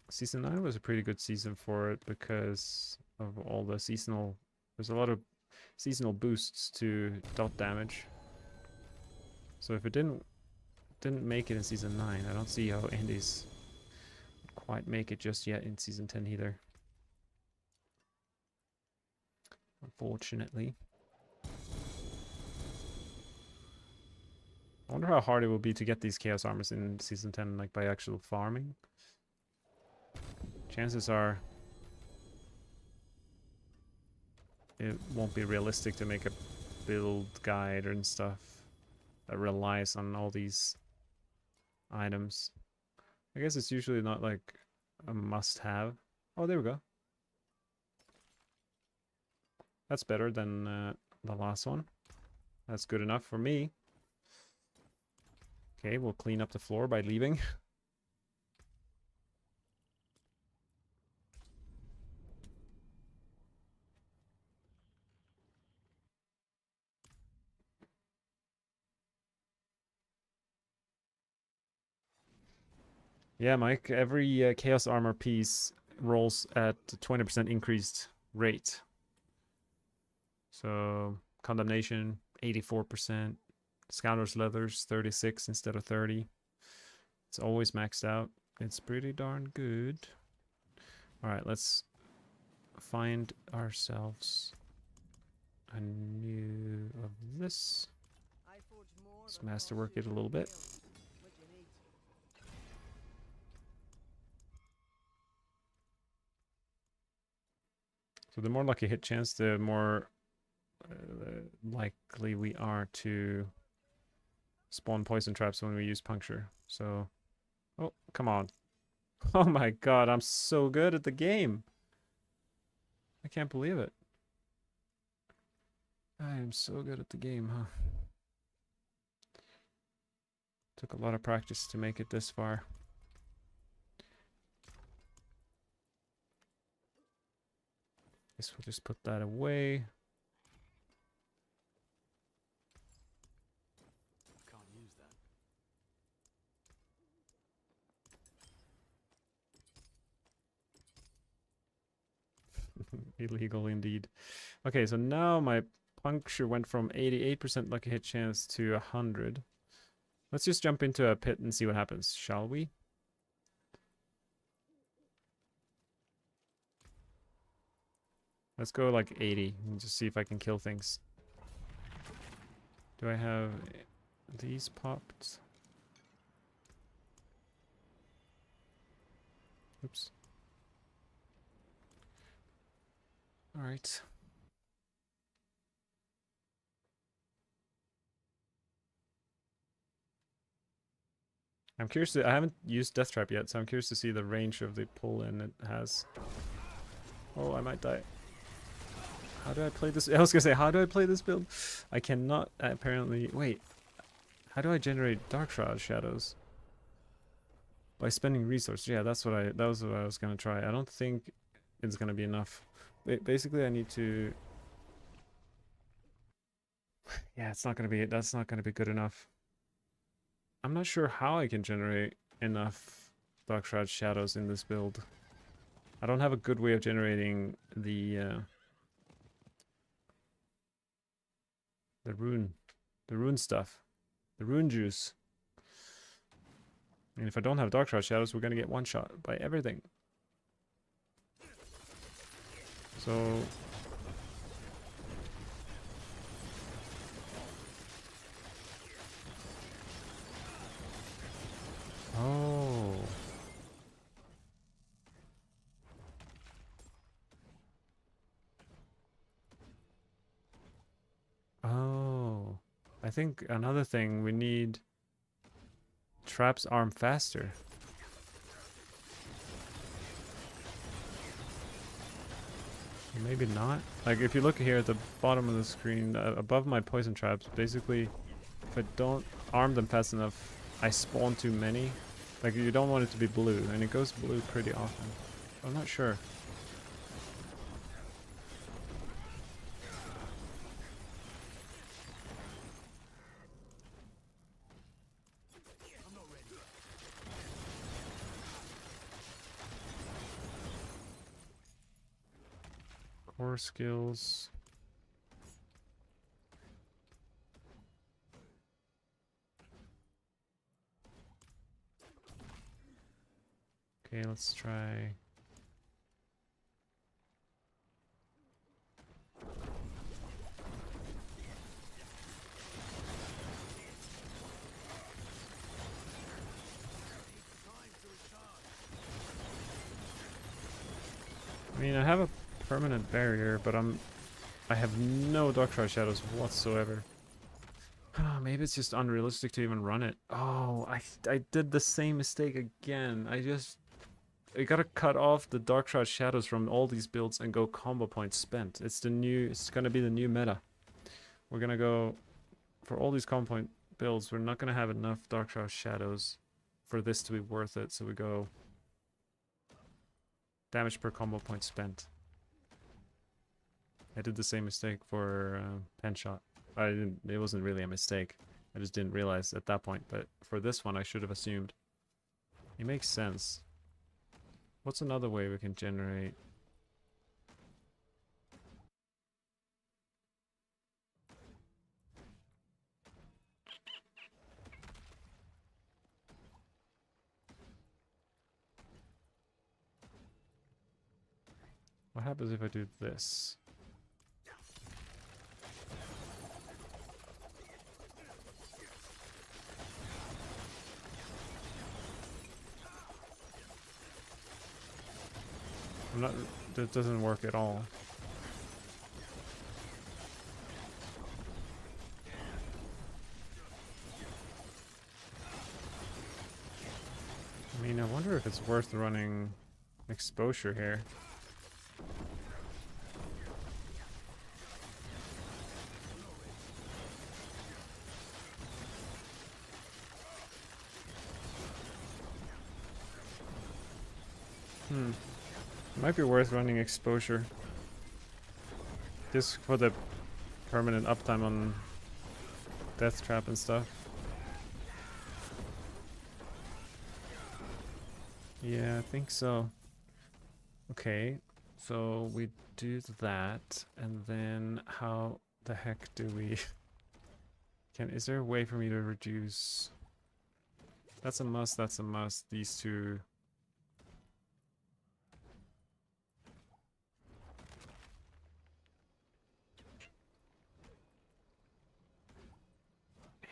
Season 9 was a pretty good season for it because of all the seasonal... There's a lot of seasonal boosts to dot damage. So if it didn't make it in Season 9, I don't see how Indies quite make it just yet in Season 10 either. Unfortunately. I wonder how hard it will be to get these Chaos Armors in Season 10, like by actual farming. Chances are it won't be realistic to make a build guide and stuff that relies on all these items. I guess it's usually not like a must-have. Oh, there we go. That's better than the last one. That's good enough for me. Okay, we'll clean up the floor by leaving. Yeah, Mike, every Chaos Armor piece rolls at 20% increased rate. So, Condemnation, 84%. Scoundrel's Leathers, 36 instead of 30. It's always maxed out. It's pretty darn good. Alright, let's find ourselves a new of this. Let's masterwork it a little bit. So the more lucky hit chance, the more likely we are to spawn poison traps when we use puncture. So, oh, come on. Oh my god, I'm so good at the game. I can't believe it. I am so good at the game, huh? Took a lot of practice to make it this far. Guess we'll just put that away. Can't use that. Illegal indeed. Okay, so now my puncture went from 88% lucky hit chance to 100. Let's just jump into a pit and see what happens, shall we? Let's go like 80 and just see if I can kill things. Do I have these popped? Oops. All right. I'm curious I haven't used Death Trap yet, so I'm curious to see the range of the pull-in it has. Oh, I might die. How do I play this? I was gonna say, how do I play this build? I cannot apparently. Wait. How do I generate Dark Shroud shadows? By spending resources. Yeah, that was what I was gonna try. I don't think it's gonna be enough. Basically, I need to. Yeah, it's not gonna be. That's not gonna be good enough. I'm not sure how I can generate enough Dark Shroud shadows in this build. I don't have a good way of generating the rune stuff, the rune juice. And if I don't have Dark Shroud shadows, we're gonna get one shot by everything. So oh. Oh. I think another thing, we need traps arm faster. Maybe not. Like if you look here at the bottom of the screen, above my poison traps, basically if I don't arm them fast enough, I spawn too many. Like you don't want it to be blue, and it goes blue pretty often. I'm not sure. I'm not ready. Core skills. Okay, let's try. I mean, I have a permanent barrier, but I have no Dark Shroud shadows whatsoever. Maybe it's just unrealistic to even run it. Oh, I did the same mistake again. I gotta cut off the Dark Shroud shadows from all these builds and go combo points spent. It's gonna be the new meta. We're gonna go, for all these combo point builds, we're not gonna have enough Dark Shroud shadows for this to be worth it, so we go damage per combo point spent. I did the same mistake for penshot. It wasn't really a mistake. I just didn't realize at that point, but for this one I should have assumed. It makes sense. What's another way we can generate? What happens if I do this? That doesn't work at all. I wonder if it's worth running exposure here. It might be worth running exposure. Just for the permanent uptime on death trap and stuff. Yeah, I think so. Okay, so we do that, and then how the heck do we... Is there a way for me to reduce... That's a must, that's a must. These two...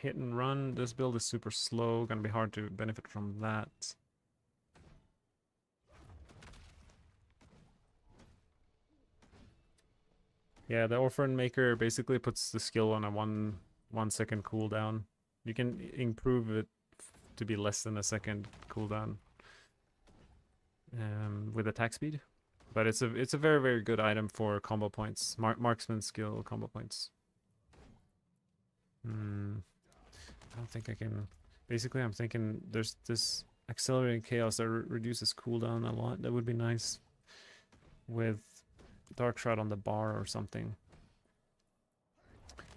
Hit and run. This build is super slow. Gonna be hard to benefit from that. Yeah, the Orphan Maker basically puts the skill on a one second cooldown. You can improve it to be less than a second cooldown with attack speed, but it's a very, very good item for combo points, marksman skill combo points. I don't think I can. Basically, I'm thinking there's this accelerating chaos that reduces cooldown a lot. That would be nice with Dark Shroud on the bar or something.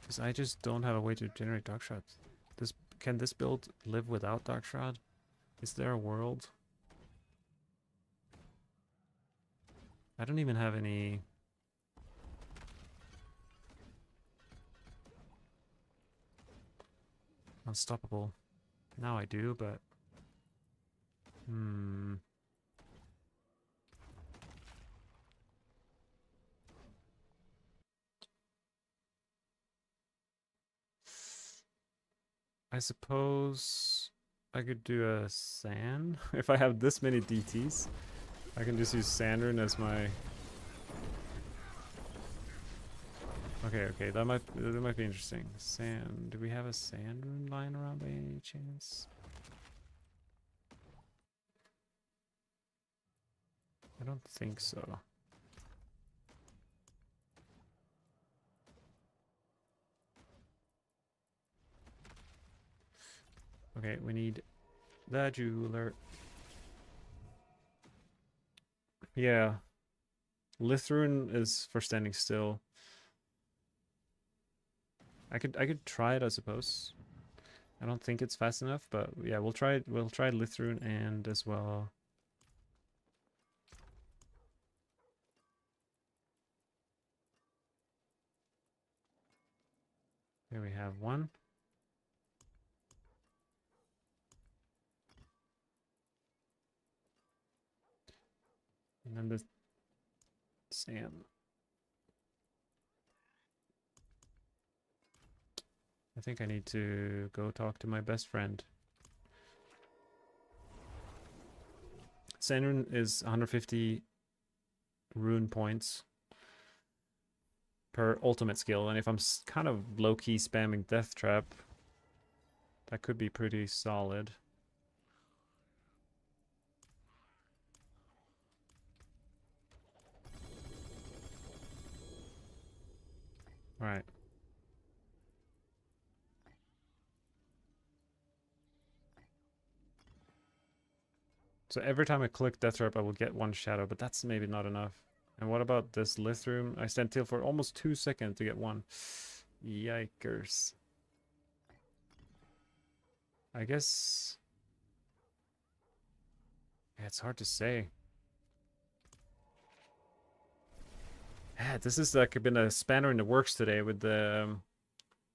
Because I just don't have a way to generate Dark Shroud. Can this build live without Dark Shroud? Is there a world? I don't even have any... Unstoppable. Now I do, but... I suppose I could do a sand. If I have this many DTs, I can just use sand rune as my... Okay, that might be interesting. Sand. Do we have a sand rune lying around by any chance? I don't think so. Okay, we need the jeweler. Yeah. Lithrune is for standing still. I could try it, I suppose. I don't think it's fast enough, but yeah, we'll try it. We'll try Lithrune and as well. Here we have one. And then the sand. I think I need to go talk to my best friend. Sand rune is 150 rune points per ultimate skill, and if I'm kind of low-key spamming Death Trap, that could be pretty solid. Alright. So every time I click Death Trap, I will get one shadow, but that's maybe not enough. And what about this Lithrune? I stand still for almost 2 seconds to get one. Yikers. I guess... Yeah, it's hard to say. Yeah, this is like been a spanner in the works today with the...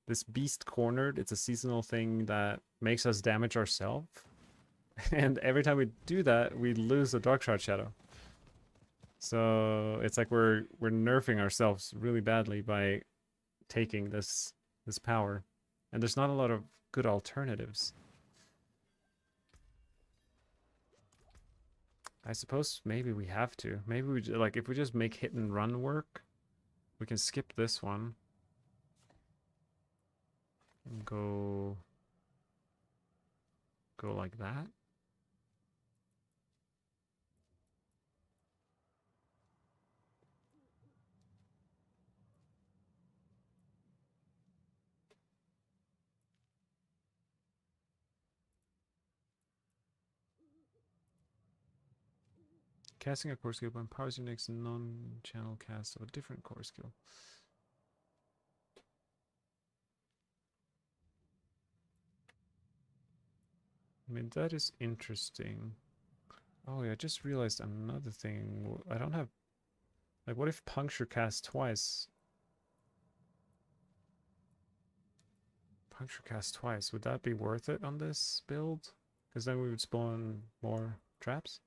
this Beast Cornered. It's a seasonal thing that makes us damage ourselves. And every time we do that, we lose a Dark Shroud Shadow. So it's like we're nerfing ourselves really badly by taking this power. And there's not a lot of good alternatives. I suppose maybe we have to. Maybe we like if we just make hit and run work, we can skip this one. And go like that. Casting a core skill empowers your next non-channel cast of a different core skill. I mean, that is interesting. Oh yeah, I just realized another thing. I don't have... Like, what if puncture cast twice? Puncture cast twice. Would that be worth it on this build? Because then we would spawn more traps.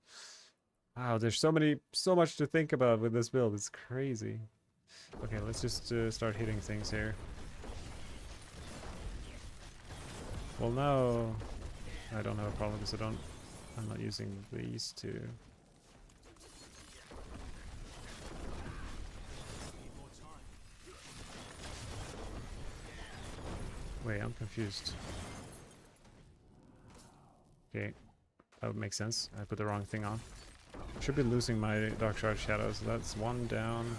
Wow, there's so much to think about with this build. It's crazy. Okay, let's just start hitting things here. Well, now I don't have a problem because I'm not using these two. Need more time. Wait, I'm confused. Okay, that would make sense. I put the wrong thing on. Should be losing my Dark Shard Shadows. That's one down.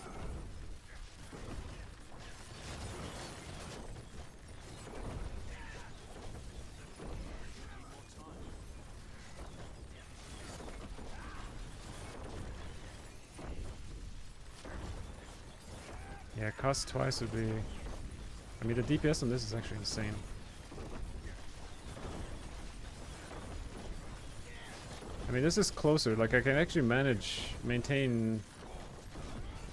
Yeah, cost twice would be... I mean, the DPS on this is actually insane. I mean, this is closer. Like, I can actually maintain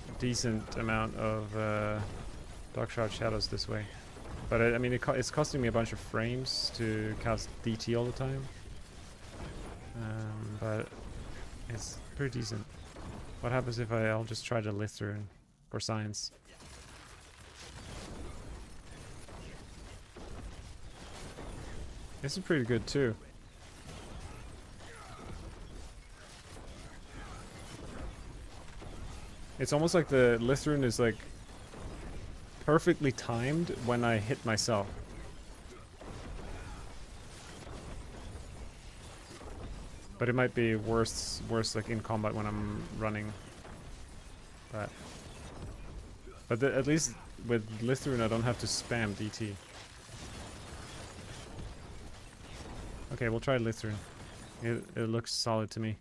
a decent amount of Dark Shard Shadows this way. But I mean, it's costing me a bunch of frames to cast DT all the time. But it's pretty decent. What happens if I'll just try to Lithern for science? This is pretty good too. It's almost like the Lithern is like perfectly timed when I hit myself. But it might be worse like in combat when I'm running. But at least with Lithern I don't have to spam DT. Okay, we'll try Lithern. It looks solid to me.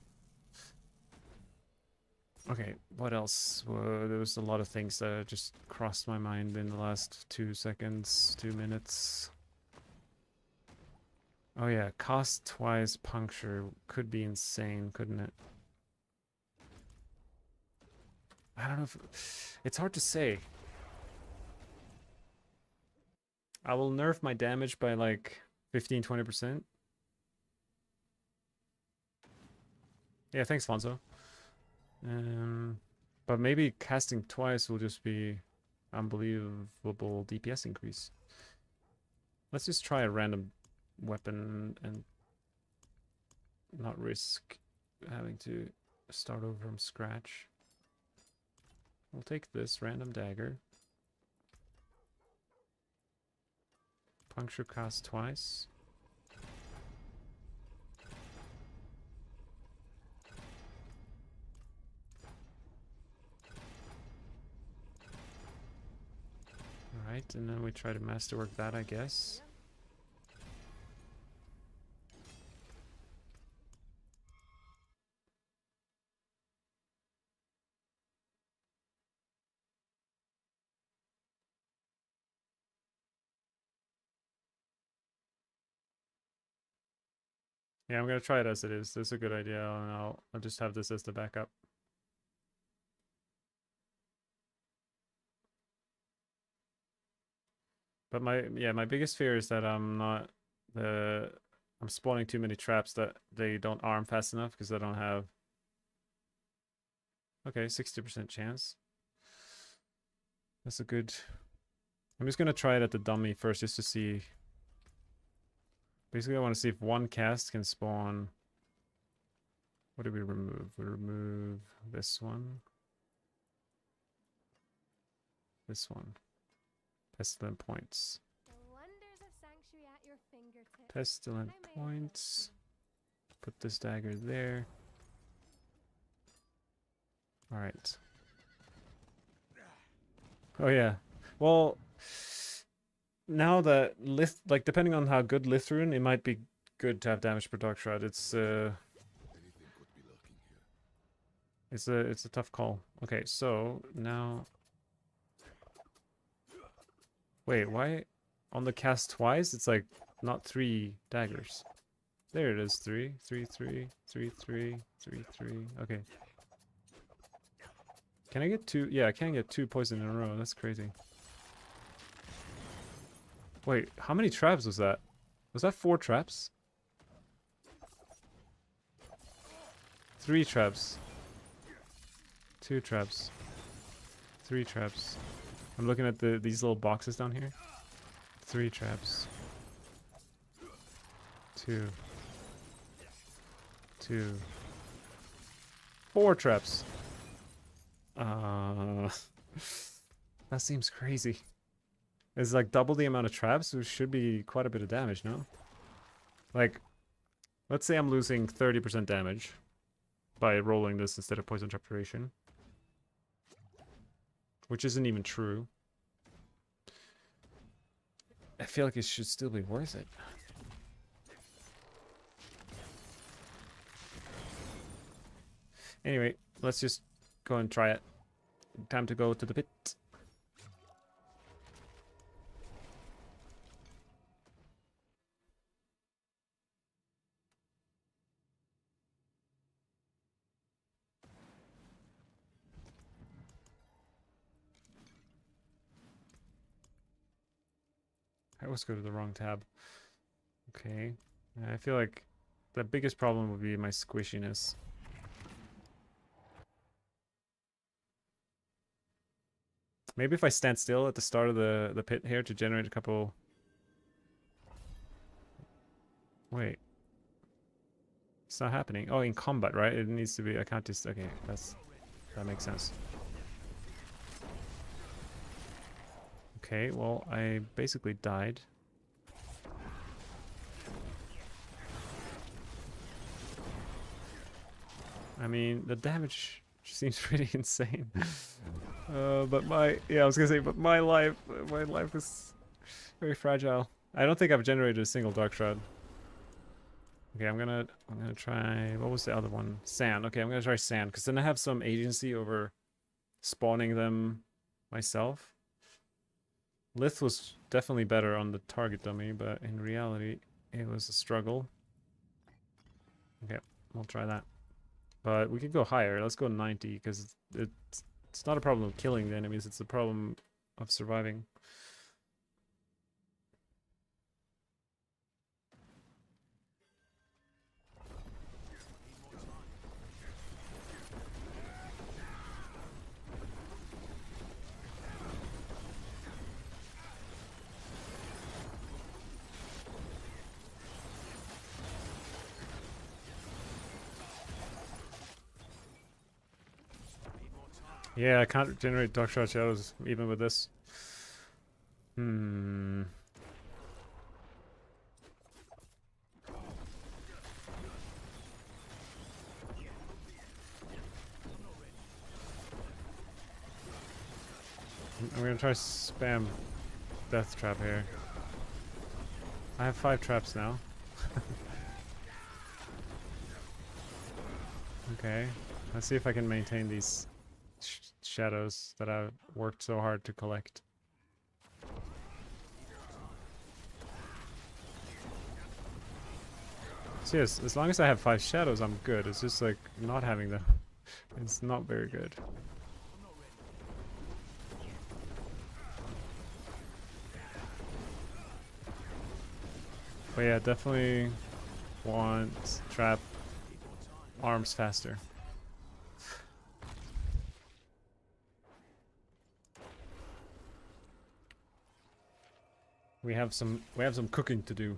Okay, what else? There was a lot of things that just crossed my mind in the last 2 seconds, 2 minutes. Oh yeah, cost twice puncture could be insane, couldn't it? I don't know if... It's hard to say. I will nerf my damage by like 15-20%. Yeah, thanks, Fonzo. But maybe casting twice will just be unbelievable DPS increase. Let's just try a random weapon and not risk having to start over from scratch. We'll take this random dagger. Puncture cost twice. Alright, and then we try to masterwork that, I guess. Yeah, I'm gonna try it as it is. That's a good idea, and I'll just have this as the backup. But my biggest fear is that I'm spawning too many traps that they don't arm fast enough because I don't have... Okay, 60% chance. That's a good... I'm just gonna try it at the dummy first just to see... Basically, I want to see if one cast can spawn... What did we remove? We remove this one. This one. Pestilent points. The wonders of sanctuary at your fingertips. Pestilent I may have points. Put this dagger there. Alright. Oh yeah. Well, now that like depending on how good Lithern, it might be good to have damage per Dark Shroud. It's Anything could be lurking here. It's a tough call. Okay, so now wait, why on the cast twice it's like not 3 daggers. There it is, 3, 3, 3, 3, 3, 3, 3. Okay. Can I get 2? Yeah, I can get 2 poison in a row. That's crazy. Wait, how many traps was that? Was that 4 traps? 3 traps. 2 traps. 3 traps. I'm looking at these little boxes down here. 3 traps. 2. 2. 4 traps. That seems crazy. It's like double the amount of traps, which should be quite a bit of damage, no? Like, let's say I'm losing 30% damage by rolling this instead of poison trap duration. Which isn't even true. I feel like it should still be worth it. Anyway, let's just go and try it. Time to go to the pit. I always go to the wrong tab. Okay. I feel like the biggest problem would be my squishiness. Maybe if I stand still at the start of the pit here to generate a couple... Wait. It's not happening. Oh, in combat, right? It needs to be... I can't just... Okay, that makes sense. Okay, well, I basically died. I mean, the damage seems pretty insane. But yeah, I was gonna say, but my life is very fragile. I don't think I've generated a single Dark Shroud. Okay, I'm gonna try, what was the other one? Sand. Okay, I'm gonna try sand, because then I have some agency over spawning them myself. Lith was definitely better on the target dummy, but in reality, it was a struggle. Okay, we'll try that. But we could go higher. Let's go 90, because it's not a problem of killing the enemies, it's a problem of surviving. Yeah, I can't generate Dark Shroud Shadows even with this. Hmm. I'm gonna try spam Death Trap here. I have 5 traps now. Okay, let's see if I can maintain these shadows that I've worked so hard to collect. So yes, as long as I have 5 shadows, I'm good. It's just like not having them. It's not very good. But yeah, definitely want trap arms faster. We have some cooking to do.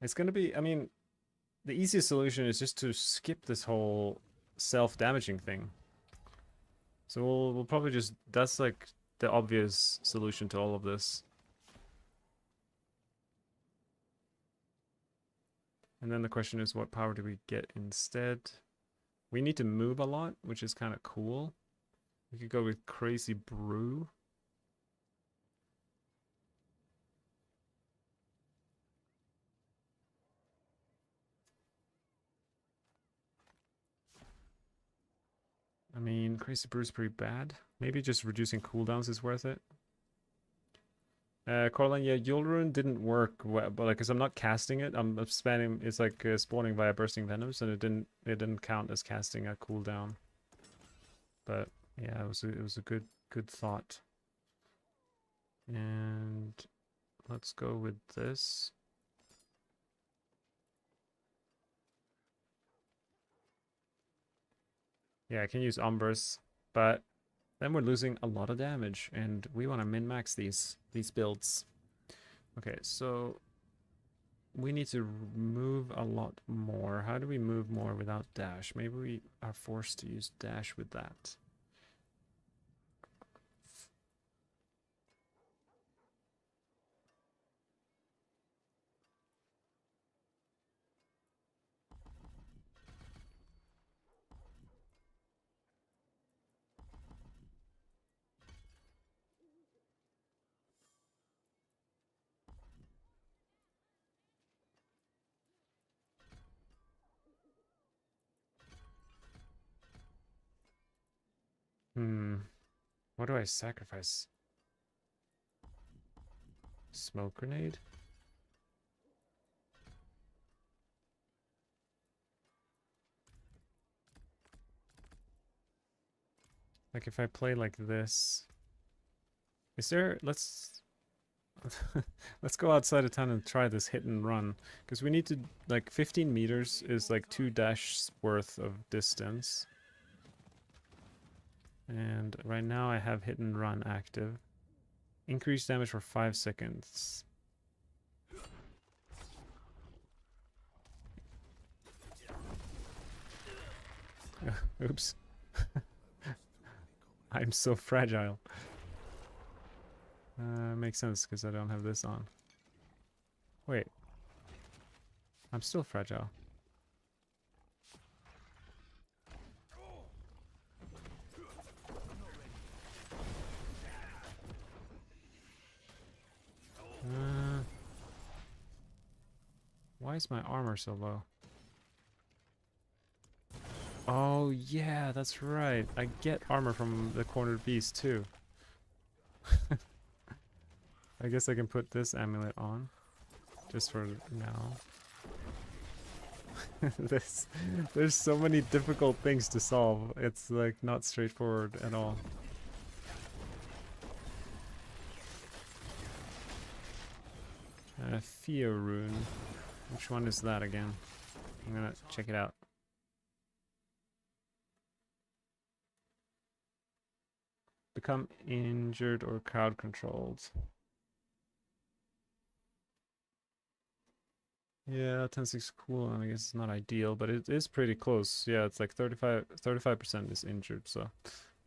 It's gonna be, I mean, the easiest solution is just to skip this whole self-damaging thing. So we'll probably just, that's like the obvious solution to all of this. And then the question is, what power do we get instead? We need to move a lot, which is kind of cool. We could go with Crazy Brew. I mean, Crazy Brew's pretty bad. Maybe just reducing cooldowns is worth it. Corlin, yeah, Yule Rune didn't work well, but like, cause I'm not casting it. I'm spamming. It's like spawning via bursting venoms, and it didn't count as casting a cooldown. But yeah, it was a good thought. And let's go with this. Yeah, I can use Umbers, but then we're losing a lot of damage, and we want to min-max these builds. Okay, so we need to move a lot more. How do we move more without dash? Maybe we are forced to use dash with that. What do I sacrifice? Smoke grenade? Like if I play like this, is there, let's let's go outside of town and try this hit and run, because we need to, like 15 meters is like 2 dash worth of distance. And right now I have hit and run active. Increased damage for 5 seconds. Oops. I'm so fragile. Makes sense because I don't have this on. Wait. I'm still fragile. Why is my armor so low? Oh yeah, that's right. I get armor from the cornered beast too. I guess I can put this amulet on. Just for now. There's so many difficult things to solve. It's like not straightforward at all. Theo rune. Which one is that again? I'm gonna check it out. Become injured or crowd controlled. Yeah, 10-6 cooldown, I guess it's not ideal, but it is pretty close. Yeah, it's like 35% is injured, so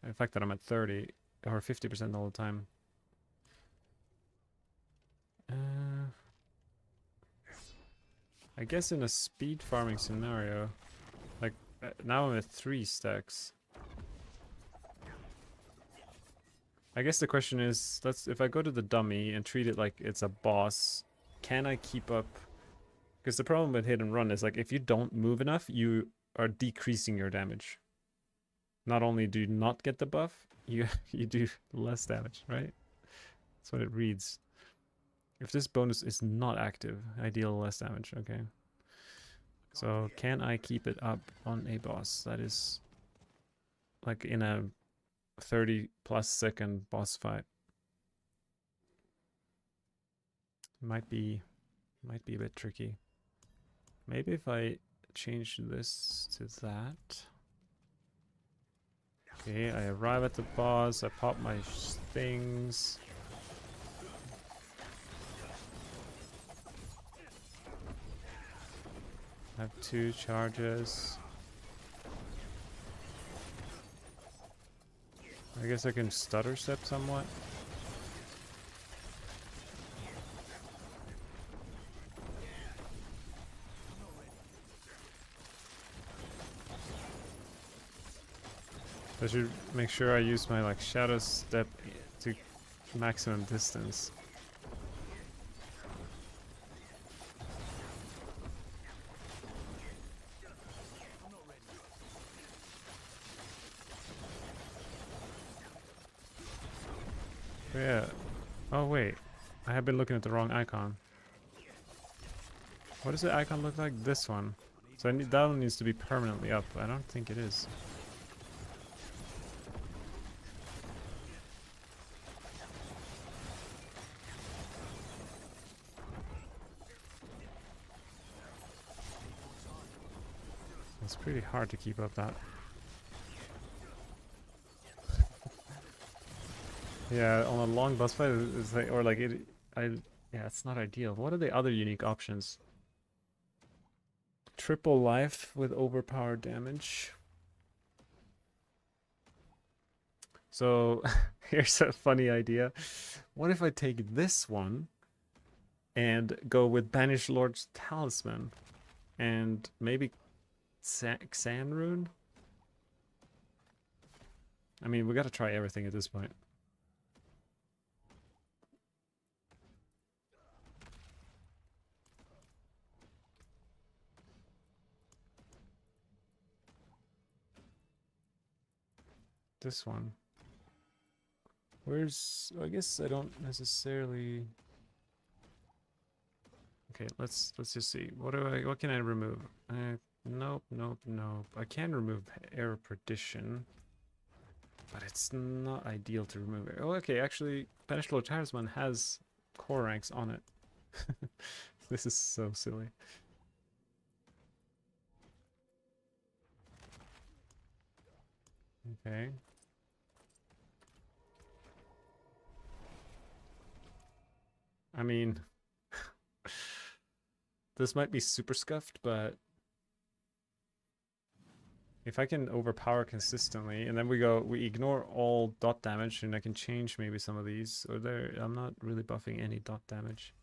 the fact that I'm at 30 or 50% all the time. I guess in a speed farming scenario, like now I'm at 3 stacks. I guess the question is, if I go to the dummy and treat it like it's a boss, can I keep up? Because the problem with hit and run is like if you don't move enough, you are decreasing your damage. Not only do you not get the buff, you do less damage, right? That's what it reads. If this bonus is not active, I deal less damage. Okay. So can I keep it up on a boss that is like in a 30+ second boss fight? Might be a bit tricky. Maybe if I change this to that. Okay, I arrive at the boss, I pop my things. I have 2 charges. I guess I can stutter step somewhat. I should make sure I use my like shadow step to maximum distance. Yeah. Oh wait, I have been looking at the wrong icon. What does the icon look like? This one. So that one needs to be permanently up. I don't think it is. It's pretty hard to keep up that. Yeah, on a long boss fight, it's like, or like it, yeah, it's not ideal. What are the other unique options? Triple life with overpowered damage. So here's a funny idea. What if I take this one and go with Banished Lord's Talisman and maybe Xan Rune? I mean, we gotta try everything at this point. This one. Where's... I guess I don't necessarily... Okay, let's just see. What can I remove? Nope. I can remove Air Perdition. But it's not ideal to remove it. Oh, okay, actually, Banished Lord Talisman has core ranks on it. This is so silly. Okay. I mean, this might be super scuffed, but if I can overpower consistently, and then we ignore all dot damage, and I can change maybe some of these, or there, I'm not really buffing any dot damage.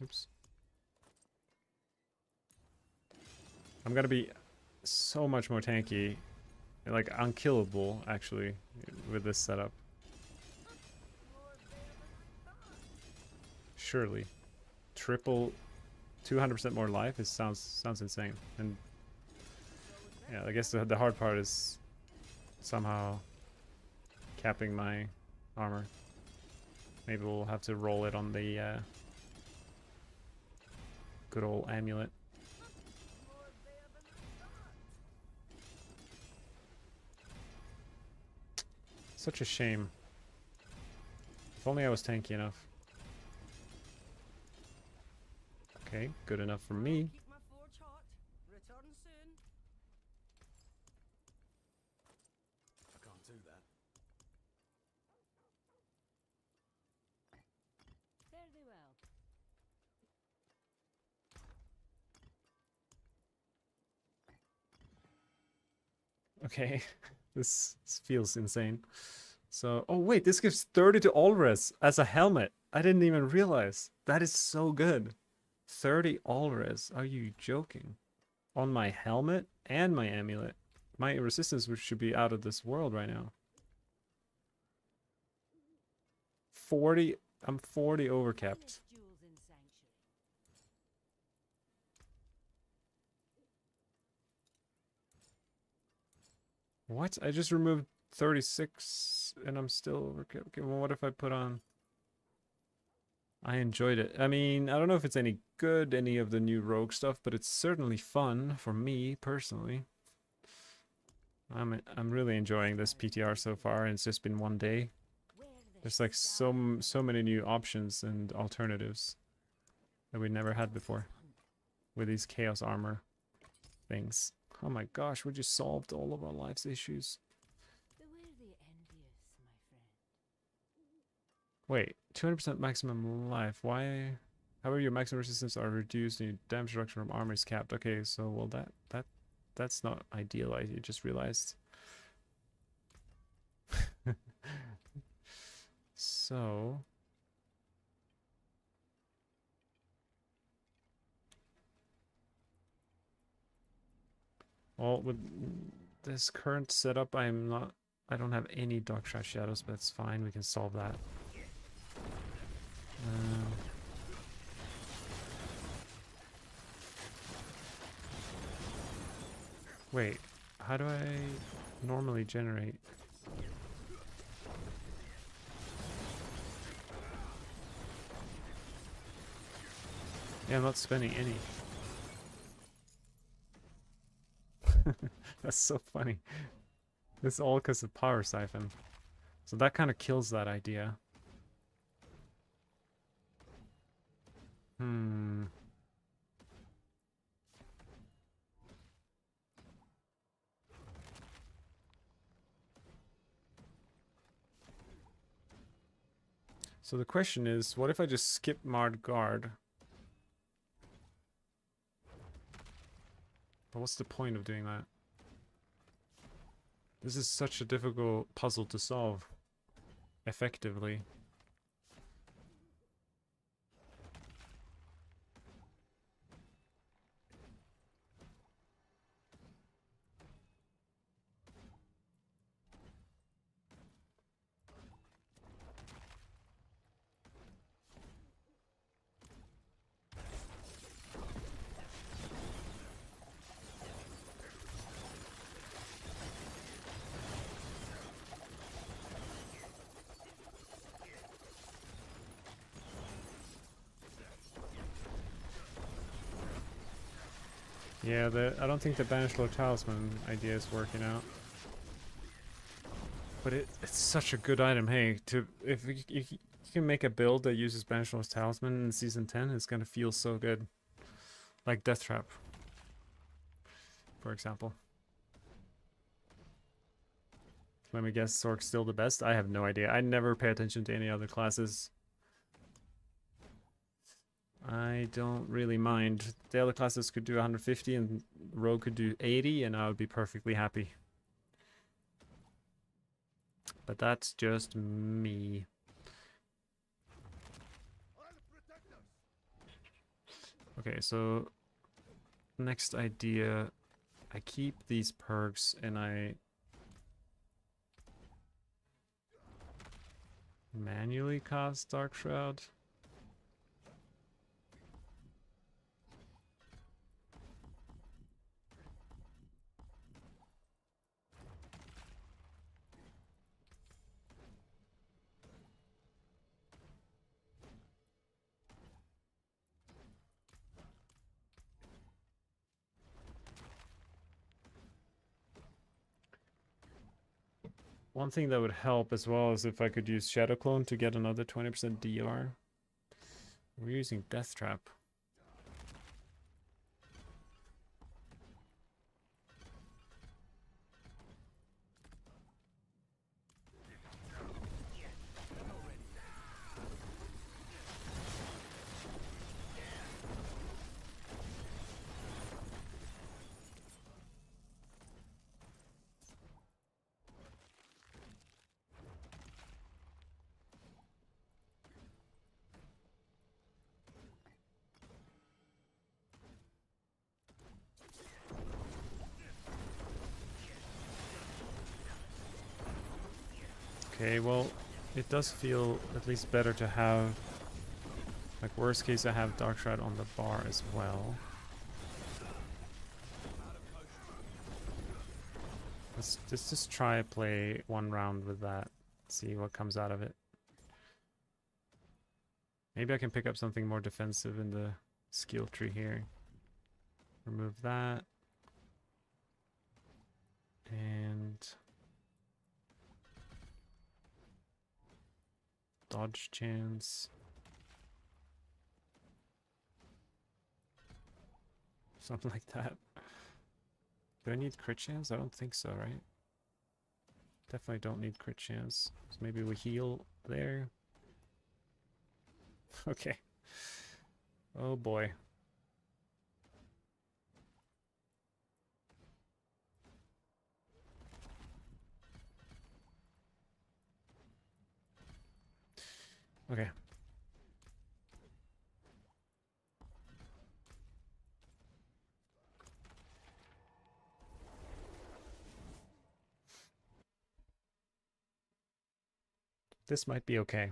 Oops. I'm gonna be so much more tanky, like unkillable actually, with this setup. Surely, triple, 200% more life. It sounds insane. And yeah, I guess the hard part is somehow capping my armor. Maybe we'll have to roll it on the good old amulet. Such a shame. If only I was tanky enough. Okay, good enough for me. Keep my forge hot. Return soon. I can't do that. Fairly well. Okay, this feels insane. So, oh wait, this gives 30 to all-res as a helmet. I didn't even realize. That is so good. 30 all-res. Are you joking? On my helmet and my amulet. My resistance should be out of this world right now. 40. I'm 40 overcapped. Jewels in sanctuary. What? I just removed 36 and I'm still overcapped. Okay, well, what if I put on... I enjoyed it. I mean, I don't know if it's any good, any of the new rogue stuff, but it's certainly fun for me personally. I'm really enjoying this PTR so far, and it's just been one day. There's like so many new options and alternatives that we never had before with these chaos armor things. Oh my gosh, we just solved all of our life's issues. Beware the envious, my friend. Wait, 200% maximum life. Why? However, your maximum resistance are reduced and your damage reduction from armor is capped. Okay, so well that's not ideal. I just realized. So well, with this current setup, I don't have any dark shadows, but it's fine. We can solve that. Wait, how do I normally generate? Yeah, I'm not spending any. That's so funny. It's all because of power siphon. So that kind of kills that idea. Hmm. So the question is, what if I just skip Marred Guard? But what's the point of doing that? This is such a difficult puzzle to solve effectively. Yeah, I don't think the Banished Low Talisman idea is working out. But it's such a good item. Hey, if you can make a build that uses Banished Low Talisman in Season 10, it's gonna feel so good. Like Death Trap, for example. Let me guess, Sork's still the best? I have no idea. I never pay attention to any other classes. I don't really mind. The other classes could do 150 and Rogue could do 80 and I would be perfectly happy. But that's just me. Okay, so next idea, I keep these perks and I manually cast Dark Shroud. One thing that would help as well is if I could use Shadow Clone to get another 20% DR. We're using Death Trap. Okay, well, it does feel at least better to have, like, worst case I have Dark Shroud on the bar as well. Let's just try play one round with that, see what comes out of it. Maybe I can pick up something more defensive in the skill tree here. Remove that. And dodge chance. Something like that. Do I need crit chance? I don't think so, right? Definitely don't need crit chance. So maybe we heal there. Okay. Oh boy. Okay. This might be okay.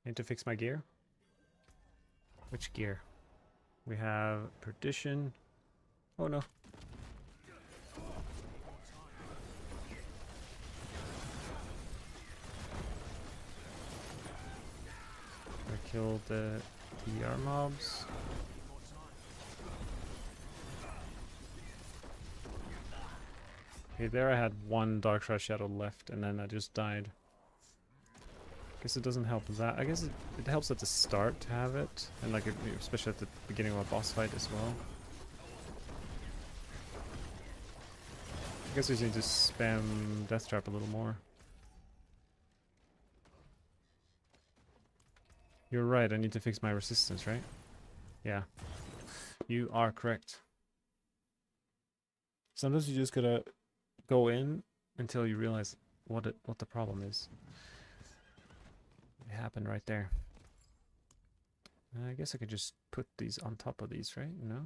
Need to fix my gear? Which gear? We have perdition. Oh no. I killed the TR mobs. Okay, there I had one Darkrai Shadow left, and then I just died. Guess it doesn't help that. I guess it helps at the start to have it, and like especially at the beginning of a boss fight as well. I guess we just need to spam Death Trap a little more. You're right, I need to fix my resistance, right? Yeah. You are correct. Sometimes you just gotta go in until you realize what the problem is. It happened right there. I guess I could just put these on top of these, right? No?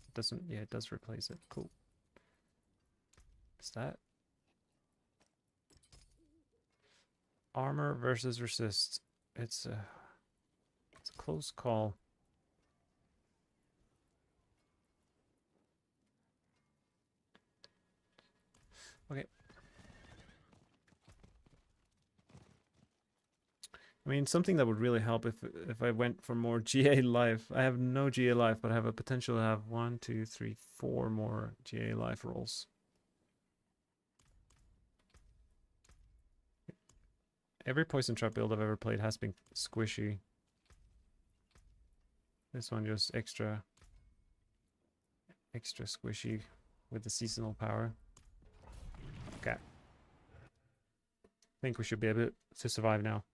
It doesn't, yeah, it does replace it. Cool. What's that? Armor versus resist. It's a close call. Okay. I mean, something that would really help if I went for more GA life. I have no GA life, but I have a potential to have 1, 2, 3, 4 more GA life rolls. Every poison trap build I've ever played has been squishy. This one just extra squishy with the seasonal power. Okay. I think we should be able to survive now.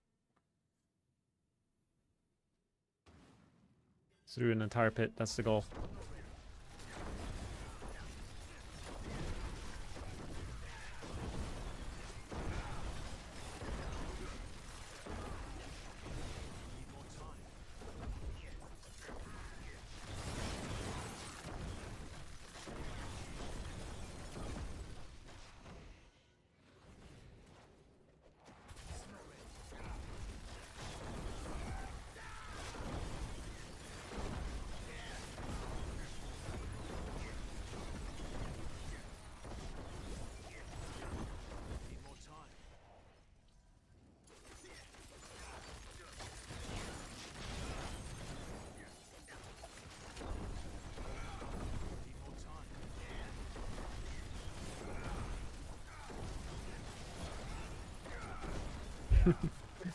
Through an entire pit, that's the goal.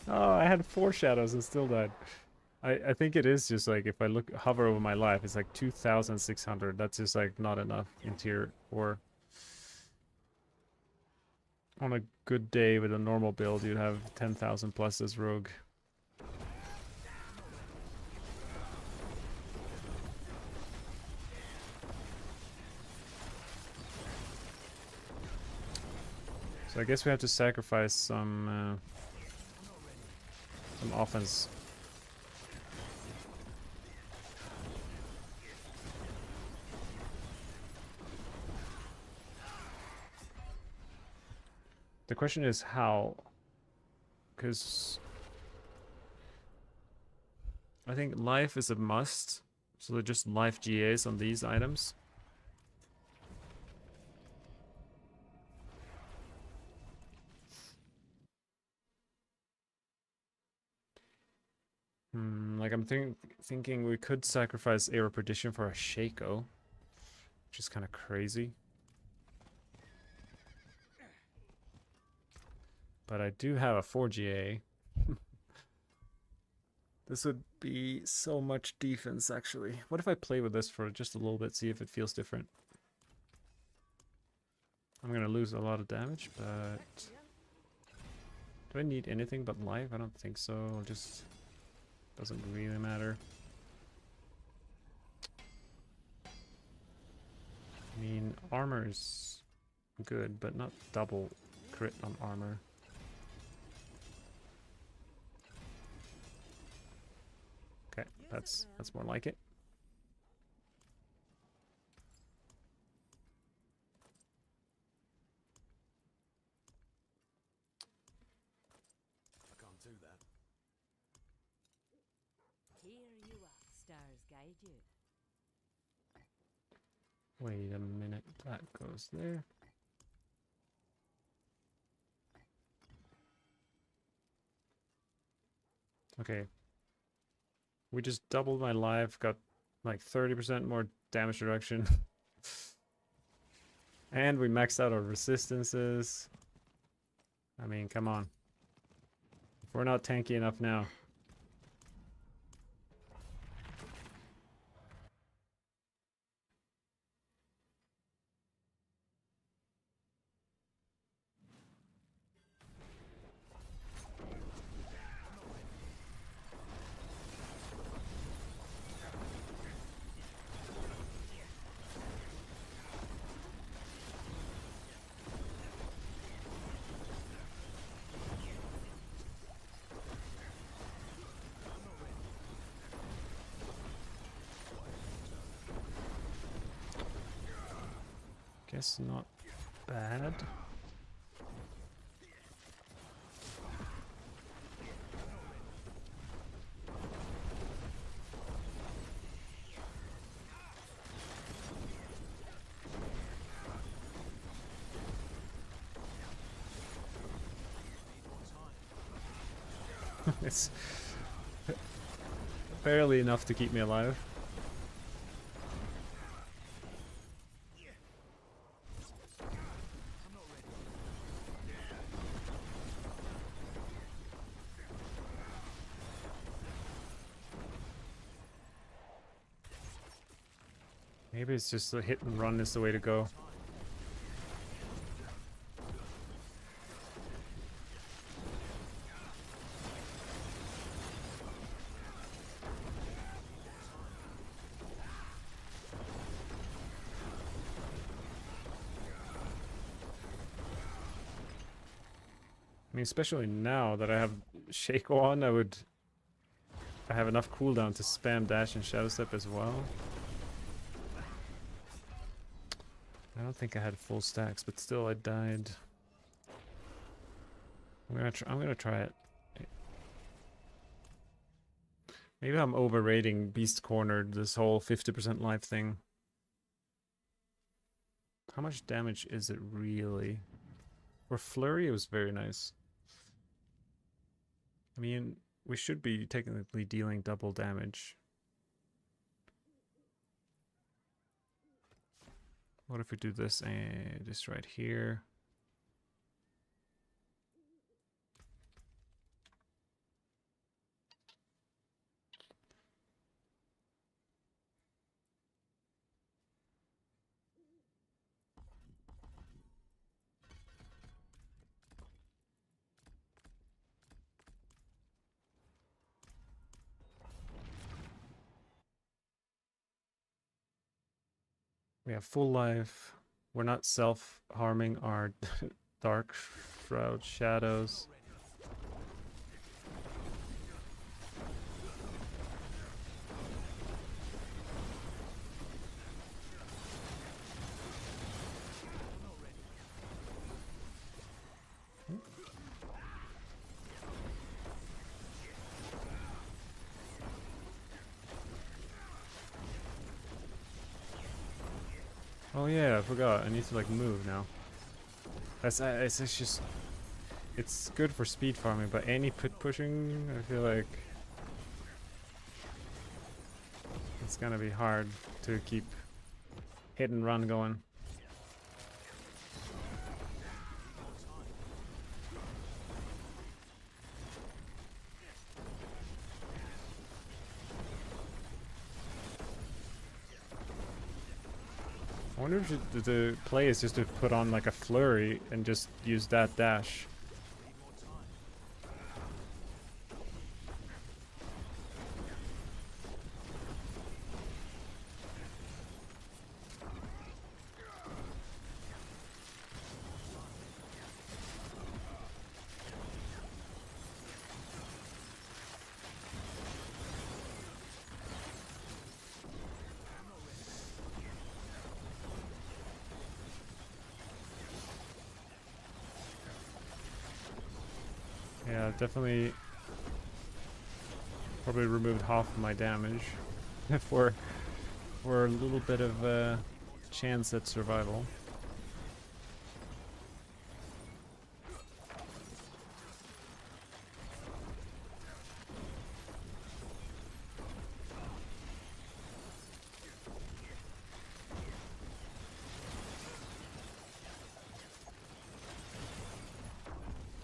Oh, I had 4 shadows and still died. I think it is just like if I hover over my life, it's like 2,600. That's just like not enough in tier 4. On a good day with a normal build, you'd have 10,000 plus as rogue. So I guess we have to sacrifice some offense. The question is how, because I think life is a must, so they're just life GAs on these items. Like I'm thinking we could sacrifice Aero Perdition for a Shaco, which is kind of crazy. But I do have a 4GA. This would be so much defense, actually. What if I play with this for just a little bit, see if it feels different? I'm gonna lose a lot of damage, but... do I need anything but life? I don't think so. Just... doesn't really matter. I mean, armor is good, but not double crit on armor. Okay, that's more like it. I can't do that. Here you are, stars guide you. Wait a minute, that goes there. Okay. We just doubled my life, got like 30% more damage reduction. And we maxed out our resistances. I mean, come on. If we're not tanky enough now. Guess not bad. It's barely enough to keep me alive. Maybe it's just a hit and run is the way to go. I mean, especially now that I have Shaco on, I have enough cooldown to spam dash and shadow step as well. I don't think I had full stacks, but still I died. I'm gonna try it. Maybe I'm overrating Beast Cornered, this whole 50% life thing. How much damage is it really? For Flurry, it was very nice. I mean, we should be technically dealing double damage. What if we do this and this right here? We have full life. We're not self-harming our dark shroud shadows. Oh yeah, I forgot. I need to like move now. It's just, it's good for speed farming, but any pit pushing, I feel like it's gonna be hard to keep hit and run going. I wonder if the play is just to put on like a flurry and just use that dash. Yeah, definitely probably removed half of my damage. for a little bit of chance at survival.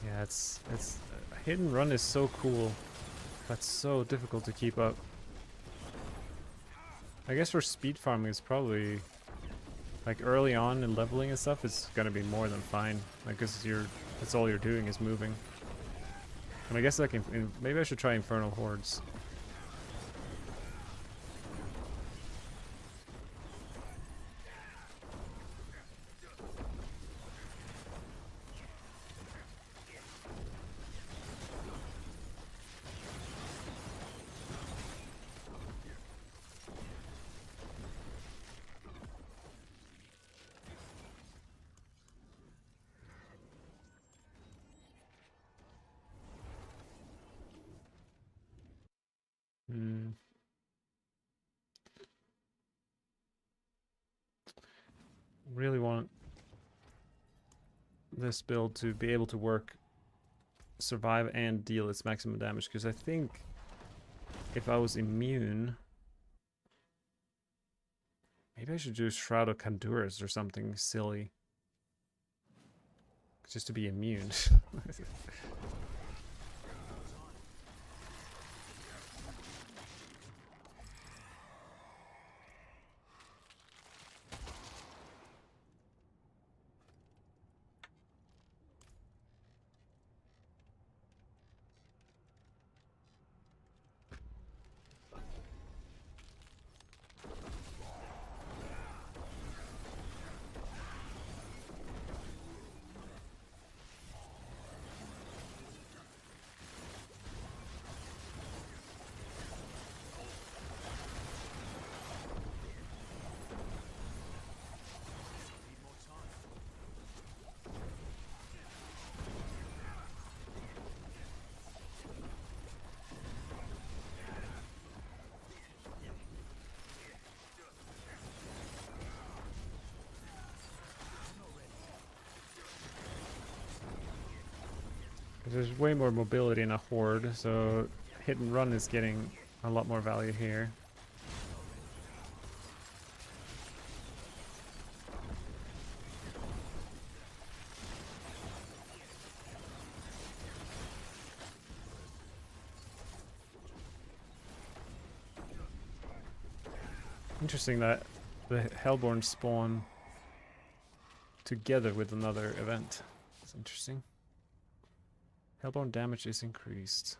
Yeah, it's hit and run is so cool, but so difficult to keep up. I guess for speed farming, it's probably like early on in leveling and stuff. It's gonna be more than fine. Like, cause that's all you're doing is moving. And I guess like maybe I should try Infernal hordes. Hmm. Really want this build to be able to work, survive, and deal its maximum damage, because I think if I was immune, maybe I should do Shroud of Canduras or something silly, just to be immune. There's way more mobility in a horde, so hit and run is getting a lot more value here. Interesting that the Hellborn spawn together with another event. It's interesting. Hellborn damage is increased.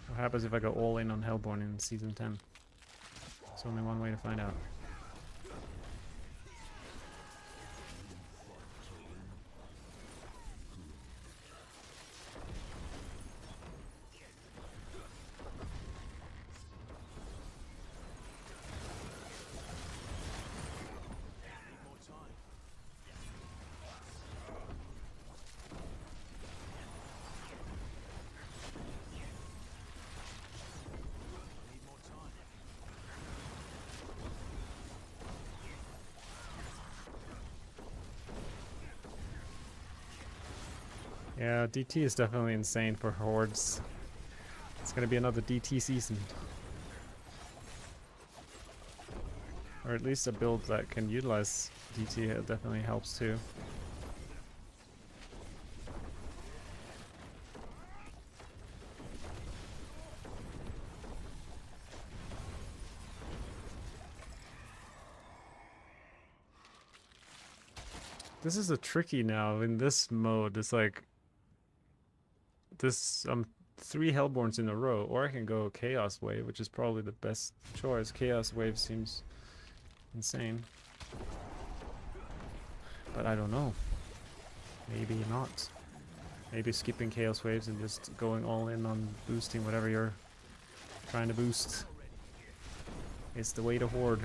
What happens if I go all in on Hellborn in Season 10? There's only one way to find out. Yeah, DT is definitely insane for hordes. It's gonna be another DT season. Or at least a build that can utilize DT definitely helps too. This is a tricky now in this mode. It's like this 3 Hellborns in a row, or I can go Chaos Wave, which is probably the best choice. Chaos Wave seems insane, but I don't know. Maybe not. Maybe skipping Chaos Waves and just going all in on boosting whatever you're trying to boost is the way to horde.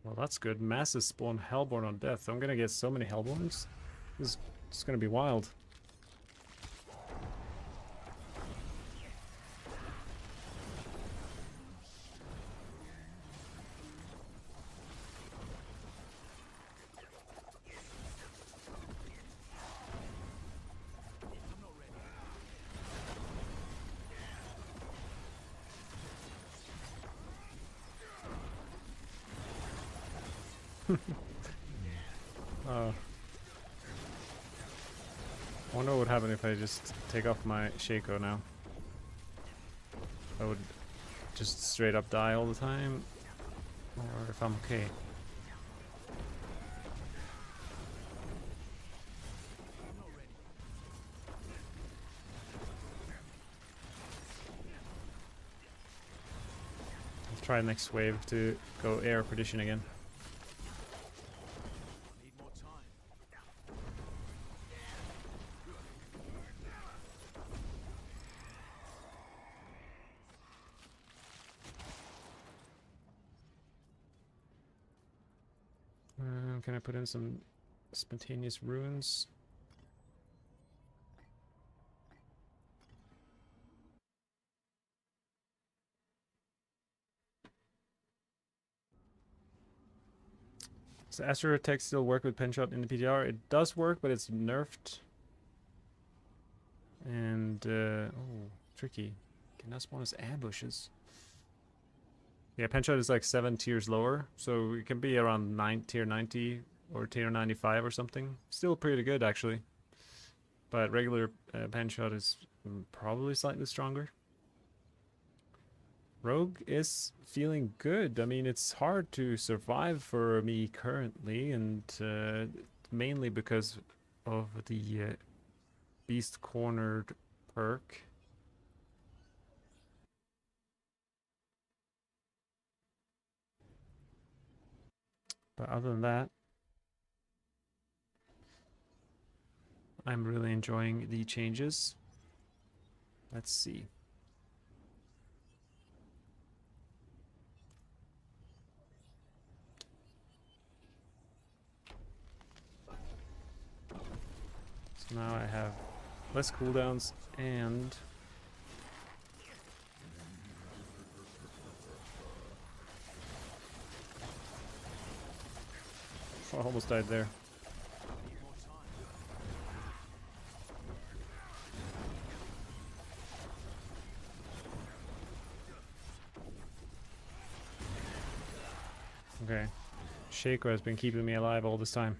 Well, that's good. Masses spawn Hellborn on death. I'm gonna get so many Hellborns. This is gonna be wild. I wonder what would happen if I just take off my Shaco now. I would just straight up die all the time, or if I'm okay. Let's try next wave to go air perdition again. Need more time. Can I put in some spontaneous runes? Does Astro Tech still work with penshot in the PTR? It does work, but it's nerfed. And, oh, tricky. Can that spawn as ambushes? Yeah, penshot is like 7 tiers lower, so it can be around tier 90 or tier 95 or something. Still pretty good, actually. But regular penshot is probably slightly stronger. Rogue is feeling good. I mean, it's hard to survive for me currently, and mainly because of the Beast Cornered perk. But other than that, I'm really enjoying the changes. Let's see. So now I have less cooldowns and I almost died there. Okay. Shaco has been keeping me alive all this time.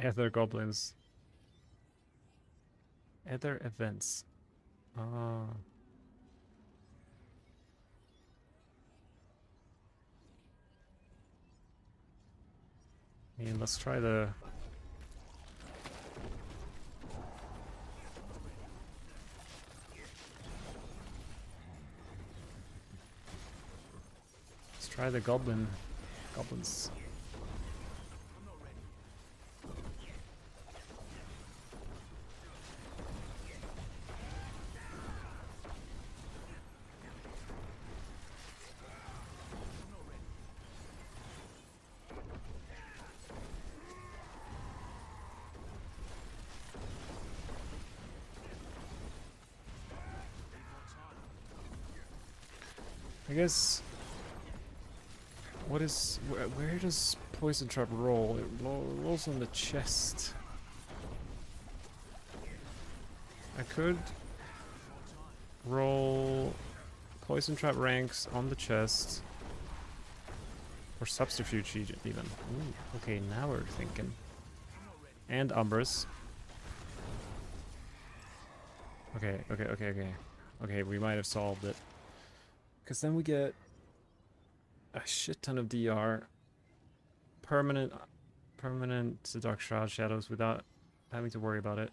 Ether goblins. Ether events. Ah. And let's try the goblins. I guess where does poison trap roll? It rolls on the chest. I could roll poison trap ranks on the chest or subterfuge even. Ooh, okay, now we're thinking. And Umbras. Okay, okay, okay, okay. Okay, we might have solved it. Because then we get a shit ton of DR. Permanent Dark Shroud Shadows without having to worry about it.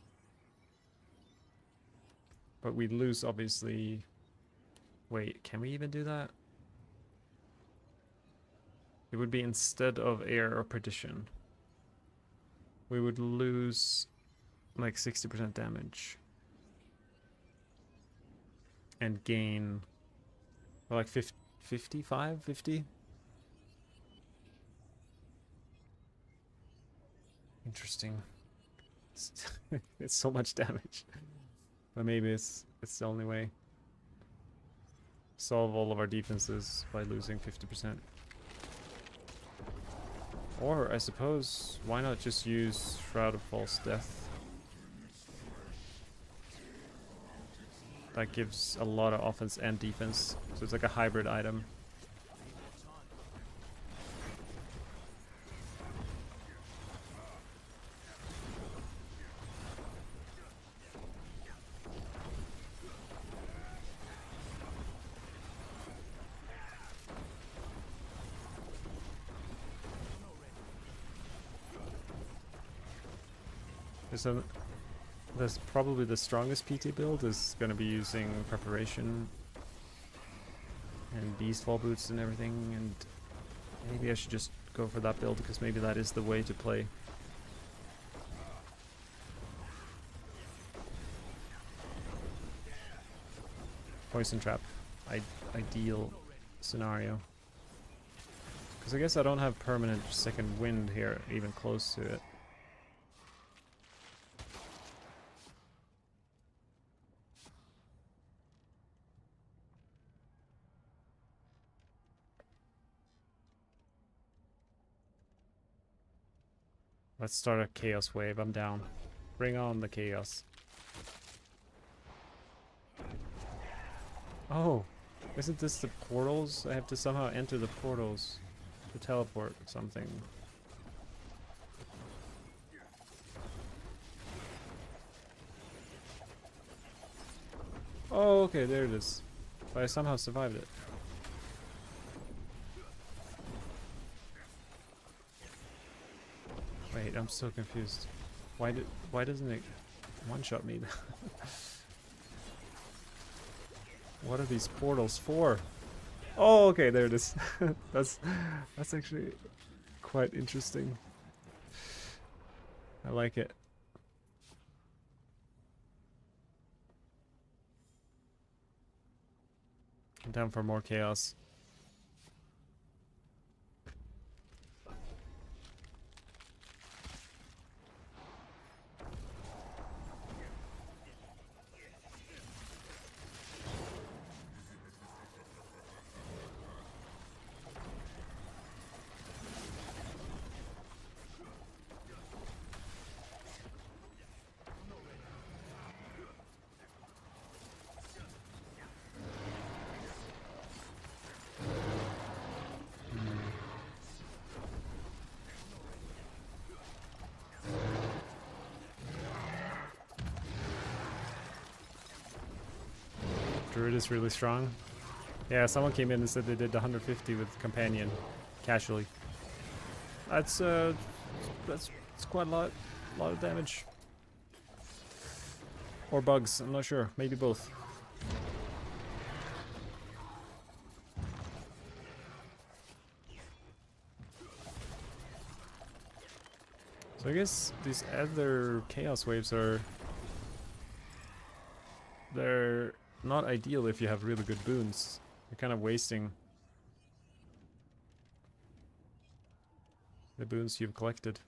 But we lose, obviously... Wait, can we even do that? It would be instead of air or perdition. We would lose like 60% damage. And gain like 55, 50? Interesting. It's so much damage. But maybe it's the only way. Solve all of our defenses by losing 50%. Or, I suppose, why not just use Shroud of False Death? That gives a lot of offense and defense, so it's like a hybrid item. So that's probably the strongest PT build is going to be using Preparation and Beast Fall Boots and everything, and maybe I should just go for that build because maybe that is the way to play. Poison Trap, ideal scenario. Because I guess I don't have permanent second wind here, even close to it. Let's start a chaos wave. I'm down. Bring on the chaos. Oh, isn't this the portals? I have to somehow enter the portals to teleport something. Oh, okay, there it is. But I somehow survived it. Wait, I'm so confused. Why doesn't it one-shot me? What are these portals for? Oh, okay, there it is. that's actually quite interesting. I like it. I'm down for more chaos. Druid is really strong. Yeah, someone came in and said they did 150 with companion, casually. That's quite a lot of damage. Or bugs, I'm not sure. Maybe both. So I guess these other chaos waves they're not ideal if you have really good boons. You're kind of wasting the boons you've collected.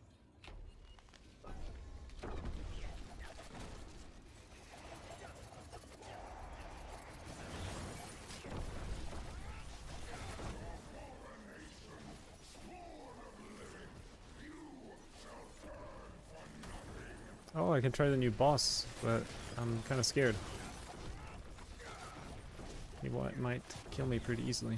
Oh, I can try the new boss, but I'm kind of scared. He might kill me pretty easily.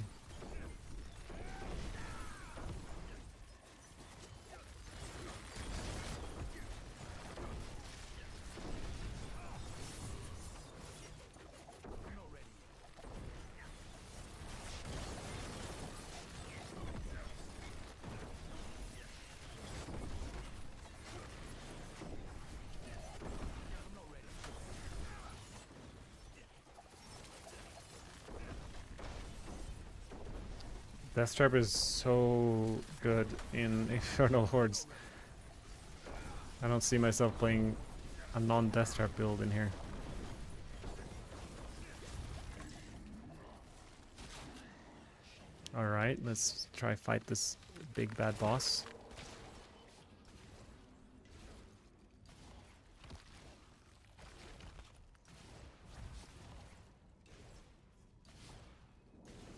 Death Trap is so good in Infernal Hordes. I don't see myself playing a non-Death Trap build in here. Alright, let's try fight this big bad boss.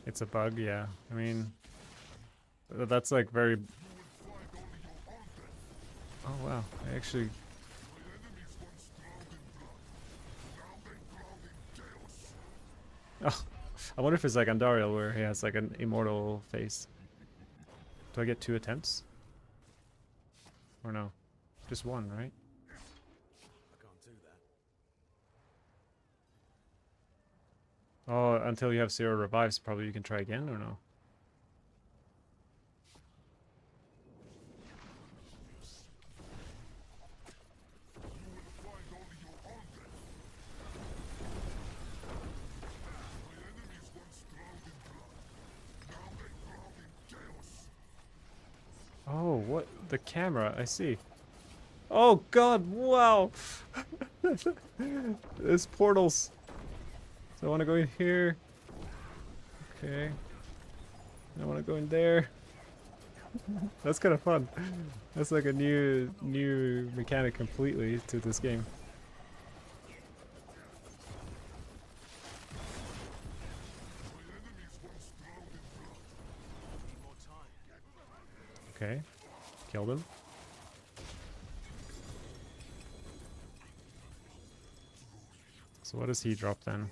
It's a bug, yeah. I mean, that's like very... Oh wow, I actually... Oh, I wonder if it's like Andariel where he has like an immortal face. Do I get 2 attempts? Or no? Just 1, right? I can't do that. Oh, until you have 0 revives, probably you can try again, or no? Oh, what? The camera, I see. Oh god, wow! There's portals. So I want to go in here. Okay. I want to go in there. That's kind of fun. That's like a new mechanic completely to this game. Need more time. Okay. Killed him. So what does he drop then?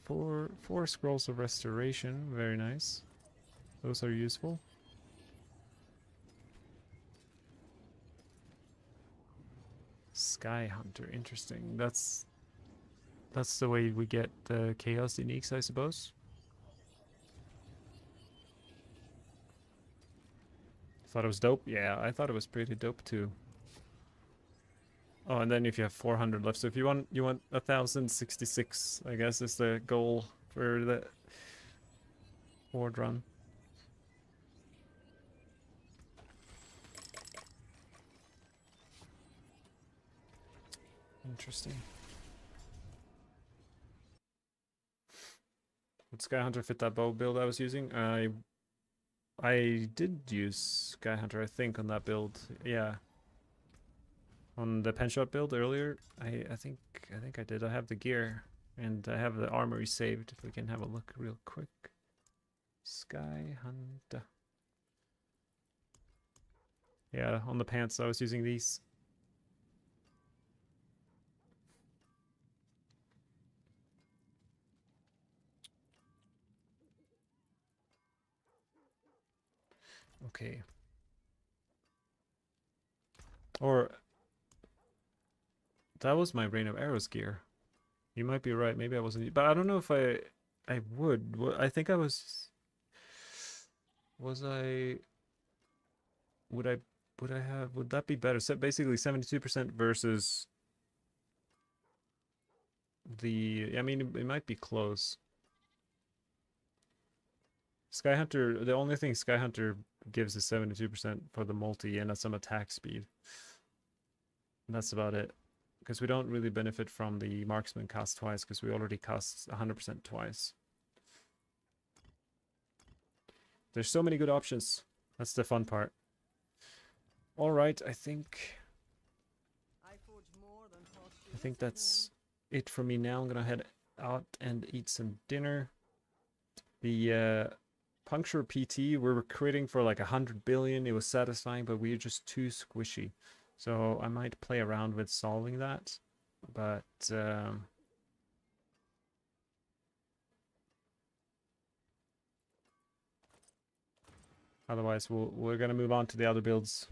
4 scrolls of restoration. Very nice. Those are useful. Sky Hunter, interesting. That's the way we get the Chaos Uniques, I suppose. Thought it was dope? Yeah, I thought it was pretty dope too. Oh, and then if you have 400 left, so if you want 1066, I guess is the goal for the horde run. Interesting. Would Sky Hunter fit that bow build I was using? I did use Sky Hunter, I think, on that build. Yeah. On the penshot build earlier, I think I did. I have the gear and I have the armory saved. If we can have a look real quick. Sky Hunter. Yeah, on the pants I was using these. Okay. Or that was my Rain of Arrows gear. You might be right. Maybe I wasn't, but I don't know if I would. I think I was. Was I? Would I? Would I have? Would that be better? So basically, 72% versus the. I mean, it might be close. Sky Hunter. The only thing Sky Hunter gives is 72% for the multi and some attack speed. And that's about it. Because we don't really benefit from the marksman cast twice, because we already cast 100% twice. There's so many good options. That's the fun part. Alright, I think that's it for me now. I'm gonna head out and eat some dinner. The puncture PT, we were critting for like 100 billion. It was satisfying, but we were just too squishy. So I might play around with solving that, but otherwise we're gonna move on to the other builds.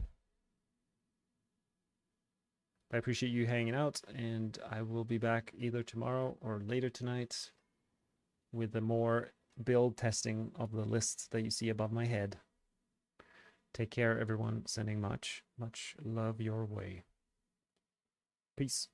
I appreciate you hanging out, and I will be back either tomorrow or later tonight with the more build testing of the lists that you see above my head. Take care, everyone. Sending much love your way. Peace.